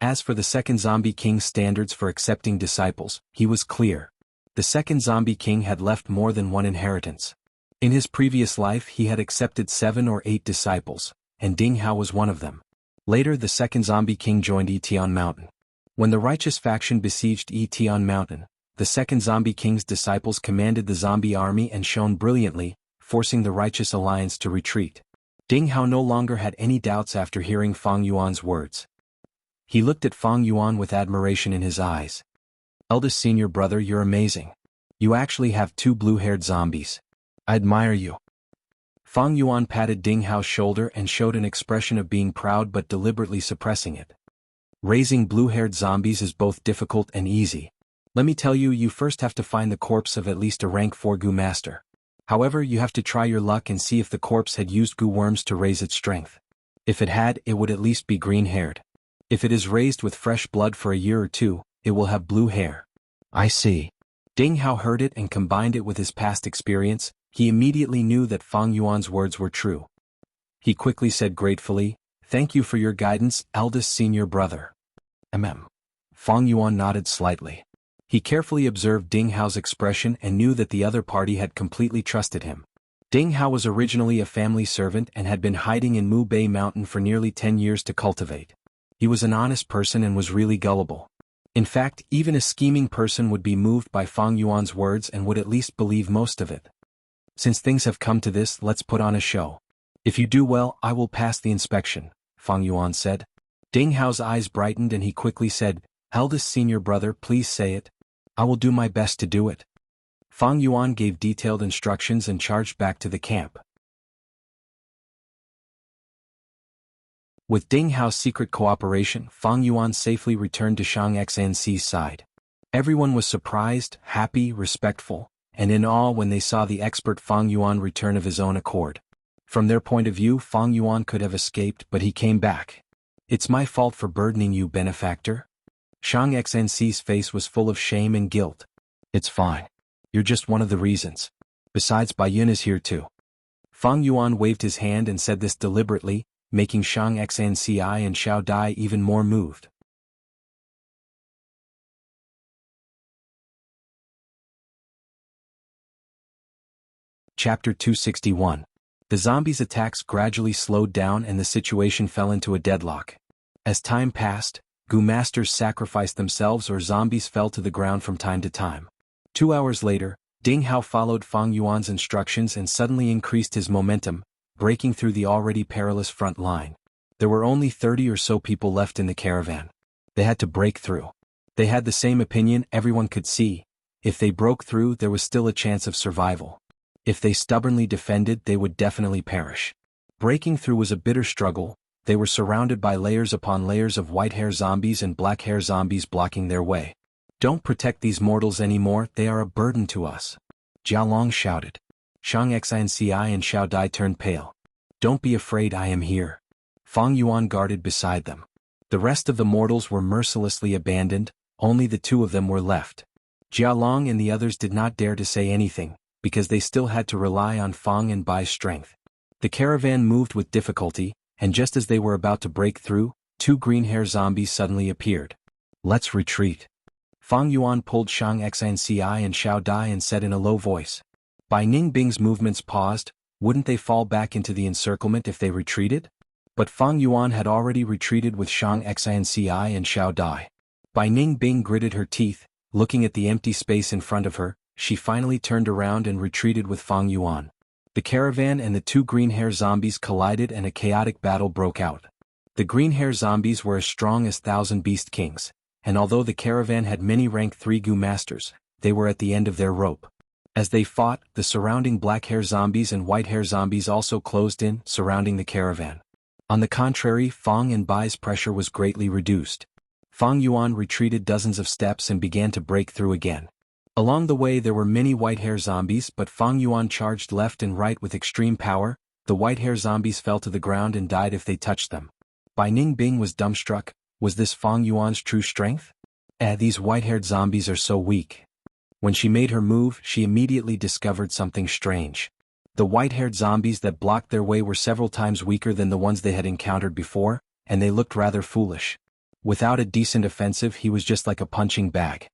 As for the second zombie king's standards for accepting disciples, he was clear. The second zombie king had left more than one inheritance. In his previous life he had accepted 7 or 8 disciples, and Ding Hao was one of them. Later the second zombie king joined Yition Mountain. When the righteous faction besieged Yition Mountain, the second zombie king's disciples commanded the zombie army and shone brilliantly, forcing the righteous alliance to retreat. Ding Hao no longer had any doubts after hearing Fang Yuan's words. He looked at Fang Yuan with admiration in his eyes. Eldest senior brother, you're amazing. You actually have 2 blue-haired zombies. I admire you. Fang Yuan patted Ding Hao's shoulder and showed an expression of being proud but deliberately suppressing it. Raising blue-haired zombies is both difficult and easy. Let me tell you, you first have to find the corpse of at least a rank 4 goo master. However, you have to try your luck and see if the corpse had used goo worms to raise its strength. If it had, it would at least be green-haired. If it is raised with fresh blood for a year or 2, it will have blue hair. I see. Ding Hao heard it and combined it with his past experience. He immediately knew that Fang Yuan's words were true. He quickly said gratefully, thank you for your guidance, eldest senior brother. Fang Yuan nodded slightly. He carefully observed Ding Hao's expression and knew that the other party had completely trusted him. Ding Hao was originally a family servant and had been hiding in Mu Bei Mountain for nearly 10 years to cultivate. He was an honest person and was really gullible. In fact, even a scheming person would be moved by Fang Yuan's words and would at least believe most of it. Since things have come to this, let's put on a show. If you do well, I will pass the inspection, Fang Yuan said. Ding Hao's eyes brightened and he quickly said, eldest senior brother, please say it. I will do my best to do it. Fang Yuan gave detailed instructions and charged back to the camp. With Ding Hao's secret cooperation, Fang Yuan safely returned to Shang Xn's side. Everyone was surprised, happy, respectful, and in awe when they saw the expert Fang Yuan return of his own accord. From their point of view, Fang Yuan could have escaped, but he came back. It's my fault for burdening you, benefactor. Shang Xn's face was full of shame and guilt. It's fine. You're just one of the reasons. Besides, Bai Yun is here too. Fang Yuan waved his hand and said this deliberately, making Shang Xnci and Xiao Dai even more moved. Chapter 261. The zombies' attacks gradually slowed down and the situation fell into a deadlock. As time passed, goo masters sacrificed themselves or zombies fell to the ground from time to time. 2 hours later, Ding Hao followed Fang Yuan's instructions and suddenly increased his momentum, breaking through the already perilous front line. There were only 30 or so people left in the caravan. They had to break through. They had the same opinion everyone could see. If they broke through, there was still a chance of survival. If they stubbornly defended, they would definitely perish. Breaking through was a bitter struggle. They were surrounded by layers upon layers of white-hair zombies and black-hair zombies blocking their way. Don't protect these mortals anymore, they are a burden to us. Jiao Long shouted. Shang Xnci and Xiao Dai turned pale. Don't be afraid, I am here. Fang Yuan guarded beside them. The rest of the mortals were mercilessly abandoned, only the 2 of them were left. Jiao Long and the others did not dare to say anything, because they still had to rely on Fang and Bai's strength. The caravan moved with difficulty, and just as they were about to break through, two green-hair zombies suddenly appeared. Let's retreat. Fang Yuan pulled Shang Xinci and Xiao Dai and said in a low voice. Bai Ningbing's movements paused. Wouldn't they fall back into the encirclement if they retreated? But Fang Yuan had already retreated with Shang Xinci and Xiao Dai. Bai Ningbing gritted her teeth, looking at the empty space in front of her. She finally turned around and retreated with Fang Yuan. The caravan and the two green-hair zombies collided and a chaotic battle broke out. The green-hair zombies were as strong as 1,000 beast kings, and although the caravan had many rank 3 Gu masters, they were at the end of their rope. As they fought, the surrounding black-hair zombies and white-hair zombies also closed in, surrounding the caravan. On the contrary, Fang and Bai's pressure was greatly reduced. Fang Yuan retreated dozens of steps and began to break through again. Along the way there were many white-hair zombies, but Fang Yuan charged left and right with extreme power. The white-hair zombies fell to the ground and died if they touched them. Bai Ningbing was dumbstruck. Was this Fang Yuan's true strength? These white-haired zombies are so weak. When she made her move, she immediately discovered something strange. The white-haired zombies that blocked their way were several times weaker than the ones they had encountered before, and they looked rather foolish. Without a decent offensive, he was just like a punching bag.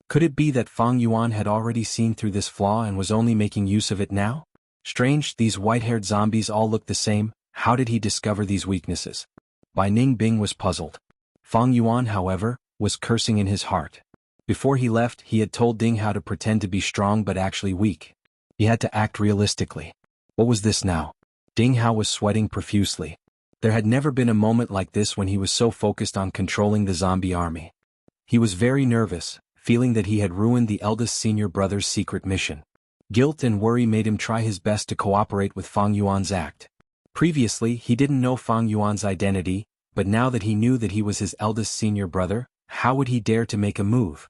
Could it be that Fang Yuan had already seen through this flaw and was only making use of it now? Strange, these white-haired zombies all looked the same. How did he discover these weaknesses? Bai Ningbing was puzzled. Fang Yuan, however, was cursing in his heart. Before he left, he had told Ding how to pretend to be strong but actually weak. He had to act realistically. What was this now? Ding Hao was sweating profusely. There had never been a moment like this when he was so focused on controlling the zombie army. He was very nervous, feeling that he had ruined the eldest senior brother's secret mission. Guilt and worry made him try his best to cooperate with Fang Yuan's act. Previously, he didn't know Fang Yuan's identity, but now that he knew that he was his eldest senior brother, how would he dare to make a move?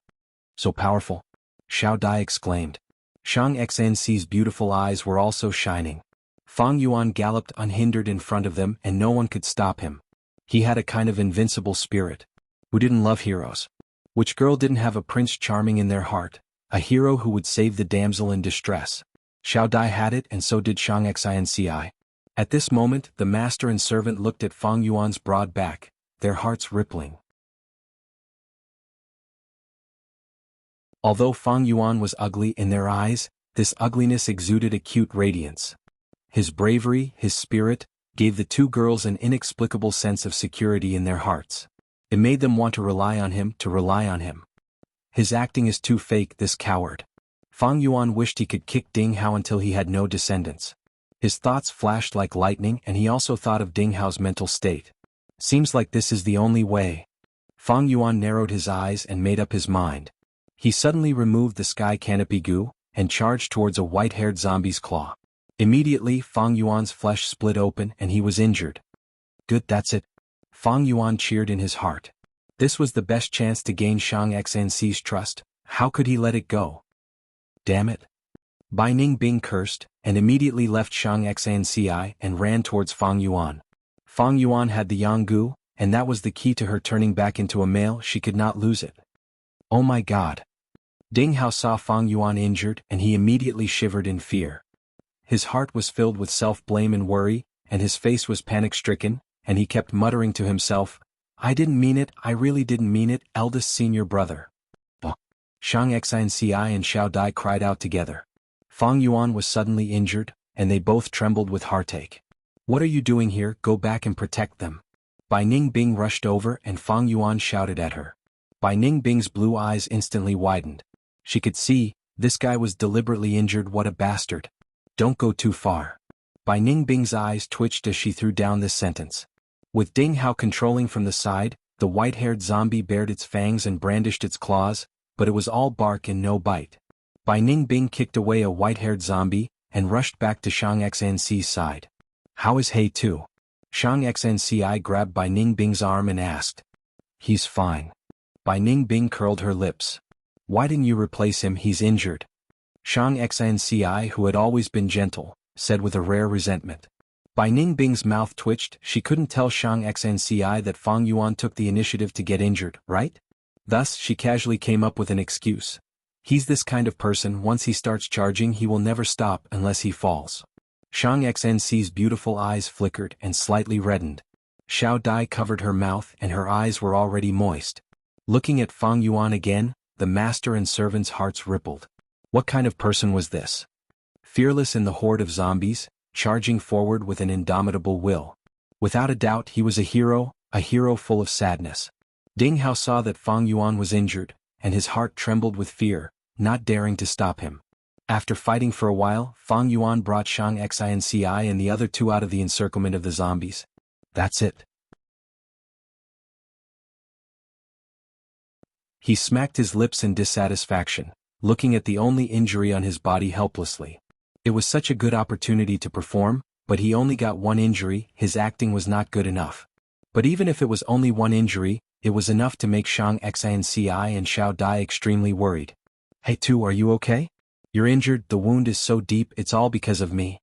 So powerful! Xiao Dai exclaimed. Shang Xinci's beautiful eyes were also shining. Fang Yuan galloped unhindered in front of them and no one could stop him. He had a kind of invincible spirit. Who didn't love heroes? Which girl didn't have a Prince Charming in their heart, a hero who would save the damsel in distress? Xiao Dai had it and so did Shang Xinci. At this moment, the master and servant looked at Fang Yuan's broad back, their hearts rippling. Although Fang Yuan was ugly in their eyes, this ugliness exuded a cute radiance. His bravery, his spirit, gave the two girls an inexplicable sense of security in their hearts. It made them want to rely on him. His acting is too fake, this coward. Fang Yuan wished he could kick Ding Hao until he had no descendants. His thoughts flashed like lightning and he also thought of Ding Hao's mental state. Seems like this is the only way. Fang Yuan narrowed his eyes and made up his mind. He suddenly removed the sky canopy goo and charged towards a white-haired zombie's claw. Immediately, Fang Yuan's flesh split open and he was injured. Good, that's it. Fang Yuan cheered in his heart. This was the best chance to gain Shang Xinci's trust. How could he let it go? Damn it. Bai Ningbing cursed, and immediately left Shang Xinci and ran towards Fang Yuan. Fang Yuan had the Jianghu, and that was the key to her turning back into a male. She could not lose it. Oh my god. Ding Hao saw Fang Yuan injured and he immediately shivered in fear. His heart was filled with self-blame and worry, and his face was panic-stricken, and he kept muttering to himself, I didn't mean it, I really didn't mean it, eldest senior brother. Shang Xinci and Xiao Dai cried out together. Fang Yuan was suddenly injured, and they both trembled with heartache. What are you doing here? Go back and protect them. Bai Ningbing rushed over and Fang Yuan shouted at her. Bai Ningbing's blue eyes instantly widened. She could see, this guy was deliberately injured. What a bastard. Don't go too far. Bai Ningbing's eyes twitched as she threw down this sentence. With Ding Hao controlling from the side, the white-haired zombie bared its fangs and brandished its claws, but it was all bark and no bite. Bai Ningbing kicked away a white-haired zombie and rushed back to Shang Xinci's side. How is He too? Shang Xinci grabbed Bai Ningbing's arm and asked. He's fine. Bai Ningbing curled her lips. Why didn't you replace him? He's injured. Shang Xinci, who had always been gentle, said with a rare resentment. Bai Ningbing's mouth twitched. She couldn't tell Shang Xinci that Fang Yuan took the initiative to get injured, right? Thus, she casually came up with an excuse. He's this kind of person, once he starts charging he will never stop unless he falls. Shang Xn's beautiful eyes flickered and slightly reddened. Xiao Dai covered her mouth and her eyes were already moist. Looking at Fang Yuan again, the master and servants' hearts rippled. What kind of person was this? Fearless in the horde of zombies, charging forward with an indomitable will. Without a doubt he was a hero full of sadness. Ding Hao saw that Fang Yuan was injured, and his heart trembled with fear, not daring to stop him. After fighting for a while, Fang Yuan brought Shang Xinci and the other two out of the encirclement of the zombies. That's it. He smacked his lips in dissatisfaction, looking at the only injury on his body helplessly. It was such a good opportunity to perform, but he only got one injury. His acting was not good enough. But even if it was only one injury, it was enough to make Shang Xinci and Xiao Dai extremely worried. Hey Tu, are you okay? You're injured, the wound is so deep, it's all because of me.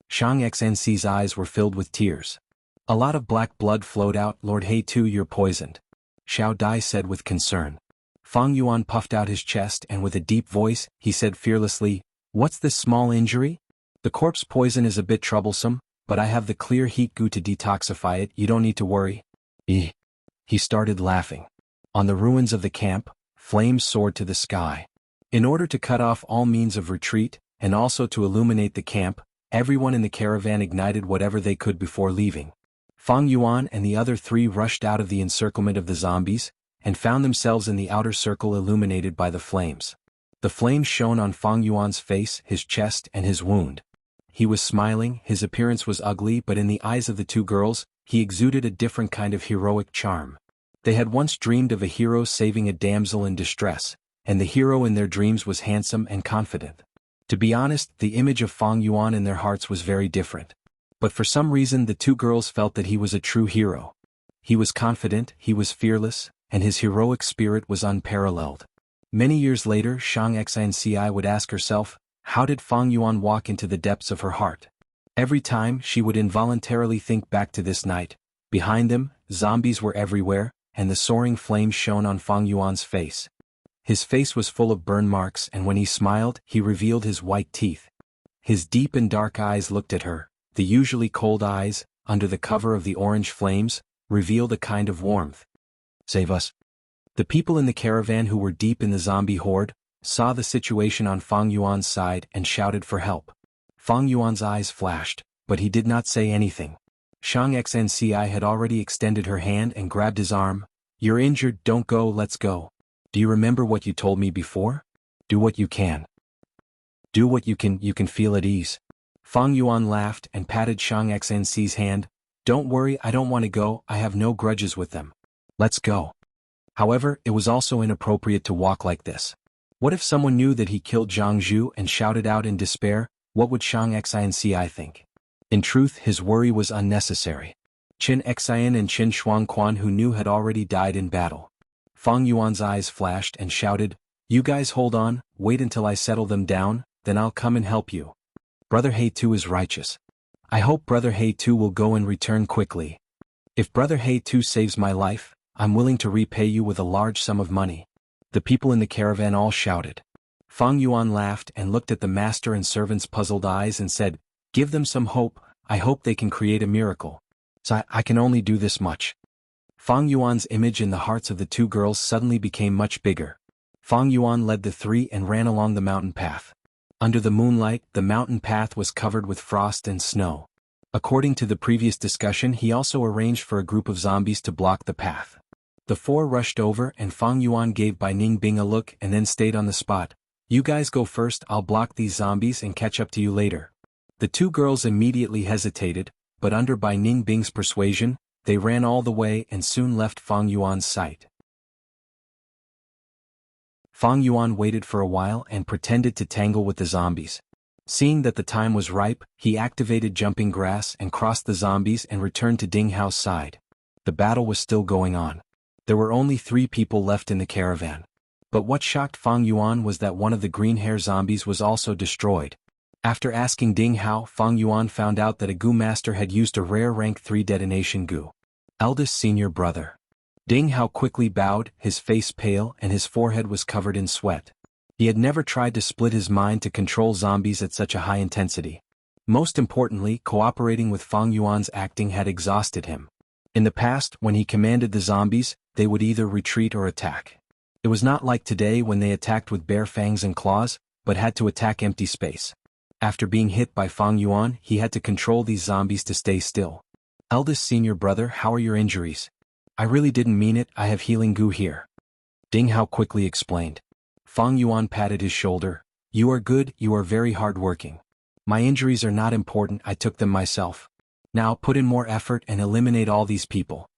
Shang Xinci's eyes were filled with tears. A lot of black blood flowed out. Lord He Tu, you're poisoned. Xiao Dai said with concern. Fang Yuan puffed out his chest and with a deep voice, he said fearlessly, what's this small injury? The corpse poison is a bit troublesome, but I have the clear heat goo to detoxify it, you don't need to worry. He started laughing. On the ruins of the camp, flames soared to the sky. In order to cut off all means of retreat, and also to illuminate the camp, everyone in the caravan ignited whatever they could before leaving. Fang Yuan and the other three rushed out of the encirclement of the zombies, and found themselves in the outer circle illuminated by the flames. The flames shone on Fang Yuan's face, his chest, and his wound. He was smiling, his appearance was ugly, but in the eyes of the two girls, he exuded a different kind of heroic charm. They had once dreamed of a hero saving a damsel in distress, and the hero in their dreams was handsome and confident. To be honest, the image of Fang Yuan in their hearts was very different. But for some reason the two girls felt that he was a true hero. He was confident, he was fearless, and his heroic spirit was unparalleled. Many years later, Shang Xinci would ask herself, how did Fang Yuan walk into the depths of her heart? Every time, she would involuntarily think back to this night. Behind them, zombies were everywhere, and the soaring flames shone on Fang Yuan's face. His face was full of burn marks, and when he smiled, he revealed his white teeth. His deep and dark eyes looked at her. The usually cold eyes, under the cover of the orange flames, revealed a kind of warmth. Save us. The people in the caravan who were deep in the zombie horde, saw the situation on Fang Yuan's side and shouted for help. Fang Yuan's eyes flashed, but he did not say anything. Shang Xinci had already extended her hand and grabbed his arm. You're injured, don't go, let's go. Do you remember what you told me before? Do what you can. Do what you can feel at ease. Fang Yuan laughed and patted Shang Xinci's hand. Don't worry, I don't want to go, I have no grudges with them. Let's go. However, it was also inappropriate to walk like this. What if someone knew that he killed Jianghu and shouted out in despair? What would Shang Xinci think? In truth, his worry was unnecessary. Qin Xian and Qin Shuangquan, who knew, had already died in battle. Fang Yuan's eyes flashed and shouted, you guys hold on, wait until I settle them down, then I'll come and help you. Brother He Tu is righteous. I hope Brother He Tu will go and return quickly. If Brother He Tu saves my life, I'm willing to repay you with a large sum of money. The people in the caravan all shouted. Fang Yuan laughed and looked at the master and servants' puzzled eyes and said, give them some hope, I hope they can create a miracle. So I can only do this much. Fang Yuan's image in the hearts of the two girls suddenly became much bigger. Fang Yuan led the three and ran along the mountain path. Under the moonlight, the mountain path was covered with frost and snow. According to the previous discussion, he also arranged for a group of zombies to block the path. The four rushed over and Fang Yuan gave Bai Ningbing a look and then stayed on the spot. You guys go first, I'll block these zombies and catch up to you later. The two girls immediately hesitated, but under Bai Ningbing's persuasion, they ran all the way and soon left Fang Yuan's sight. Fang Yuan waited for a while and pretended to tangle with the zombies. Seeing that the time was ripe, he activated jumping grass and crossed the zombies and returned to Ding Hao's side. The battle was still going on. There were only 3 people left in the caravan. But what shocked Fang Yuan was that one of the green hair zombies was also destroyed. After asking Ding Hao, Fang Yuan found out that a goo master had used a rare rank 3 detonation goo. Eldest senior brother. Ding Hao quickly bowed, his face pale and his forehead was covered in sweat. He had never tried to split his mind to control zombies at such a high intensity. Most importantly, cooperating with Fang Yuan's acting had exhausted him. In the past, when he commanded the zombies, they would either retreat or attack. It was not like today when they attacked with bare fangs and claws, but had to attack empty space. After being hit by Fang Yuan, he had to control these zombies to stay still. Eldest senior brother, how are your injuries? I really didn't mean it, I have healing goo here. Ding Hao quickly explained. Fang Yuan patted his shoulder. You are good, you are very hard-working. My injuries are not important, I took them myself. Now put in more effort and eliminate all these people.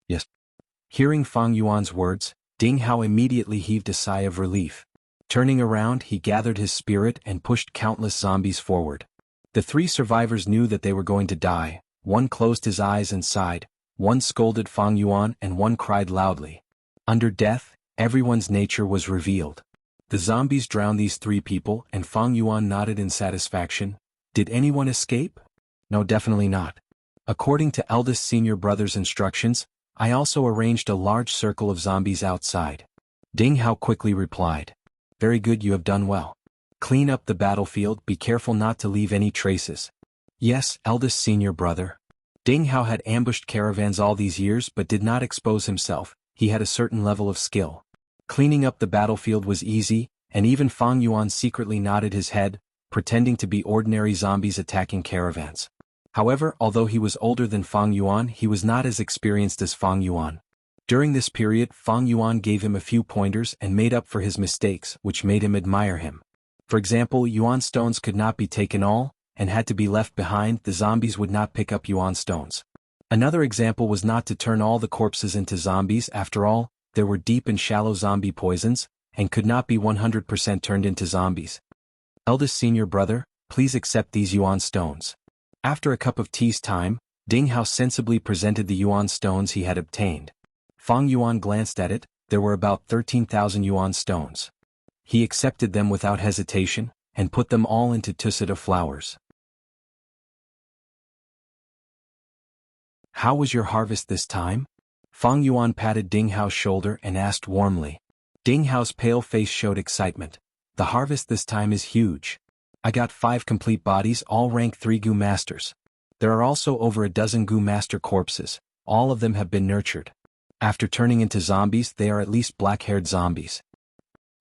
Yes. Hearing Fang Yuan's words, Ding Hao immediately heaved a sigh of relief. Turning around, he gathered his spirit and pushed countless zombies forward. The 3 survivors knew that they were going to die. One closed his eyes and sighed, one scolded Fang Yuan and one cried loudly. Under death, everyone's nature was revealed. The zombies drowned these 3 people and Fang Yuan nodded in satisfaction. Did anyone escape? No, definitely not. According to eldest senior brother's instructions, I also arranged a large circle of zombies outside. Ding Hao quickly replied. Very good, you have done well. Clean up the battlefield, be careful not to leave any traces. Yes, eldest senior brother. Ding Hao had ambushed caravans all these years but did not expose himself, he had a certain level of skill. Cleaning up the battlefield was easy, and even Fang Yuan secretly nodded his head, pretending to be ordinary zombies attacking caravans. However, although he was older than Fang Yuan, he was not as experienced as Fang Yuan. During this period, Fang Yuan gave him a few pointers and made up for his mistakes, which made him admire him. For example, Yuan stones could not be taken all, and had to be left behind, the zombies would not pick up Yuan stones. Another example was not to turn all the corpses into zombies, after all, there were deep and shallow zombie poisons, and could not be 100% turned into zombies. Eldest senior brother, please accept these Yuan stones. After a cup of tea's time, Ding Hao sensibly presented the Yuan stones he had obtained. Fang Yuan glanced at it, there were about 13,000 Yuan stones. He accepted them without hesitation, and put them all into tusseta flowers. How was your harvest this time? Fang Yuan patted Ding Hao's shoulder and asked warmly. Ding Hao's pale face showed excitement. The harvest this time is huge. I got 5 complete bodies, all rank 3 Gu Masters. There are also over a dozen Gu Master corpses, all of them have been nurtured. After turning into zombies, they are at least black-haired zombies.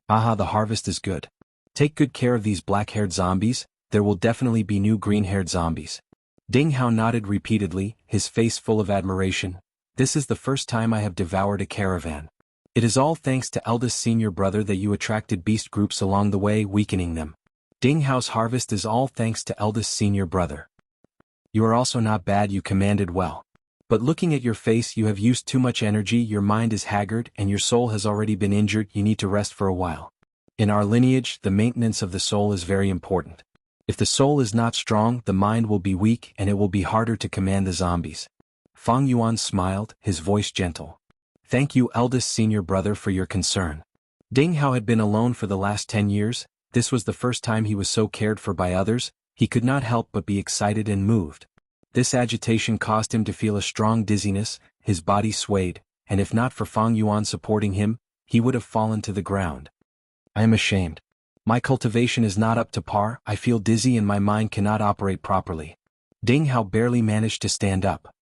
Aha, the harvest is good. Take good care of these black-haired zombies, there will definitely be new green-haired zombies. Ding Hao nodded repeatedly, his face full of admiration. This is the first time I have devoured a caravan. It is all thanks to eldest senior brother that you attracted beast groups along the way, weakening them. Ding Hao's harvest is all thanks to eldest senior brother. You are also not bad, you commanded well. But looking at your face, you have used too much energy, your mind is haggard and your soul has already been injured, you need to rest for a while. In our lineage, the maintenance of the soul is very important. If the soul is not strong, the mind will be weak and it will be harder to command the zombies. Fang Yuan smiled, his voice gentle. Thank you, eldest senior brother, for your concern. Ding Hao had been alone for the last 10 years, this was the first time he was so cared for by others, he could not help but be excited and moved. This agitation caused him to feel a strong dizziness, his body swayed, and if not for Fang Yuan supporting him, he would have fallen to the ground. I am ashamed. My cultivation is not up to par, I feel dizzy and my mind cannot operate properly. Ding Hao barely managed to stand up.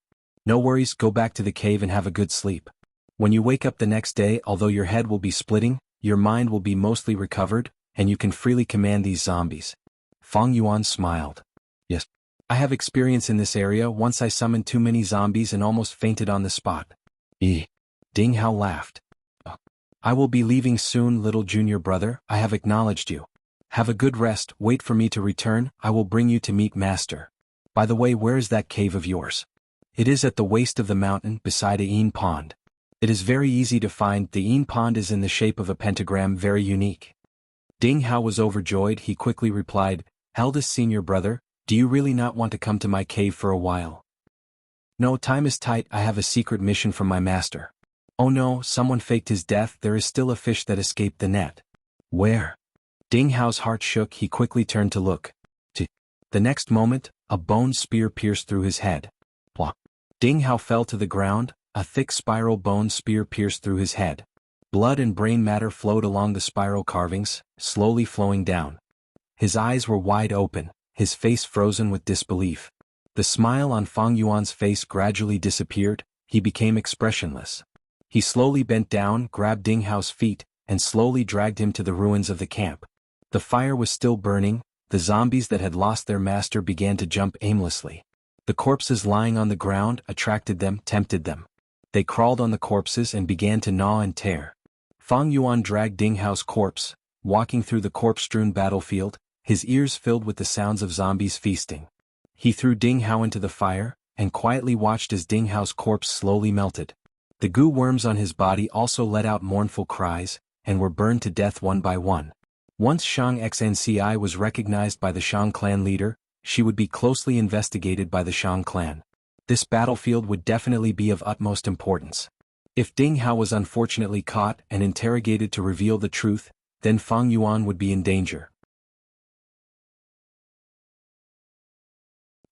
No worries, go back to the cave and have a good sleep. When you wake up the next day, although your head will be splitting, your mind will be mostly recovered, and you can freely command these zombies. Fang Yuan smiled. Yes. I have experience in this area, once I summoned too many zombies and almost fainted on the spot. Ding Hao laughed. I will be leaving soon, little junior brother, I have acknowledged you. Have a good rest, wait for me to return, I will bring you to meet Master. By the way, where is that cave of yours? It is at the waist of the mountain, beside a Yin pond. It is very easy to find, the Yin pond is in the shape of a pentagram, very unique. Ding Hao was overjoyed, he quickly replied, eldest senior brother, do you really not want to come to my cave for a while? No, time is tight, I have a secret mission from my master. Oh no, someone faked his death, there is still a fish that escaped the net. Where? Ding Hao's heart shook, he quickly turned to look. The next moment, a bone spear pierced through his head. Plop. Ding Hao fell to the ground, a thick spiral bone spear pierced through his head. Blood and brain matter flowed along the spiral carvings, slowly flowing down. His eyes were wide open, his face frozen with disbelief. The smile on Fang Yuan's face gradually disappeared, he became expressionless. He slowly bent down, grabbed Ding Hao's feet, and slowly dragged him to the ruins of the camp. The fire was still burning, the zombies that had lost their master began to jump aimlessly. The corpses lying on the ground attracted them, tempted them. They crawled on the corpses and began to gnaw and tear. Fang Yuan dragged Ding Hao's corpse, walking through the corpse-strewn battlefield, his ears filled with the sounds of zombies feasting. He threw Ding Hao into the fire, and quietly watched as Ding Hao's corpse slowly melted. The goo worms on his body also let out mournful cries, and were burned to death one by one. Once Shang Xnci was recognized by the Shang clan leader, she would be closely investigated by the Shang clan. This battlefield would definitely be of utmost importance. If Ding Hao was unfortunately caught and interrogated to reveal the truth, then Fang Yuan would be in danger.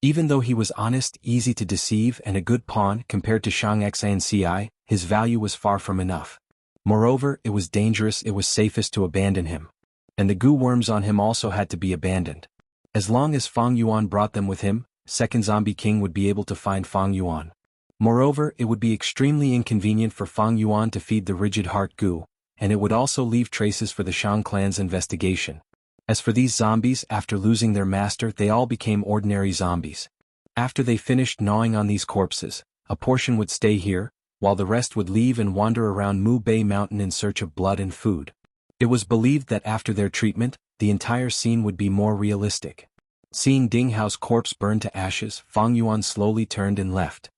Even though he was honest, easy to deceive and a good pawn compared to Shang Xnci, his value was far from enough. Moreover, it was dangerous, it was safest to abandon him. And the goo worms on him also had to be abandoned. As long as Fang Yuan brought them with him, Second Zombie King would be able to find Fang Yuan. Moreover, it would be extremely inconvenient for Fang Yuan to feed the rigid heart goo, and it would also leave traces for the Shang clan's investigation. As for these zombies, after losing their master, they all became ordinary zombies. After they finished gnawing on these corpses, a portion would stay here, while the rest would leave and wander around Mu Bei Mountain in search of blood and food. It was believed that after their treatment, the entire scene would be more realistic. Seeing Ding Hao's corpse burn to ashes, Fang Yuan slowly turned and left.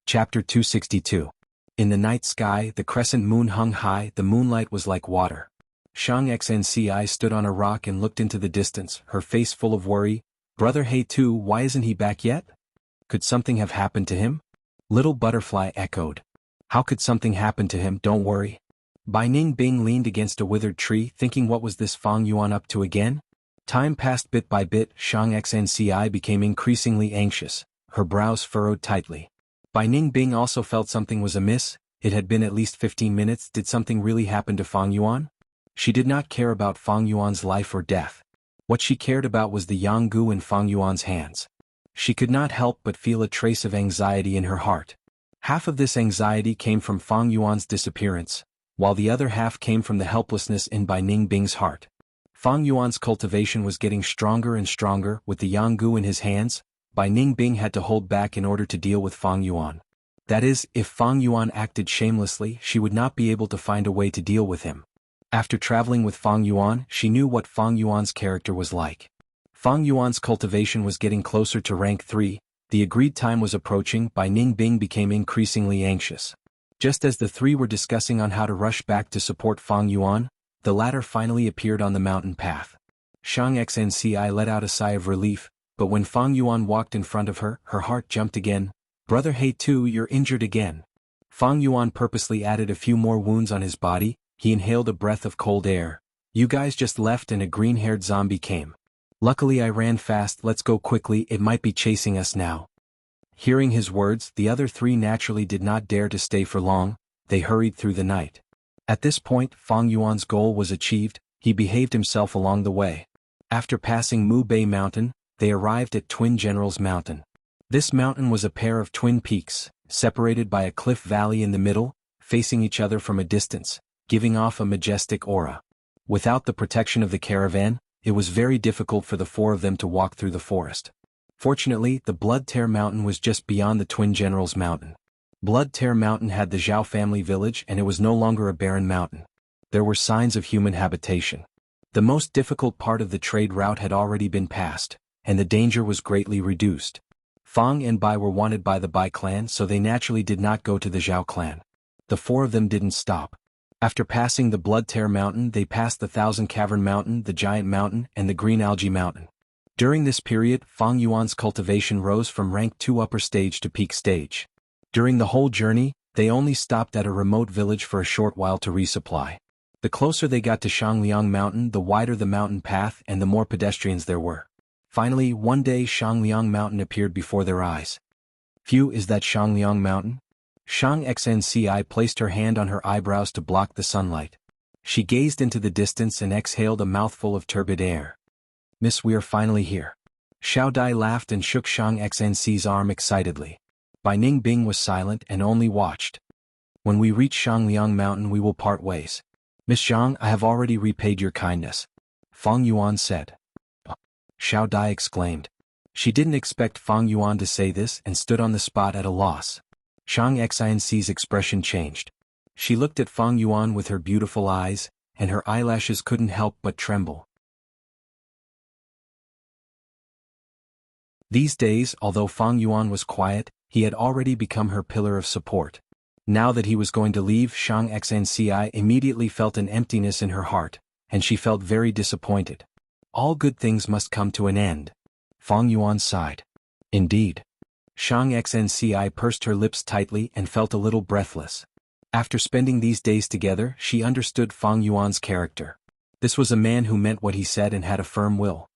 Chapter 262. In the night sky, the crescent moon hung high, the moonlight was like water. Shang Xnci stood on a rock and looked into the distance, her face full of worry. Brother He Tu, why isn't he back yet? Could something have happened to him? Little Butterfly echoed. How could something happen to him? Don't worry. Bai Ningbing leaned against a withered tree, thinking, what was this Fang Yuan up to again? Time passed bit by bit. Shang Xnci became increasingly anxious, her brows furrowed tightly. Bai Ningbing also felt something was amiss. It had been at least 15 minutes. Did something really happen to Fang Yuan? She did not care about Fang Yuan's life or death. What she cared about was the Jianghu in Fang Yuan's hands. She could not help but feel a trace of anxiety in her heart. Half of this anxiety came from Fang Yuan's disappearance, while the other half came from the helplessness in Bai Ningbing's heart. Fang Yuan's cultivation was getting stronger and stronger. With the Jianghu in his hands, Bai Ningbing had to hold back in order to deal with Fang Yuan. That is, if Fang Yuan acted shamelessly, she would not be able to find a way to deal with him. After traveling with Fang Yuan, she knew what Fang Yuan's character was like. Fang Yuan's cultivation was getting closer to rank 3, the agreed time was approaching. Bai Ningbing became increasingly anxious. Just as the three were discussing on how to rush back to support Fang Yuan, the latter finally appeared on the mountain path. Shang Xnci let out a sigh of relief, but when Fang Yuan walked in front of her, her heart jumped again. Brother He Tu, you're injured again. Fang Yuan purposely added a few more wounds on his body. He inhaled a breath of cold air. You guys just left and a green-haired zombie came. Luckily I ran fast. Let's go quickly, it might be chasing us now. Hearing his words, the other three naturally did not dare to stay for long. They hurried through the night. At this point, Fang Yuan's goal was achieved. He behaved himself along the way. After passing Mu Bei Mountain, they arrived at Twin Generals Mountain. This mountain was a pair of twin peaks, separated by a cliff valley in the middle, facing each other from a distance, giving off a majestic aura. Without the protection of the caravan, it was very difficult for the four of them to walk through the forest. Fortunately, the Blood Tear Mountain was just beyond the Twin Generals Mountain. Blood Tear Mountain had the Zhao family village and it was no longer a barren mountain. There were signs of human habitation. The most difficult part of the trade route had already been passed, and the danger was greatly reduced. Fang and Bai were wanted by the Bai clan, so they naturally did not go to the Zhao clan. The four of them didn't stop. After passing the Blood Tear Mountain, they passed the Thousand Cavern Mountain, the Giant Mountain, and the Green Algae Mountain. During this period, Fang Yuan's cultivation rose from rank 2 upper stage to peak stage. During the whole journey, they only stopped at a remote village for a short while to resupply. The closer they got to Shangliang Mountain, the wider the mountain path and the more pedestrians there were. Finally, one day Shangliang Mountain appeared before their eyes. Phew, is that Shangliang Mountain? Shang Xnci placed her hand on her eyebrows to block the sunlight. She gazed into the distance and exhaled a mouthful of turbid air. Miss, we are finally here. Xiao Dai laughed and shook Shang Xnci's arm excitedly. Bai Ningbing was silent and only watched. When we reach Shangliang Mountain we will part ways. Miss Zhang, I have already repaid your kindness. Fang Yuan said. Xiao Dai exclaimed. She didn't expect Fang Yuan to say this and stood on the spot at a loss. Shang Xinc's expression changed. She looked at Fang Yuan with her beautiful eyes, and her eyelashes couldn't help but tremble. These days, although Fang Yuan was quiet, he had already become her pillar of support. Now that he was going to leave, Shang Xnci immediately felt an emptiness in her heart, and she felt very disappointed. All good things must come to an end. Fang Yuan sighed. Indeed. Shang Xnci pursed her lips tightly and felt a little breathless. After spending these days together, she understood Fang Yuan's character. This was a man who meant what he said and had a firm will.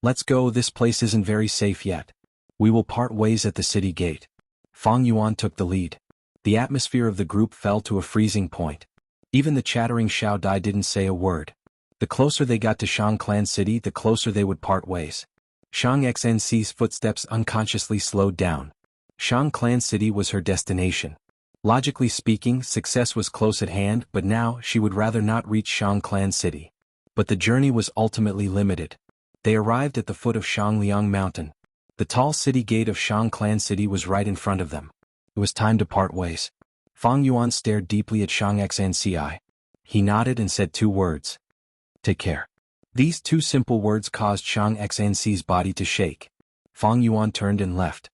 Let's go, this place isn't very safe yet. We will part ways at the city gate. Fang Yuan took the lead. The atmosphere of the group fell to a freezing point. Even the chattering Xiao Dai didn't say a word. The closer they got to Shang Clan City, the closer they would part ways. Shang Xnci's footsteps unconsciously slowed down. Shang Clan City was her destination. Logically speaking, success was close at hand, but now she would rather not reach Shang Clan City. But the journey was ultimately limited. They arrived at the foot of Shangliang Mountain. The tall city gate of Shang Clan City was right in front of them. It was time to part ways. Fang Yuan stared deeply at Shang Xnci. He nodded and said two words. Take care. These two simple words caused Shang Xnci's body to shake. Fang Yuan turned and left.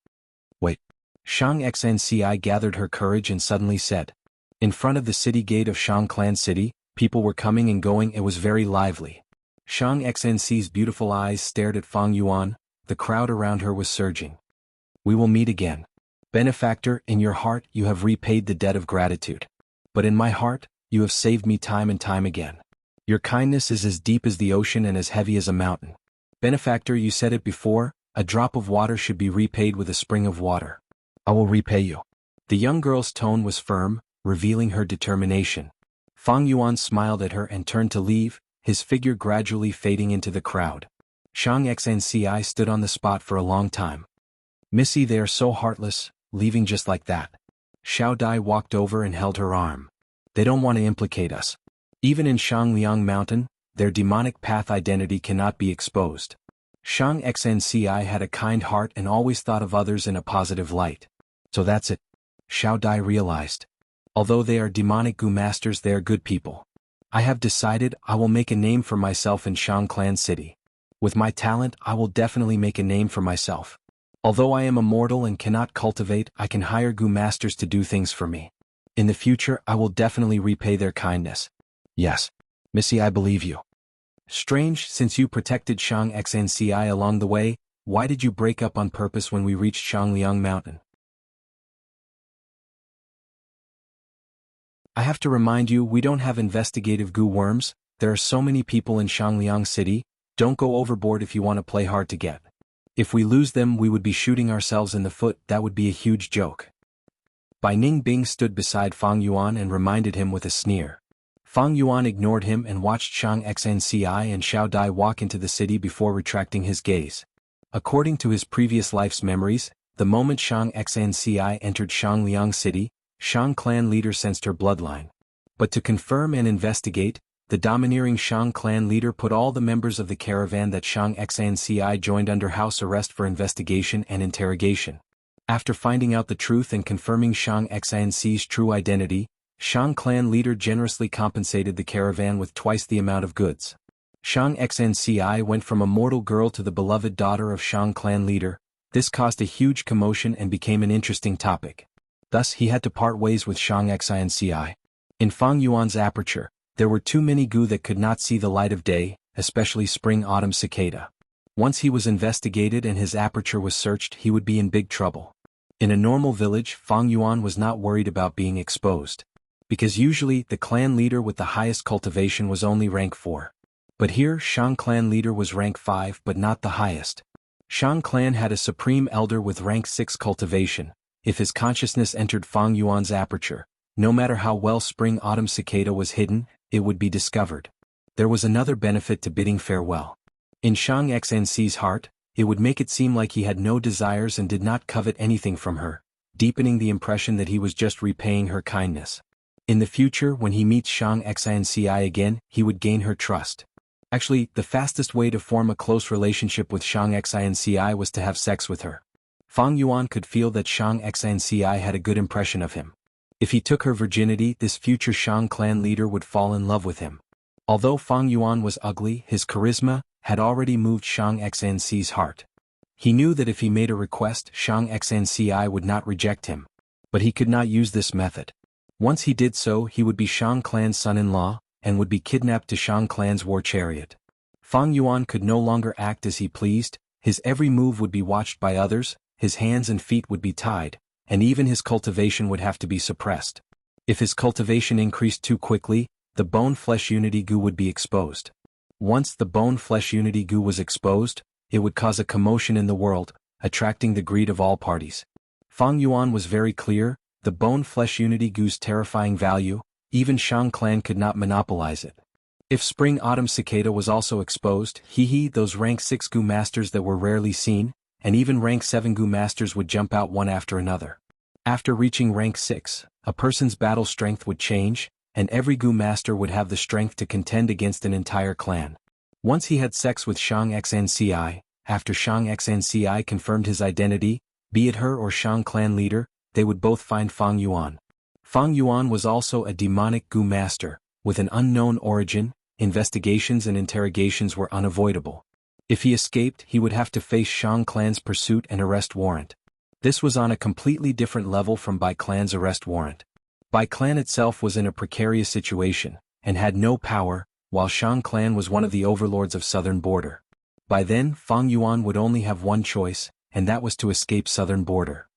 Wait. Shang Xnci gathered her courage and suddenly said. In front of the city gate of Shang Clan City, people were coming and going. It was very lively. Shang Xnci's beautiful eyes stared at Fang Yuan. The crowd around her was surging. We will meet again. Benefactor, in your heart you have repaid the debt of gratitude. But in my heart, you have saved me time and time again. Your kindness is as deep as the ocean and as heavy as a mountain. Benefactor, you said it before, a drop of water should be repaid with a spring of water. I will repay you. The young girl's tone was firm, revealing her determination. Fang Yuan smiled at her and turned to leave, his figure gradually fading into the crowd. Shang Xnci stood on the spot for a long time. Missy, they are so heartless, leaving just like that. Xiao Dai walked over and held her arm. They don't want to implicate us. Even in Shangliang Mountain, their demonic path identity cannot be exposed. Shang Xnci had a kind heart and always thought of others in a positive light. So that's it. Xiao Dai realized. Although they are demonic Gu masters, they are good people. I have decided I will make a name for myself in Shang Clan City. With my talent, I will definitely make a name for myself. Although I am a mortal and cannot cultivate, I can hire Gu masters to do things for me. In the future, I will definitely repay their kindness. Yes. Missy, I believe you. Strange, since you protected Shang Xnci along the way, why did you break up on purpose when we reached Shangliang Mountain? I have to remind you, we don't have investigative Gu worms. There are so many people in Shangliang City. Don't go overboard if you want to play hard to get. If we lose them, we would be shooting ourselves in the foot. That would be a huge joke. Bai Ningbing stood beside Fang Yuan and reminded him with a sneer. Fang Yuan ignored him and watched Shang Xnci and Xiao Dai walk into the city before retracting his gaze. According to his previous life's memories, the moment Shang Xnci entered Shangliang City, Shang clan leader sensed her bloodline. But to confirm and investigate, the domineering Shang clan leader put all the members of the caravan that Shang Xnci joined under house arrest for investigation and interrogation. After finding out the truth and confirming Shang Xinci's true identity, Shang clan leader generously compensated the caravan with twice the amount of goods. Shang Xnci went from a mortal girl to the beloved daughter of Shang clan leader. This caused a huge commotion and became an interesting topic. Thus he had to part ways with Shang Xnci. In Fang Yuan's aperture, there were too many Gu that could not see the light of day, especially spring-autumn cicada. Once he was investigated and his aperture was searched, he would be in big trouble. In a normal village, Fang Yuan was not worried about being exposed. Because usually, the clan leader with the highest cultivation was only rank 4. But here, Shang clan leader was rank 5 but not the highest. Shang clan had a supreme elder with rank 6 cultivation. if his consciousness entered Fang Yuan's aperture, no matter how well spring-autumn cicada was hidden, it would be discovered. There was another benefit to bidding farewell. In Shang Xn's heart, it would make it seem like he had no desires and did not covet anything from her, deepening the impression that he was just repaying her kindness. In the future, when he meets Shang Xnci again, he would gain her trust. Actually, the fastest way to form a close relationship with Shang Xnci was to have sex with her. Fang Yuan could feel that Shang Xnci had a good impression of him. If he took her virginity, this future Shang clan leader would fall in love with him. Although Fang Yuan was ugly, his charisma had already moved Shang Xn's heart. He knew that if he made a request, Shang Xnci would not reject him. But he could not use this method. Once he did so, he would be Shang clan's son-in-law, and would be kidnapped to Shang clan's war chariot. Fang Yuan could no longer act as he pleased, his every move would be watched by others, his hands and feet would be tied, and even his cultivation would have to be suppressed. If his cultivation increased too quickly, the bone-flesh unity goo would be exposed. Once the bone-flesh unity goo was exposed, it would cause a commotion in the world, attracting the greed of all parties. Fang Yuan was very clear, the bone-flesh unity goo's terrifying value, even Shang clan could not monopolize it. If spring-autumn cicada was also exposed, those rank 6 goo masters that were rarely seen, and even rank 7 goo masters would jump out one after another. After reaching rank 6, a person's battle strength would change, and every goo master would have the strength to contend against an entire clan. Once he had sex with Shang Xnci, after Shang Xnci confirmed his identity, be it her or Shang clan leader, they would both find Fang Yuan. Fang Yuan was also a demonic goo master, with an unknown origin. Investigations and interrogations were unavoidable. If he escaped, he would have to face Shang clan's pursuit and arrest warrant. This was on a completely different level from Bai clan's arrest warrant. Bai clan itself was in a precarious situation, and had no power, while Shang clan was one of the overlords of southern border. By then, Fang Yuan would only have one choice, and that was to escape southern border.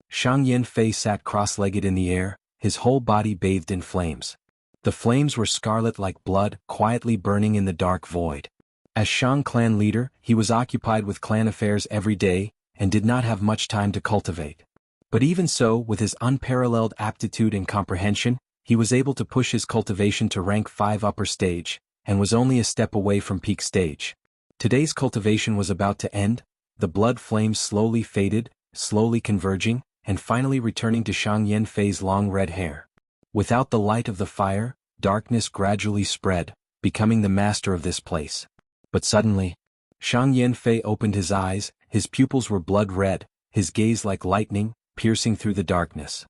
Shang Yanfei sat cross-legged in the air, his whole body bathed in flames. The flames were scarlet like blood, quietly burning in the dark void. As Shang clan leader, he was occupied with clan affairs every day, and did not have much time to cultivate. But even so, with his unparalleled aptitude and comprehension, he was able to push his cultivation to rank 5 upper stage, and was only a step away from peak stage. Today's cultivation was about to end, the blood flames slowly faded, slowly converging, and finally returning to Shang Yanfei's long red hair. Without the light of the fire, darkness gradually spread, becoming the master of this place. But suddenly, Shang Yanfei opened his eyes, his pupils were blood red, his gaze like lightning, piercing through the darkness.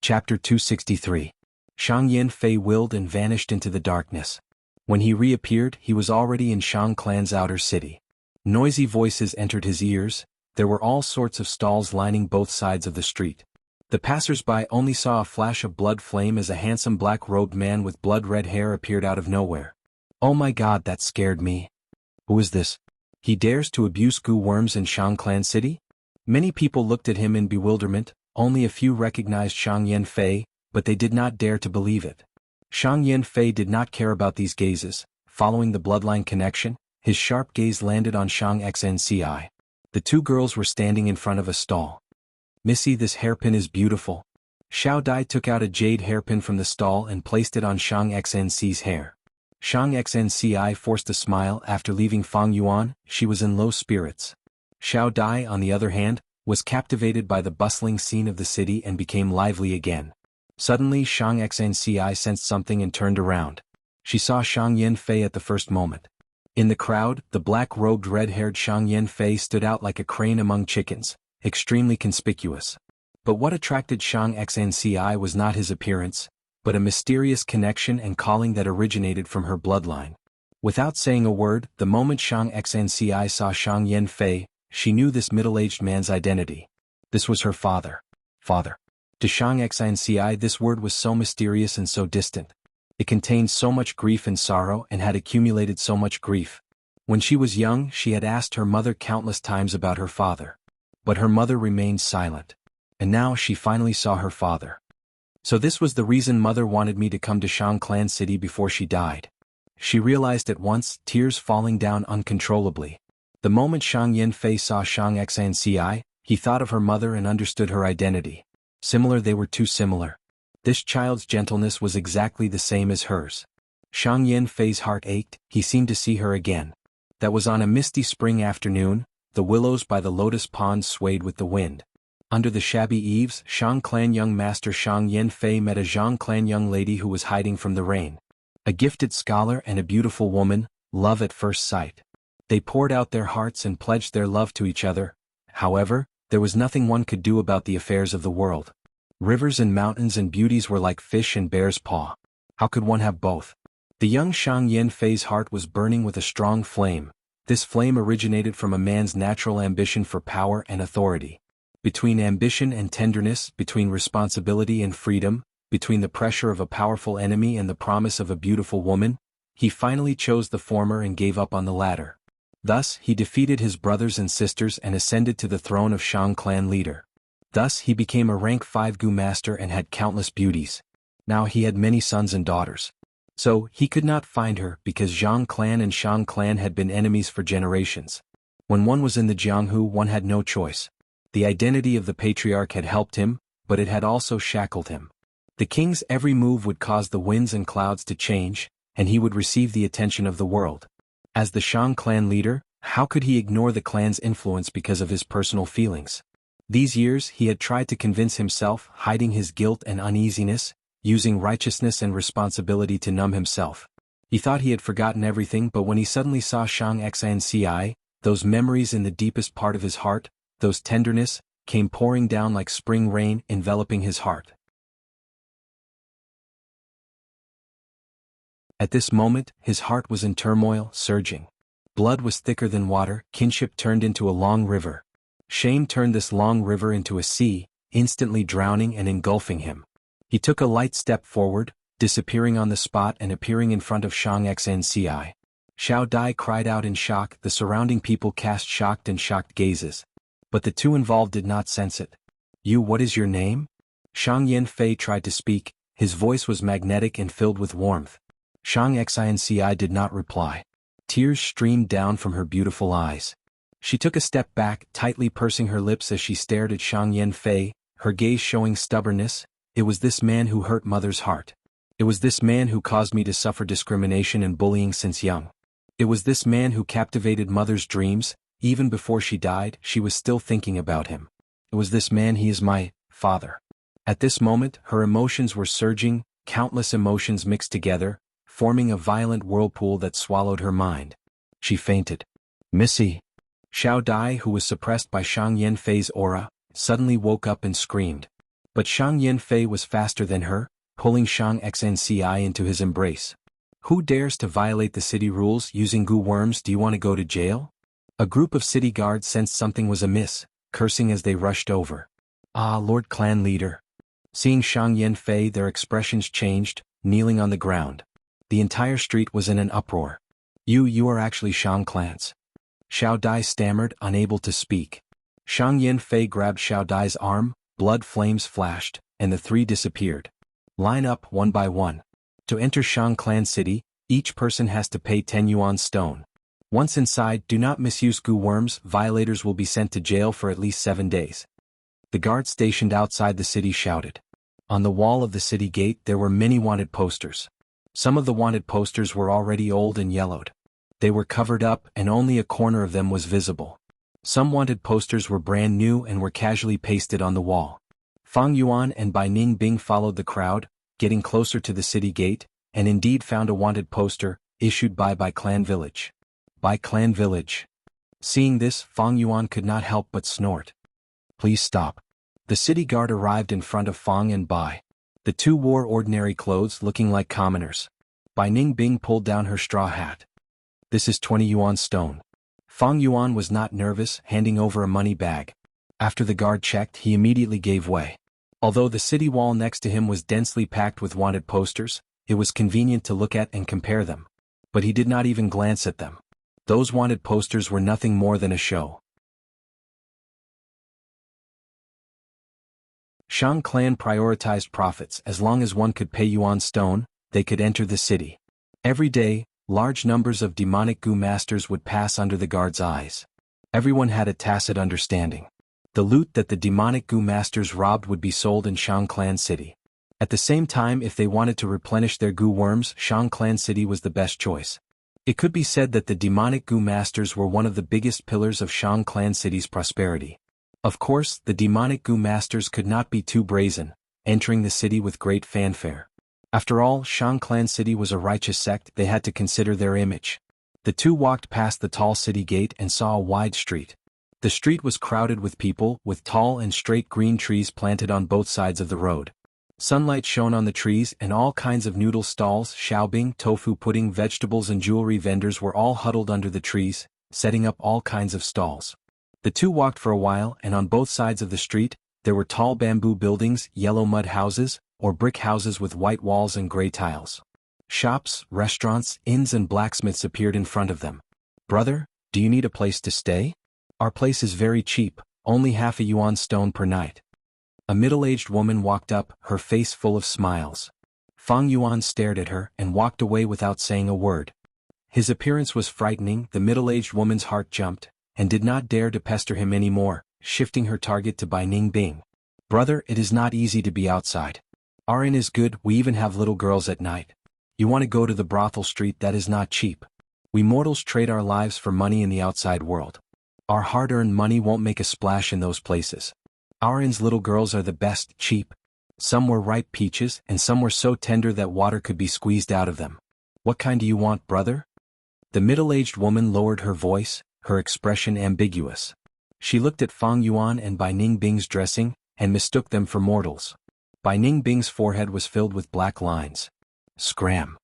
Chapter 263. Shang Yanfei willed and vanished into the darkness. When he reappeared, he was already in Shang clan's outer city. Noisy voices entered his ears, there were all sorts of stalls lining both sides of the street. The passers-by only saw a flash of blood flame as a handsome black-robed man with blood-red hair appeared out of nowhere. Oh my god, that scared me. Who is this? He dares to abuse goo worms in Shang clan city? Many people looked at him in bewilderment, only a few recognized Shang Yanfei, but they did not dare to believe it. Shang Yanfei did not care about these gazes. Following the bloodline connection, his sharp gaze landed on Shang Xnci. The two girls were standing in front of a stall. Missy, this hairpin is beautiful. Xiao Dai took out a jade hairpin from the stall and placed it on Shang Xnci's hair. Shang Xnci forced a smile after leaving Fang Yuan, she was in low spirits. Xiao Dai, on the other hand, was captivated by the bustling scene of the city and became lively again. Suddenly Shang Xnci sensed something and turned around. She saw Shang Yanfei at the first moment. In the crowd, the black-robed red-haired Shang Yanfei stood out like a crane among chickens, extremely conspicuous. But what attracted Shang Xnci was not his appearance, but a mysterious connection and calling that originated from her bloodline. Without saying a word, the moment Shang Xnci saw Shang Yanfei, she knew this middle-aged man's identity. This was her father. Father. To Shang Xnci this word was so mysterious and so distant. It contained so much grief and sorrow and had accumulated so much grief. When she was young, she had asked her mother countless times about her father. But her mother remained silent. And now she finally saw her father. So this was the reason mother wanted me to come to Shang Clan City before she died. She realized at once, tears falling down uncontrollably. The moment Shang Yanfei saw Shang Xanci, he thought of her mother and understood her identity. Similar, they were too similar. This child's gentleness was exactly the same as hers. Shang Yanfei's heart ached, he seemed to see her again. That was on a misty spring afternoon, the willows by the lotus pond swayed with the wind. Under the shabby eaves, Shang Clan young master Shang Yanfei met a Zhang Clan young lady who was hiding from the rain. A gifted scholar and a beautiful woman, love at first sight. They poured out their hearts and pledged their love to each other. However, there was nothing one could do about the affairs of the world. Rivers and mountains and beauties were like fish and bear's paw. How could one have both? The young Shang Yanfei's heart was burning with a strong flame. This flame originated from a man's natural ambition for power and authority. Between ambition and tenderness, between responsibility and freedom, between the pressure of a powerful enemy and the promise of a beautiful woman, he finally chose the former and gave up on the latter. Thus, he defeated his brothers and sisters and ascended to the throne of Shang Clan leader. Thus, he became a rank 5 Gu master and had countless beauties. Now he had many sons and daughters. So, he could not find her because Zhang Clan and Shang Clan had been enemies for generations. When one was in the Jianghu, one had no choice. The identity of the patriarch had helped him, but it had also shackled him. The king's every move would cause the winds and clouds to change, and he would receive the attention of the world. As the Shang Clan leader, how could he ignore the clan's influence because of his personal feelings? These years he had tried to convince himself, hiding his guilt and uneasiness, using righteousness and responsibility to numb himself. He thought he had forgotten everything, but when he suddenly saw Shang Xanci, those memories in the deepest part of his heart, those tenderness, came pouring down like spring rain, enveloping his heart. At this moment, his heart was in turmoil, surging. Blood was thicker than water, kinship turned into a long river. Shame turned this long river into a sea, instantly drowning and engulfing him. He took a light step forward, disappearing on the spot and appearing in front of Shang Xanci. Xiao Dai cried out in shock, the surrounding people cast shocked and shocked gazes. But the two involved did not sense it. "You, what is your name?" Shang Yanfei tried to speak, his voice was magnetic and filled with warmth. Shang Xanci did not reply. Tears streamed down from her beautiful eyes. She took a step back, tightly pursing her lips as she stared at Shang Yanfei, her gaze showing stubbornness. It was this man who hurt mother's heart. It was this man who caused me to suffer discrimination and bullying since young. It was this man who captivated mother's dreams. Even before she died, she was still thinking about him. It was this man, he is my father. At this moment, her emotions were surging, countless emotions mixed together, forming a violent whirlpool that swallowed her mind. She fainted. "Missy!" Xiao Dai, who was suppressed by Shang Yanfei's aura, suddenly woke up and screamed. But Shang Yanfei was faster than her, pulling Shang Xanci into his embrace. "Who dares to violate the city rules using goo worms? Do you want to go to jail?" A group of city guards sensed something was amiss, cursing as they rushed over. "Ah, Lord Clan leader." Seeing Shang Yanfei, their expressions changed, kneeling on the ground. The entire street was in an uproar. You are actually Shang Clans." Xiao Dai stammered, unable to speak. Shang Yanfei grabbed Xiao Dai's arm, blood flames flashed, and the three disappeared. "Line up one by one. To enter Shang Clan City, each person has to pay 10 yuan stone. Once inside, do not misuse goo worms, violators will be sent to jail for at least 7 days." The guards stationed outside the city shouted. On the wall of the city gate there were many wanted posters. Some of the wanted posters were already old and yellowed. They were covered up and only a corner of them was visible. Some wanted posters were brand new and were casually pasted on the wall. Fang Yuan and Bai Ning Bing followed the crowd, getting closer to the city gate, and indeed found a wanted poster, issued by Clan Village. By Clan Village. Seeing this, Fang Yuan could not help but snort. "Please stop." The city guard arrived in front of Fang and Bai. The two wore ordinary clothes, looking like commoners. Bai Ning Bing pulled down her straw hat. "This is 20 yuan stone." Fang Yuan was not nervous, handing over a money bag. After the guard checked, he immediately gave way. Although the city wall next to him was densely packed with wanted posters, it was convenient to look at and compare them. But he did not even glance at them. Those wanted posters were nothing more than a show. Shang clan prioritized profits. As long as one could pay yuan stone, they could enter the city. Every day, large numbers of demonic goo masters would pass under the guards' eyes. Everyone had a tacit understanding. The loot that the demonic goo masters robbed would be sold in Shang clan city. At the same time, if they wanted to replenish their goo worms, Shang clan city was the best choice. It could be said that the demonic goo masters were one of the biggest pillars of Shang clan city's prosperity. Of course, the demonic goo masters could not be too brazen, entering the city with great fanfare. After all, Shang clan city was a righteous sect. They had to consider their image. The two walked past the tall city gate and saw a wide street. The street was crowded with people, with tall and straight green trees planted on both sides of the road. Sunlight shone on the trees, and all kinds of noodle stalls, xiaobing, tofu pudding, vegetables and jewelry vendors were all huddled under the trees, setting up all kinds of stalls. The two walked for a while, and on both sides of the street, there were tall bamboo buildings, yellow mud houses, or brick houses with white walls and gray tiles. Shops, restaurants, inns and blacksmiths appeared in front of them. "Brother, do you need a place to stay? Our place is very cheap, only half a yuan stone per night." A middle-aged woman walked up, her face full of smiles. Fang Yuan stared at her and walked away without saying a word. His appearance was frightening. The middle-aged woman's heart jumped, and did not dare to pester him any more, shifting her target to Bai Ningbing. "Brother, it is not easy to be outside. Our inn is good, we even have little girls at night. You want to go to the brothel street? That is not cheap. We mortals trade our lives for money in the outside world. Our hard-earned money won't make a splash in those places. Our inn's little girls are the best, cheap. Some were ripe peaches, and some were so tender that water could be squeezed out of them. What kind do you want, brother?" The middle-aged woman lowered her voice, her expression ambiguous. She looked at Fang Yuan and Bai Ningbing's dressing, and mistook them for mortals. Bai Ningbing's forehead was filled with black lines. "Scram!"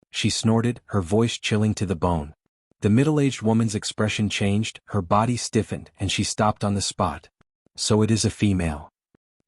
she snorted, her voice chilling to the bone. The middle-aged woman's expression changed, her body stiffened, and she stopped on the spot. "So it is a female.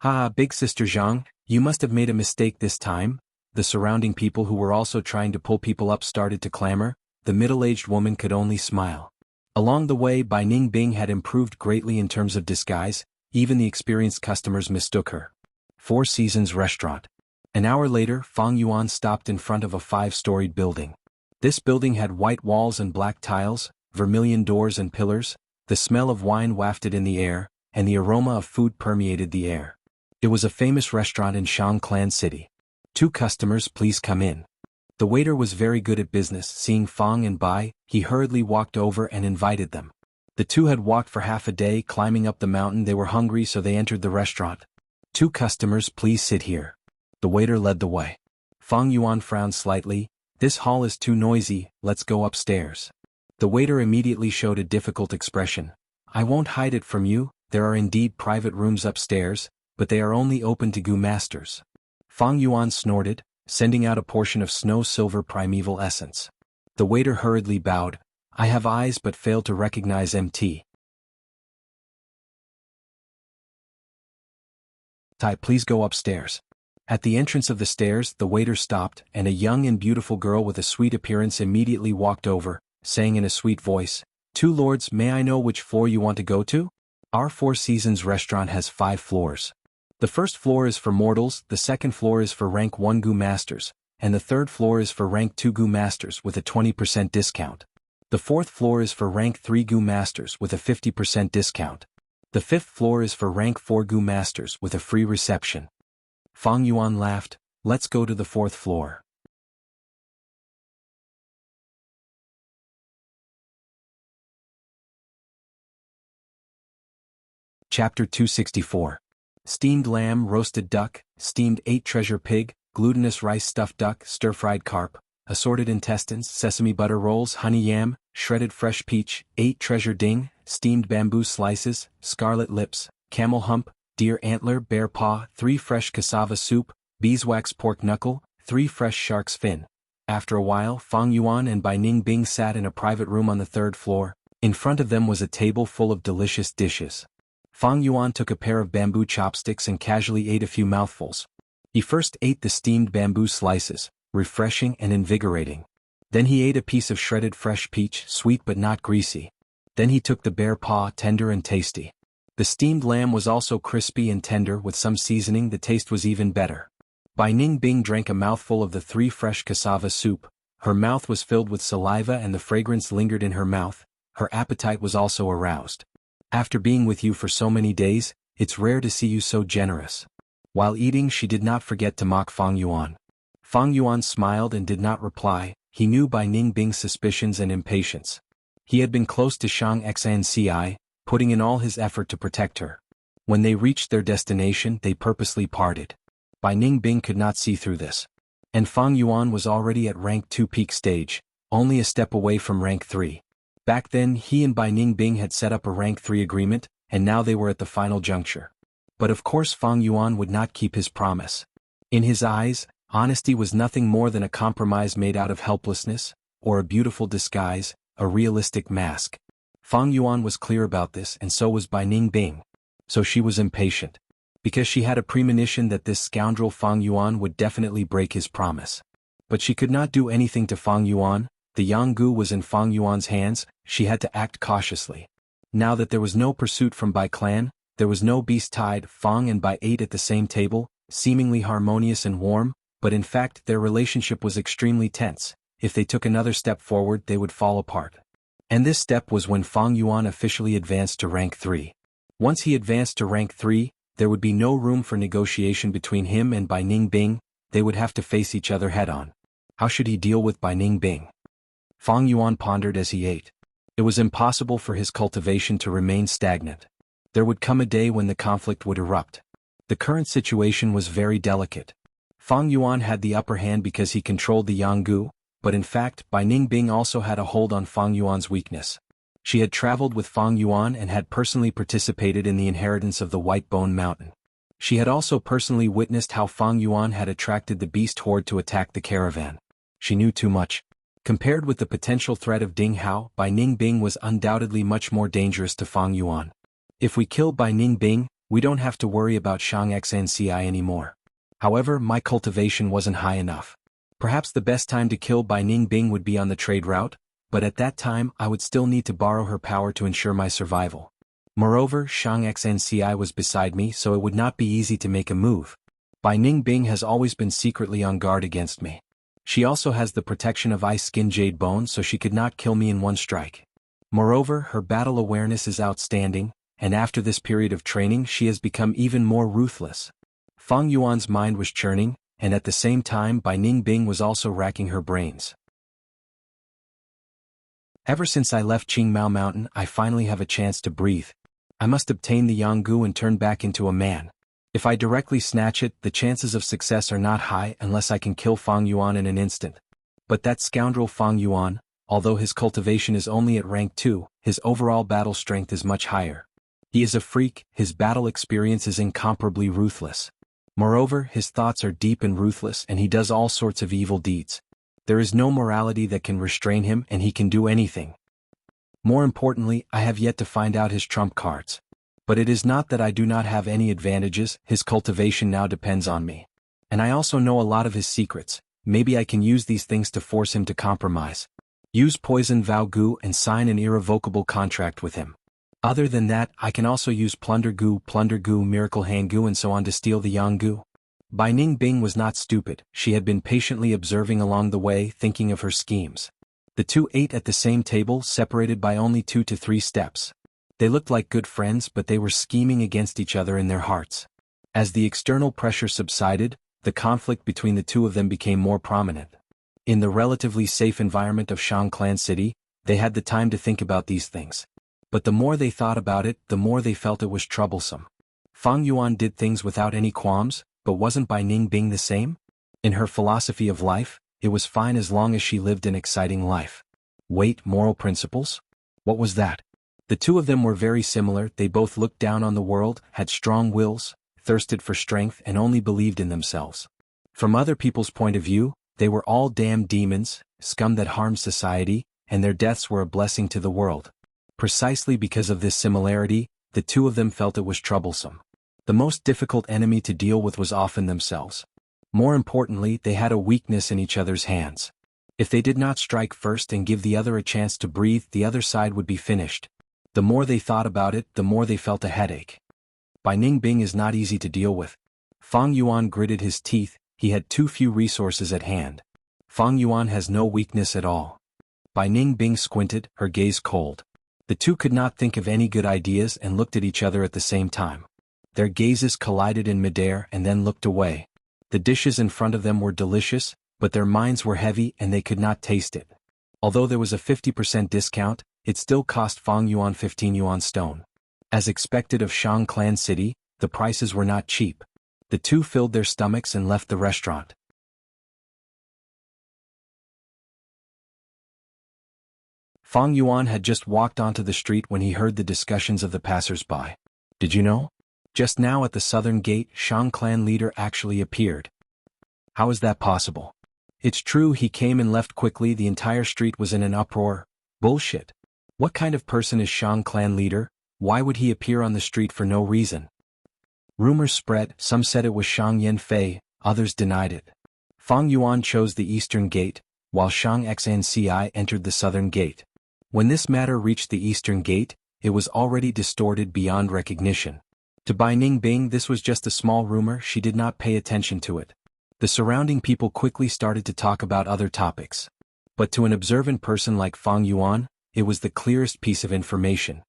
Ha, big sister Zhang, you must have made a mistake this time." The surrounding people who were also trying to pull people up started to clamor. The middle-aged woman could only smile. Along the way, Bai Ningbing had improved greatly in terms of disguise. Even the experienced customers mistook her. Four Seasons Restaurant. An hour later, Fang Yuan stopped in front of a 5-storied building. This building had white walls and black tiles, vermilion doors and pillars. The smell of wine wafted in the air, and the aroma of food permeated the air. It was a famous restaurant in Shang clan city. "Two customers, please come in." The waiter was very good at business. Seeing Fang and Bai, he hurriedly walked over and invited them. The two had walked for half a day climbing up the mountain. They were hungry, so they entered the restaurant. "Two customers, please sit here." The waiter led the way. Fang Yuan frowned slightly. "This hall is too noisy, let's go upstairs." The waiter immediately showed a difficult expression. "I won't hide it from you, there are indeed private rooms upstairs, but they are only open to goo masters." Fang Yuan snorted, sending out a portion of snow-silver primeval essence. The waiter hurriedly bowed. "I have eyes but failed to recognize MT. Tai, please go upstairs." At the entrance of the stairs, the waiter stopped, and a young and beautiful girl with a sweet appearance immediately walked over, saying in a sweet voice, "Two lords, may I know which floor you want to go to? Our Four Seasons restaurant has 5 floors. The first floor is for mortals, the second floor is for rank 1 goo masters, and the third floor is for rank 2 goo masters with a 20% discount. The fourth floor is for rank 3 goo masters with a 50% discount. The fifth floor is for rank 4 goo masters with a free reception." Fang Yuan laughed. "Let's go to the 4th floor." Chapter 264. Steamed lamb, roasted duck, steamed 8 treasure pig, glutinous rice stuffed duck, stir-fried carp, assorted intestines, sesame butter rolls, honey yam, shredded fresh peach, 8 treasure ding, steamed bamboo slices, scarlet lips, camel hump, deer antler, bear paw, 3 fresh cassava soup, beeswax pork knuckle, 3 fresh shark's fin. After a while, Fang Yuan and Bai Ningbing sat in a private room on the 3rd floor. In front of them was a table full of delicious dishes. Fang Yuan took a pair of bamboo chopsticks and casually ate a few mouthfuls. He first ate the steamed bamboo slices, refreshing and invigorating. Then he ate a piece of shredded fresh peach, sweet but not greasy. Then he took the bear paw, tender and tasty. The steamed lamb was also crispy and tender. With some seasoning, the taste was even better. Bai Ningbing drank a mouthful of the 3 fresh cassava soup. Her mouth was filled with saliva and the fragrance lingered in her mouth. Her appetite was also aroused. After being with you for so many days, it's rare to see you so generous. While eating, she did not forget to mock Fang Yuan. Fang Yuan smiled and did not reply. He knew Bai Ningbing's suspicions and impatience. He had been close to Shang Xanci, putting in all his effort to protect her. When they reached their destination, they purposely parted. Bai Ningbing could not see through this. And Fang Yuan was already at rank 2 peak stage, only a step away from rank 3. Back then he and Bai Ningbing had set up a rank 3 agreement, and now they were at the final juncture. But of course Fang Yuan would not keep his promise. In his eyes, honesty was nothing more than a compromise made out of helplessness, or a beautiful disguise, a realistic mask. Fang Yuan was clear about this, and so was Bai Ningbing. So she was impatient. Because she had a premonition that this scoundrel Fang Yuan would definitely break his promise. But she could not do anything to Fang Yuan. The Jianghu was in Fang Yuan's hands. She had to act cautiously. Now that there was no pursuit from Bai clan, there was no beast tied. Fang and Bai ate at the same table, seemingly harmonious and warm, but in fact their relationship was extremely tense. If they took another step forward, they would fall apart. And this step was when Fang Yuan officially advanced to rank 3. Once he advanced to rank 3, there would be no room for negotiation between him and Bai Ningbing. They would have to face each other head-on. How should he deal with Bai Ningbing? Fang Yuan pondered as he ate. It was impossible for his cultivation to remain stagnant. There would come a day when the conflict would erupt. The current situation was very delicate. Fang Yuan had the upper hand because he controlled the Jianghu, but in fact Bai Ningbing also had a hold on Fang Yuan's weakness. She had traveled with Fang Yuan and had personally participated in the inheritance of the White Bone Mountain. She had also personally witnessed how Fang Yuan had attracted the beast horde to attack the caravan. She knew too much. Compared with the potential threat of Ding Hao, Bai Ningbing was undoubtedly much more dangerous to Fang Yuan. If we kill Bai Ningbing, we don't have to worry about Shang Xanci anymore. However, my cultivation wasn't high enough. Perhaps the best time to kill Bai Ningbing would be on the trade route, but at that time I would still need to borrow her power to ensure my survival. Moreover, Shang Xanci was beside me, so it would not be easy to make a move. Bai Ningbing has always been secretly on guard against me. She also has the protection of ice skin jade bone, so she could not kill me in one strike. Moreover, her battle awareness is outstanding, and after this period of training she has become even more ruthless. Fang Yuan's mind was churning, and at the same time Bai Ningbing was also racking her brains. Ever since I left Qingmao Mountain, I finally have a chance to breathe. I must obtain the Jianghu and turn back into a man. If I directly snatch it, the chances of success are not high unless I can kill Fang Yuan in an instant. But that scoundrel Fang Yuan, although his cultivation is only at rank 2, his overall battle strength is much higher. He is a freak, his battle experience is incomparably ruthless. Moreover, his thoughts are deep and ruthless, and he does all sorts of evil deeds. There is no morality that can restrain him, and he can do anything. More importantly, I have yet to find out his trump cards. But it is not that I do not have any advantages. His cultivation now depends on me. And I also know a lot of his secrets. Maybe I can use these things to force him to compromise. Use poison Vao Gu and sign an irrevocable contract with him. Other than that, I can also use Plunder Gu, Miracle Hand Gu and so on to steal the Jianghu. Bai Ningbing was not stupid. She had been patiently observing along the way, thinking of her schemes. The two ate at the same table, separated by only 2 to 3 steps. They looked like good friends, but they were scheming against each other in their hearts. As the external pressure subsided, the conflict between the two of them became more prominent. In the relatively safe environment of Shang Clan City, they had the time to think about these things. But the more they thought about it, the more they felt it was troublesome. Fang Yuan did things without any qualms, but wasn't Bai Ningbing the same? In her philosophy of life, it was fine as long as she lived an exciting life. Wait, moral principles? What was that? The two of them were very similar. They both looked down on the world, had strong wills, thirsted for strength, and only believed in themselves. From other people's point of view, they were all damned demons, scum that harmed society, and their deaths were a blessing to the world. Precisely because of this similarity, the two of them felt it was troublesome. The most difficult enemy to deal with was often themselves. More importantly, they had a weakness in each other's hands. If they did not strike first and give the other a chance to breathe, the other side would be finished. The more they thought about it, the more they felt a headache. Bai Ningbing is not easy to deal with. Fang Yuan gritted his teeth, he had too few resources at hand. Fang Yuan has no weakness at all. Bai Ningbing squinted, her gaze cold. The two could not think of any good ideas and looked at each other at the same time. Their gazes collided in midair and then looked away. The dishes in front of them were delicious, but their minds were heavy and they could not taste it. Although there was a 50% discount, it still cost Fang Yuan 15 yuan stone. As expected of Shang Clan City, the prices were not cheap. The two filled their stomachs and left the restaurant. Fang Yuan had just walked onto the street when he heard the discussions of the passers-by. Did you know? Just now at the southern gate, Shang Clan leader actually appeared. How is that possible? It's true, he came and left quickly, the entire street was in an uproar. Bullshit. What kind of person is Shang Clan leader? Why would he appear on the street for no reason? Rumors spread, some said it was Shang Yanfei, others denied it. Fang Yuan chose the eastern gate, while Shang Xnci entered the southern gate. When this matter reached the eastern gate, it was already distorted beyond recognition. To Bai Ningbing this was just a small rumor, she did not pay attention to it. The surrounding people quickly started to talk about other topics. But to an observant person like Fang Yuan, it was the clearest piece of information.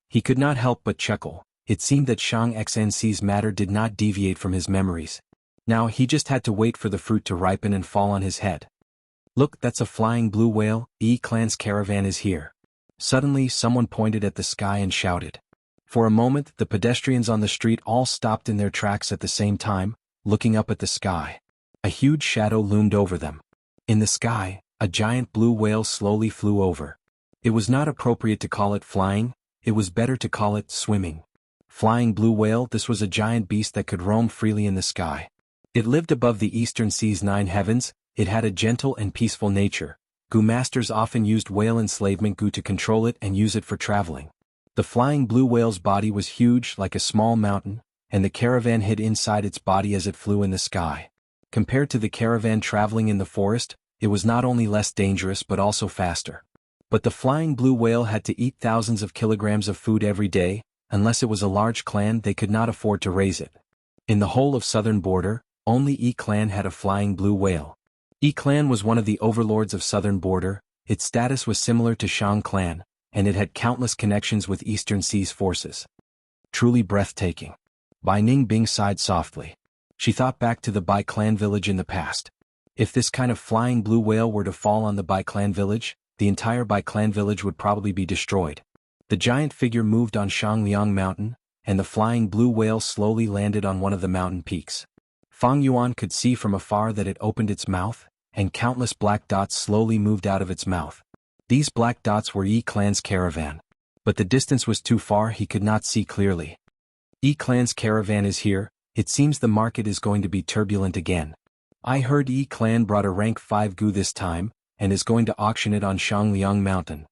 He could not help but chuckle. It seemed that Shang Xnci's matter did not deviate from his memories. Now he just had to wait for the fruit to ripen and fall on his head. Look, that's a flying blue whale, Clan's caravan is here. Suddenly someone pointed at the sky and shouted. For a moment the pedestrians on the street all stopped in their tracks at the same time, looking up at the sky. A huge shadow loomed over them. In the sky, a giant blue whale slowly flew over. It was not appropriate to call it flying, it was better to call it swimming. Flying blue whale, this was a giant beast that could roam freely in the sky. It lived above the eastern sea's 9 heavens, it had a gentle and peaceful nature. Gu masters often used whale enslavement gu to control it and use it for traveling. The flying blue whale's body was huge like a small mountain, and the caravan hid inside its body as it flew in the sky. Compared to the caravan traveling in the forest, it was not only less dangerous but also faster. But the flying blue whale had to eat thousands of kilograms of food every day, unless it was a large clan they could not afford to raise it. In the whole of southern border, only Clan had a flying blue whale. Clan was one of the overlords of southern border, its status was similar to Shang Clan, and it had countless connections with Eastern Sea's forces. Truly breathtaking. Bai Ningbing sighed softly. She thought back to the Bai Clan village in the past. If this kind of flying blue whale were to fall on the Bai Clan village, the entire Bai Clan village would probably be destroyed. The giant figure moved on Shangliang Mountain, and the flying blue whale slowly landed on one of the mountain peaks. Fang Yuan could see from afar that it opened its mouth, and countless black dots slowly moved out of its mouth. These black dots were Clan's caravan. But the distance was too far, he could not see clearly. Clan's caravan is here, it seems the market is going to be turbulent again. I heard Clan brought a rank 5 gu this time, and is going to auction it on Shangliang Mountain.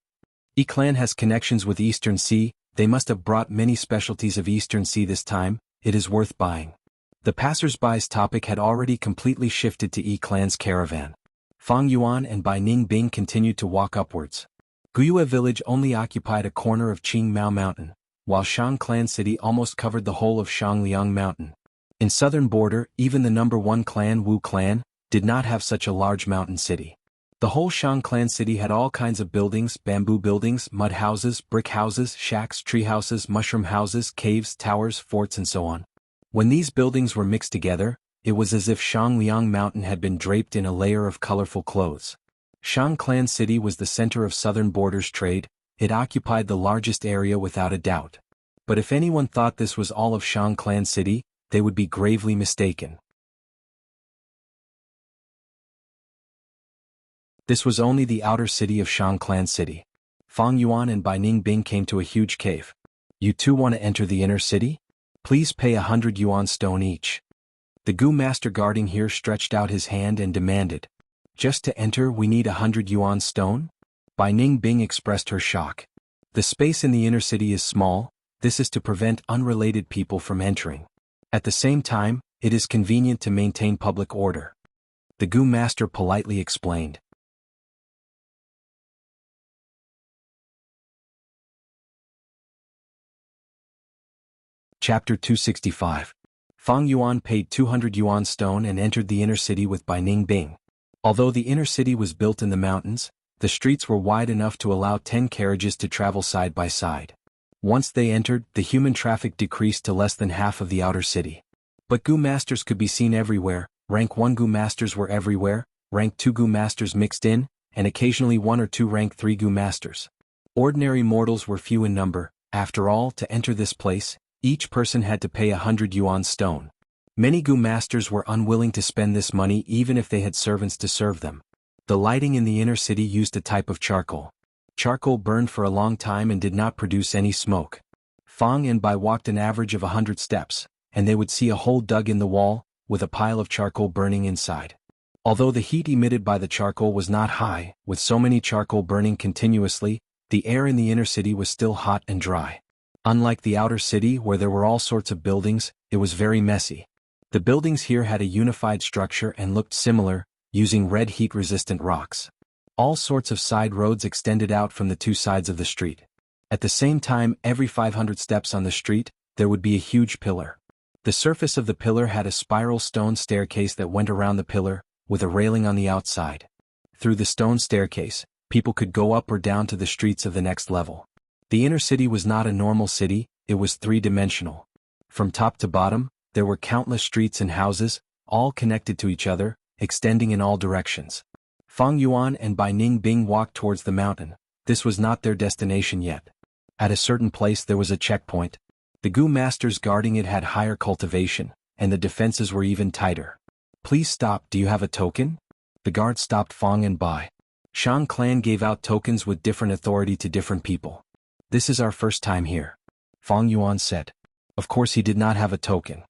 Clan has connections with Eastern Sea, they must have brought many specialties of Eastern Sea this time, it is worth buying. The passers-by's topic had already completely shifted to Clan's caravan. Fang Yuan and Bai Ningbing continued to walk upwards. Guyue village only occupied a corner of Qingmao Mountain, while Shang Clan City almost covered the whole of Shangliang Mountain. In southern border, even the number 1 clan, Wu Clan, did not have such a large mountain city. The whole Shang Clan City had all kinds of buildings, bamboo buildings, mud houses, brick houses, shacks, tree houses, mushroom houses, caves, towers, forts and so on. When these buildings were mixed together, it was as if Shangliang Mountain had been draped in a layer of colorful clothes. Shang Clan City was the center of southern borders trade, it occupied the largest area without a doubt. But if anyone thought this was all of Shang Clan City, they would be gravely mistaken. This was only the outer city of Shang Clan City. Fang Yuan and Bai Ningbing came to a huge cave. You two want to enter the inner city? Please pay 100 yuan stone each. The Gu master guarding here stretched out his hand and demanded. Just to enter we need 100 yuan stone? Bai Ningbing expressed her shock. The space in the inner city is small, this is to prevent unrelated people from entering. At the same time, it is convenient to maintain public order. The Gu master politely explained. Chapter 265. Fang Yuan paid 200 yuan stone and entered the inner city with Bai Ning Bing. Although the inner city was built in the mountains, the streets were wide enough to allow 10 carriages to travel side by side. Once they entered, the human traffic decreased to less than half of the outer city. But Gu masters could be seen everywhere. Rank 1 Gu masters were everywhere, rank 2 Gu masters mixed in, and occasionally 1 or 2 rank 3 Gu masters. Ordinary mortals were few in number. After all, to enter this place, each person had to pay 100 yuan stone. Many Gu masters were unwilling to spend this money even if they had servants to serve them. The lighting in the inner city used a type of charcoal. Charcoal burned for a long time and did not produce any smoke. Fang and Bai walked an average of 100 steps, and they would see a hole dug in the wall, with a pile of charcoal burning inside. Although the heat emitted by the charcoal was not high, with so many charcoal burning continuously, the air in the inner city was still hot and dry. Unlike the outer city where there were all sorts of buildings, it was very messy. The buildings here had a unified structure and looked similar, using red heat-resistant rocks. All sorts of side roads extended out from the two sides of the street. At the same time, every 500 steps on the street, there would be a huge pillar. The surface of the pillar had a spiral stone staircase that went around the pillar, with a railing on the outside. Through the stone staircase, people could go up or down to the streets of the next level. The inner city was not a normal city, it was three-dimensional. From top to bottom, there were countless streets and houses, all connected to each other, extending in all directions. Fang Yuan and Bai Ning Bing walked towards the mountain. This was not their destination yet. At a certain place there was a checkpoint. The Gu masters guarding it had higher cultivation, and the defenses were even tighter. "Please stop, do you have a token?" The guard stopped Fang and Bai. Shang clan gave out tokens with different authority to different people. "This is our first time here," Fang Yuan said. Of course he did not have a token.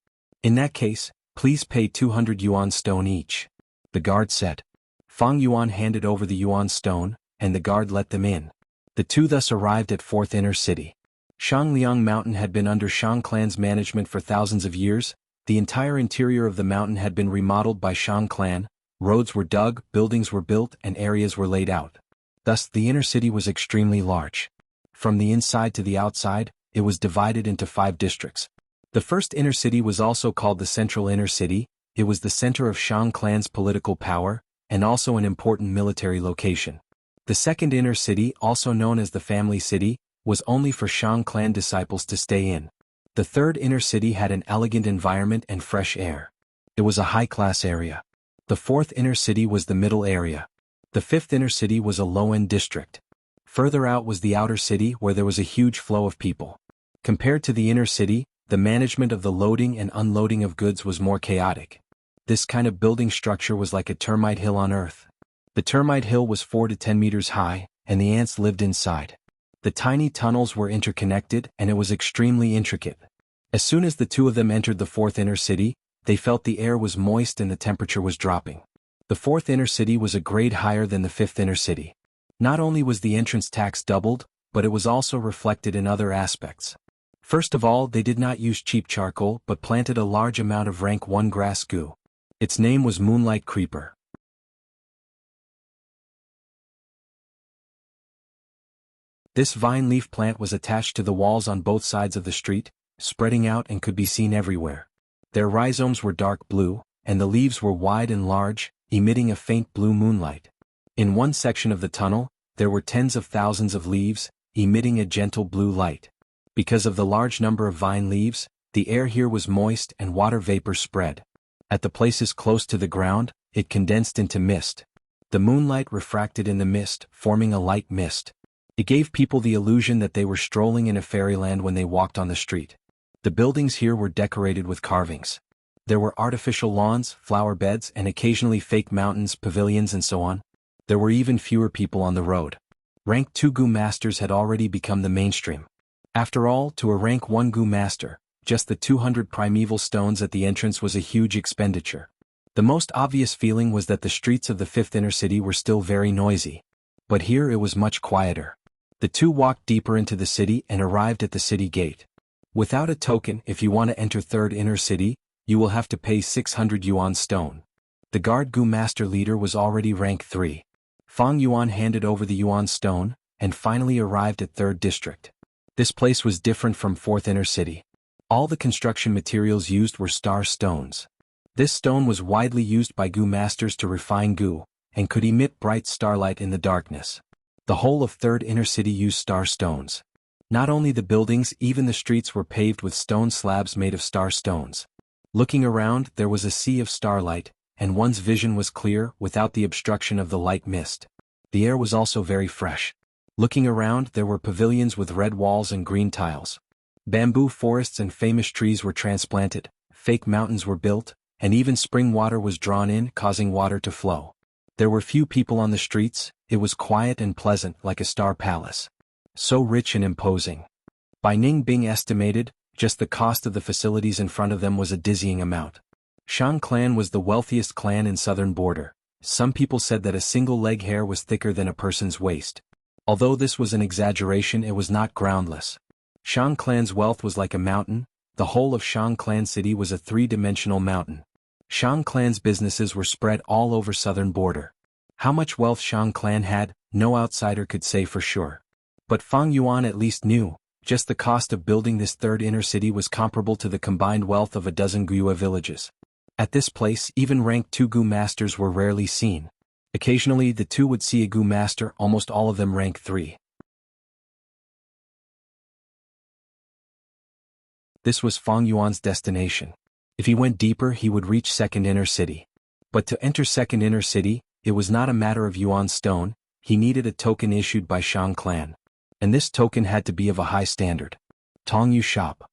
"In that case, please pay 200 yuan stone each," the guard said. Fang Yuan handed over the yuan stone, and the guard let them in. The two thus arrived at 4th Inner City. Shangliang Mountain had been under Shang clan's management for thousands of years. The entire interior of the mountain had been remodeled by Shang clan, roads were dug, buildings were built, and areas were laid out. Thus the inner city was extremely large. From the inside to the outside, it was divided into 5 districts. The first inner city was also called the Central Inner City. It was the center of Shang clan's political power, and also an important military location. The second inner city, also known as the Family City, was only for Shang clan disciples to stay in. The third inner city had an elegant environment and fresh air. It was a high-class area. The fourth inner city was the middle area. The fifth inner city was a low-end district. Further out was the outer city where there was a huge flow of people. Compared to the inner city, the management of the loading and unloading of goods was more chaotic. This kind of building structure was like a termite hill on Earth. The termite hill was 4 to 10 meters high, and the ants lived inside. The tiny tunnels were interconnected, and it was extremely intricate. As soon as the two of them entered the fourth inner city, they felt the air was moist and the temperature was dropping. The fourth inner city was a grade higher than the fifth inner city. Not only was the entrance tax doubled, but it was also reflected in other aspects. First of all, they did not use cheap charcoal but planted a large amount of rank 1 grass goo. Its name was Moonlight Creeper. This vine leaf plant was attached to the walls on both sides of the street, spreading out and could be seen everywhere. Their rhizomes were dark blue, and the leaves were wide and large, emitting a faint blue moonlight. In one section of the tunnel, there were tens of thousands of leaves, emitting a gentle blue light. Because of the large number of vine leaves, the air here was moist and water vapor spread. At the places close to the ground, it condensed into mist. The moonlight refracted in the mist, forming a light mist. It gave people the illusion that they were strolling in a fairyland when they walked on the street. The buildings here were decorated with carvings. There were artificial lawns, flower beds, and occasionally fake mountains, pavilions, and so on. There were even fewer people on the road. Rank 2 Gu masters had already become the mainstream. After all, to a rank 1 Gu master, just the 200 primeval stones at the entrance was a huge expenditure. The most obvious feeling was that the streets of the fifth inner city were still very noisy. But here it was much quieter. The two walked deeper into the city and arrived at the city gate. Without a token, if you want to enter third inner city, you will have to pay 600 yuan stone. The guard Gu master leader was already rank 3. Fang Yuan handed over the yuan stone, and finally arrived at third district. This place was different from fourth inner city. All the construction materials used were star stones. This stone was widely used by goo masters to refine goo, and could emit bright starlight in the darkness. The whole of Third Inner City used star stones. Not only the buildings, even the streets were paved with stone slabs made of star stones. Looking around, there was a sea of starlight, and one's vision was clear without the obstruction of the light mist. The air was also very fresh. Looking around, there were pavilions with red walls and green tiles. Bamboo forests and famous trees were transplanted, fake mountains were built, and even spring water was drawn in, causing water to flow. There were few people on the streets, it was quiet and pleasant like a star palace. So rich and imposing. By Ning Bing estimated, just the cost of the facilities in front of them was a dizzying amount. Shang clan was the wealthiest clan in southern border. Some people said that a single leg hair was thicker than a person's waist. Although this was an exaggeration, it was not groundless. Shang clan's wealth was like a mountain. The whole of Shang clan city was a three-dimensional mountain. Shang clan's businesses were spread all over southern border. How much wealth Shang clan had, no outsider could say for sure. But Fang Yuan at least knew, just the cost of building this third inner city was comparable to the combined wealth of a dozen Guiyue villages. At this place, even rank 2 Gu masters were rarely seen. Occasionally the two would see a Gu master, almost all of them rank 3. This was Fang Yuan's destination. If he went deeper, he would reach second inner city. But to enter second inner city, it was not a matter of Yuan stone, he needed a token issued by Shang clan. And this token had to be of a high standard. Tongyu shop.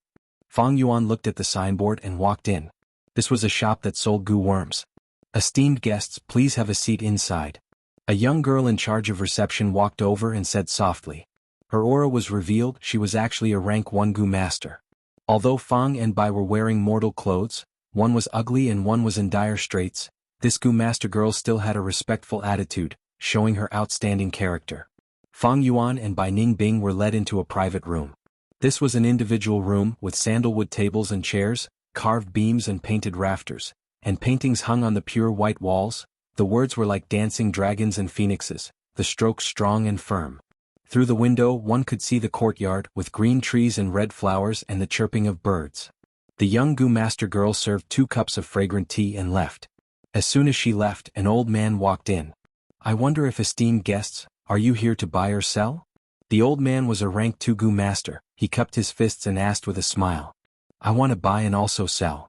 Fang Yuan looked at the signboard and walked in. This was a shop that sold goo worms. Esteemed guests, please have a seat inside. A young girl in charge of reception walked over and said softly. Her aura was revealed, she was actually a rank 1 goo master. Although Fang and Bai were wearing mortal clothes, one was ugly and one was in dire straits, this goo master girl still had a respectful attitude, showing her outstanding character. Fang Yuan and Bai Ningbing were led into a private room. This was an individual room with sandalwood tables and chairs, carved beams and painted rafters, and paintings hung on the pure white walls. The words were like dancing dragons and phoenixes, the strokes strong and firm. Through the window one could see the courtyard with green trees and red flowers and the chirping of birds. The young Gu master girl served 2 cups of fragrant tea and left. As soon as she left, an old man walked in. I wonder if esteemed guests, are you here to buy or sell? The old man was a rank 2 Gu master, he cupped his fists and asked with a smile. I want to buy and also sell.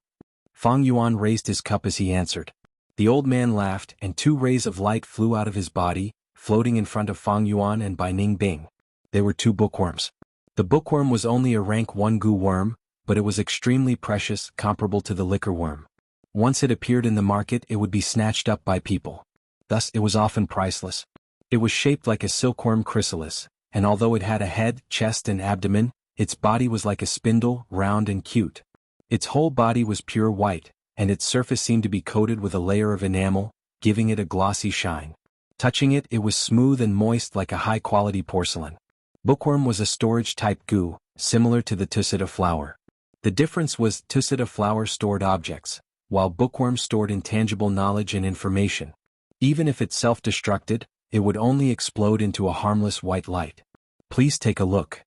Fang Yuan raised his cup as he answered. The old man laughed and 2 rays of light flew out of his body, floating in front of Fang Yuan and Bai Ningbing. They were 2 bookworms. The bookworm was only a rank 1 Gu worm, but it was extremely precious, comparable to the liquor worm. Once it appeared in the market, it would be snatched up by people. Thus it was often priceless. It was shaped like a silkworm chrysalis, and although it had a head, chest and abdomen, its body was like a spindle, round and cute. Its whole body was pure white, and its surface seemed to be coated with a layer of enamel, giving it a glossy shine. Touching it, it was smooth and moist like a high-quality porcelain. Bookworm was a storage-type goo, similar to the Tusita flower. The difference was Tusita flower stored objects, while bookworm stored intangible knowledge and information. Even if it self-destructed, it would only explode into a harmless white light. Please take a look.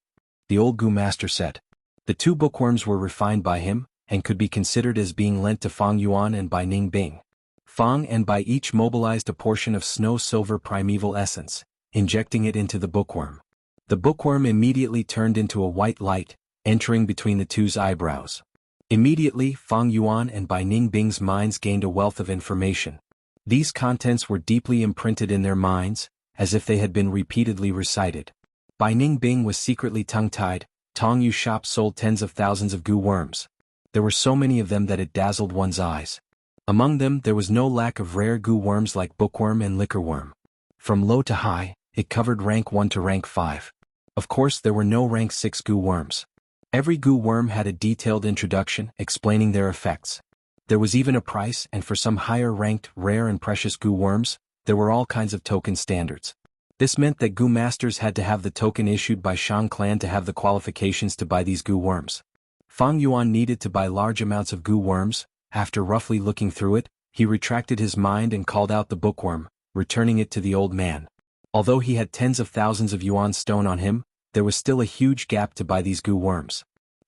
The old Gu master said. The 2 bookworms were refined by him, and could be considered as being lent to Fang Yuan and Bai Ningbing. Fang and Bai each mobilized a portion of snow-silver primeval essence, injecting it into the bookworm. The bookworm immediately turned into a white light, entering between the 2's eyebrows. Immediately, Fang Yuan and Bai Ningbing's minds gained a wealth of information. These contents were deeply imprinted in their minds, as if they had been repeatedly recited. Bai Ningbing was secretly tongue-tied. Tongyu shop sold tens of thousands of goo worms. There were so many of them that it dazzled one's eyes. Among them there was no lack of rare goo worms like bookworm and liquorworm. From low to high, it covered rank 1 to rank 5. Of course there were no rank 6 goo worms. Every goo worm had a detailed introduction explaining their effects. There was even a price, and for some higher-ranked, rare and precious goo worms, there were all kinds of token standards. This meant that goo masters had to have the token issued by Shang clan to have the qualifications to buy these goo worms. Fang Yuan needed to buy large amounts of goo worms. After roughly looking through it, he retracted his mind and called out the bookworm, returning it to the old man. Although he had tens of thousands of yuan stone on him, there was still a huge gap to buy these goo worms.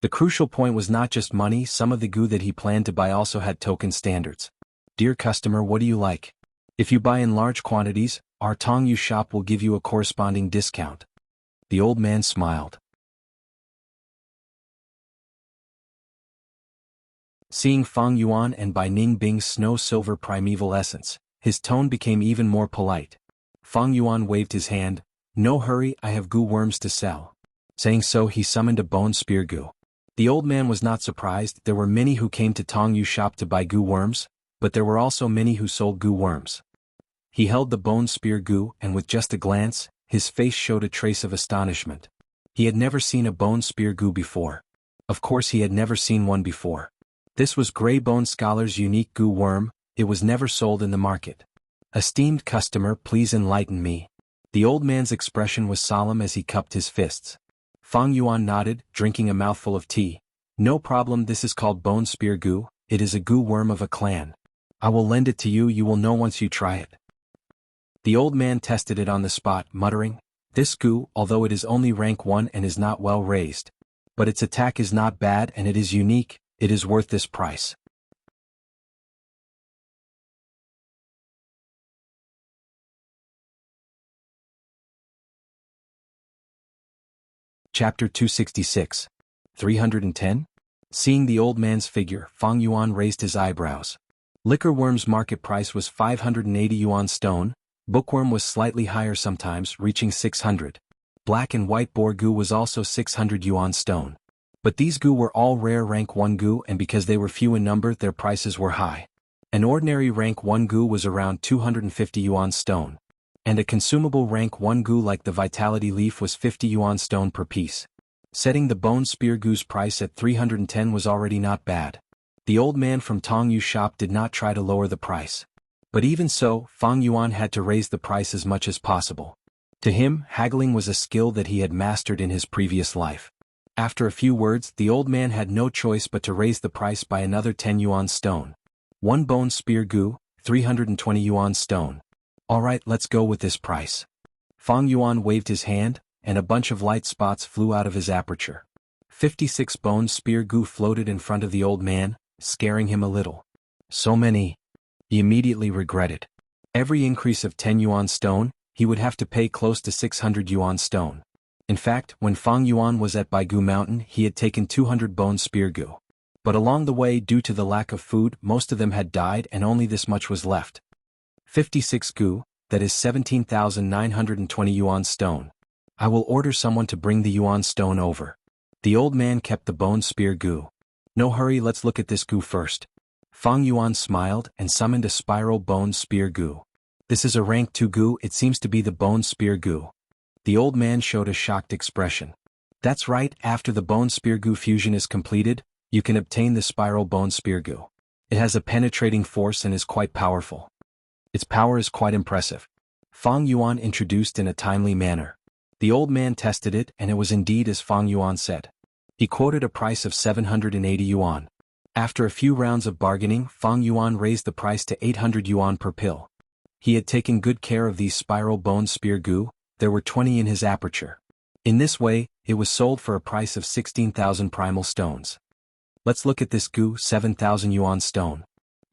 The crucial point was not just money, some of the goo that he planned to buy also had token standards. Dear customer, what do you like? If you buy in large quantities, our Tongyu shop will give you a corresponding discount. The old man smiled. Seeing Fang Yuan and Bai Ningbing's snow-silver primeval essence, his tone became even more polite. Fang Yuan waved his hand. No hurry, I have goo worms to sell. Saying so, he summoned a bone spear goo. The old man was not surprised. There were many who came to Tongyu shop to buy goo worms, but there were also many who sold goo worms. He held the bone spear goo, and with just a glance, his face showed a trace of astonishment. He had never seen a bone spear goo before. Of course he had never seen one before. This was Grey Bone Scholar's unique goo worm. It was never sold in the market. Esteemed customer, please enlighten me. The old man's expression was solemn as he cupped his fists. Fang Yuan nodded, drinking a mouthful of tea. No problem, this is called bone spear goo. It is a goo worm of a clan. I will lend it to you, you will know once you try it. The old man tested it on the spot, muttering, this goo, although it is only rank 1 and is not well raised, but its attack is not bad and it is unique, it is worth this price. Chapter 266. 310? Seeing the old man's figure, Fang Yuan raised his eyebrows. Liquor worm's market price was 580 yuan stone, bookworm was slightly higher sometimes, reaching 600. Black and white boar goo was also 600 yuan stone. But these goo were all rare rank 1 goo, and because they were few in number, their prices were high. An ordinary rank 1 goo was around 250 yuan stone. And a consumable rank 1 goo like the Vitality leaf was 50 yuan stone per piece. Setting the bone spear goo's price at 310 was already not bad. The old man from Tongyu shop did not try to lower the price. But even so, Fang Yuan had to raise the price as much as possible. To him, haggling was a skill that he had mastered in his previous life. After a few words, the old man had no choice but to raise the price by another 10 yuan stone. 1 bone spear goo, 320 yuan stone. Alright, let's go with this price. Fang Yuan waved his hand, and a bunch of light spots flew out of his aperture. 56 bone spear goo floated in front of the old man, scaring him a little. So many. He immediately regretted. Every increase of 10 yuan stone, he would have to pay close to 600 yuan stone. In fact, when Fang Yuan was at Baigoo Mountain, he had taken 200 bone spear goo. But along the way, due to the lack of food, most of them had died and only this much was left. 56 goo, that is 17,920 yuan stone. I will order someone to bring the yuan stone over. The old man kept the bone spear goo. No hurry, let's look at this goo first. Fang Yuan smiled and summoned a spiral bone spear goo. This is a rank 2 goo, it seems to be the bone spear goo. The old man showed a shocked expression. That's right, after the bone spear goo fusion is completed, you can obtain the spiral bone spear goo. It has a penetrating force and is quite powerful. Its power is quite impressive. Fang Yuan introduced in a timely manner. The old man tested it and it was indeed as Fang Yuan said. He quoted a price of 780 yuan. After a few rounds of bargaining, Fang Yuan raised the price to 800 yuan per pill. He had taken good care of these spiral bone spear goo, there were 20 in his aperture. In this way, it was sold for a price of 16,000 primal stones. Let's look at this goo, 7,000 yuan stone.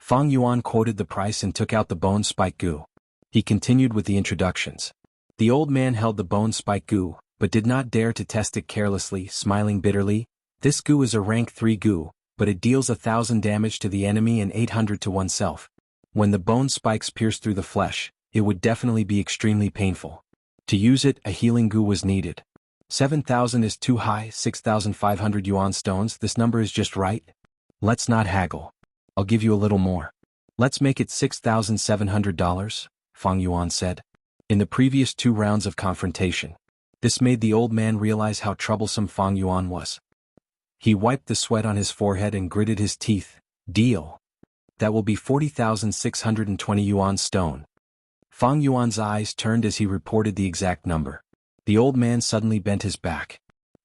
Fang Yuan quoted the price and took out the bone spike goo. He continued with the introductions. The old man held the bone spike goo, but did not dare to test it carelessly, smiling bitterly. This goo is a rank 3 goo, but it deals 1,000 damage to the enemy and 800 to oneself. When the bone spikes pierce through the flesh, it would definitely be extremely painful. To use it, a healing goo was needed. 7,000 is too high, 6,500 yuan stones, this number is just right. Let's not haggle. I'll give you a little more. Let's make it $6,700, Fang Yuan said. In the previous 2 rounds of confrontation, this made the old man realize how troublesome Fang Yuan was. He wiped the sweat on his forehead and gritted his teeth. Deal. That will be 40,620 yuan stone. Fang Yuan's eyes turned as he reported the exact number. The old man suddenly bent his back.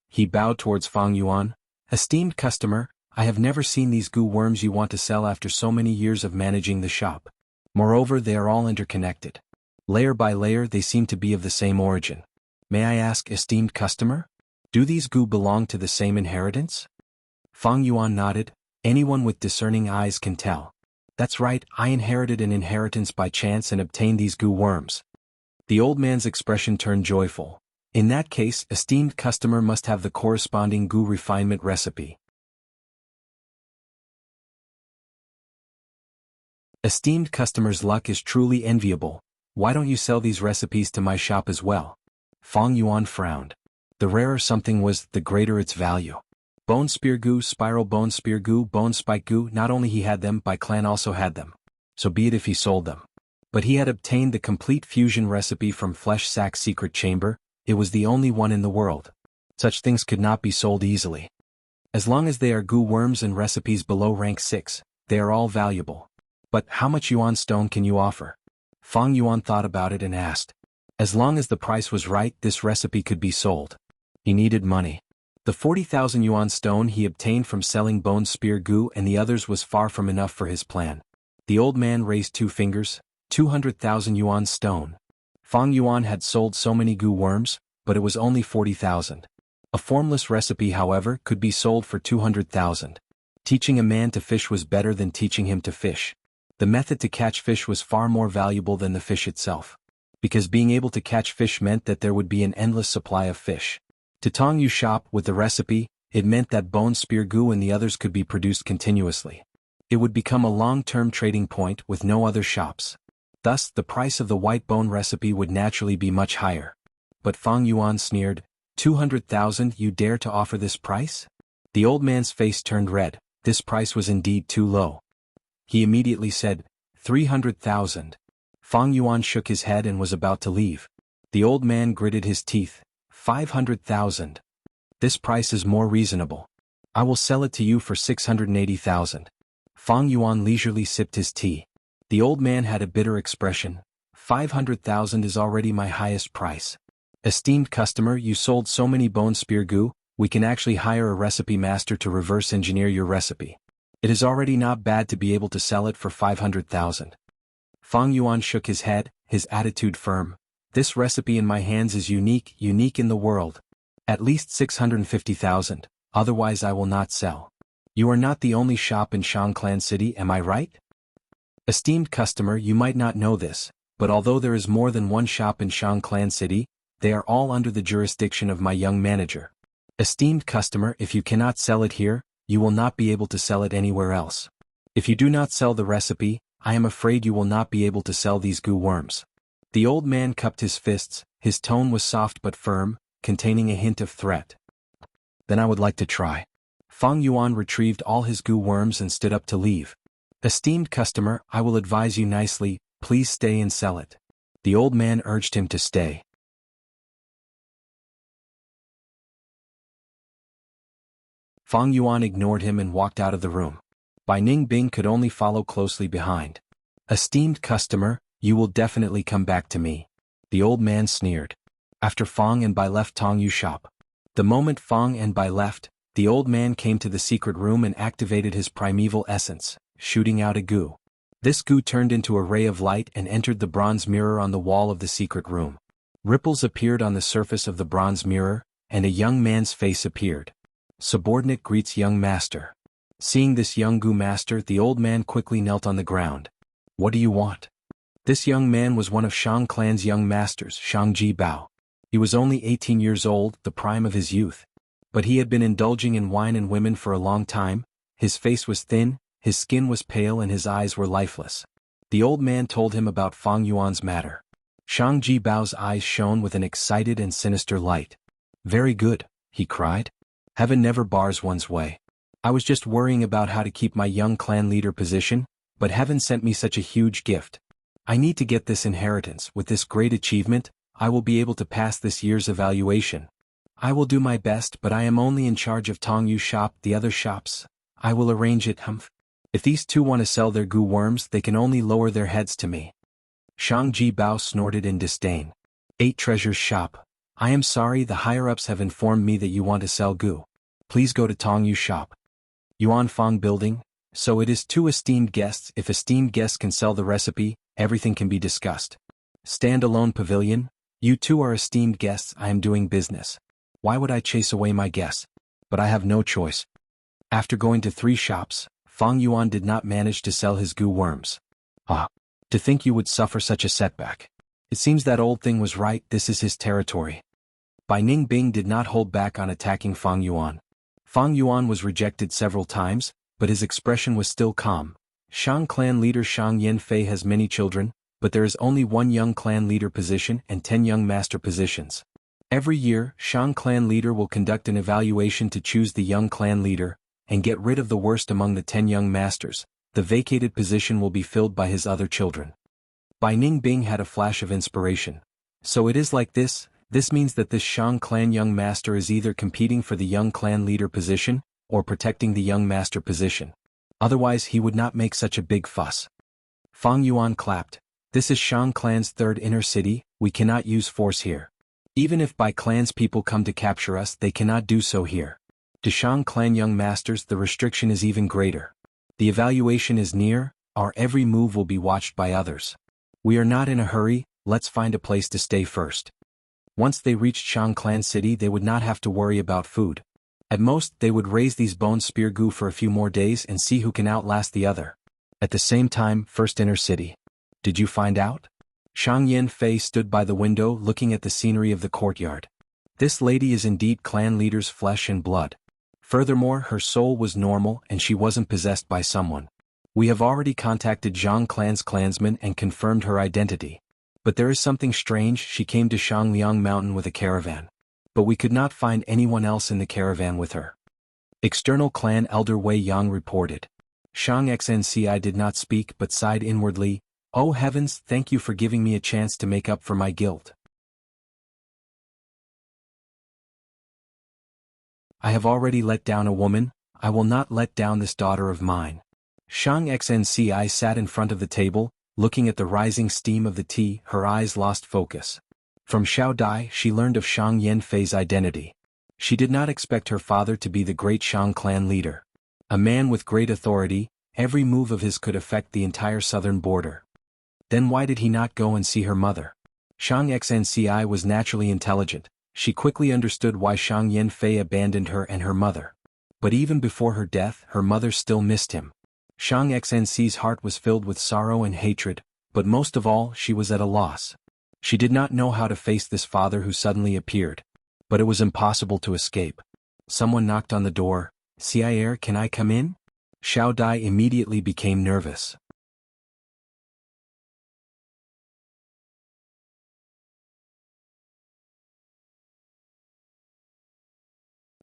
He bowed towards Fang Yuan. Esteemed customer, I have never seen these goo worms you want to sell after so many years of managing the shop. Moreover, they are all interconnected. Layer by layer, they seem to be of the same origin. May I ask, esteemed customer? Do these goo belong to the same inheritance? Fang Yuan nodded. Anyone with discerning eyes can tell. That's right, I inherited an inheritance by chance and obtained these goo worms. The old man's expression turned joyful. In that case, esteemed customer must have the corresponding goo refinement recipe. Esteemed customer's luck is truly enviable. Why don't you sell these recipes to my shop as well? Fang Yuan frowned. The rarer something was, the greater its value. Bone spear goo, spiral bone spear goo, bone spike goo, not only he had them, Bai clan also had them. So be it if he sold them. But he had obtained the complete fusion recipe from Flesh Sack's secret chamber. It was the only one in the world. Such things could not be sold easily. As long as they are goo worms and recipes below rank 6, they are all valuable. But how much yuan stone can you offer? Fang Yuan thought about it and asked. As long as the price was right, this recipe could be sold. He needed money. The 40,000 yuan stone he obtained from selling bone spear goo and the others was far from enough for his plan. The old man raised 2 fingers, 200,000 yuan stone. Fang Yuan had sold so many goo worms, but it was only 40,000. A formless recipe, however, could be sold for 200,000. Teaching a man to fish was better than teaching him to fish. The method to catch fish was far more valuable than the fish itself. Because being able to catch fish meant that there would be an endless supply of fish. To Tong Yu shop with the recipe, it meant that bone spear goo and the others could be produced continuously. It would become a long-term trading point with no other shops. Thus, the price of the white bone recipe would naturally be much higher. But Fang Yuan sneered, 200,000, you dare to offer this price? The old man's face turned red. This price was indeed too low. He immediately said, 300,000. Fang Yuan shook his head and was about to leave. The old man gritted his teeth. 500,000. This price is more reasonable. I will sell it to you for 680,000. Fang Yuan leisurely sipped his tea. The old man had a bitter expression. 500,000 is already my highest price. Esteemed customer, you sold so many bone spear goo, we can actually hire a recipe master to reverse engineer your recipe. It is already not bad to be able to sell it for 500,000. Fang Yuan shook his head, his attitude firm. This recipe in my hands is unique in the world. At least 650,000, otherwise I will not sell. You are not the only shop in Shangclan City, am I right? Esteemed customer, you might not know this, but although there is more than one shop in Shangclan City, they are all under the jurisdiction of my young manager. Esteemed customer, if you cannot sell it here, you will not be able to sell it anywhere else. If you do not sell the recipe, I am afraid you will not be able to sell these goo worms. The old man cupped his fists, his tone was soft but firm, containing a hint of threat. Then I would like to try. Fang Yuan retrieved all his goo worms and stood up to leave. Esteemed customer, I will advise you nicely, please stay and sell it. The old man urged him to stay. Fang Yuan ignored him and walked out of the room. Bai Ningbing could only follow closely behind. Esteemed customer, you will definitely come back to me. The old man sneered. After Fang and Bai left Tong Yu shop. The moment Fang and Bai left, the old man came to the secret room and activated his primeval essence, shooting out a goo. This goo turned into a ray of light and entered the bronze mirror on the wall of the secret room. Ripples appeared on the surface of the bronze mirror, and a young man's face appeared. Subordinate greets young master. Seeing this young goo master, the old man quickly knelt on the ground. What do you want? This young man was one of Shang clan's young masters, Shangji Bao. He was only 18 years old, the prime of his youth. But he had been indulging in wine and women for a long time. His face was thin, his skin was pale and his eyes were lifeless. The old man told him about Fang Yuan's matter. Shangji Bao's eyes shone with an excited and sinister light. Very good, he cried. Heaven never bars one's way. I was just worrying about how to keep my young clan leader position, but heaven sent me such a huge gift. I need to get this inheritance. With this great achievement, I will be able to pass this year's evaluation. I will do my best, but I am only in charge of Tong Yu shop, the other shops. I will arrange it, humph. If these two want to sell their goo worms, they can only lower their heads to me. Shangji Bao snorted in disdain. 8 Treasures shop. I am sorry, the higher-ups have informed me that you want to sell goo. Please go to Tong Yu shop. Yuan Fang building. So it is 2 esteemed guests. If esteemed guests can sell the recipe, everything can be discussed. Stand-alone pavilion. You 2 are esteemed guests. I am doing business. Why would I chase away my guests? But I have no choice. After going to 3 shops, Fang Yuan did not manage to sell his goo worms. Ah. To think you would suffer such a setback. It seems that old thing was right, this is his territory. Bai Ningbing did not hold back on attacking Fang Yuan. Fang Yuan was rejected several times, but his expression was still calm. Shang clan leader Shang Yanfei has many children, but there is only 1 young clan leader position and 10 young master positions. Every year, Shang clan leader will conduct an evaluation to choose the young clan leader, and get rid of the worst among the 10 young masters. The vacated position will be filled by his other children. Bai Ningbing had a flash of inspiration. So it is like this means that this Shang clan young master is either competing for the young clan leader position, or protecting the young master position. Otherwise he would not make such a big fuss. Fang Yuan clapped. This is Shang clan's 3rd inner city, we cannot use force here. Even if Bai clan's people come to capture us, they cannot do so here. To Shang clan young masters the restriction is even greater. The evaluation is near, our every move will be watched by others. We are not in a hurry, let's find a place to stay first. Once they reached Shang clan city they would not have to worry about food. At most they would raise these bone spear goo for a few more days and see who can outlast the other. At the same time, 1st inner city. Did you find out? Shang Yanfei stood by the window looking at the scenery of the courtyard. This lady is indeed clan leader's flesh and blood. Furthermore, her soul was normal and she wasn't possessed by someone. We have already contacted Zhang clan's clansmen and confirmed her identity. But there is something strange, she came to Shangliang Mountain with a caravan. But we could not find anyone else in the caravan with her. External clan elder Wei Yang reported. Shang Xnci did not speak but sighed inwardly, "Oh heavens, thank you for giving me a chance to make up for my guilt. I have already let down a woman, I will not let down this daughter of mine." Shang Xnci sat in front of the table, looking at the rising steam of the tea, her eyes lost focus. From Xiao Dai she learned of Shang Yanfei's identity. She did not expect her father to be the great Shang clan leader. A man with great authority, every move of his could affect the entire southern border. Then why did he not go and see her mother? Shang Xnci was naturally intelligent. She quickly understood why Shang Yanfei abandoned her and her mother. But even before her death, her mother still missed him. Shang Xnci's heart was filled with sorrow and hatred, but most of all she was at a loss. She did not know how to face this father who suddenly appeared. But it was impossible to escape. Someone knocked on the door. "Sire, can I come in?" Xiao Dai immediately became nervous.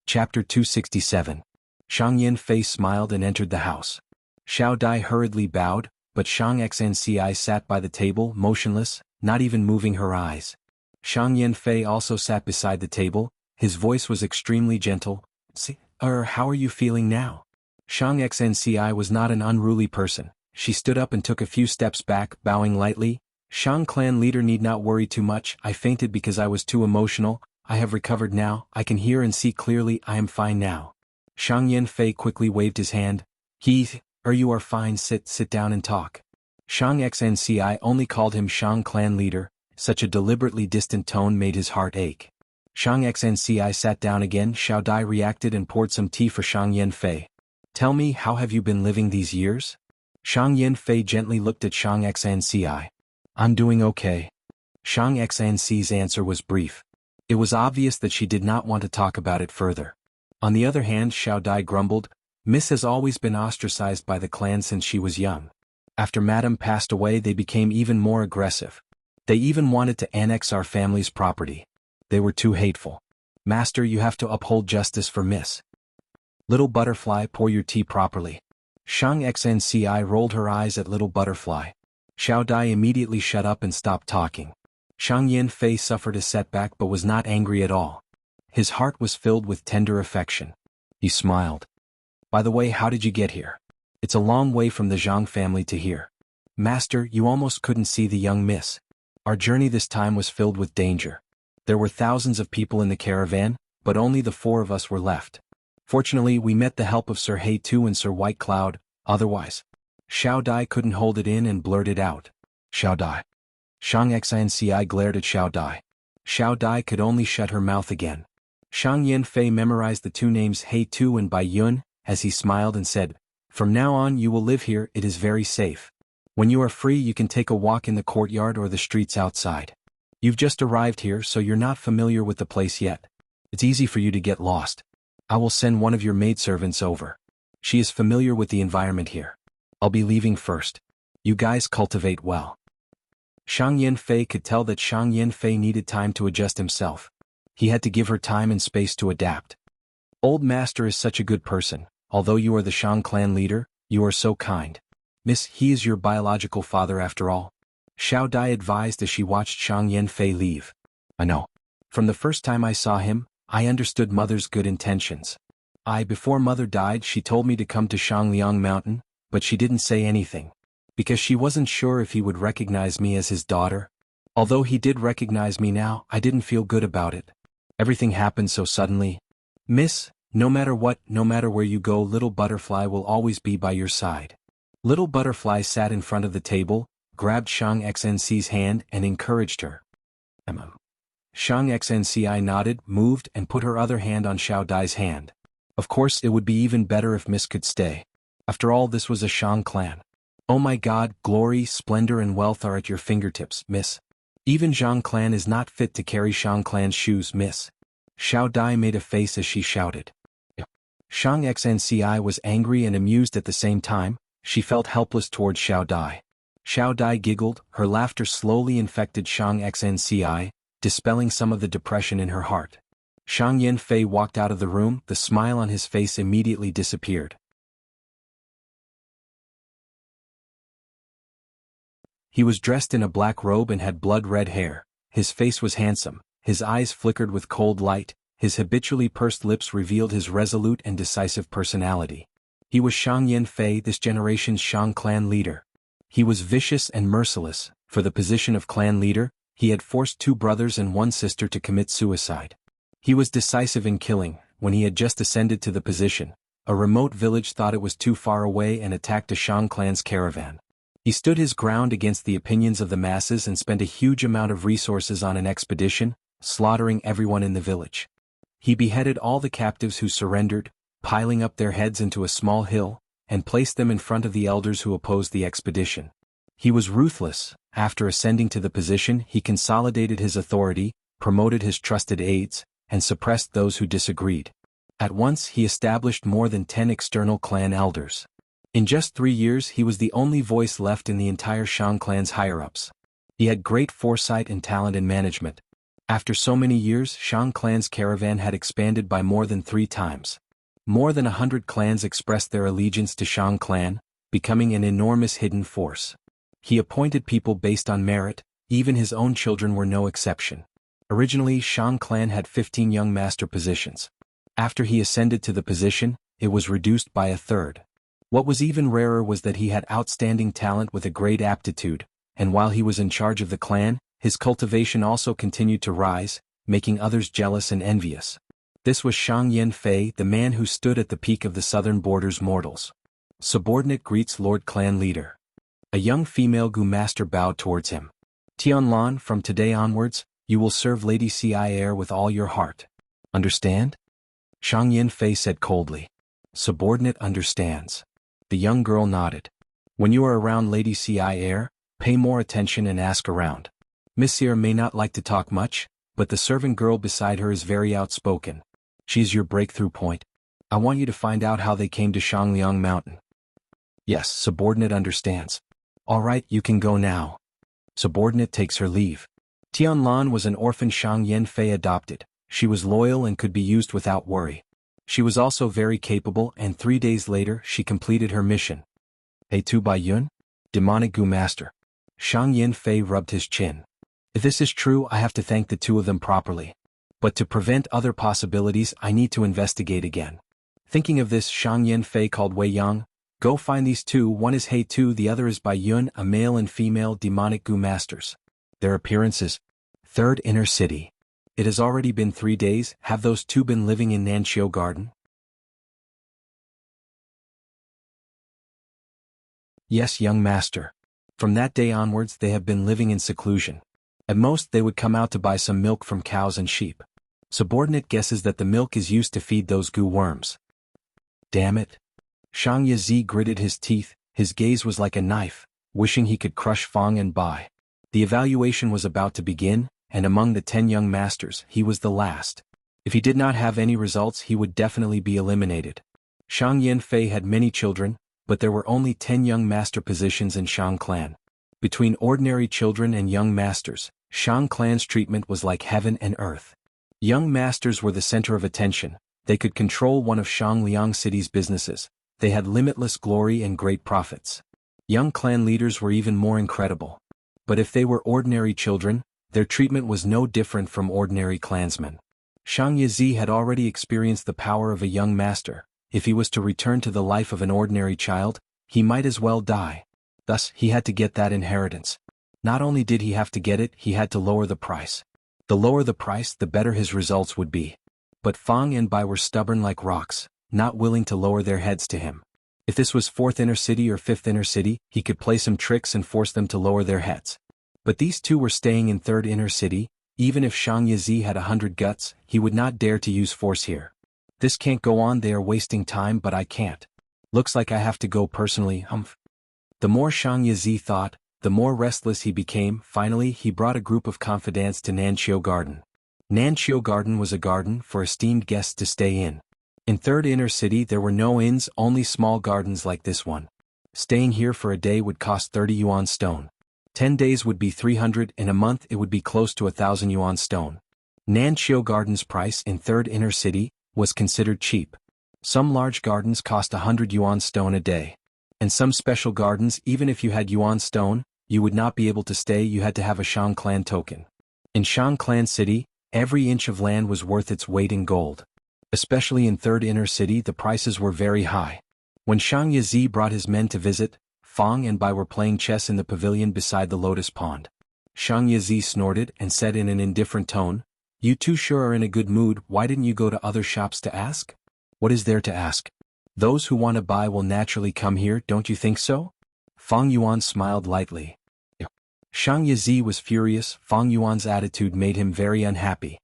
Chapter 267. Shang Yanfei smiled and entered the house. Xiao Dai hurriedly bowed, but Shang Xnci sat by the table motionless, not even moving her eyes. Shang Yanfei also sat beside the table, his voice was extremely gentle. How are you feeling now?" Shang Xnci was not an unruly person. She stood up and took a few steps back, bowing lightly. "Shang clan leader need not worry too much, I fainted because I was too emotional. I have recovered now, I can hear and see clearly, I am fine now." Shang Yanfei quickly waved his hand. You are fine, sit down and talk." Shang Xnci only called him Shang clan leader, such a deliberately distant tone made his heart ache. Shang Xnci sat down again. Xiao Dai reacted and poured some tea for Shang Yanfei. "Tell me, how have you been living these years?" Shang Yanfei gently looked at Shang Xnci. "I'm doing okay." Shang Xnci's answer was brief. It was obvious that she did not want to talk about it further. On the other hand, Xiao Dai grumbled, "Miss has always been ostracized by the clan since she was young. After Madame passed away they became even more aggressive. They even wanted to annex our family's property. They were too hateful. Master, you have to uphold justice for Miss. Little Butterfly, pour your tea properly." Shang Xnci rolled her eyes at Little Butterfly. Xiao Dai immediately shut up and stopped talking. Shang Yanfei suffered a setback but was not angry at all. His heart was filled with tender affection. He smiled. "By the way, how did you get here? It's a long way from the Zhang family to here. Master, you almost couldn't see the young miss. Our journey this time was filled with danger. There were thousands of people in the caravan, but only the 4 of us were left. Fortunately, we met the help of Sir Hay Tu and Sir White Cloud, otherwise." Xiao Dai couldn't hold it in and blurted out. "Xiao Dai." Shang Xnci glared at Xiao Dai. Xiao Dai could only shut her mouth again. Shang Yanfei memorized the 2 names Hay Tu and Bai Yun, as he smiled and said, "From now on you will live here, it is very safe. When you are free you can take a walk in the courtyard or the streets outside. You've just arrived here so you're not familiar with the place yet. It's easy for you to get lost. I will send one of your maidservants over. She is familiar with the environment here. I'll be leaving first. You guys cultivate well." Shang Yanfei could tell that Shang Yanfei needed time to adjust himself. He had to give her time and space to adapt. "Old master is such a good person, although you are the Shang clan leader, you are so kind. Miss, he is your biological father after all," Xiao Dai advised as she watched Shang Yanfei leave. "I know. From the first time I saw him, I understood mother's good intentions. Before mother died she told me to come to Shangliang Mountain, but she didn't say anything. Because she wasn't sure if he would recognize me as his daughter. Although he did recognize me now, I didn't feel good about it. Everything happened so suddenly. Miss, no matter what, no matter where you go, Little Butterfly will always be by your side." Little Butterfly sat in front of the table, grabbed Shang Xnc's hand and encouraged her. Shang Xnci nodded, moved and put her other hand on Xiao Dai's hand. Of course it would be even better if Miss could stay. After all, this was a Shang clan. Oh my god, glory, splendor and wealth are at your fingertips, Miss. Even Zhang clan is not fit to carry Shang clan's shoes, Miss. Xiao Dai made a face as she shouted. Shang Xnci was angry and amused at the same time. She felt helpless towards Xiao Dai. Xiao Dai giggled, her laughter slowly infected Shang Xnci, dispelling some of the depression in her heart. Shang Yanfei walked out of the room, the smile on his face immediately disappeared. He was dressed in a black robe and had blood-red hair. His face was handsome, his eyes flickered with cold light, his habitually pursed lips revealed his resolute and decisive personality. He was Shang Yanfei, this generation's Shang clan leader. He was vicious and merciless. For the position of clan leader, he had forced 2 brothers and 1 sister to commit suicide. He was decisive in killing. When he had just ascended to the position, a remote village thought it was too far away and attacked a Shang clan's caravan. He stood his ground against the opinions of the masses and spent a huge amount of resources on an expedition, slaughtering everyone in the village. He beheaded all the captives who surrendered, piling up their heads into a small hill, and placed them in front of the elders who opposed the expedition. He was ruthless. After ascending to the position, he consolidated his authority, promoted his trusted aides, and suppressed those who disagreed. At once he established more than 10 external clan elders. In just 3 years he was the only voice left in the entire Shang clan's higher-ups. He had great foresight and talent in management. After so many years, Shang clan's caravan had expanded by more than 3 times. More than 100 clans expressed their allegiance to Shang clan, becoming an enormous hidden force. He appointed people based on merit, even his own children were no exception. Originally, Shang clan had 15 young master positions. After he ascended to the position, it was reduced by a third. What was even rarer was that he had outstanding talent with a great aptitude, and while he was in charge of the clan, his cultivation also continued to rise, making others jealous and envious. This was Shang Yanfei, the man who stood at the peak of the southern border's mortals. Subordinate greets Lord Clan Leader. A young female Gu master bowed towards him. Tianlan, from today onwards, you will serve Lady Cier with all your heart. Understand? Shang Yanfei said coldly. Subordinate understands. The young girl nodded. When you are around Lady Cier, pay more attention and ask around. Monsieur may not like to talk much, but the servant girl beside her is very outspoken. She's your breakthrough point. I want you to find out how they came to Shangliang Mountain. Yes, subordinate understands. All right, you can go now. Subordinate takes her leave. Tianlan was an orphan Shang Yanfei adopted. She was loyal and could be used without worry. She was also very capable, and 3 days later she completed her mission. Hey Tu Bai Yun? Demonic Gu Master. Shang Yanfei rubbed his chin. If this is true, I have to thank the 2 of them properly. But to prevent other possibilities, I need to investigate again. Thinking of this, Shang Yanfei called Wei Yang. Go find these 2, one is He Tu, the other is Bai Yun, a male and female demonic Gu Masters. Their appearances. 3rd Inner City. It has already been 3 days, have those 2 been living in Nanqiu Garden? Yes, young master. From that day onwards they have been living in seclusion. At most they would come out to buy some milk from cows and sheep. Subordinate guesses that the milk is used to feed those Gu worms. Damn it. Shang Yizi gritted his teeth, his gaze was like a knife, wishing he could crush Fang and Bai. The evaluation was about to begin, and among the 10 young masters, he was the last. If he did not have any results, he would definitely be eliminated. Shang Yanfei had many children, but there were only 10 young master positions in Shang clan. Between ordinary children and young masters, Shang clan's treatment was like heaven and earth. Young masters were the center of attention. They could control one of Shangliang City's businesses. They had limitless glory and great profits. Young clan leaders were even more incredible. But if they were ordinary children, their treatment was no different from ordinary clansmen. Shang Yizi had already experienced the power of a young master. If he was to return to the life of an ordinary child, he might as well die. Thus, he had to get that inheritance. Not only did he have to get it, he had to lower the price. The lower the price, the better his results would be. But Fang and Bai were stubborn like rocks, not willing to lower their heads to him. If this was 4th inner city or 5th inner city, he could play some tricks and force them to lower their heads. But these two were staying in 3rd inner city. Even if Shang Yizi had 100 guts, he would not dare to use force here. This can't go on, they are wasting time, but I can't. Looks like I have to go personally, humph. The more Shang Yizi thought, the more restless he became. Finally, he brought a group of confidants to Nanqiu Garden. Nanqiu Garden was a garden for esteemed guests to stay in. In 3rd inner city there were no inns, only small gardens like this one. Staying here for a day would cost 30 yuan stone. 10 days would be 300, in a month it would be close to 1,000 yuan stone. Nanqiu Garden's price in 3rd inner city was considered cheap. Some large gardens cost 100 yuan stone a day. And some special gardens, even if you had yuan stone, you would not be able to stay, you had to have a Shang clan token. In Shang clan city, every inch of land was worth its weight in gold. Especially in 3rd inner city the prices were very high. When Shang Yizi brought his men to visit, Fang and Bai were playing chess in the pavilion beside the lotus pond. Shang Yizi snorted and said in an indifferent tone, "You two sure are in a good mood, why didn't you go to other shops to ask?" "What is there to ask? Those who want to buy will naturally come here, don't you think so?" Fang Yuan smiled lightly. Shang Yizi was furious. Fang Yuan's attitude made him very unhappy.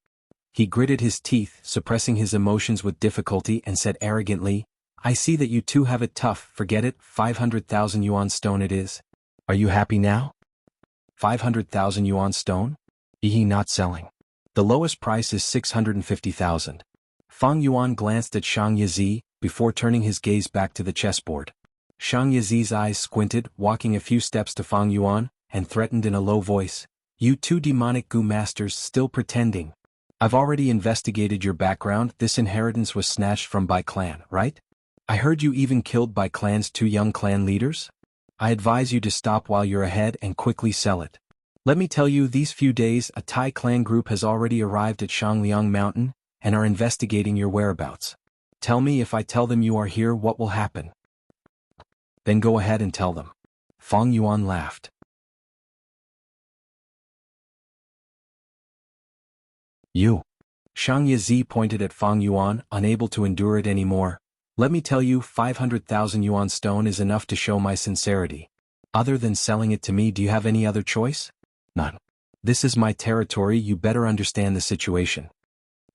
He gritted his teeth, suppressing his emotions with difficulty, and said arrogantly, "I see that you two have it tough, forget it, 500,000 yuan stone it is. Are you happy now? 500,000 yuan stone? He not selling. The lowest price is 650,000. Fang Yuan glanced at Shang Yizi, before turning his gaze back to the chessboard. Shang Yizi's eyes squinted, walking a few steps to Fang Yuan, and threatened in a low voice, "You two demonic goo masters still pretending. I've already investigated your background, this inheritance was snatched from Bai clan, right? I heard you even killed Bai clan's 2 young clan leaders? I advise you to stop while you're ahead and quickly sell it. Let me tell you, these few days a Thai clan group has already arrived at Shangliang Mountain, and are investigating your whereabouts. Tell me, if I tell them you are here, what will happen?" "Then go ahead and tell them." Fang Yuan laughed. "You." Shang Yizi pointed at Fang Yuan, unable to endure it anymore. "Let me tell you, 500,000 yuan stone is enough to show my sincerity. Other than selling it to me, do you have any other choice?" "None. This is my territory, you better understand the situation."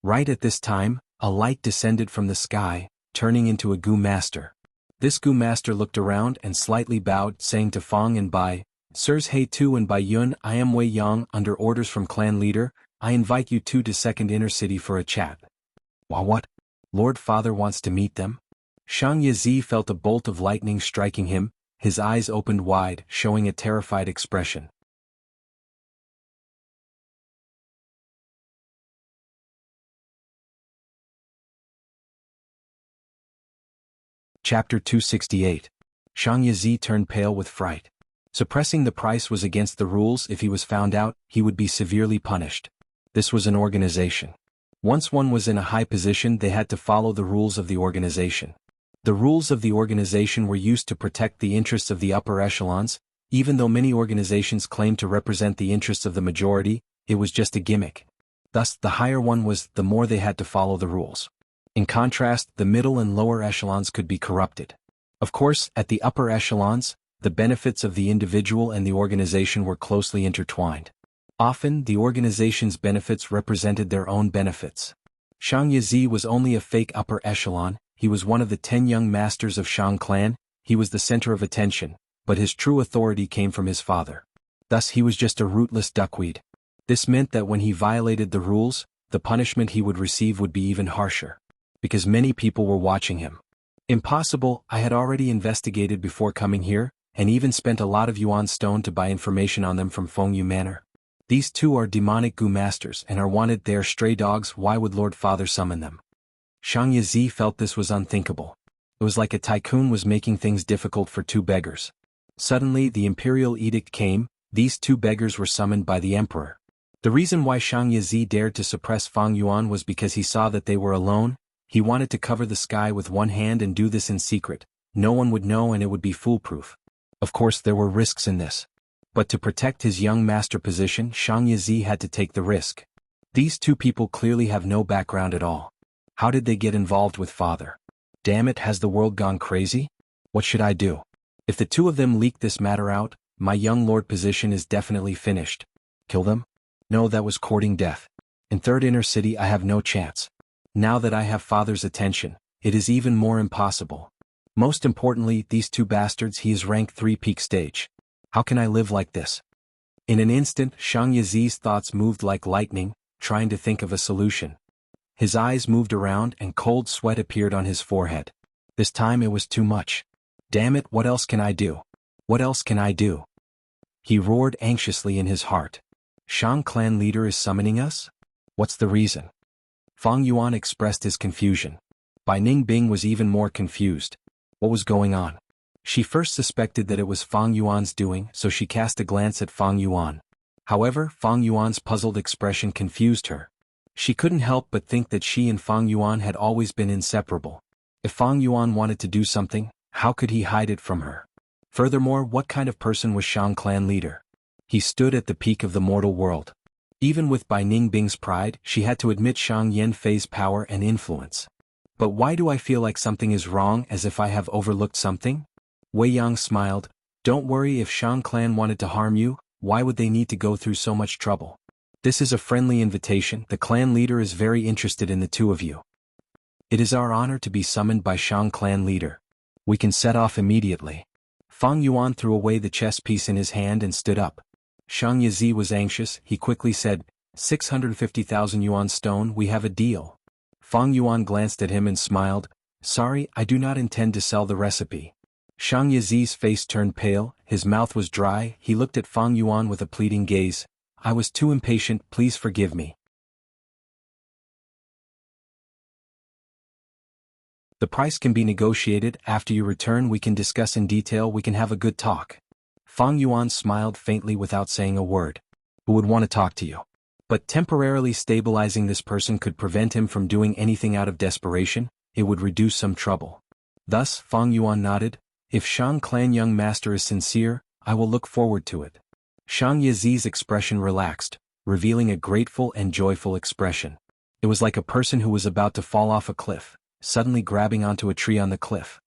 Right at this time, a light descended from the sky, turning into a goo master. This goo master looked around and slightly bowed, saying to Fang and Bai, "Sirs He Tu and Bai Yun, I am Wei Yang, under orders from clan leader. I invite you two to 2nd inner city for a chat." What? Lord Father wants to meet them? Shang Yizi felt a bolt of lightning striking him, his eyes opened wide, showing a terrified expression. Chapter 268. Shang Yizi turned pale with fright. Suppressing the price was against the rules. If he was found out, he would be severely punished. This was an organization. Once one was in a high position, they had to follow the rules of the organization. The rules of the organization were used to protect the interests of the upper echelons. Even though many organizations claimed to represent the interests of the majority, it was just a gimmick. Thus, the higher one was, the more they had to follow the rules. In contrast, the middle and lower echelons could be corrupted. Of course, at the upper echelons, the benefits of the individual and the organization were closely intertwined. Often, the organization's benefits represented their own benefits. Shang Yizi was only a fake upper echelon. he was one of the 10 young masters of Shang clan, he was the center of attention, but his true authority came from his father. Thus he was just a rootless duckweed. This meant that when he violated the rules, the punishment he would receive would be even harsher. Because many people were watching him. Impossible, I had already investigated before coming here, and even spent a lot of yuan stone to buy information on them from Fengyu Manor. These two are demonic goo masters and are wanted. They are stray dogs. Why would Lord Father summon them? Shang Yizi felt this was unthinkable. It was like a tycoon was making things difficult for two beggars. Suddenly the imperial edict came. These two beggars were summoned by the emperor. The reason why Shang Yizi dared to suppress Fang Yuan was because he saw that they were alone. He wanted to cover the sky with one hand and do this in secret. No one would know and it would be foolproof. Of course there were risks in this. But to protect his young master position, Shang Yizi had to take the risk. These two people clearly have no background at all. How did they get involved with father? Damn it, has the world gone crazy? What should I do? If the two of them leak this matter out, my young lord position is definitely finished. Kill them? No, that was courting death. In third inner city I have no chance. Now that I have father's attention, it is even more impossible. Most importantly, these two bastards, he is rank 3 peak stage. How can I live like this? In an instant, Shang Yizi's thoughts moved like lightning, trying to think of a solution. His eyes moved around and cold sweat appeared on his forehead. This time it was too much. Damn it, what else can I do? What else can I do? He roared anxiously in his heart. Shang clan leader is summoning us? What's the reason? Fang Yuan expressed his confusion. Bai Ningbing was even more confused. What was going on? She first suspected that it was Fang Yuan's doing, so she cast a glance at Fang Yuan. However, Fang Yuan's puzzled expression confused her. She couldn't help but think that she and Fang Yuan had always been inseparable. If Fang Yuan wanted to do something, how could he hide it from her? Furthermore, what kind of person was Shang clan leader? He stood at the peak of the mortal world. Even with Bai Ningbing's pride, she had to admit Shang Yanfei's power and influence. But why do I feel like something is wrong, as if I have overlooked something? Wei Yang smiled. Don't worry, if Shang clan wanted to harm you, why would they need to go through so much trouble? This is a friendly invitation. The clan leader is very interested in the two of you. It is our honor to be summoned by Shang clan leader. We can set off immediately. Fang Yuan threw away the chess piece in his hand and stood up. Shang Yizi was anxious. He quickly said, 650,000 yuan stone, we have a deal. Fang Yuan glanced at him and smiled. Sorry, I do not intend to sell the recipe. Shang Yizi's face turned pale, his mouth was dry. He looked at Fang Yuan with a pleading gaze. I was too impatient, please forgive me. The price can be negotiated. After you return we can discuss in detail. We can have a good talk. Fang Yuan smiled faintly without saying a word. Who would want to talk to you? But temporarily stabilizing this person could prevent him from doing anything out of desperation. It would reduce some trouble. Thus, Fang Yuan nodded. If Shang clan young master is sincere, I will look forward to it. Shang Yizi's expression relaxed, revealing a grateful and joyful expression. It was like a person who was about to fall off a cliff, suddenly grabbing onto a tree on the cliff.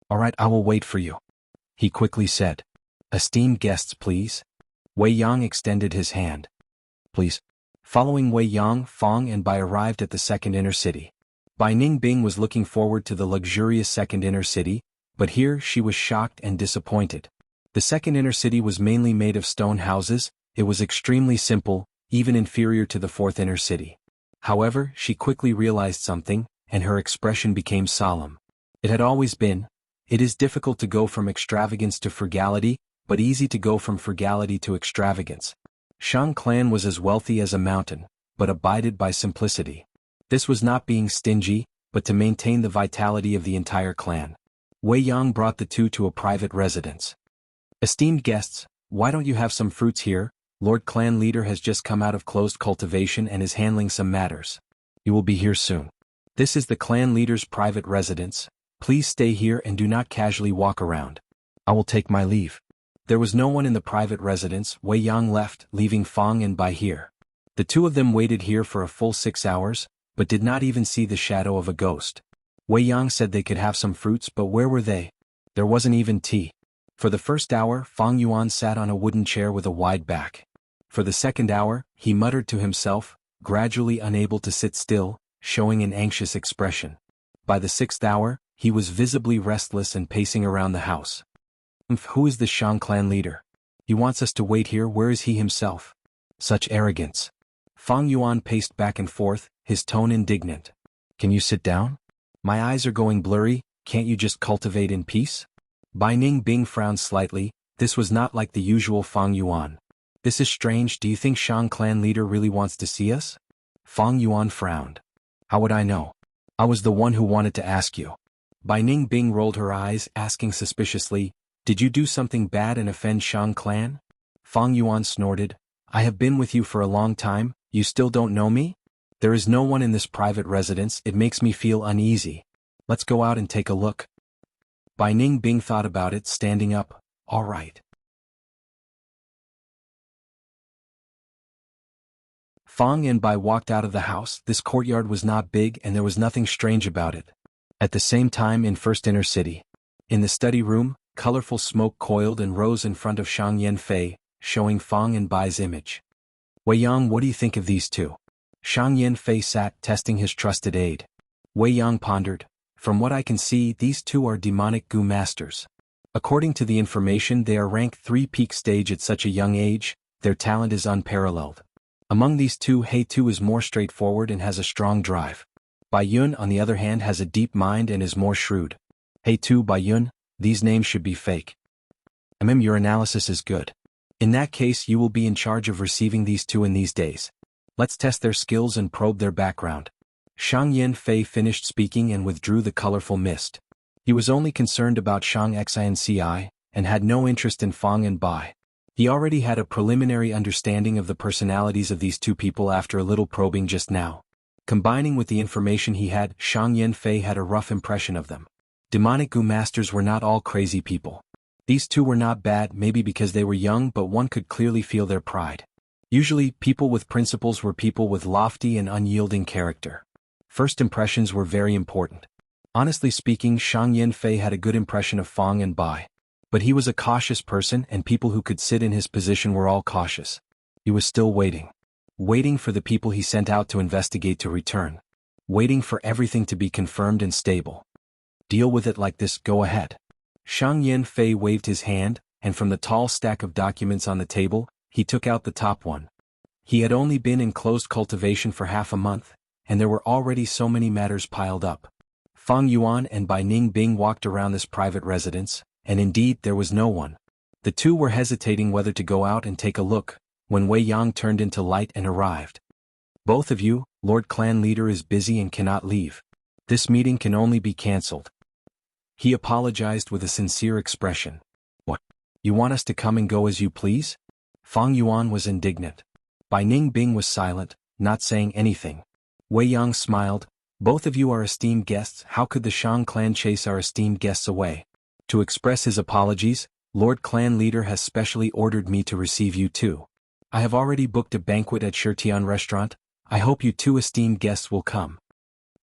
All right, I will wait for you. He quickly said. Esteemed guests, please. Wei Yang extended his hand. Please. Following Wei Yang, Fang and Bai arrived at the second inner city. Bai Ningbing was looking forward to the luxurious second inner city, but here she was shocked and disappointed. The second inner city was mainly made of stone houses. It was extremely simple, even inferior to the fourth inner city. However, she quickly realized something, and her expression became solemn. It had always been. It is difficult to go from extravagance to frugality, but easy to go from frugality to extravagance. Shang clan was as wealthy as a mountain, but abided by simplicity. This was not being stingy, but to maintain the vitality of the entire clan. Wei Yang brought the two to a private residence. Esteemed guests, why don't you have some fruits here? Lord clan leader has just come out of closed cultivation and is handling some matters. You will be here soon. This is the clan leader's private residence. Please stay here and do not casually walk around. I will take my leave. There was no one in the private residence. Wei Yang left, leaving Fang and Bai here. The two of them waited here for a full 6 hours, but did not even see the shadow of a ghost. Wei Yang said they could have some fruits, but where were they? There wasn't even tea. For the first hour, Fang Yuan sat on a wooden chair with a wide back. For the second hour, he muttered to himself, gradually unable to sit still, showing an anxious expression. By the 6th hour, he was visibly restless and pacing around the house. Who is the Shang clan leader? He wants us to wait here. Where is he himself? Such arrogance. Fang Yuan paced back and forth, his tone indignant. Can you sit down? My eyes are going blurry, can't you just cultivate in peace? Bai Ningbing frowned slightly. This was not like the usual Fang Yuan. This is strange. Do you think Shang clan leader really wants to see us? Fang Yuan frowned. How would I know? I was the one who wanted to ask you. Bai Ningbing rolled her eyes, asking suspiciously, did you do something bad and offend Shang clan? Fang Yuan snorted. I have been with you for a long time, you still don't know me? There is no one in this private residence, it makes me feel uneasy. Let's go out and take a look. Bai Ningbing thought about it, standing up. All right. Fang and Bai walked out of the house. This courtyard was not big and there was nothing strange about it. At the same time in First Inner City. In the study room, colorful smoke coiled and rose in front of Shang Yanfei, showing Fang and Bai's image. Wei Yang, what do you think of these two? Shang Yanfei sat, testing his trusted aide. Wei Yang pondered. From what I can see, these two are demonic Gu masters. According to the information, they are ranked 3 peak stage at such a young age, their talent is unparalleled. Among these two, He Tu is more straightforward and has a strong drive. Bai Yun, on the other hand, has a deep mind and is more shrewd. He Tu, Bai Yun, these names should be fake. Your analysis is good. In that case, you will be in charge of receiving these two in these days. Let's test their skills and probe their background. Shang Yanfei finished speaking and withdrew the colorful mist. He was only concerned about Shang Xinci, and had no interest in Fang and Bai. He already had a preliminary understanding of the personalities of these two people after a little probing just now. Combining with the information he had, Shang Yanfei had a rough impression of them. Demonic Gu masters were not all crazy people. These two were not bad, maybe because they were young, but one could clearly feel their pride. Usually, people with principles were people with lofty and unyielding character. First impressions were very important. Honestly speaking, Shang Yanfei had a good impression of Fang and Bai. But he was a cautious person and people who could sit in his position were all cautious. He was still waiting. Waiting for the people he sent out to investigate to return. Waiting for everything to be confirmed and stable. Deal with it like this, go ahead. Shang Yanfei waved his hand, and from the tall stack of documents on the table, he took out the top one. He had only been in closed cultivation for half a month, and there were already so many matters piled up. Fang Yuan and Bai Ningbing walked around this private residence, and indeed there was no one. The two were hesitating whether to go out and take a look, when Wei Yang turned into light and arrived. Both of you, Lord Clan Leader is busy and cannot leave. This meeting can only be cancelled. He apologized with a sincere expression. What? You want us to come and go as you please? Fang Yuan was indignant. Bai Ningbing was silent, not saying anything. Wei Yang smiled. Both of you are esteemed guests, how could the Shang clan chase our esteemed guests away? To express his apologies, Lord Clan Leader has specially ordered me to receive you too. I have already booked a banquet at Shirtian restaurant, I hope you two esteemed guests will come.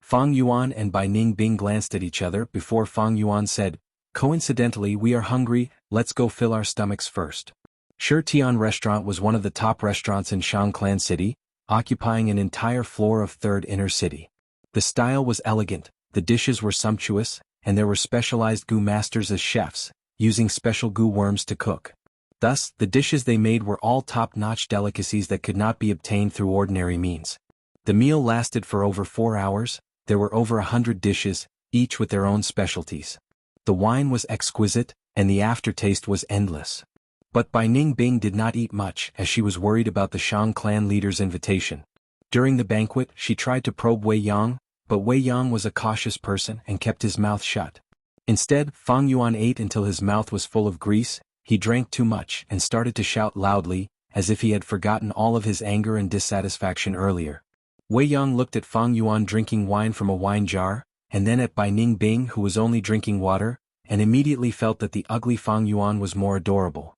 Fang Yuan and Bai Ningbing glanced at each other before Fang Yuan said, coincidentally we are hungry, let's go fill our stomachs first. Shirtian restaurant was one of the top restaurants in Shang Clan City, occupying an entire floor of 3rd Inner City. The style was elegant, the dishes were sumptuous, and there were specialized Gu masters as chefs, using special Gu worms to cook. Thus, the dishes they made were all top-notch delicacies that could not be obtained through ordinary means. The meal lasted for over 4 hours, there were over 100 dishes, each with their own specialties. The wine was exquisite, and the aftertaste was endless. But Bai Ningbing did not eat much as she was worried about the Shang clan leader's invitation. During the banquet, she tried to probe Wei Yang, but Wei Yang was a cautious person and kept his mouth shut. Instead, Fang Yuan ate until his mouth was full of grease, he drank too much and started to shout loudly, as if he had forgotten all of his anger and dissatisfaction earlier. Wei Yang looked at Fang Yuan drinking wine from a wine jar, and then at Bai Ningbing who was only drinking water, and immediately felt that the ugly Fang Yuan was more adorable.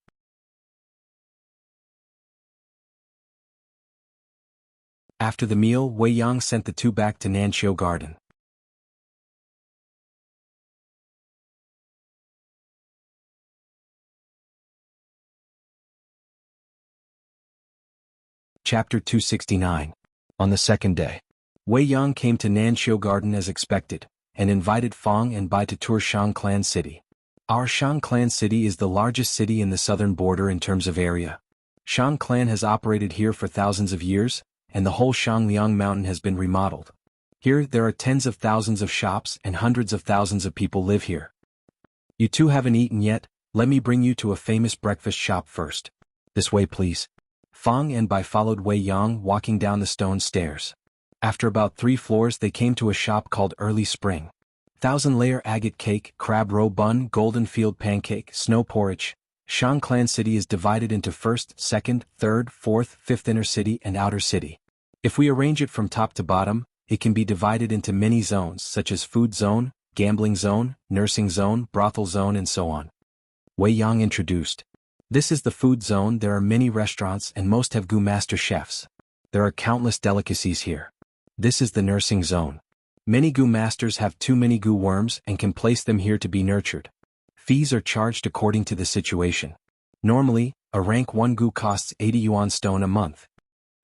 After the meal, Wei Yang sent the two back to Nanxiu Garden. Chapter 269. On the second day, Wei Yang came to Nanxiu Garden as expected, and invited Fang and Bai to tour Shang Clan City. Our Shang Clan City is the largest city in the southern border in terms of area. Shang Clan has operated here for thousands of years, and the whole Shangliang mountain has been remodeled. Here there are tens of thousands of shops and hundreds of thousands of people live here. You two haven't eaten yet, let me bring you to a famous breakfast shop first. This way please. Fang and Bai followed Wei Yang walking down the stone stairs. After about 3 floors they came to a shop called Early Spring. 1,000-layer agate cake, crab roe bun, golden field pancake, snow porridge. Shang Clan City is divided into 1st, 2nd, 3rd, 4th, 5th inner city and outer city. If we arrange it from top to bottom, it can be divided into many zones such as food zone, gambling zone, nursing zone, brothel zone and so on. Wei Yang introduced. This is the food zone. There are many restaurants and most have gu master chefs. There are countless delicacies here. This is the nursing zone. Many gu masters have too many gu worms and can place them here to be nurtured. Fees are charged according to the situation. Normally, a rank 1 gu costs 80 yuan stone a month.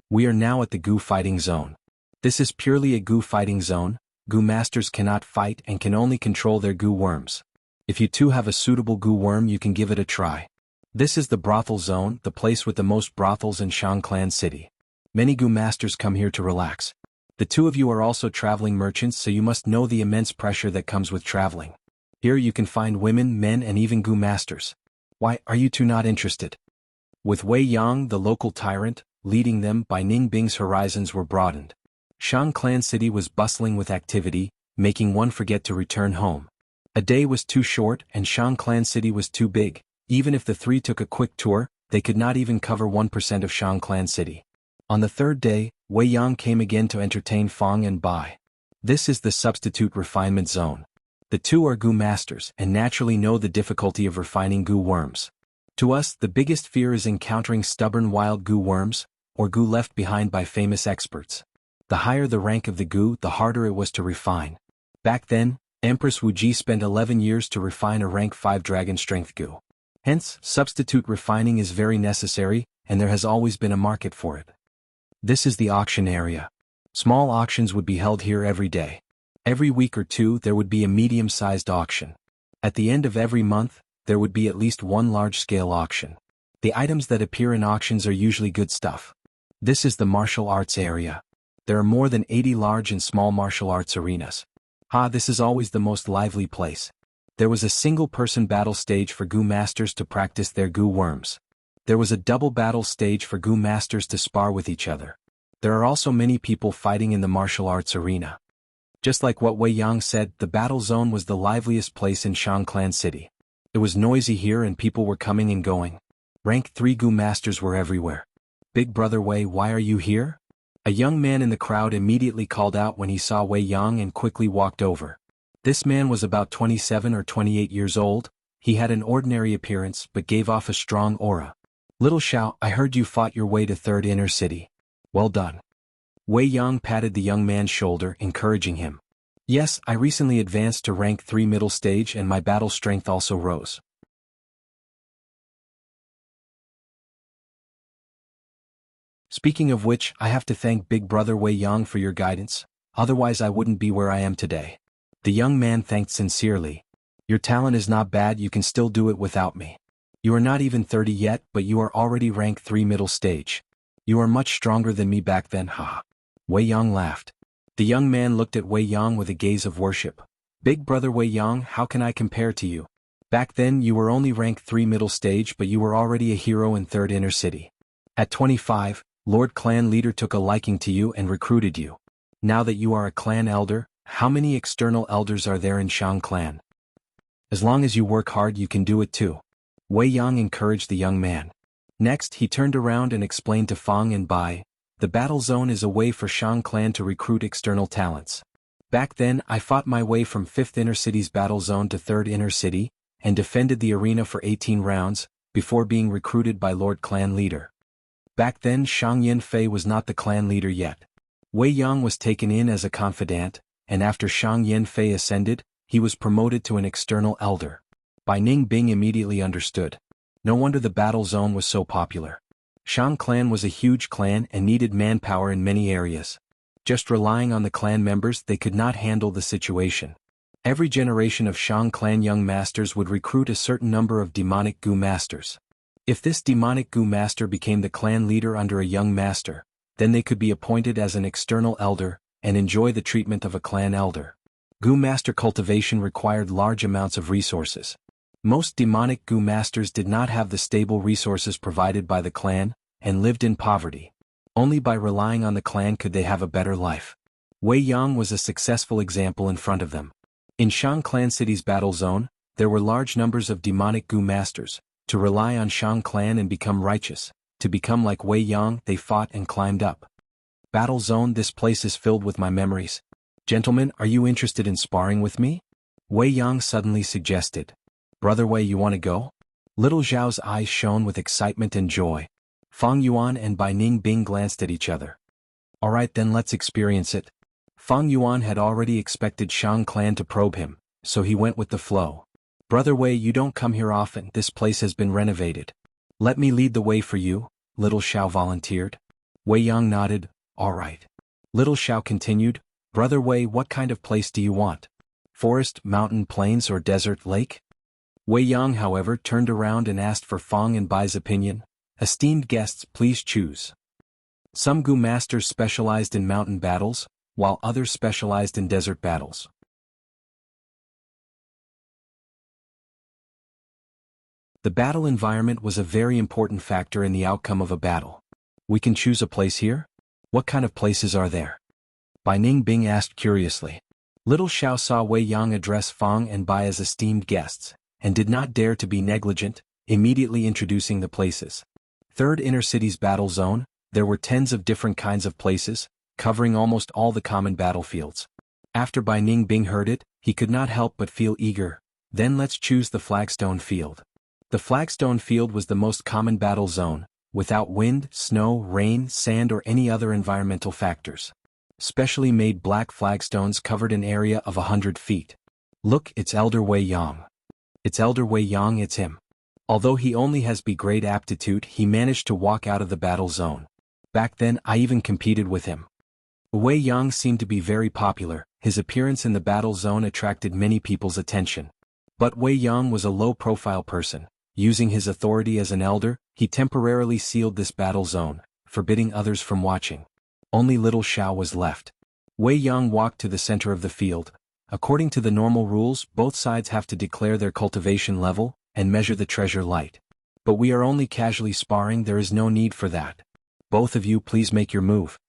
We are now at the gu fighting zone. This is purely a gu fighting zone. Gu masters cannot fight and can only control their gu worms. If you two have a suitable gu worm you can give it a try. This is the brothel zone, the place with the most brothels in Shang Clan City. Many gu masters come here to relax. The two of you are also traveling merchants, so you must know the immense pressure that comes with traveling. Here you can find women, men and even gu masters. Why are you two not interested? With Wei Yang, the local tyrant, leading them, Bai Ningbing's horizons were broadened. Shang Clan City was bustling with activity, making one forget to return home. A day was too short and Shang Clan City was too big. Even if the 3 took a quick tour, they could not even cover 1% of Shang Clan City. On the 3rd day, Wei Yang came again to entertain Fang and Bai. This is the substitute refinement zone. The two are gu masters and naturally know the difficulty of refining gu worms. To us, the biggest fear is encountering stubborn wild gu worms, or gu left behind by famous experts. The higher the rank of the gu, the harder it was to refine. Back then, Empress Wuji spent 11 years to refine a rank 5 dragon strength gu. Hence, substitute refining is very necessary, and there has always been a market for it. This is the auction area. Small auctions would be held here every day. Every week or two there would be a medium-sized auction. At the end of every month, there would be at least one large-scale auction. The items that appear in auctions are usually good stuff. This is the martial arts area. There are more than 80 large and small martial arts arenas. This is always the most lively place. There was a single-person battle stage for gu masters to practice their gu worms. There was a double battle stage for gu masters to spar with each other. There are also many people fighting in the martial arts arena. Just like what Wei Yang said, the battle zone was the liveliest place in Shang Clan City. It was noisy here and people were coming and going. Rank 3 gu masters were everywhere. Big brother Wei, why are you here? A young man in the crowd immediately called out when he saw Wei Yang and quickly walked over. This man was about 27 or 28 years old. He had an ordinary appearance but gave off a strong aura. Little Xiao, I heard you fought your way to 3rd inner city. Well done. Wei Yang patted the young man's shoulder, encouraging him. Yes, I recently advanced to rank 3 middle stage and my battle strength also rose. Speaking of which, I have to thank big brother Wei Yang for your guidance, otherwise I wouldn't be where I am today. The young man thanked sincerely. Your talent is not bad, you can still do it without me. You are not even 30 yet, but you are already rank 3 middle stage. You are much stronger than me back then, haha. Wei Yang laughed. The young man looked at Wei Yang with a gaze of worship. Big brother Wei Yang, how can I compare to you? Back then you were only rank 3 middle stage but you were already a hero in 3rd inner city. At 25, Lord Clan Leader took a liking to you and recruited you. Now that you are a clan elder, how many external elders are there in Shang Clan? As long as you work hard you can do it too. Wei Yang encouraged the young man. Next he turned around and explained to Fang and Bai, the battle zone is a way for Shang Clan to recruit external talents. Back then I fought my way from 5th inner city's battle zone to 3rd inner city, and defended the arena for 18 rounds, before being recruited by Lord Clan Leader. Back then Shang Yanfei was not the clan leader yet. Wei Yang was taken in as a confidant, and after Shang Yanfei ascended, he was promoted to an external elder. Bai Ningbing immediately understood. No wonder the battle zone was so popular. Shang Clan was a huge clan and needed manpower in many areas. Just relying on the clan members they could not handle the situation. Every generation of Shang clan young masters would recruit a certain number of demonic Gu masters. If this demonic Gu master became the clan leader under a young master, then they could be appointed as an external elder, and enjoy the treatment of a clan elder. Gu master cultivation required large amounts of resources. Most demonic Gu masters did not have the stable resources provided by the clan, and lived in poverty. Only by relying on the clan could they have a better life. Wei Yang was a successful example in front of them. In Shang Clan City's battle zone, there were large numbers of demonic Gu masters. To rely on Shang Clan and become righteous, to become like Wei Yang, they fought and climbed up. Battle zone, this place is filled with my memories. Gentlemen, are you interested in sparring with me? Wei Yang suddenly suggested. Brother Wei, you want to go? Little Zhao's eyes shone with excitement and joy. Fang Yuan and Bai Ningbing glanced at each other. Alright then, let's experience it. Fang Yuan had already expected Shang Clan to probe him, so he went with the flow. Brother Wei, you don't come here often, this place has been renovated. Let me lead the way for you, Little Xiao volunteered. Wei Yang nodded, alright. Little Xiao continued, Brother Wei, what kind of place do you want? Forest, mountain, plains, or desert, lake? Wei Yang, however, turned around and asked for Fang and Bai's opinion. Esteemed guests, please choose. Some Gu masters specialized in mountain battles, while others specialized in desert battles. The battle environment was a very important factor in the outcome of a battle. We can choose a place here? What kind of places are there? Bai Ningbing asked curiously. Little Xiao saw Wei Yang address Fang and Bai as esteemed guests, and did not dare to be negligent, immediately introducing the places. Third Inner City's battle zone, there were tens of different kinds of places, covering almost all the common battlefields. After Bai Ningbing heard it, he could not help but feel eager. Then let's choose the Flagstone Field. The Flagstone Field was the most common battle zone, without wind, snow, rain, sand or any other environmental factors. Specially made black flagstones covered an area of 100 feet. Look, it's Elder Wei Yang. It's Elder Wei Yang, it's him. Although he only has B-grade aptitude, he managed to walk out of the battle zone. Back then, I even competed with him. Wei Yang seemed to be very popular, his appearance in the battle zone attracted many people's attention. But Wei Yang was a low-profile person. Using his authority as an elder, he temporarily sealed this battle zone, forbidding others from watching. Only Little Xiao was left. Wei Yang walked to the center of the field. According to the normal rules, both sides have to declare their cultivation level, and measure the treasure light. But we are only casually sparring, there is no need for that. Both of you please make your move.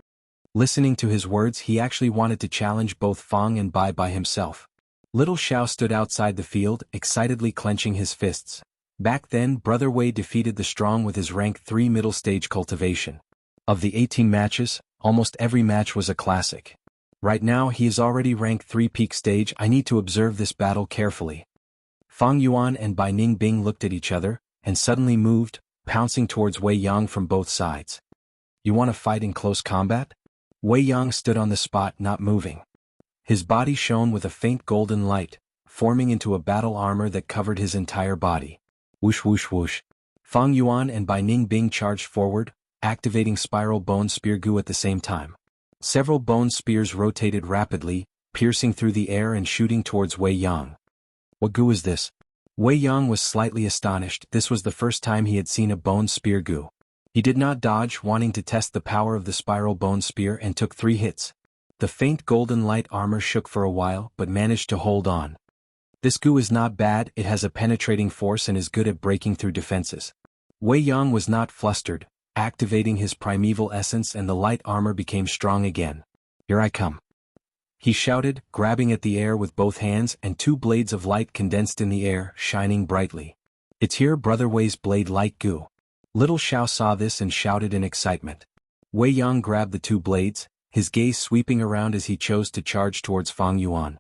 Listening to his words, he actually wanted to challenge both Fang and Bai by himself. Little Xiao stood outside the field, excitedly clenching his fists. Back then, Brother Wei defeated the strong with his rank 3 middle stage cultivation. Of the 18 matches, almost every match was a classic. Right now he is already rank 3 peak stage, I need to observe this battle carefully. Fang Yuan and Bai Ningbing looked at each other, and suddenly moved, pouncing towards Wei Yang from both sides. You want to fight in close combat? Wei Yang stood on the spot, not moving. His body shone with a faint golden light, forming into a battle armor that covered his entire body. Whoosh whoosh whoosh. Fang Yuan and Bai Ningbing charged forward, activating spiral bone spear gu at the same time. Several bone spears rotated rapidly, piercing through the air and shooting towards Wei Yang. What gu is this? Wei Yang was slightly astonished, this was the first time he had seen a bone spear gu. He did not dodge, wanting to test the power of the spiral bone spear, and took 3 hits. The faint golden light armor shook for a while but managed to hold on. This gu is not bad, it has a penetrating force and is good at breaking through defenses. Wei Yang was not flustered, activating his primeval essence, and the light armor became strong again. Here I come. He shouted, grabbing at the air with both hands, and 2 blades of light condensed in the air, shining brightly. It's here, Brother Wei's blade light gu. Little Xiao saw this and shouted in excitement. Wei Yang grabbed the 2 blades, his gaze sweeping around as he chose to charge towards Fang Yuan.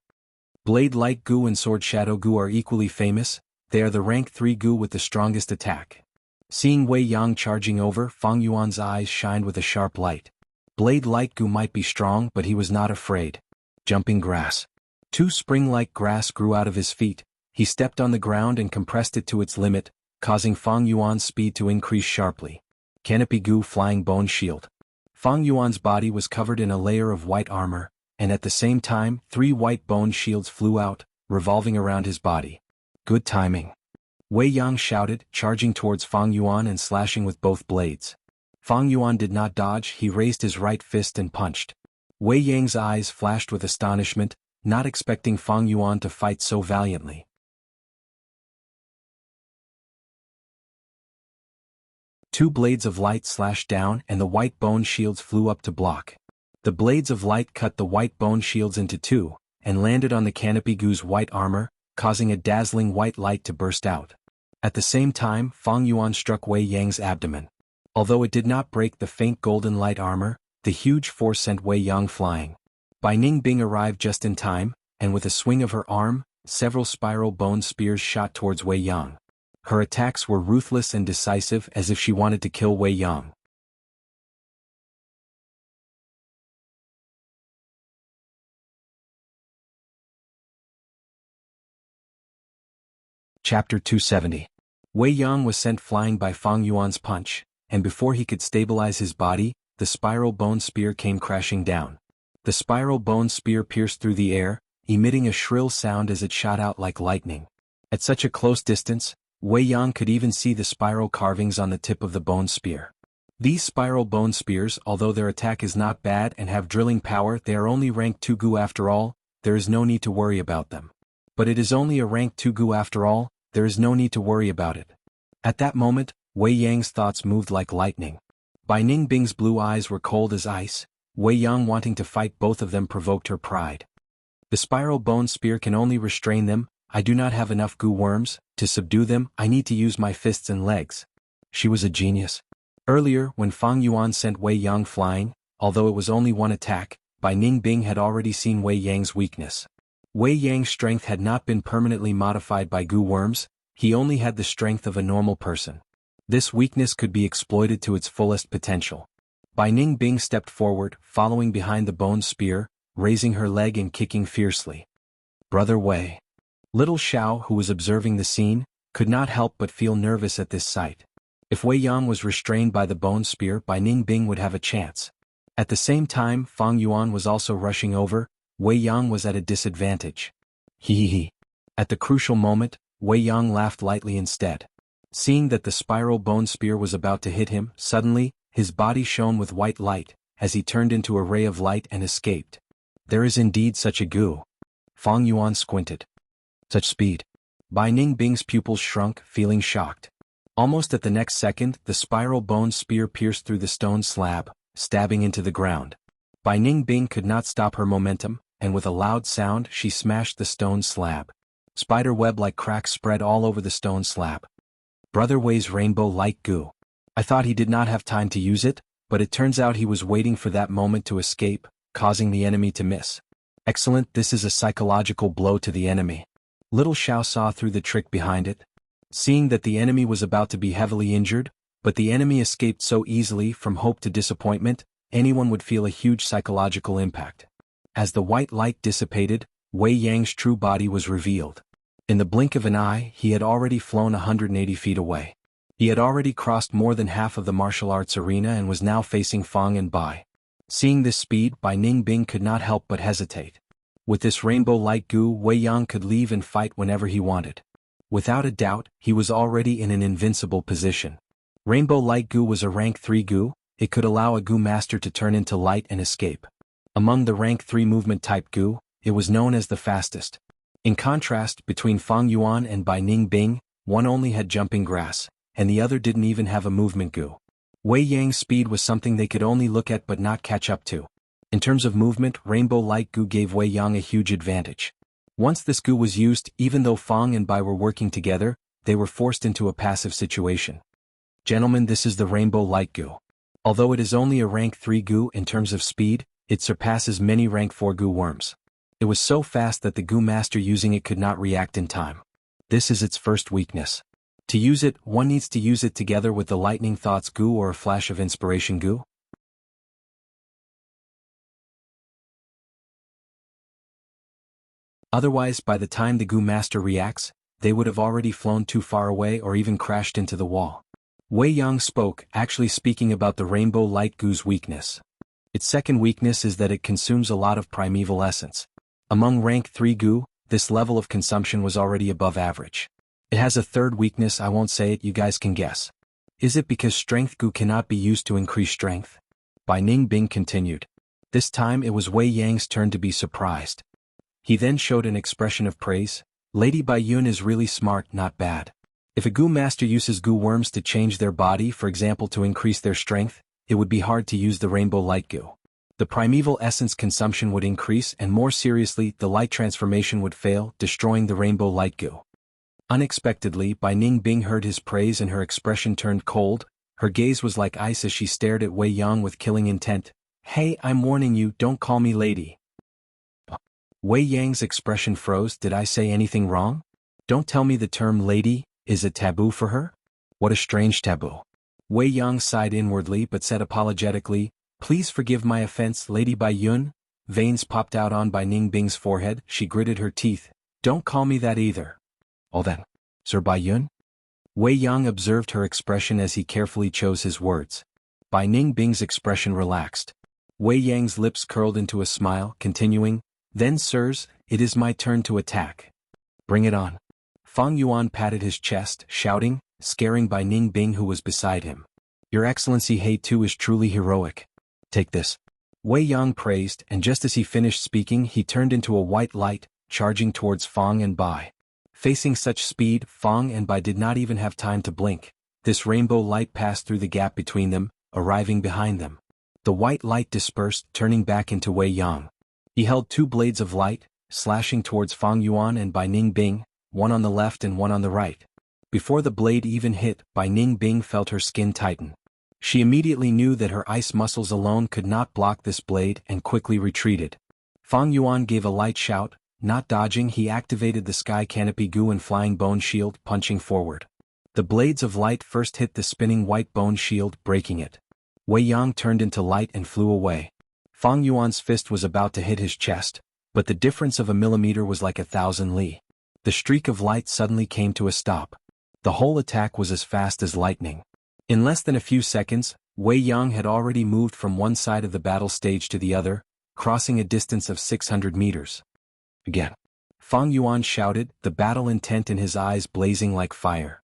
Blade Light Gu and Sword Shadow Gu are equally famous, they are the rank 3 Gu with the strongest attack. Seeing Wei Yang charging over, Fang Yuan's eyes shined with a sharp light. Blade Light Gu might be strong, but he was not afraid. Jumping grass. 2 spring-like grass grew out of his feet, he stepped on the ground and compressed it to its limit, causing Fang Yuan's speed to increase sharply. Canopy Gu Flying Bone Shield. Fang Yuan's body was covered in a layer of white armor, and at the same time, 3 white bone shields flew out, revolving around his body. Good timing. Wei Yang shouted, charging towards Fang Yuan and slashing with both blades. Fang Yuan did not dodge, he raised his right fist and punched. Wei Yang's eyes flashed with astonishment, not expecting Fang Yuan to fight so valiantly. Two blades of light slashed down and the white bone shields flew up to block. The blades of light cut the white bone shields into two, and landed on the canopy Gu's white armor, causing a dazzling white light to burst out. At the same time, Fang Yuan struck Wei Yang's abdomen. Although it did not break the faint golden light armor, the huge force sent Wei Yang flying. Bai Ningbing arrived just in time, and with a swing of her arm, several spiral bone spears shot towards Wei Yang. Her attacks were ruthless and decisive as if she wanted to kill Wei Yang. Chapter 270. Wei Yang was sent flying by Fang Yuan's punch, and before he could stabilize his body, the spiral bone spear came crashing down. The spiral bone spear pierced through the air, emitting a shrill sound as it shot out like lightning. At such a close distance, Wei Yang could even see the spiral carvings on the tip of the bone spear. These spiral bone spears, although their attack is not bad and have drilling power, they are only rank 2 Gu after all, there is no need to worry about them. But it is only a rank 2 Gu after all, there is no need to worry about it. At that moment, Wei Yang's thoughts moved like lightning. Bai Ningbing's blue eyes were cold as ice. Wei Yang wanting to fight both of them provoked her pride. The spiral bone spear can only restrain them, I do not have enough Gu worms, to subdue them I need to use my fists and legs. She was a genius. Earlier, when Fang Yuan sent Wei Yang flying, although it was only one attack, Bai Ningbing had already seen Wei Yang's weakness. Wei Yang's strength had not been permanently modified by Gu worms, he only had the strength of a normal person. This weakness could be exploited to its fullest potential. Bai Ningbing stepped forward, following behind the bone spear, raising her leg and kicking fiercely. Brother Wei. Little Xiao, who was observing the scene, could not help but feel nervous at this sight. If Wei Yang was restrained by the bone spear, Bai Ningbing would have a chance. At the same time, Fang Yuan was also rushing over, Wei Yang was at a disadvantage. Hee. At the crucial moment, Wei Yang laughed lightly instead. Seeing that the spiral bone spear was about to hit him, suddenly, his body shone with white light, as he turned into a ray of light and escaped. There is indeed such a Gu. Fang Yuan squinted. Such speed. Bai Ningbing's pupils shrunk, feeling shocked. Almost at the next second, the spiral bone spear pierced through the stone slab, stabbing into the ground. Bai Ningbing could not stop her momentum, and with a loud sound she smashed the stone slab. Spider web-like cracks spread all over the stone slab. Brother Wei's rainbow light Gu. I thought he did not have time to use it, but it turns out he was waiting for that moment to escape, causing the enemy to miss. Excellent, this is a psychological blow to the enemy. Little Xiao saw through the trick behind it. Seeing that the enemy was about to be heavily injured, but the enemy escaped so easily from hope to disappointment, anyone would feel a huge psychological impact. As the white light dissipated, Wei Yang's true body was revealed. In the blink of an eye, he had already flown 180 feet away. He had already crossed more than half of the martial arts arena and was now facing Fang and Bai. Seeing this speed, Bai Ningbing could not help but hesitate. With this rainbow light Gu, Wei Yang could leave and fight whenever he wanted. Without a doubt, he was already in an invincible position. Rainbow light Gu was a rank 3 Gu, it could allow a Gu master to turn into light and escape. Among the rank 3 movement type Gu, it was known as the fastest. In contrast, between Fang Yuan and Bai Ningbing, one only had jumping grass, and the other didn't even have a movement Gu. Wei Yang's speed was something they could only look at but not catch up to. In terms of movement, Rainbow Light Gu gave Wei Yang a huge advantage. Once this Gu was used, even though Fang and Bai were working together, they were forced into a passive situation. Gentlemen, this is the Rainbow Light Gu. Although it is only a rank 3 Gu in terms of speed, it surpasses many rank 4 Gu worms. It was so fast that the Gu master using it could not react in time. This is its first weakness. To use it, one needs to use it together with the Lightning Thoughts Gu or a Flash of Inspiration Gu. Otherwise, by the time the Gu master reacts, they would have already flown too far away or even crashed into the wall. Wei Yang spoke, actually speaking about the Rainbow Light Gu's weakness. Its second weakness is that it consumes a lot of primeval essence. Among rank 3 Gu, this level of consumption was already above average. It has a third weakness, I won't say it, you guys can guess. Is it because strength goo cannot be used to increase strength? Bai Ningbing continued. This time it was Wei Yang's turn to be surprised. He then showed an expression of praise. Lady Bai Yun is really smart, not bad. If a goo master uses goo worms to change their body, for example to increase their strength, it would be hard to use the rainbow light goo. The primeval essence consumption would increase, and more seriously, the light transformation would fail, destroying the rainbow light goo. Unexpectedly, Bai Ningbing heard his praise and her expression turned cold. Her gaze was like ice as she stared at Wei Yang with killing intent. Hey, I'm warning you, don't call me lady. Wei Yang's expression froze. Did I say anything wrong? Don't tell me the term lady. Is it taboo for her? What a strange taboo. Wei Yang sighed inwardly but said apologetically, please forgive my offense, Lady Bai Yun. Veins popped out on Bai Ningbing's forehead. She gritted her teeth. Don't call me that either. Oh then, Sir Bai Yun? Wei Yang observed her expression as he carefully chose his words. Bai Ningbing's expression relaxed. Wei Yang's lips curled into a smile, continuing, then sirs, it is my turn to attack. Bring it on. Fang Yuan patted his chest, shouting, scaring Bai Ningbing who was beside him. Your Excellency He Tu is truly heroic. Take this. Wei Yang praised, and just as he finished speaking he turned into a white light, charging towards Fang and Bai. Facing such speed, Fang and Bai did not even have time to blink. This rainbow light passed through the gap between them, arriving behind them. The white light dispersed, turning back into Wei Yang. He held two blades of light, slashing towards Fang Yuan and Bai Ningbing, one on the left and one on the right. Before the blade even hit, Bai Ningbing felt her skin tighten. She immediately knew that her ice muscles alone could not block this blade and quickly retreated. Fang Yuan gave a light shout, not dodging, he activated the sky canopy goo and flying bone shield, punching forward. The blades of light first hit the spinning white bone shield, breaking it. Wei Yang turned into light and flew away. Fang Yuan's fist was about to hit his chest, but the difference of a millimeter was like 1,000 li. The streak of light suddenly came to a stop. The whole attack was as fast as lightning. In less than a few seconds, Wei Yang had already moved from one side of the battle stage to the other, crossing a distance of 600 meters. Again. Fang Yuan shouted, the battle intent in his eyes blazing like fire.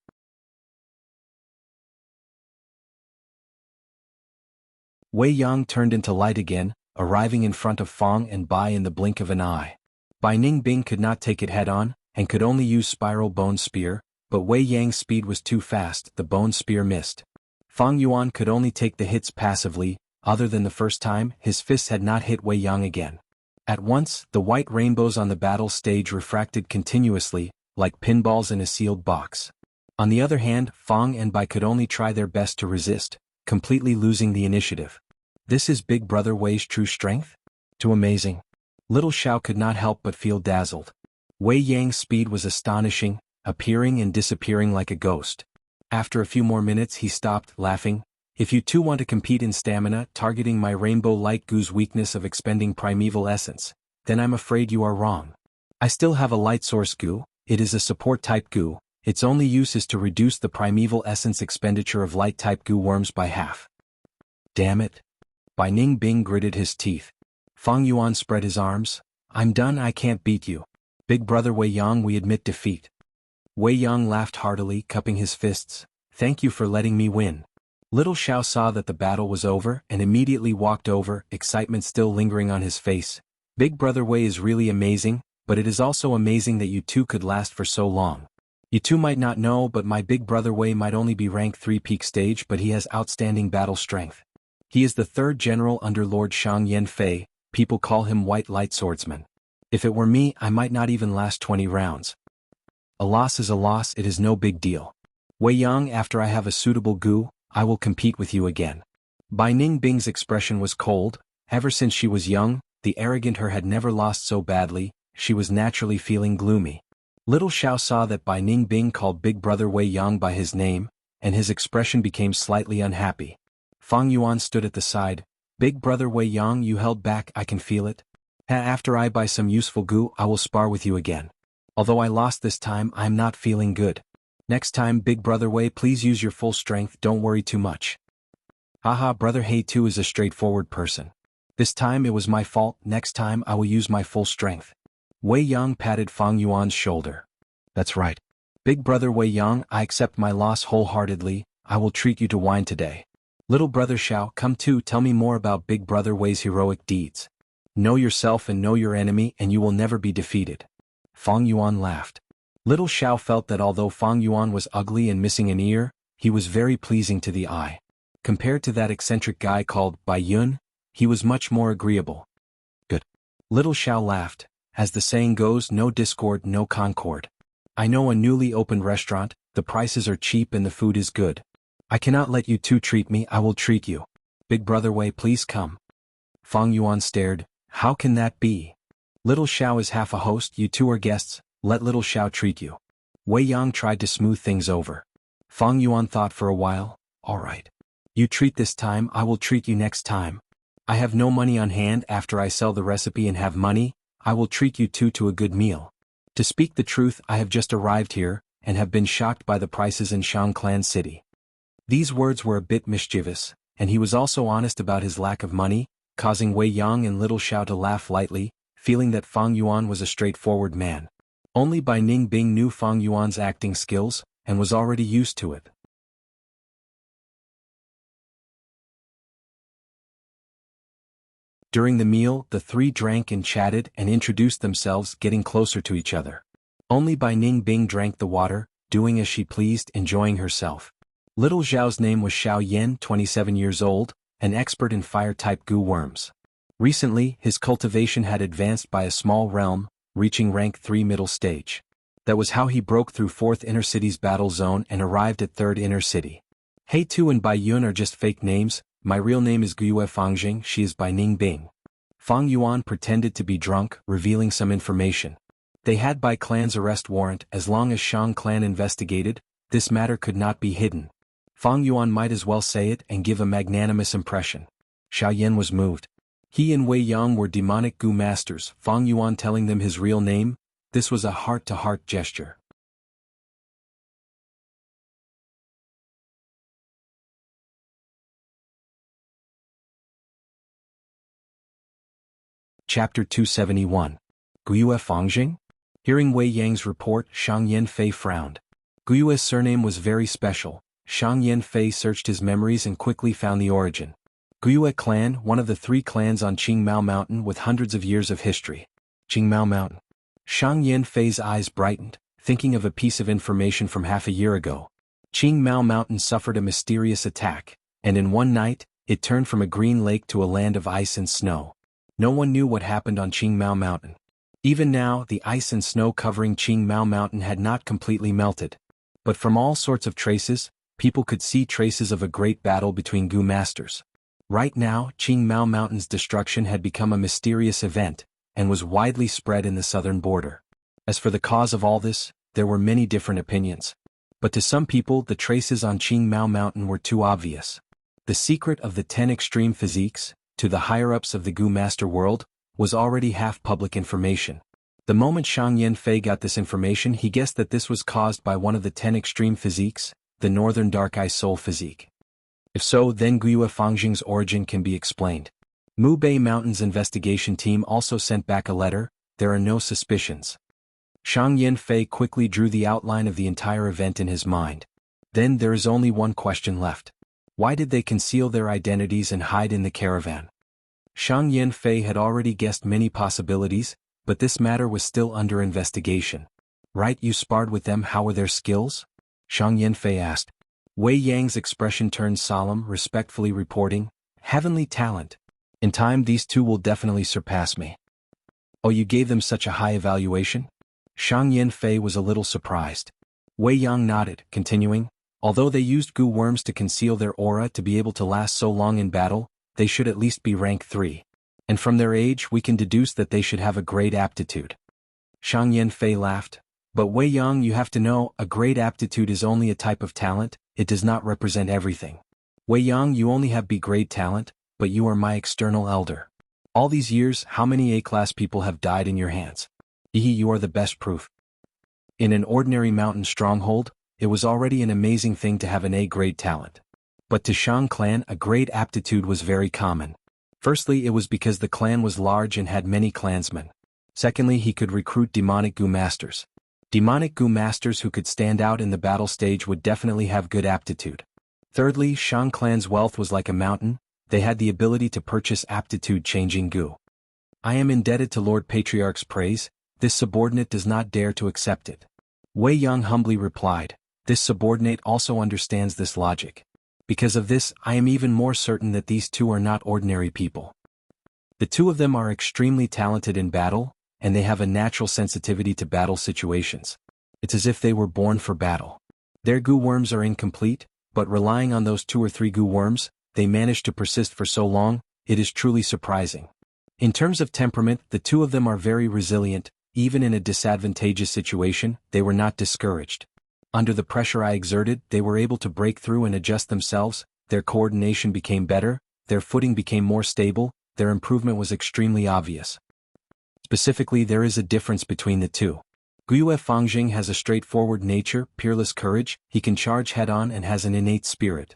Wei Yang turned into light again, arriving in front of Fang and Bai in the blink of an eye. Bai Ningbing could not take it head-on, and could only use spiral bone spear, but Wei Yang's speed was too fast, the bone spear missed. Fang Yuan could only take the hits passively, other than the first time, his fists had not hit Wei Yang again. At once, the white rainbows on the battle stage refracted continuously, like pinballs in a sealed box. On the other hand, Fang and Bai could only try their best to resist, completely losing the initiative. This is Big Brother Wei's true strength? Too amazing. Little Xiao could not help but feel dazzled. Wei Yang's speed was astonishing, appearing and disappearing like a ghost. After a few more minutes he stopped, laughing. If you two want to compete in stamina, targeting my rainbow light goo's weakness of expending primeval essence, then I'm afraid you are wrong. I still have a light source goo, it is a support type goo, its only use is to reduce the primeval essence expenditure of light type goo worms by half. Damn it. Bai Ningbing gritted his teeth. Fang Yuan spread his arms. I'm done, I can't beat you. Big Brother Wei Yang, we admit defeat. Wei Yang laughed heartily, cupping his fists. Thank you for letting me win. Little Xiao saw that the battle was over and immediately walked over, excitement still lingering on his face. Big Brother Wei is really amazing, but it is also amazing that you two could last for so long. You two might not know, but my Big Brother Wei might only be rank 3 peak stage, but he has outstanding battle strength. He is the third general under Lord Shang Yanfei, people call him White Light Swordsman. If it were me, I might not even last 20 rounds. A loss is a loss, it is no big deal. Wei Yang, after I have a suitable goo, I will compete with you again. Bai Ningbing's expression was cold. Ever since she was young, the arrogant her had never lost so badly, she was naturally feeling gloomy. Little Xiao saw that Bai Ningbing called Big Brother Wei Yang by his name, and his expression became slightly unhappy. Fang Yuan stood at the side. Big Brother Wei Yang, you held back, I can feel it. After I buy some useful goo, I will spar with you again. Although I lost this time, I'm not feeling good. Next time, Big Brother Wei, please use your full strength, don't worry too much. Haha, Brother He Tu is a straightforward person. This time it was my fault, next time I will use my full strength. Wei Yang patted Fang Yuan's shoulder. That's right. Big brother Wei Yang, I accept my loss wholeheartedly, I will treat you to wine today. Little brother Xiao, come too, tell me more about big brother Wei's heroic deeds. Know yourself and know your enemy and you will never be defeated. Fang Yuan laughed. Little Xiao felt that although Fang Yuan was ugly and missing an ear, he was very pleasing to the eye. Compared to that eccentric guy called Bai Yun, he was much more agreeable. Good. Little Xiao laughed. As the saying goes, no discord, no concord. I know a newly opened restaurant, the prices are cheap and the food is good. I cannot let you two treat me, I will treat you. Big brother Wei, please come. Fang Yuan stared. How can that be? Little Xiao is half a host, you two are guests, let little Xiao treat you. Wei Yang tried to smooth things over. Fang Yuan thought for a while. All right. You treat this time, I will treat you next time. I have no money on hand. After I sell the recipe and have money, I will treat you two to a good meal. To speak the truth, I have just arrived here, and have been shocked by the prices in Shang Clan City. These words were a bit mischievous, and he was also honest about his lack of money, causing Wei Yang and little Xiao to laugh lightly, feeling that Fang Yuan was a straightforward man. Only Bai Ningbing knew Fang Yuan's acting skills, and was already used to it. During the meal, the three drank and chatted and introduced themselves, getting closer to each other. Only Bai Ningbing drank the water, doing as she pleased, enjoying herself. Little Zhao's name was Xiao Yan, 27 years old, an expert in fire-type goo worms. Recently, his cultivation had advanced by a small realm, reaching rank 3 middle stage. That was how he broke through 4th Inner City's battle zone and arrived at 3rd Inner City. He Tu and Bai Yun are just fake names, my real name is Guiyue Fangjing, she is Bai Ningbing. Fang Yuan pretended to be drunk, revealing some information. They had Bai clan's arrest warrant. As long as Shang clan investigated, this matter could not be hidden. Fang Yuan might as well say it and give a magnanimous impression. Xiao Yan was moved. He and Wei Yang were demonic goo masters, Fang Yuan telling them his real name. This was a heart-to-heart gesture. Chapter 271. Guiyue Fangjing? Hearing Wei Yang's report, Shang Yanfei frowned. Guiyue's surname was very special. Shang Yanfei searched his memories and quickly found the origin. Guiyue clan, one of the 3 clans on Qingmao Mountain with hundreds of years of history. Qingmao Mountain. Shang Yanfei's eyes brightened, thinking of a piece of information from half a year ago. Qingmao Mountain suffered a mysterious attack, and in one night, it turned from a green lake to a land of ice and snow. No one knew what happened on Qingmao Mountain. Even now, the ice and snow covering Qingmao Mountain had not completely melted. But from all sorts of traces, people could see traces of a great battle between goo masters. Right now, Qingmao Mountain's destruction had become a mysterious event, and was widely spread in the southern border. As for the cause of all this, there were many different opinions. But to some people, the traces on Qingmao Mountain were too obvious. The secret of the 10 extreme physiques, to the higher-ups of the goo master world, was already half public information. The moment Shang Yanfei got this information, he guessed that this was caused by one of the 10 extreme physiques, the Northern Dark Eye Soul physique. If so, then Guiyue Fangjing's origin can be explained. Mubei Mountain's investigation team also sent back a letter. There are no suspicions. Shang Yanfei quickly drew the outline of the entire event in his mind. Then there is only one question left. Why did they conceal their identities and hide in the caravan? Shang Yanfei had already guessed many possibilities, but this matter was still under investigation. Right, you sparred with them, how were their skills? Shang Yanfei asked. Wei Yang's expression turned solemn, respectfully reporting, heavenly talent. In time these two will definitely surpass me. Oh, you gave them such a high evaluation? Shang Yanfei was a little surprised. Wei Yang nodded, continuing, although they used goo worms to conceal their aura to be able to last so long in battle, they should at least be rank 3. And from their age we can deduce that they should have a great aptitude. Shang Yanfei laughed. But Wei Yang, you have to know, a great aptitude is only a type of talent, it does not represent everything. Wei Yang, you only have B-grade talent, but you are my external elder. All these years, how many A-class people have died in your hands? You are the best proof. In an ordinary mountain stronghold, it was already an amazing thing to have an A-grade talent. But to Shang clan, a great aptitude was very common. Firstly, it was because the clan was large and had many clansmen. Secondly, he could recruit demonic Gu masters. Demonic Gu masters who could stand out in the battle stage would definitely have good aptitude. Thirdly, Shang clan's wealth was like a mountain, they had the ability to purchase aptitude-changing Gu. I am indebted to Lord Patriarch's praise, this subordinate does not dare to accept it. Wei Yang humbly replied, this subordinate also understands this logic. Because of this, I am even more certain that these two are not ordinary people. The two of them are extremely talented in battle, and they have a natural sensitivity to battle situations. It's as if they were born for battle. Their Gu worms are incomplete, but relying on those 2 or 3 Gu worms, they managed to persist for so long, it is truly surprising. In terms of temperament, the two of them are very resilient, even in a disadvantageous situation, they were not discouraged. Under the pressure I exerted, they were able to break through and adjust themselves, their coordination became better, their footing became more stable, their improvement was extremely obvious. Specifically, there is a difference between the two. Guiyue Fangjing has a straightforward nature, peerless courage, he can charge head-on and has an innate spirit.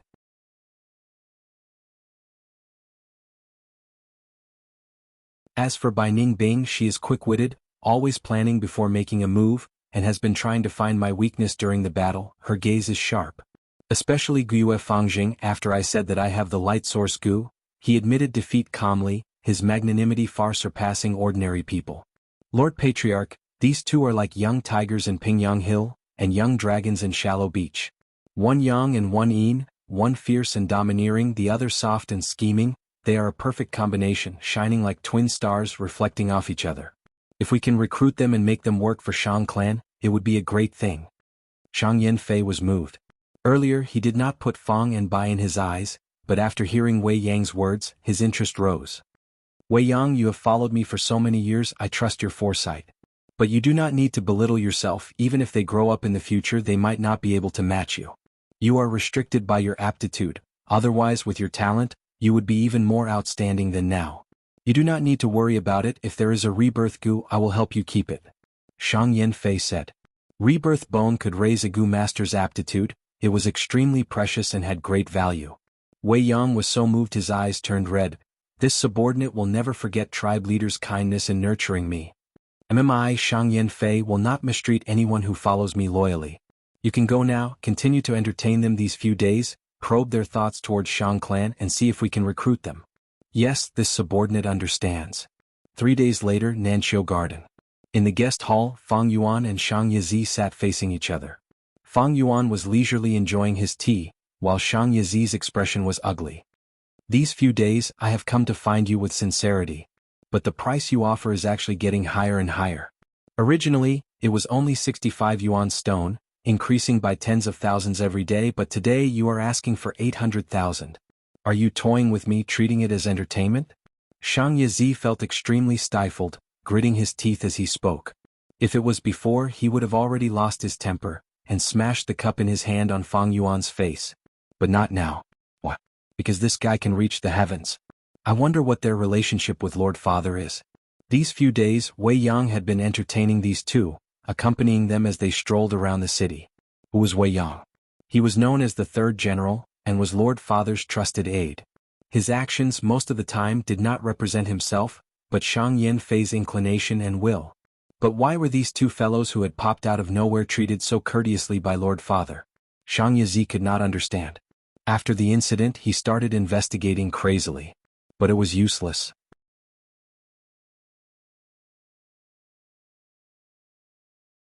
As for Bai Ningbing, she is quick-witted, always planning before making a move, and has been trying to find my weakness during the battle, her gaze is sharp. Especially Guiyue Fangjing, after I said that I have the light source Gu, he admitted defeat calmly, his magnanimity far surpassing ordinary people. Lord Patriarch, these two are like young tigers in Pingyang Hill, and young dragons in Shallow Beach. One young and one Yin, one fierce and domineering, the other soft and scheming, they are a perfect combination, shining like twin stars reflecting off each other. If we can recruit them and make them work for Shang clan, it would be a great thing. Shang Yanfei was moved. Earlier he did not put Fang and Bai in his eyes, but after hearing Wei Yang's words, his interest rose. Wei Yang, you have followed me for so many years, I trust your foresight. But you do not need to belittle yourself, even if they grow up in the future they might not be able to match you. You are restricted by your aptitude, otherwise with your talent, you would be even more outstanding than now. You do not need to worry about it, if there is a rebirth Gu I will help you keep it. Shang Yanfei said. Rebirth bone could raise a Gu master's aptitude, it was extremely precious and had great value. Wei Yang was so moved his eyes turned red. This subordinate will never forget tribe leader's kindness in nurturing me. MMI Shang Yanfei will not mistreat anyone who follows me loyally. You can go now, continue to entertain them these few days, probe their thoughts towards Shang clan and see if we can recruit them. Yes, this subordinate understands. 3 days later, Nanxiu Garden. In the guest hall, Fang Yuan and Shang Yizi sat facing each other. Fang Yuan was leisurely enjoying his tea, while Shang Yizi's expression was ugly. These few days, I have come to find you with sincerity. But the price you offer is actually getting higher and higher. Originally, it was only 65 yuan stone, increasing by tens of thousands every day, but today you are asking for 800,000. Are you toying with me, treating it as entertainment? Shang Yizi felt extremely stifled, gritting his teeth as he spoke. If it was before, he would have already lost his temper, and smashed the cup in his hand on Fang Yuan's face. But not now. What? Because this guy can reach the heavens. I wonder what their relationship with Lord Father is. These few days, Wei Yang had been entertaining these two, accompanying them as they strolled around the city. Who was Wei Yang? He was known as the Third General, and was Lord Father's trusted aide. His actions most of the time did not represent himself, but Shang Yanfei's inclination and will. But why were these two fellows who had popped out of nowhere treated so courteously by Lord Father? Shang Yizi could not understand. After the incident he started investigating crazily. But it was useless.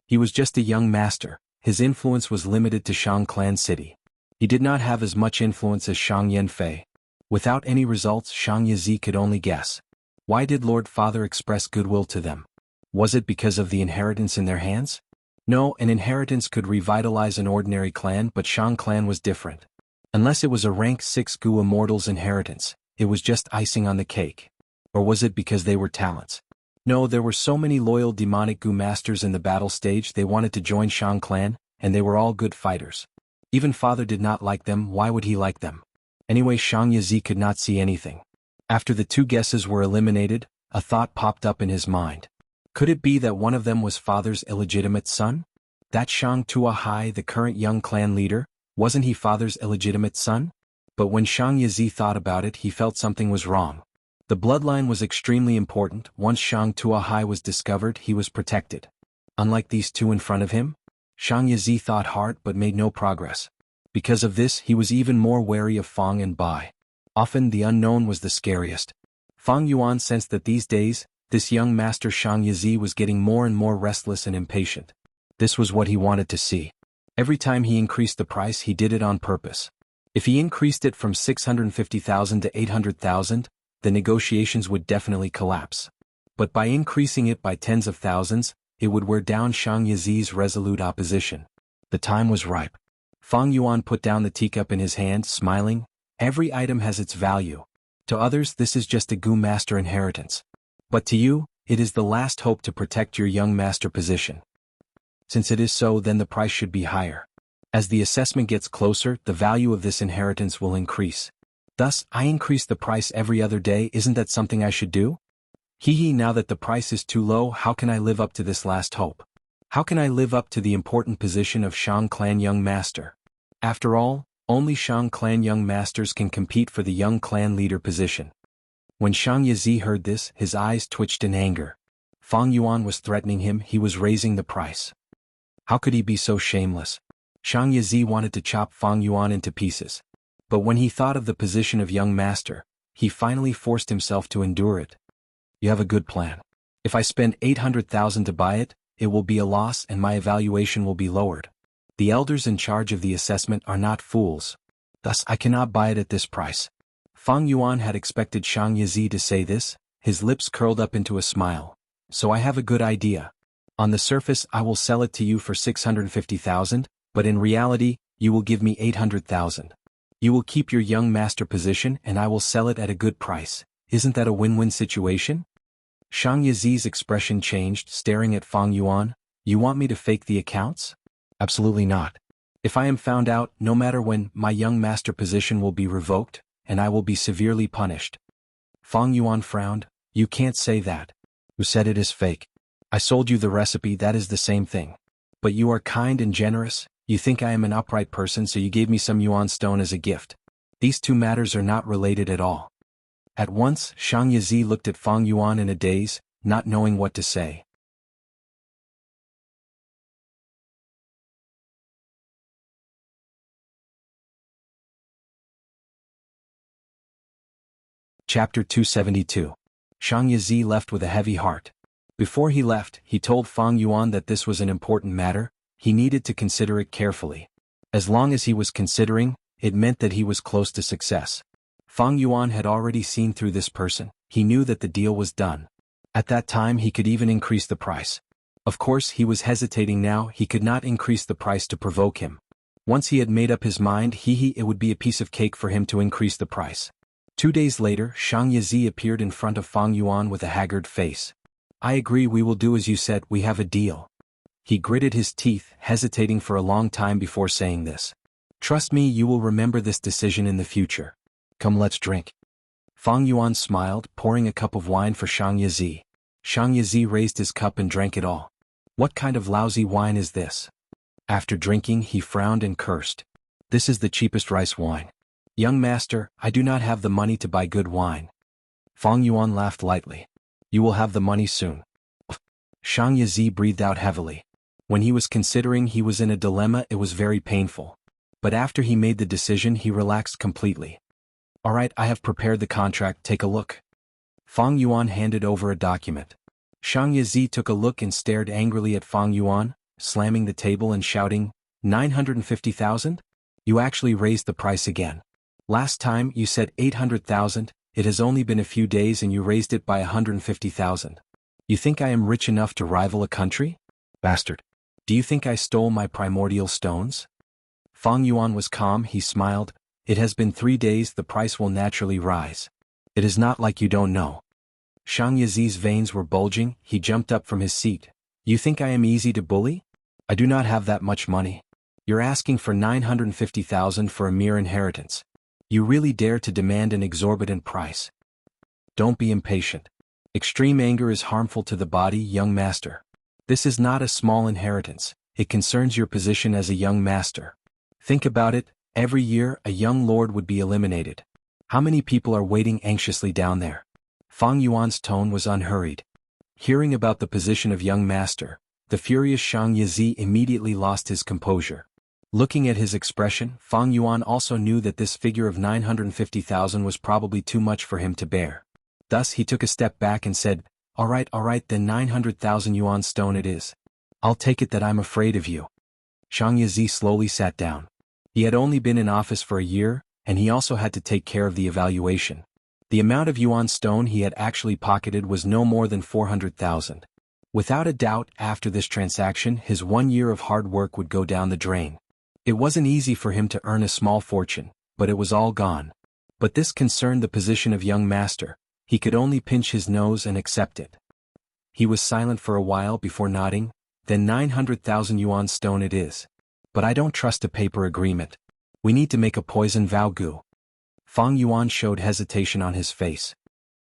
He was just a young master, his influence was limited to Shang clan city. He did not have as much influence as Shang Yanfei. Without any results, Shang Yizi could only guess. Why did Lord Father express goodwill to them? Was it because of the inheritance in their hands? No, an inheritance could revitalize an ordinary clan, but Shang clan was different. Unless it was a rank 6 Gu Immortal's inheritance, it was just icing on the cake. Or was it because they were talents? No, there were so many loyal demonic Gu masters in the battle stage they wanted to join Shang clan, and they were all good fighters. Even Father did not like them, why would he like them? Anyway, Shang Yizi could not see anything. After the two guesses were eliminated, a thought popped up in his mind. Could it be that one of them was Father's illegitimate son? That Shang Tuahai, the current young clan leader, wasn't he Father's illegitimate son? But when Shang Yizi thought about it, he felt something was wrong. The bloodline was extremely important. Once Shang Tuahai was discovered, he was protected. Unlike these two in front of him, Shang Yizi thought hard but made no progress. Because of this, he was even more wary of Fang and Bai. Often the unknown was the scariest. Fang Yuan sensed that these days, this young master Shang Yizi was getting more and more restless and impatient. This was what he wanted to see. Every time he increased the price, he did it on purpose. If he increased it from 650,000 to 800,000, the negotiations would definitely collapse. But by increasing it by tens of thousands, it would wear down Shang Yizi's resolute opposition. The time was ripe. Fang Yuan put down the teacup in his hand, smiling. Every item has its value. To others, this is just a Gu master inheritance. But to you, it is the last hope to protect your young master position. Since it is so, then the price should be higher. As the assessment gets closer, the value of this inheritance will increase. Thus, I increase the price every other day. Isn't that something I should do? Now that the price is too low, how can I live up to this last hope? How can I live up to the important position of Shang clan young master? After all, only Shang clan young masters can compete for the young clan leader position. When Shang Yizi heard this, his eyes twitched in anger. Fang Yuan was threatening him. He was raising the price. How could he be so shameless? Shang Yizi wanted to chop Fang Yuan into pieces. But when he thought of the position of young master, he finally forced himself to endure it. You have a good plan. If I spend 800,000 to buy it, it will be a loss and my evaluation will be lowered. The elders in charge of the assessment are not fools. Thus I cannot buy it at this price. Fang Yuan had expected Shang Yizi to say this, his lips curled up into a smile. So I have a good idea. On the surface I will sell it to you for 650,000, but in reality, you will give me 800,000. You will keep your young master position and I will sell it at a good price. Isn't that a win-win situation? Shang Yizi's expression changed, staring at Fang Yuan. You want me to fake the accounts? Absolutely not. If I am found out, no matter when, my young master position will be revoked, and I will be severely punished. Fang Yuan frowned. You can't say that. Who said it is fake? I sold you the recipe, that is the same thing. But you are kind and generous. You think I am an upright person, so you gave me some yuan stone as a gift. These two matters are not related at all. At once, Shang Yizi looked at Fang Yuan in a daze, not knowing what to say. Chapter 272. Shang Yizi left with a heavy heart. Before he left, he told Fang Yuan that this was an important matter. He needed to consider it carefully. As long as he was considering, it meant that he was close to success. Fang Yuan had already seen through this person. He knew that the deal was done. At that time he could even increase the price. Of course he was hesitating now. He could not increase the price to provoke him. Once he had made up his mind, it would be a piece of cake for him to increase the price. 2 days later, Shang Yizi appeared in front of Fang Yuan with a haggard face. I agree, we will do as you said, we have a deal. He gritted his teeth, hesitating for a long time before saying this. Trust me, you will remember this decision in the future. Come, let's drink. Fang Yuan smiled, pouring a cup of wine for Shang Yizi. Shang Yizi raised his cup and drank it all. What kind of lousy wine is this? After drinking, he frowned and cursed. This is the cheapest rice wine. Young master, I do not have the money to buy good wine. Fang Yuan laughed lightly. You will have the money soon. Shang Yizi breathed out heavily. When he was considering, he was in a dilemma. It was very painful. But after he made the decision, he relaxed completely. All right, I have prepared the contract, take a look. Fang Yuan handed over a document. Shang Yizi took a look and stared angrily at Fang Yuan, slamming the table and shouting, 950,000? You actually raised the price again. Last time you said 800,000, it has only been a few days and you raised it by 150,000. You think I am rich enough to rival a country? Bastard. Do you think I stole my primordial stones? Fang Yuan was calm, he smiled. It has been 3 days, the price will naturally rise. It is not like you don't know. Shang Yizi's veins were bulging, he jumped up from his seat. You think I am easy to bully? I do not have that much money. You're asking for 950,000 for a mere inheritance. You really dare to demand an exorbitant price. Don't be impatient. Extreme anger is harmful to the body, young master. This is not a small inheritance, it concerns your position as a young master. Think about it, every year a young lord would be eliminated. How many people are waiting anxiously down there? Fang Yuan's tone was unhurried. Hearing about the position of young master, the furious Shang Yizi immediately lost his composure. Looking at his expression, Fang Yuan also knew that this figure of 950,000 was probably too much for him to bear. Thus he took a step back and said, all right, then 900,000 yuan stone it is. I'll take it that I'm afraid of you. Shang Yizi slowly sat down. He had only been in office for a year, and he also had to take care of the evaluation. The amount of yuan stone he had actually pocketed was no more than 400,000. Without a doubt, after this transaction, his 1 year of hard work would go down the drain. It wasn't easy for him to earn a small fortune, but it was all gone. But this concerned the position of young master. He could only pinch his nose and accept it. He was silent for a while before nodding. Then 900,000 yuan stone it is. But I don't trust a paper agreement. We need to make a poison vow gu. Fang Yuan showed hesitation on his face.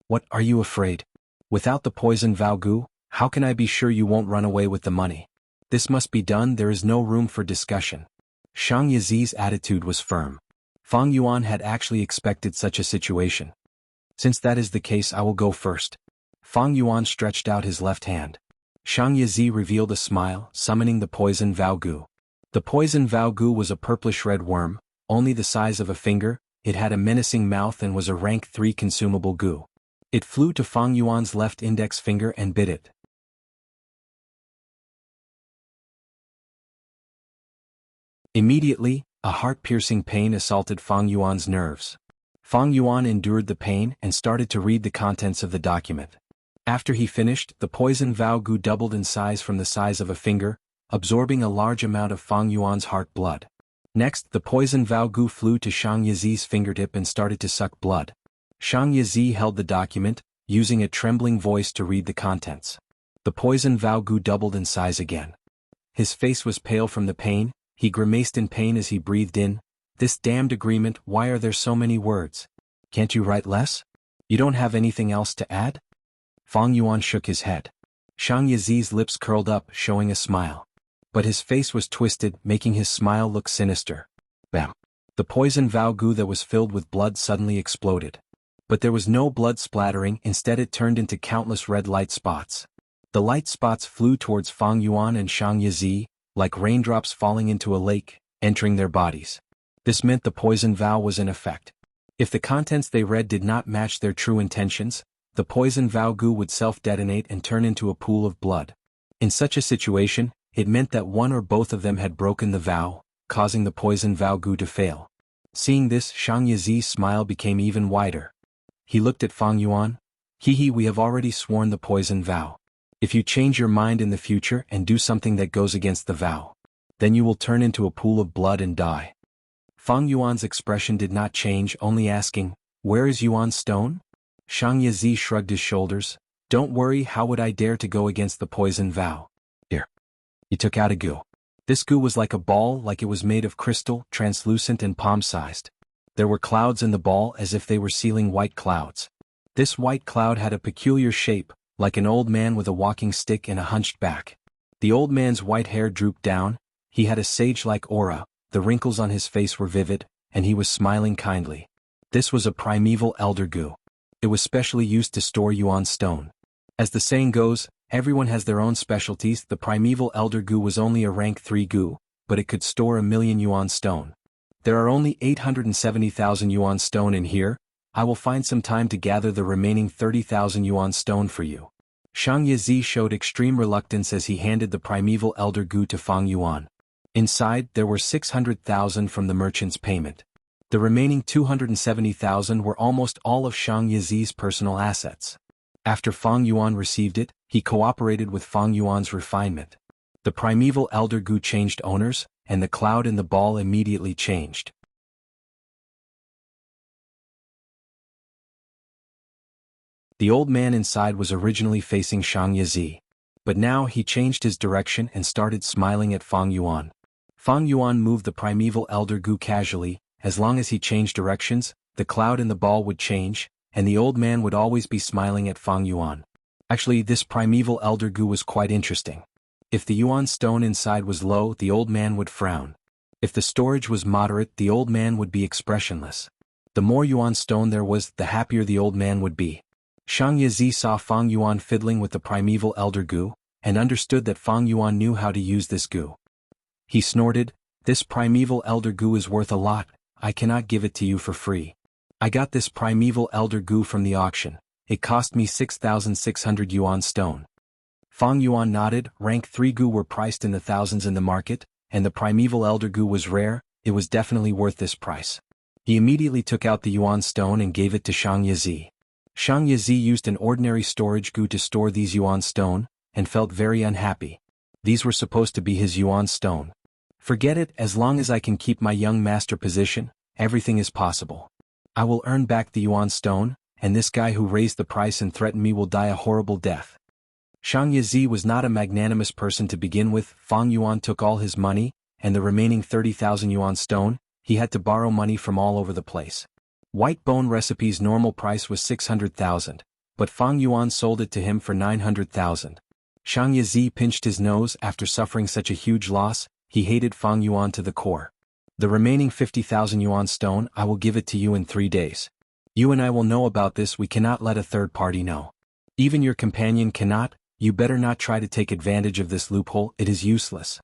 What, are you afraid? Without the poison vow gu, how can I be sure you won't run away with the money? This must be done, there is no room for discussion. Shang Yizi's attitude was firm. Fang Yuan had actually expected such a situation. Since that is the case, I will go first. Fang Yuan stretched out his left hand. Shang Yizi revealed a smile, summoning the poison vow gu. The poison vow gu was a purplish-red worm, only the size of a finger. It had a menacing mouth and was a rank 3 consumable gu. It flew to Fang Yuan's left index finger and bit it. Immediately, a heart-piercing pain assaulted Fang Yuan's nerves. Fang Yuan endured the pain and started to read the contents of the document. After he finished, the poison vow gu doubled in size from the size of a finger, absorbing a large amount of Fang Yuan's heart blood. Next, the poison vow gu flew to Shang Yizi's fingertip and started to suck blood. Shang Yizi held the document, using a trembling voice to read the contents. The poison vow gu doubled in size again. His face was pale from the pain. He grimaced in pain as he breathed in. This damned agreement, why are there so many words? Can't you write less? You don't have anything else to add? Fang Yuan shook his head. Shang Yizi's lips curled up, showing a smile. But his face was twisted, making his smile look sinister. Bam! The poison vow gu that was filled with blood suddenly exploded. But there was no blood splattering, instead it turned into countless red light spots. The light spots flew towards Fang Yuan and Shang Yizi, like raindrops falling into a lake, entering their bodies. This meant the poison vow was in effect. If the contents they read did not match their true intentions, the poison vow gu would self-detonate and turn into a pool of blood. In such a situation, it meant that one or both of them had broken the vow, causing the poison vow gu to fail. Seeing this, Shang Yizi's smile became even wider. He looked at Fang Yuan. We have already sworn the poison vow. If you change your mind in the future and do something that goes against the vow, then you will turn into a pool of blood and die. Fang Yuan's expression did not change, only asking, where is Yuan's stone? Shang Yizi shrugged his shoulders. Don't worry, how would I dare to go against the poison vow? Here. He took out a gu. This gu was like a ball, like it was made of crystal, translucent and palm-sized. There were clouds in the ball as if they were sealing white clouds. This white cloud had a peculiar shape, like an old man with a walking stick and a hunched back. The old man's white hair drooped down. He had a sage-like aura, the wrinkles on his face were vivid, and he was smiling kindly. This was a primeval elder gu. It was specially used to store yuan stone. As the saying goes, everyone has their own specialties. The primeval elder gu was only a rank 3 gu, but it could store 1,000,000 yuan stone. There are only 870,000 yuan stone in here. I will find some time to gather the remaining 30,000 yuan stone for you. Shang Yizi showed extreme reluctance as he handed the primeval elder gu to Fang Yuan. Inside, there were 600,000 from the merchant's payment. The remaining 270,000 were almost all of Shang Yizi's personal assets. After Fang Yuan received it, he cooperated with Fang Yuan's refinement. The primeval elder gu changed owners, and the cloud in the ball immediately changed. The old man inside was originally facing Shang Yizi. But now he changed his direction and started smiling at Fang Yuan. Fang Yuan moved the primeval elder gu casually. As long as he changed directions, the cloud in the ball would change, and the old man would always be smiling at Fang Yuan. Actually, this primeval elder gu was quite interesting. If the yuan stone inside was low, the old man would frown. If the storage was moderate, the old man would be expressionless. The more yuan stone there was, the happier the old man would be. Shang Yizi saw Fang Yuan fiddling with the primeval elder goo, and understood that Fang Yuan knew how to use this goo. He snorted, "This primeval elder goo is worth a lot, I cannot give it to you for free. I got this primeval elder goo from the auction, it cost me 6,600 yuan stone." Fang Yuan nodded. Rank 3 goo were priced in the thousands in the market, and the primeval elder goo was rare, it was definitely worth this price. He immediately took out the yuan stone and gave it to Shang Yizi. Shang Yizi used an ordinary storage goo to store these yuan stone, and felt very unhappy. These were supposed to be his yuan stone. "Forget it, as long as I can keep my young master position, everything is possible. I will earn back the yuan stone, and this guy who raised the price and threatened me will die a horrible death." Shang Yizi was not a magnanimous person to begin with. Fang Yuan took all his money, and the remaining 30,000 yuan stone, he had to borrow money from all over the place. White bone recipe's normal price was 600,000, but Fang Yuan sold it to him for 900,000. Shang Yizi pinched his nose. After suffering such a huge loss, he hated Fang Yuan to the core. "The remaining 50,000 yuan stone, I will give it to you in 3 days. You and I will know about this, we cannot let a third party know. Even your companion cannot, you better not try to take advantage of this loophole, it is useless."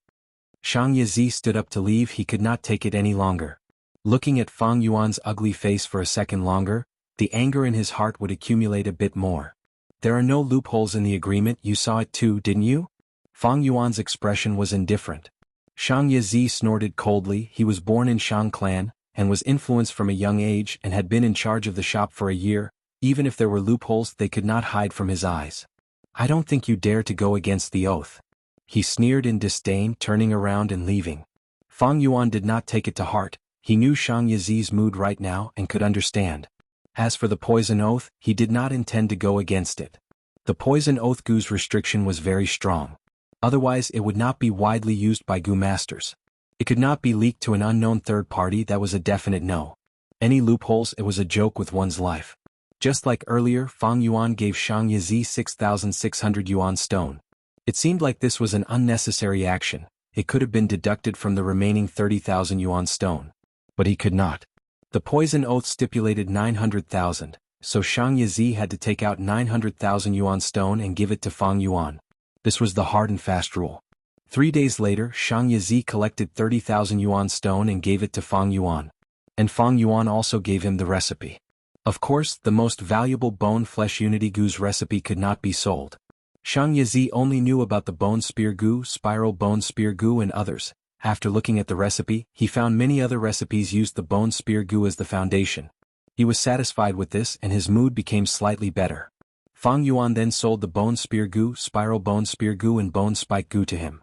Shang Yizi stood up to leave. He could not take it any longer. Looking at Fang Yuan's ugly face for a second longer, the anger in his heart would accumulate a bit more. "There are no loopholes in the agreement, you saw it too, didn't you?" Fang Yuan's expression was indifferent. Shang Yizi snorted coldly. He was born in Shang clan, and was influenced from a young age and had been in charge of the shop for a year. Even if there were loopholes, they could not hide from his eyes. "I don't think you dare to go against the oath." He sneered in disdain, turning around and leaving. Fang Yuan did not take it to heart. He knew Shang Yizi's mood right now and could understand. As for the poison oath, he did not intend to go against it. The poison oath goo's restriction was very strong. Otherwise it would not be widely used by goo masters. It could not be leaked to an unknown third party, that was a definite no. Any loopholes, it was a joke with one's life. Just like earlier, Fang Yuan gave Shang Yizi 6,600 yuan stone. It seemed like this was an unnecessary action. It could have been deducted from the remaining 30,000 yuan stone. But he could not. The poison oath stipulated 900,000, so Shang Yizi had to take out 900,000 yuan stone and give it to Fang Yuan. This was the hard and fast rule. 3 days later, Shang Yizi collected 30,000 yuan stone and gave it to Fang Yuan. And Fang Yuan also gave him the recipe. Of course, the most valuable bone flesh unity goo's recipe could not be sold. Shang Yizi only knew about the bone spear goo, spiral bone spear goo and others. After looking at the recipe, he found many other recipes used the bone spear goo as the foundation. He was satisfied with this and his mood became slightly better. Fang Yuan then sold the bone spear goo, spiral bone spear goo and bone spike goo to him.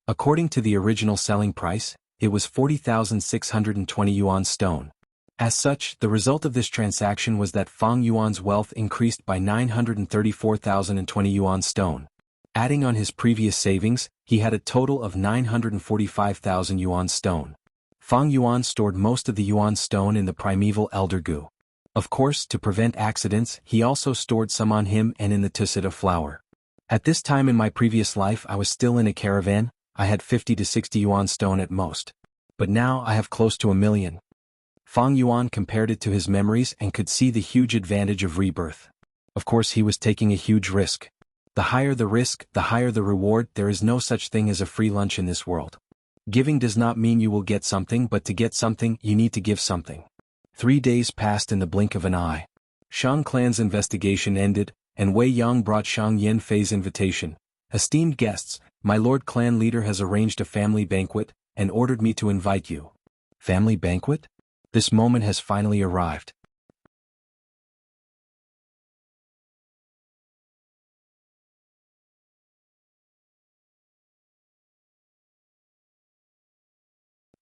According to the original selling price, it was 40,620 yuan stone. As such, the result of this transaction was that Fang Yuan's wealth increased by 934,020 yuan stone. Adding on his previous savings, he had a total of 945,000 yuan stone. Fang Yuan stored most of the yuan stone in the primeval elder goo. Of course, to prevent accidents, he also stored some on him and in the tusita flower. At this time in my previous life I was still in a caravan, I had 50 to 60 yuan stone at most. But now I have close to 1,000,000. Fang Yuan compared it to his memories and could see the huge advantage of rebirth. Of course he was taking a huge risk. The higher the risk, the higher the reward. There is no such thing as a free lunch in this world. Giving does not mean you will get something, but to get something, you need to give something. 3 days passed in the blink of an eye. Shang clan's investigation ended, and Wei Yang brought Shang Yanfei's invitation. "Esteemed guests, my lord clan leader has arranged a family banquet, and ordered me to invite you." Family banquet? This moment has finally arrived.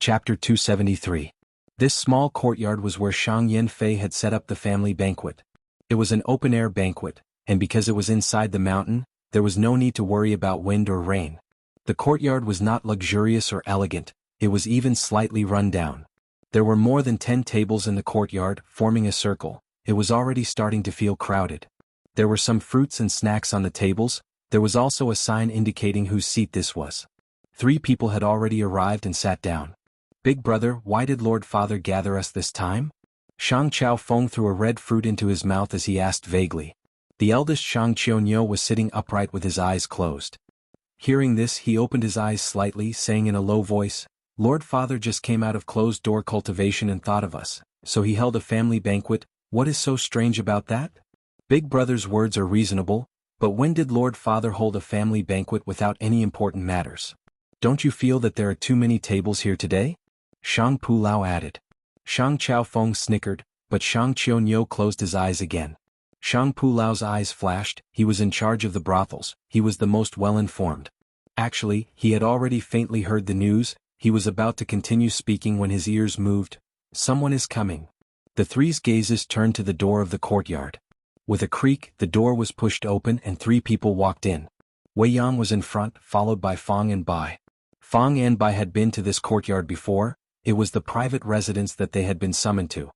Chapter 273. This small courtyard was where Shang Yanfei had set up the family banquet. It was an open-air banquet, and because it was inside the mountain, there was no need to worry about wind or rain. The courtyard was not luxurious or elegant, it was even slightly run down. There were more than 10 tables in the courtyard, forming a circle. It was already starting to feel crowded. There were some fruits and snacks on the tables. There was also a sign indicating whose seat this was. 3 people had already arrived and sat down. Big brother, why did Lord Father gather us this time? Shang Chao Feng threw a red fruit into his mouth as he asked vaguely. The eldest Shang Qianyo was sitting upright with his eyes closed. Hearing this, he opened his eyes slightly, saying in a low voice, Lord Father just came out of closed-door cultivation and thought of us, so he held a family banquet. What is so strange about that? Big brother's words are reasonable, but when did Lord Father hold a family banquet without any important matters? Don't you feel that there are too many tables here today? Shang Pu Lao added. Shang Chao Feng snickered, but Shang Qianyo closed his eyes again. Shang Pu Lao's eyes flashed. He was in charge of the brothels, he was the most well-informed. Actually, he had already faintly heard the news. He was about to continue speaking when his ears moved. Someone is coming. The three's gazes turned to the door of the courtyard. With a creak, the door was pushed open and 3 people walked in. Wei Yang was in front, followed by Fang and Bai. Fang and Bai had been to this courtyard before. It was the private residence that they had been summoned to.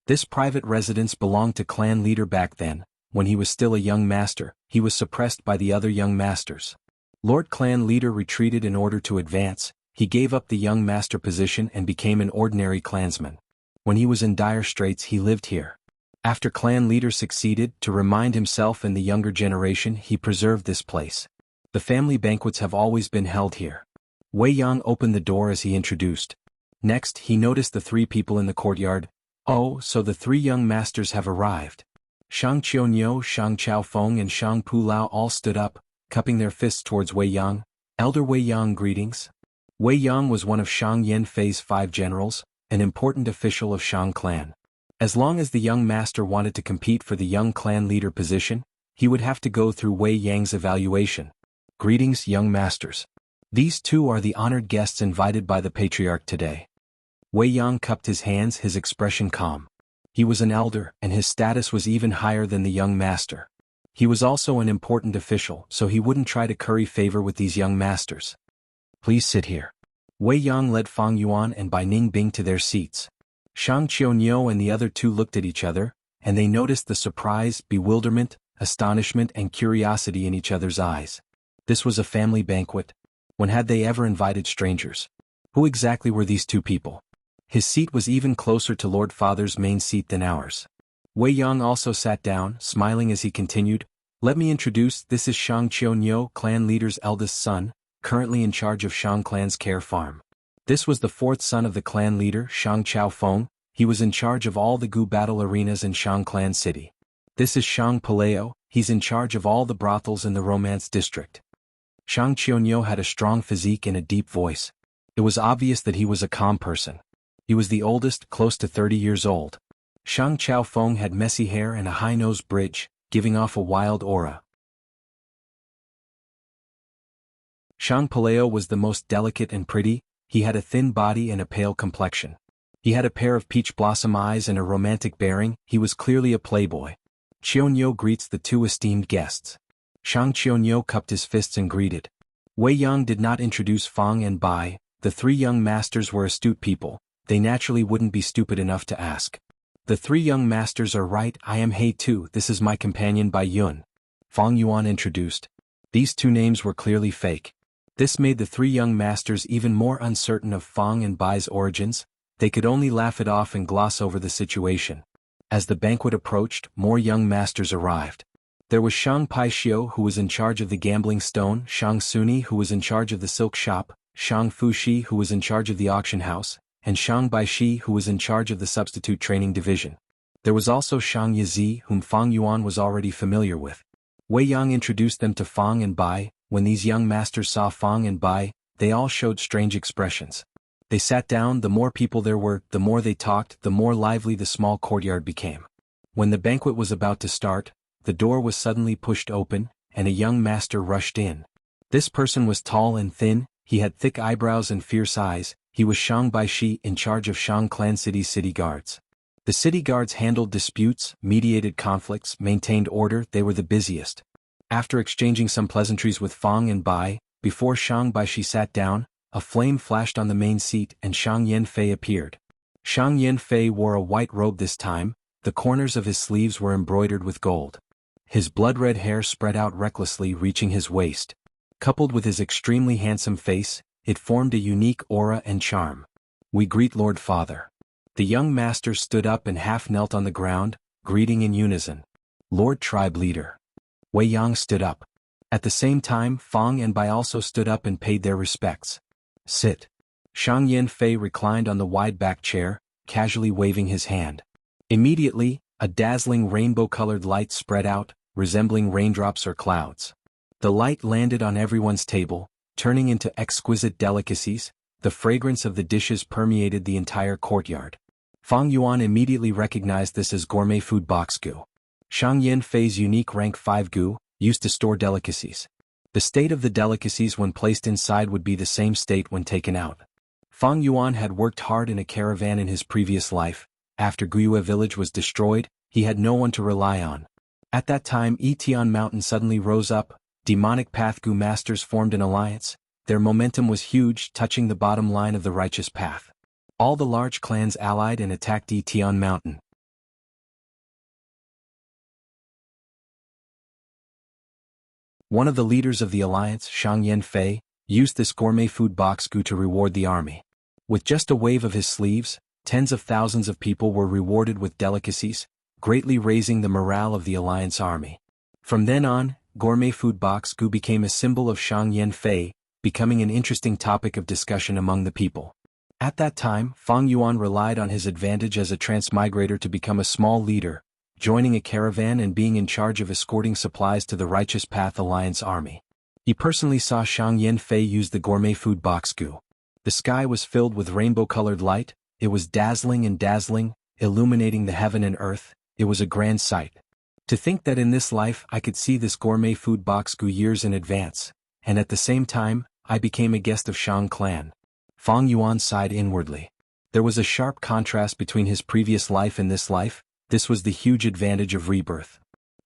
This private residence belonged to clan leader back then. When he was still a young master, he was suppressed by the other young masters. Lord Clan Leader retreated in order to advance. He gave up the young master position and became an ordinary clansman. When he was in dire straits, he lived here. After Clan Leader succeeded, to remind himself and the younger generation, he preserved this place. The family banquets have always been held here. Wei Yang opened the door as he introduced. Next, he noticed the 3 people in the courtyard. Oh, so the 3 young masters have arrived. Shang Qianyo, Shang Chao Feng and Shang Pu Lao all stood up, cupping their fists towards Wei Yang. Elder Wei Yang, greetings. Wei Yang was one of Shang Yanfei's 5 generals, an important official of Shang clan. As long as the young master wanted to compete for the young clan leader position, he would have to go through Wei Yang's evaluation. Greetings, young masters. These 2 are the honored guests invited by the patriarch today. Wei Yang cupped his hands, his expression calm. He was an elder, and his status was even higher than the young master. He was also an important official, so he wouldn't try to curry favor with these young masters. Please sit here. Wei Yang led Fang Yuan and Bai Ningbing to their seats. Shang Qianyo and the other 2 looked at each other, and they noticed the surprise, bewilderment, astonishment and curiosity in each other's eyes. This was a family banquet. When had they ever invited strangers? Who exactly were these 2 people? His seat was even closer to Lord Father's main seat than ours. Wei Yang also sat down, smiling as he continued, Let me introduce, this is Shang Qianyo, clan leader's eldest son, currently in charge of Shang clan's care farm. This was the 4th son of the clan leader, Shang Chao Feng. He was in charge of all the Gu battle arenas in Shang clan city. This is Shang Paleo, he's in charge of all the brothels in the romance district. Shang Qianyo had a strong physique and a deep voice. It was obvious that he was a calm person. He was the oldest, close to 30 years old. Shang Chao Feng had messy hair and a high-nose bridge, giving off a wild aura. Shang Paleo was the most delicate and pretty. He had a thin body and a pale complexion. He had a pair of peach blossom eyes and a romantic bearing. He was clearly a playboy. Qianyo greets the 2 esteemed guests. Shang Qianyo cupped his fists and greeted. Wei Yang did not introduce Fang and Bai. The 3 young masters were astute people. They naturally wouldn't be stupid enough to ask. The 3 young masters are right. I am He Tu. This is my companion Bai Yun. Fang Yuan introduced. These 2 names were clearly fake. This made the 3 young masters even more uncertain of Fang and Bai's origins. They could only laugh it off and gloss over the situation. As the banquet approached, more young masters arrived. There was Shang Paixio, who was in charge of the gambling stone, Shang Suni, who was in charge of the silk shop, Shang Fushi, who was in charge of the auction house, and Shang Baishi, who was in charge of the substitute training division. There was also Shang Yizi, whom Fang Yuan was already familiar with. Wei Yang introduced them to Fang and Bai. When these young masters saw Fang and Bai, they all showed strange expressions. They sat down. The more people there were, the more they talked, the more lively the small courtyard became. When the banquet was about to start, the door was suddenly pushed open, and a young master rushed in. This person was tall and thin. He had thick eyebrows and fierce eyes. He was Shang Baishi, in charge of Shang Clan City's city guards. The city guards handled disputes, mediated conflicts, maintained order. They were the busiest. After exchanging some pleasantries with Fang and Bai, before Shang Baishi sat down, a flame flashed on the main seat and Shang Yanfei appeared. Shang Yanfei wore a white robe this time. The corners of his sleeves were embroidered with gold. His blood-red hair spread out recklessly, reaching his waist. Coupled with his extremely handsome face, it formed a unique aura and charm. We greet Lord Father. The young masters stood up and half knelt on the ground, greeting in unison. Lord Tribe Leader. Wei Yang stood up. At the same time, Fang and Bai also stood up and paid their respects. Sit. Shang Yanfei reclined on the wide-back chair, casually waving his hand. Immediately, a dazzling rainbow-colored light spread out, resembling raindrops or clouds. The light landed on everyone's table, turning into exquisite delicacies. The fragrance of the dishes permeated the entire courtyard. Fang Yuan immediately recognized this as gourmet food box gu. Shang Yanfei's unique rank 5 gu, used to store delicacies. The state of the delicacies when placed inside would be the same state when taken out. Fang Yuan had worked hard in a caravan in his previous life. After Guyue village was destroyed, he had no one to rely on. At that time Etian Mountain suddenly rose up, demonic path gu masters formed an alliance. Their momentum was huge, touching the bottom line of the righteous path. All the large clans allied and attacked Etian Mountain. One of the leaders of the alliance, Shang Yanfei, used this gourmet food box gu to reward the army. With just a wave of his sleeves, tens of thousands of people were rewarded with delicacies, greatly raising the morale of the alliance army. From then on, gourmet food box gu became a symbol of Shang Yanfei, becoming an interesting topic of discussion among the people. At that time, Fang Yuan relied on his advantage as a transmigrator to become a small leader, joining a caravan and being in charge of escorting supplies to the Righteous Path Alliance army. He personally saw Shang Yanfei use the gourmet food box gu. The sky was filled with rainbow-colored light. It was dazzling, illuminating the heaven and earth. It was a grand sight. To think that in this life I could see this gourmet food box gu years in advance, and at the same time, I became a guest of Shang clan. Fang Yuan sighed inwardly. There was a sharp contrast between his previous life and this life. This was the huge advantage of rebirth.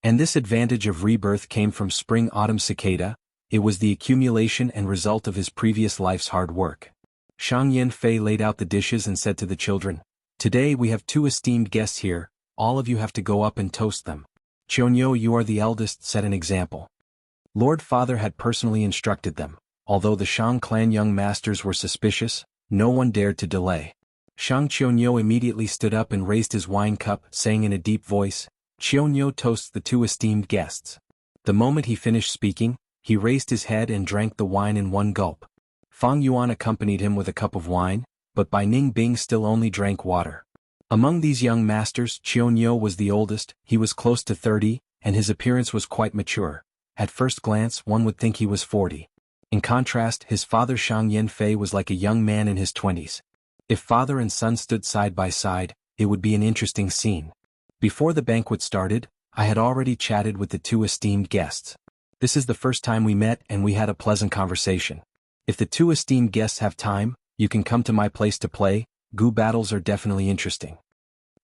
And this advantage of rebirth came from spring-autumn cicada. It was the accumulation and result of his previous life's hard work. Shang Yanfei laid out the dishes and said to the children, "Today we have 2 esteemed guests here, all of you have to go up and toast them. Chionyo, you are the eldest, set an example." Lord Father had personally instructed them. Although the Shang clan young masters were suspicious, no one dared to delay. Shang Chionyo immediately stood up and raised his wine cup, saying in a deep voice, "Chionyo toasts the 2 esteemed guests." The moment he finished speaking, he raised his head and drank the wine in one gulp. Fang Yuan accompanied him with a cup of wine, but Bai Ningbing still only drank water. Among these young masters, Chionyo was the oldest. He was close to 30, and his appearance was quite mature. At first glance, one would think he was 40. In contrast, his father Shang Yanfei was like a young man in his 20s. If father and son stood side by side, it would be an interesting scene. Before the banquet started, I had already chatted with the 2 esteemed guests. This is the first time we met and we had a pleasant conversation. If the 2 esteemed guests have time, you can come to my place to play. Gu battles are definitely interesting.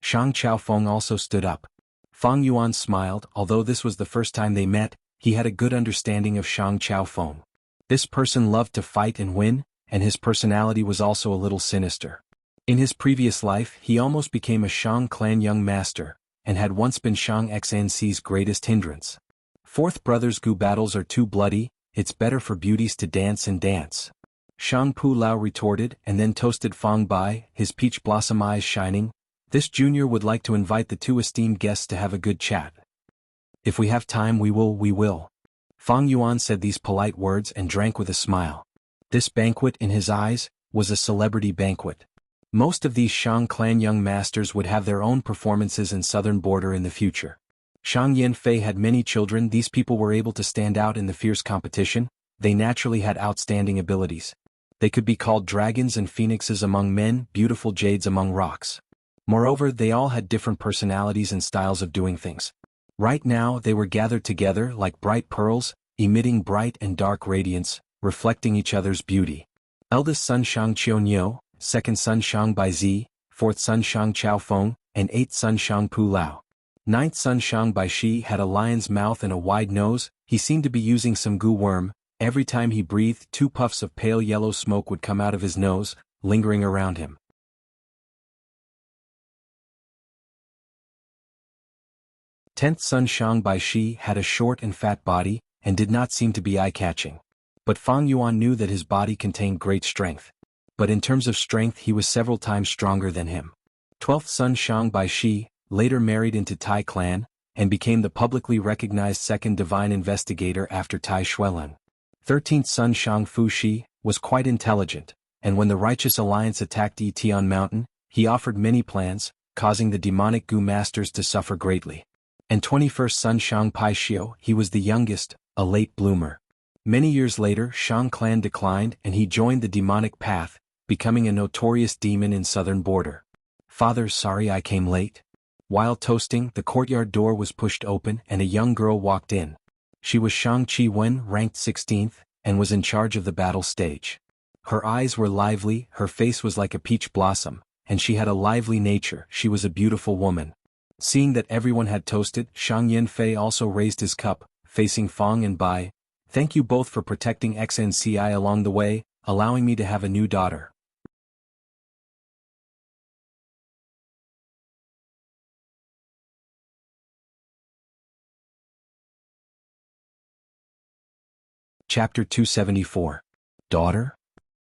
Shang Chaofeng also stood up. Fang Yuan smiled. Although this was the first time they met, he had a good understanding of Shang Chaofeng. This person loved to fight and win, and his personality was also a little sinister. In his previous life, he almost became a Shang clan young master, and had once been Shang XNC's greatest hindrance. 4th brothers gu battles are too bloody. It's better for beauties to dance and dance. Shang Pu Lao retorted and then toasted Fang Bai, his peach blossom eyes shining. This junior would like to invite the 2 esteemed guests to have a good chat. If we have time we will. Fang Yuan said these polite words and drank with a smile. This banquet, in his eyes, was a celebrity banquet. Most of these Shang clan young masters would have their own performances in southern border in the future. Shang Yanfei had many children. These people were able to stand out in the fierce competition. They naturally had outstanding abilities. They could be called dragons and phoenixes among men, beautiful jades among rocks. Moreover, they all had different personalities and styles of doing things. Right now they were gathered together like bright pearls, emitting bright and dark radiance, reflecting each other's beauty. Eldest son Shang Chionyo, second son Shang Baizi, 4th son Shang Chaofeng, and 8th son Shang Pu Lao. 9th son Shang Baishi had a lion's mouth and a wide nose. He seemed to be using some gu worm. Every time he breathed, 2 puffs of pale yellow smoke would come out of his nose, lingering around him. 10th son Shang Baishi had a short and fat body, and did not seem to be eye-catching. But Fang Yuan knew that his body contained great strength. but in terms of strength he was several times stronger than him. 12th son Shang Baishi, later married into Tai clan, and became the publicly recognized second divine investigator after Tai Xuelun. 13th son Shang Fushi, was quite intelligent, and when the Righteous Alliance attacked Yitian Mountain, he offered many plans, causing the demonic Gu masters to suffer greatly. And 21st son Shang Paixio, he was the youngest, a late bloomer. Many years later Shang clan declined and he joined the demonic path, becoming a notorious demon in southern border. Father, sorry I came late. While toasting, the courtyard door was pushed open and a young girl walked in. She was Shang Chi-wen, ranked 16th, and was in charge of the battle stage. Her eyes were lively, her face was like a peach blossom, and she had a lively nature. She was a beautiful woman. Seeing that everyone had toasted, Shang Yanfei also raised his cup, facing Fong and Bai. Thank you both for protecting XNCI along the way, allowing me to have a new daughter. Chapter 274. Daughter?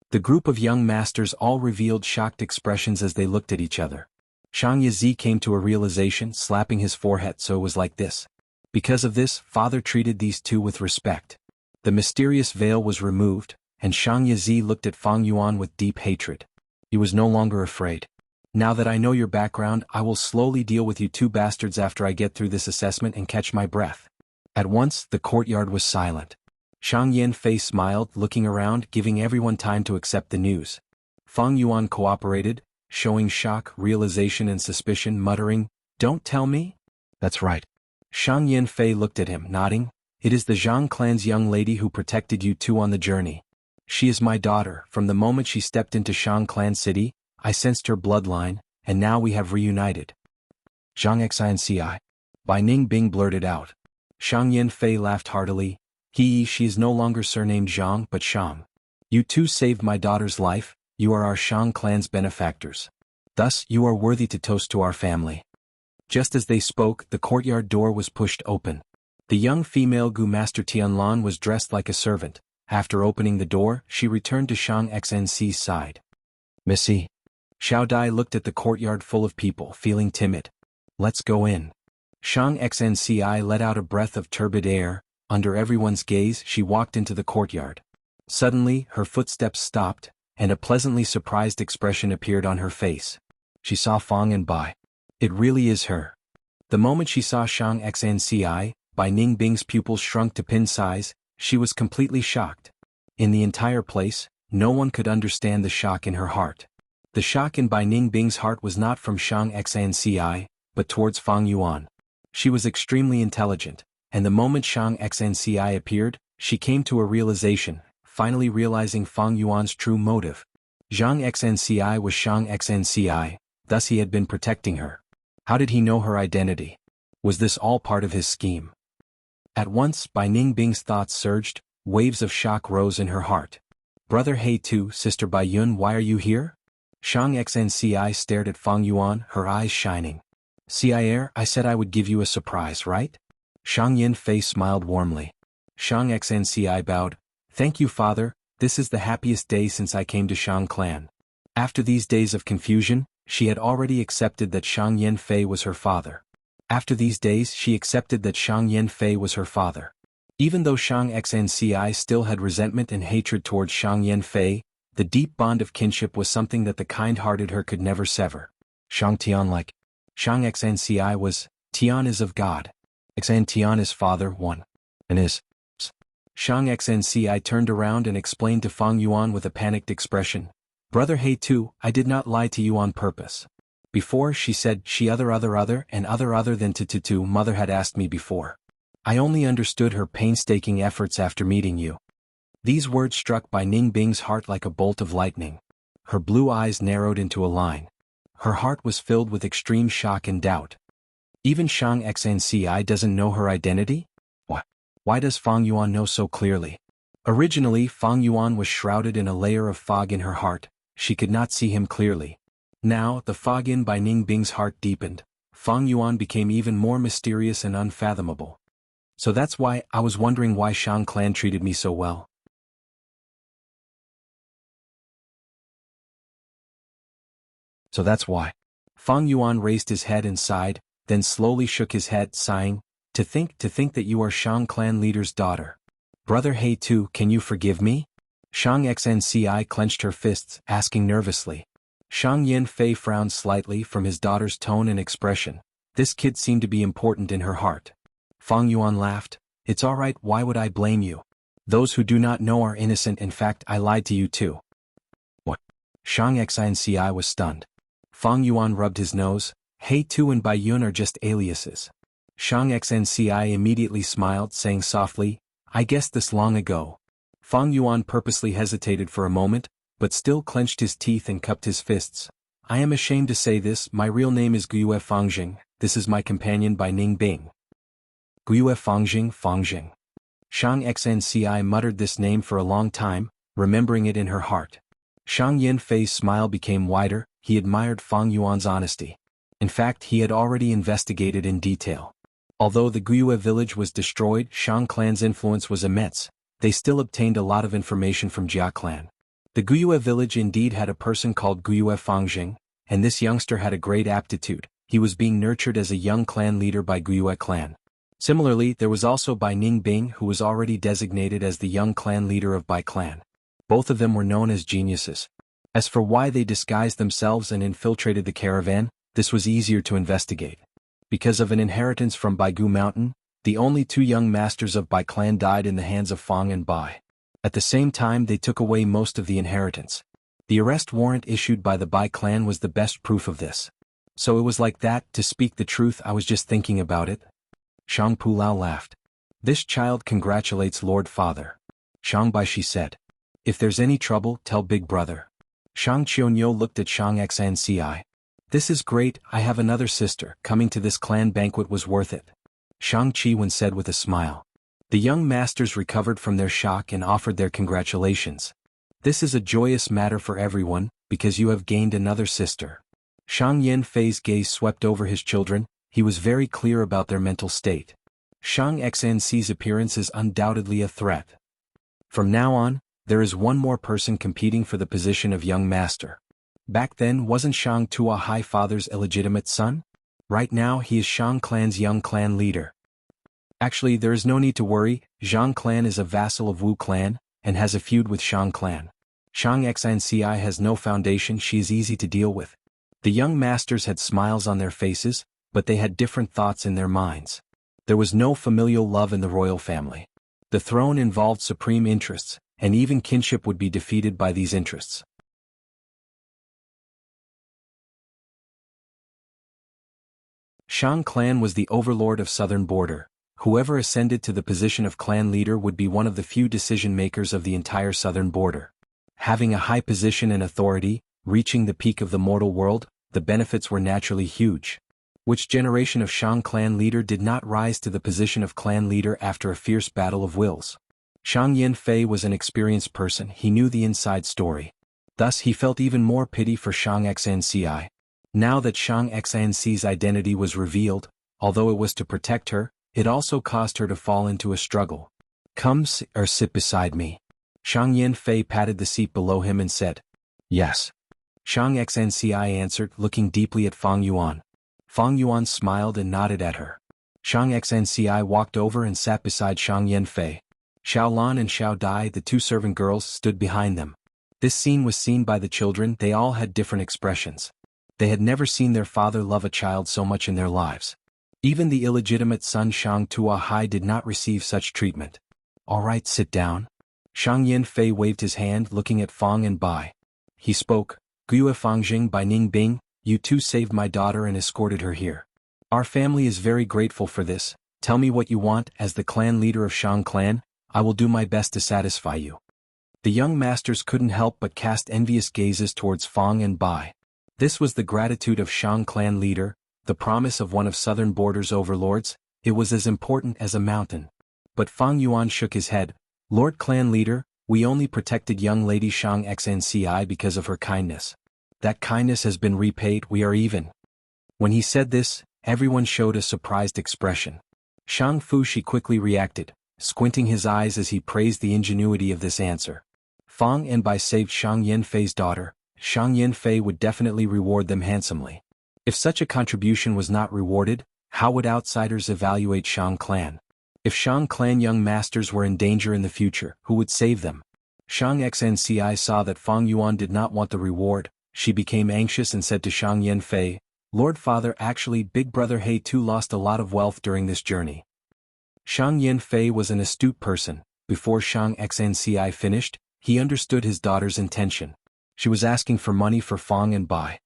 The group of young masters all revealed shocked expressions as they looked at each other. Shang Yazi came to a realization, slapping his forehead, so it was like this. Because of this, father treated these two with respect. The mysterious veil was removed, and Shang Yazi looked at Fang Yuan with deep hatred. He was no longer afraid. Now that I know your background, I will slowly deal with you two bastards after I get through this assessment and catch my breath. At once, the courtyard was silent. Shang Yanfei smiled, looking around, giving everyone time to accept the news. Fang Yuan cooperated, showing shock, realization and suspicion, muttering, "Don't tell me?" "That's right." Shang Yanfei looked at him, nodding. "It is the Zhang clan's young lady who protected you two on the journey. She is my daughter. From the moment she stepped into Shang clan city, I sensed her bloodline, and now we have reunited." "Zhang Xinci." Bai Ning Bing blurted out. Shang Yanfei laughed heartily. She is no longer surnamed Zhang but Shang. You two saved my daughter's life, you are our Shang clan's benefactors. Thus, you are worthy to toast to our family. Just as they spoke, the courtyard door was pushed open. The young female Gu Master Tianlan was dressed like a servant. After opening the door, she returned to Shang Xnc's side. "Missy." Xiao Dai looked at the courtyard full of people, feeling timid. "Let's go in." Shang Xnci let out a breath of turbid air. Under everyone's gaze, she walked into the courtyard. Suddenly, her footsteps stopped, and a pleasantly surprised expression appeared on her face. She saw Fong and Bai. It really is her. The moment she saw Shang Xnci, Bai Ning Bing's pupils shrunk to pin size. She was completely shocked. In the entire place, no one could understand the shock in her heart. The shock in Bai Ning Bing's heart was not from Shang Xnci, but towards Fang Yuan. She was extremely intelligent. And the moment Shang Xnci appeared, she came to a realization, finally realizing Fang Yuan's true motive. Zhang Xnci was Shang Xnci, thus he had been protecting her. How did he know her identity? Was this all part of his scheme? At once, Bai Ning Bing's thoughts surged, waves of shock rose in her heart. "Brother He Tu, sister Bai Yun, why are you here?" Shang Xnci stared at Fang Yuan, her eyes shining. "Sire, I said I would give you a surprise, right?" Shang Yanfei smiled warmly. Shang Xnci bowed. "Thank you, father, this is the happiest day since I came to Shang clan." After these days of confusion, she had already accepted that Shang Yanfei was her father. After these days she accepted that Shang Yanfei was her father. Even though Shang Xnci still had resentment and hatred towards Shang Yanfei, the deep bond of kinship was something that the kind-hearted her could never sever. Shang Tian like. Shang Xnci was, Tian is of God. Xn Tian is father, one. And is. Shang Xnci turned around and explained to Fang Yuan with a panicked expression. "Brother He Tu, I did not lie to you on purpose. Before she said she other and other than to mother had asked me before. I only understood her painstaking efforts after meeting you." These words struck Bai Ning Bing's heart like a bolt of lightning. Her blue eyes narrowed into a line. Her heart was filled with extreme shock and doubt. Even Shang Xnci doesn't know her identity? Why does Fang Yuan know so clearly? Originally, Fang Yuan was shrouded in a layer of fog in her heart. She could not see him clearly. Now, the fog in Bai Ning Bing's heart deepened. Fang Yuan became even more mysterious and unfathomable. So that's why I was wondering why Shang clan treated me so well. So that's why. Fang Yuan raised his head and sighed, then slowly shook his head, sighing, to think that you are Shang clan leader's daughter. Brother He Tu, can you forgive me? Shang Xnci clenched her fists, asking nervously. Shang Yin Fei frowned slightly from his daughter's tone and expression. This kid seemed to be important in her heart. Fang Yuan laughed. It's all right, why would I blame you? Those who do not know are innocent, in fact I lied to you too. What? Shang Xnci was stunned. Fang Yuan rubbed his nose. He Tu and Bai Yun are just aliases. Shang Xnci immediately smiled, saying softly, I guessed this long ago. Fang Yuan purposely hesitated for a moment, but still clenched his teeth and cupped his fists. I am ashamed to say this, my real name is Guiyue Fangjing, this is my companion by Ning Bing. Guiyue Fangjing. Shang Xnci muttered this name for a long time, remembering it in her heart. Shang Yin Fei's smile became wider, he admired Fang Yuan's honesty. In fact, he had already investigated in detail. Although the Guiyue village was destroyed, Shang clan's influence was immense. They still obtained a lot of information from Jia clan. The Guiyue village indeed had a person called Guiyue Fangjing, and this youngster had a great aptitude. He was being nurtured as a young clan leader by Guiyue clan. Similarly, there was also Bai Ningbing, who was already designated as the young clan leader of Bai clan. Both of them were known as geniuses. As for why they disguised themselves and infiltrated the caravan, this was easier to investigate. Because of an inheritance from Baigu Mountain, the only two young masters of Bai clan died in the hands of Fang and Bai. At the same time, they took away most of the inheritance. The arrest warrant issued by the Bai clan was the best proof of this. So it was like that, to speak the truth, I was just thinking about it. Shang Pulao laughed. This child congratulates Lord Father. Shang Baishi said. If there's any trouble, tell Big Brother. Shang Qianyo looked at Shang Xnci. This is great, I have another sister, coming to this clan banquet was worth it. Shang Qiwen said with a smile. The young masters recovered from their shock and offered their congratulations. This is a joyous matter for everyone, because you have gained another sister. Shang Yin Fei's gaze swept over his children, he was very clear about their mental state. Shang Xnci's appearance is undoubtedly a threat. From now on, there is one more person competing for the position of young master. Back then, wasn't Shang Tua High Father's illegitimate son? Right now he is Shang clan's young clan leader. Actually, there is no need to worry, Zhang clan is a vassal of Wu clan, and has a feud with Shang clan. Shang Xnci has no foundation, she is easy to deal with. The young masters had smiles on their faces, but they had different thoughts in their minds. There was no familial love in the royal family. The throne involved supreme interests, and even kinship would be defeated by these interests. Shang clan was the overlord of southern border. Whoever ascended to the position of clan leader would be one of the few decision-makers of the entire southern border. Having a high position and authority, reaching the peak of the mortal world, the benefits were naturally huge. Which generation of Shang clan leader did not rise to the position of clan leader after a fierce battle of wills? Shang Yin Fei was an experienced person, he knew the inside story. Thus he felt even more pity for Shang Xnci. Now that Shang Xnci's identity was revealed, although it was to protect her, it also caused her to fall into a struggle. Come sit beside me. Shang Yin Fei patted the seat below him and said. Yes. Shang Xnci answered, looking deeply at Fang Yuan. Fang Yuan smiled and nodded at her. Shang Xnci walked over and sat beside Shang Yin Fei. Xiao Lan and Xiao Dai, the two servant girls, stood behind them. This scene was seen by the children, they all had different expressions. They had never seen their father love a child so much in their lives. Even the illegitimate son Shang Tua Hai did not receive such treatment. All right, sit down. Shang Yin Fei waved his hand, looking at Fang and Bai. He spoke, Guiyue Fangjing by Ning Bing, you two saved my daughter and escorted her here. Our family is very grateful for this. Tell me what you want, as the clan leader of Shang clan, I will do my best to satisfy you. The young masters couldn't help but cast envious gazes towards Fang and Bai. This was the gratitude of Shang clan leader, the promise of one of southern border's overlords, it was as important as a mountain. But Fang Yuan shook his head. Lord clan leader, we only protected young lady Shang Xnci because of her kindness. That kindness has been repaid, we are even. When he said this, everyone showed a surprised expression. Shang Fushi quickly reacted, squinting his eyes as he praised the ingenuity of this answer. Fang and Bai saved Shang Yin Fei's daughter, Shang Yanfei would definitely reward them handsomely. If such a contribution was not rewarded, how would outsiders evaluate Shang clan? If Shang clan young masters were in danger in the future, who would save them? Shang Xnci saw that Fang Yuan did not want the reward. She became anxious and said to Shang Yanfei, "Lord Father, actually Big Brother He too lost a lot of wealth during this journey." Shang Yanfei was an astute person. Before Shang Xnci finished, he understood his daughter's intention. She was asking for money for Fang and Bai.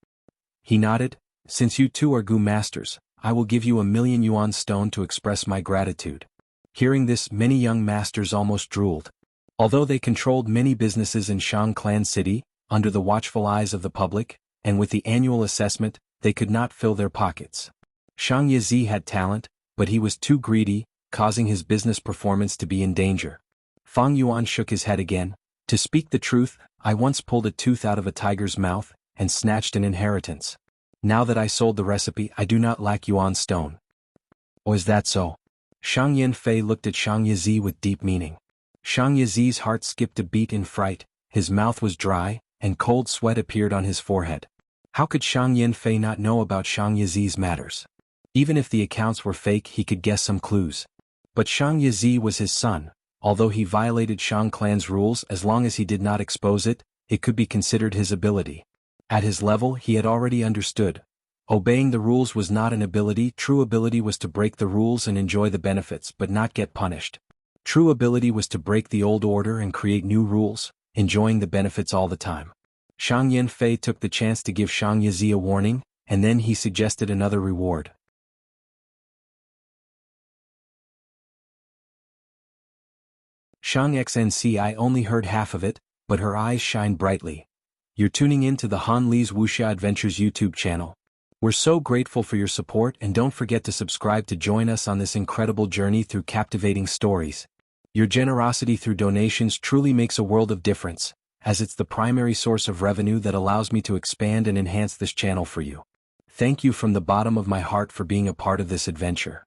He nodded. "Since you two are Gu masters, I will give you 1,000,000 yuan stone to express my gratitude." Hearing this, many young masters almost drooled. Although they controlled many businesses in Shang Clan City, under the watchful eyes of the public, and with the annual assessment, they could not fill their pockets. Shang Yizi had talent, but he was too greedy, causing his business performance to be in danger. Fang Yuan shook his head again. "To speak the truth, I once pulled a tooth out of a tiger's mouth, and snatched an inheritance. Now that I sold the recipe, I do not lack yuan stone." "Oh, is that so?" Shang Yanfei looked at Shang Yizi with deep meaning. Shang Yizi's heart skipped a beat in fright, his mouth was dry, and cold sweat appeared on his forehead. How could Shang Yanfei not know about Shang Yizi's matters? Even if the accounts were fake, he could guess some clues. But Shang Yizi was his son. Although he violated Shang clan's rules, as long as he did not expose it, it could be considered his ability. At his level, he had already understood. Obeying the rules was not an ability. True ability was to break the rules and enjoy the benefits but not get punished. True ability was to break the old order and create new rules, enjoying the benefits all the time. Shang Yanfei took the chance to give Shang Yizi a warning, and then he suggested another reward. Shang Xnci only heard half of it, but her eyes shined brightly. "You're tuning in to the Han Li's Wuxia Adventures YouTube channel. We're so grateful for your support, and don't forget to subscribe to join us on this incredible journey through captivating stories. Your generosity through donations truly makes a world of difference, as it's the primary source of revenue that allows me to expand and enhance this channel for you. Thank you from the bottom of my heart for being a part of this adventure."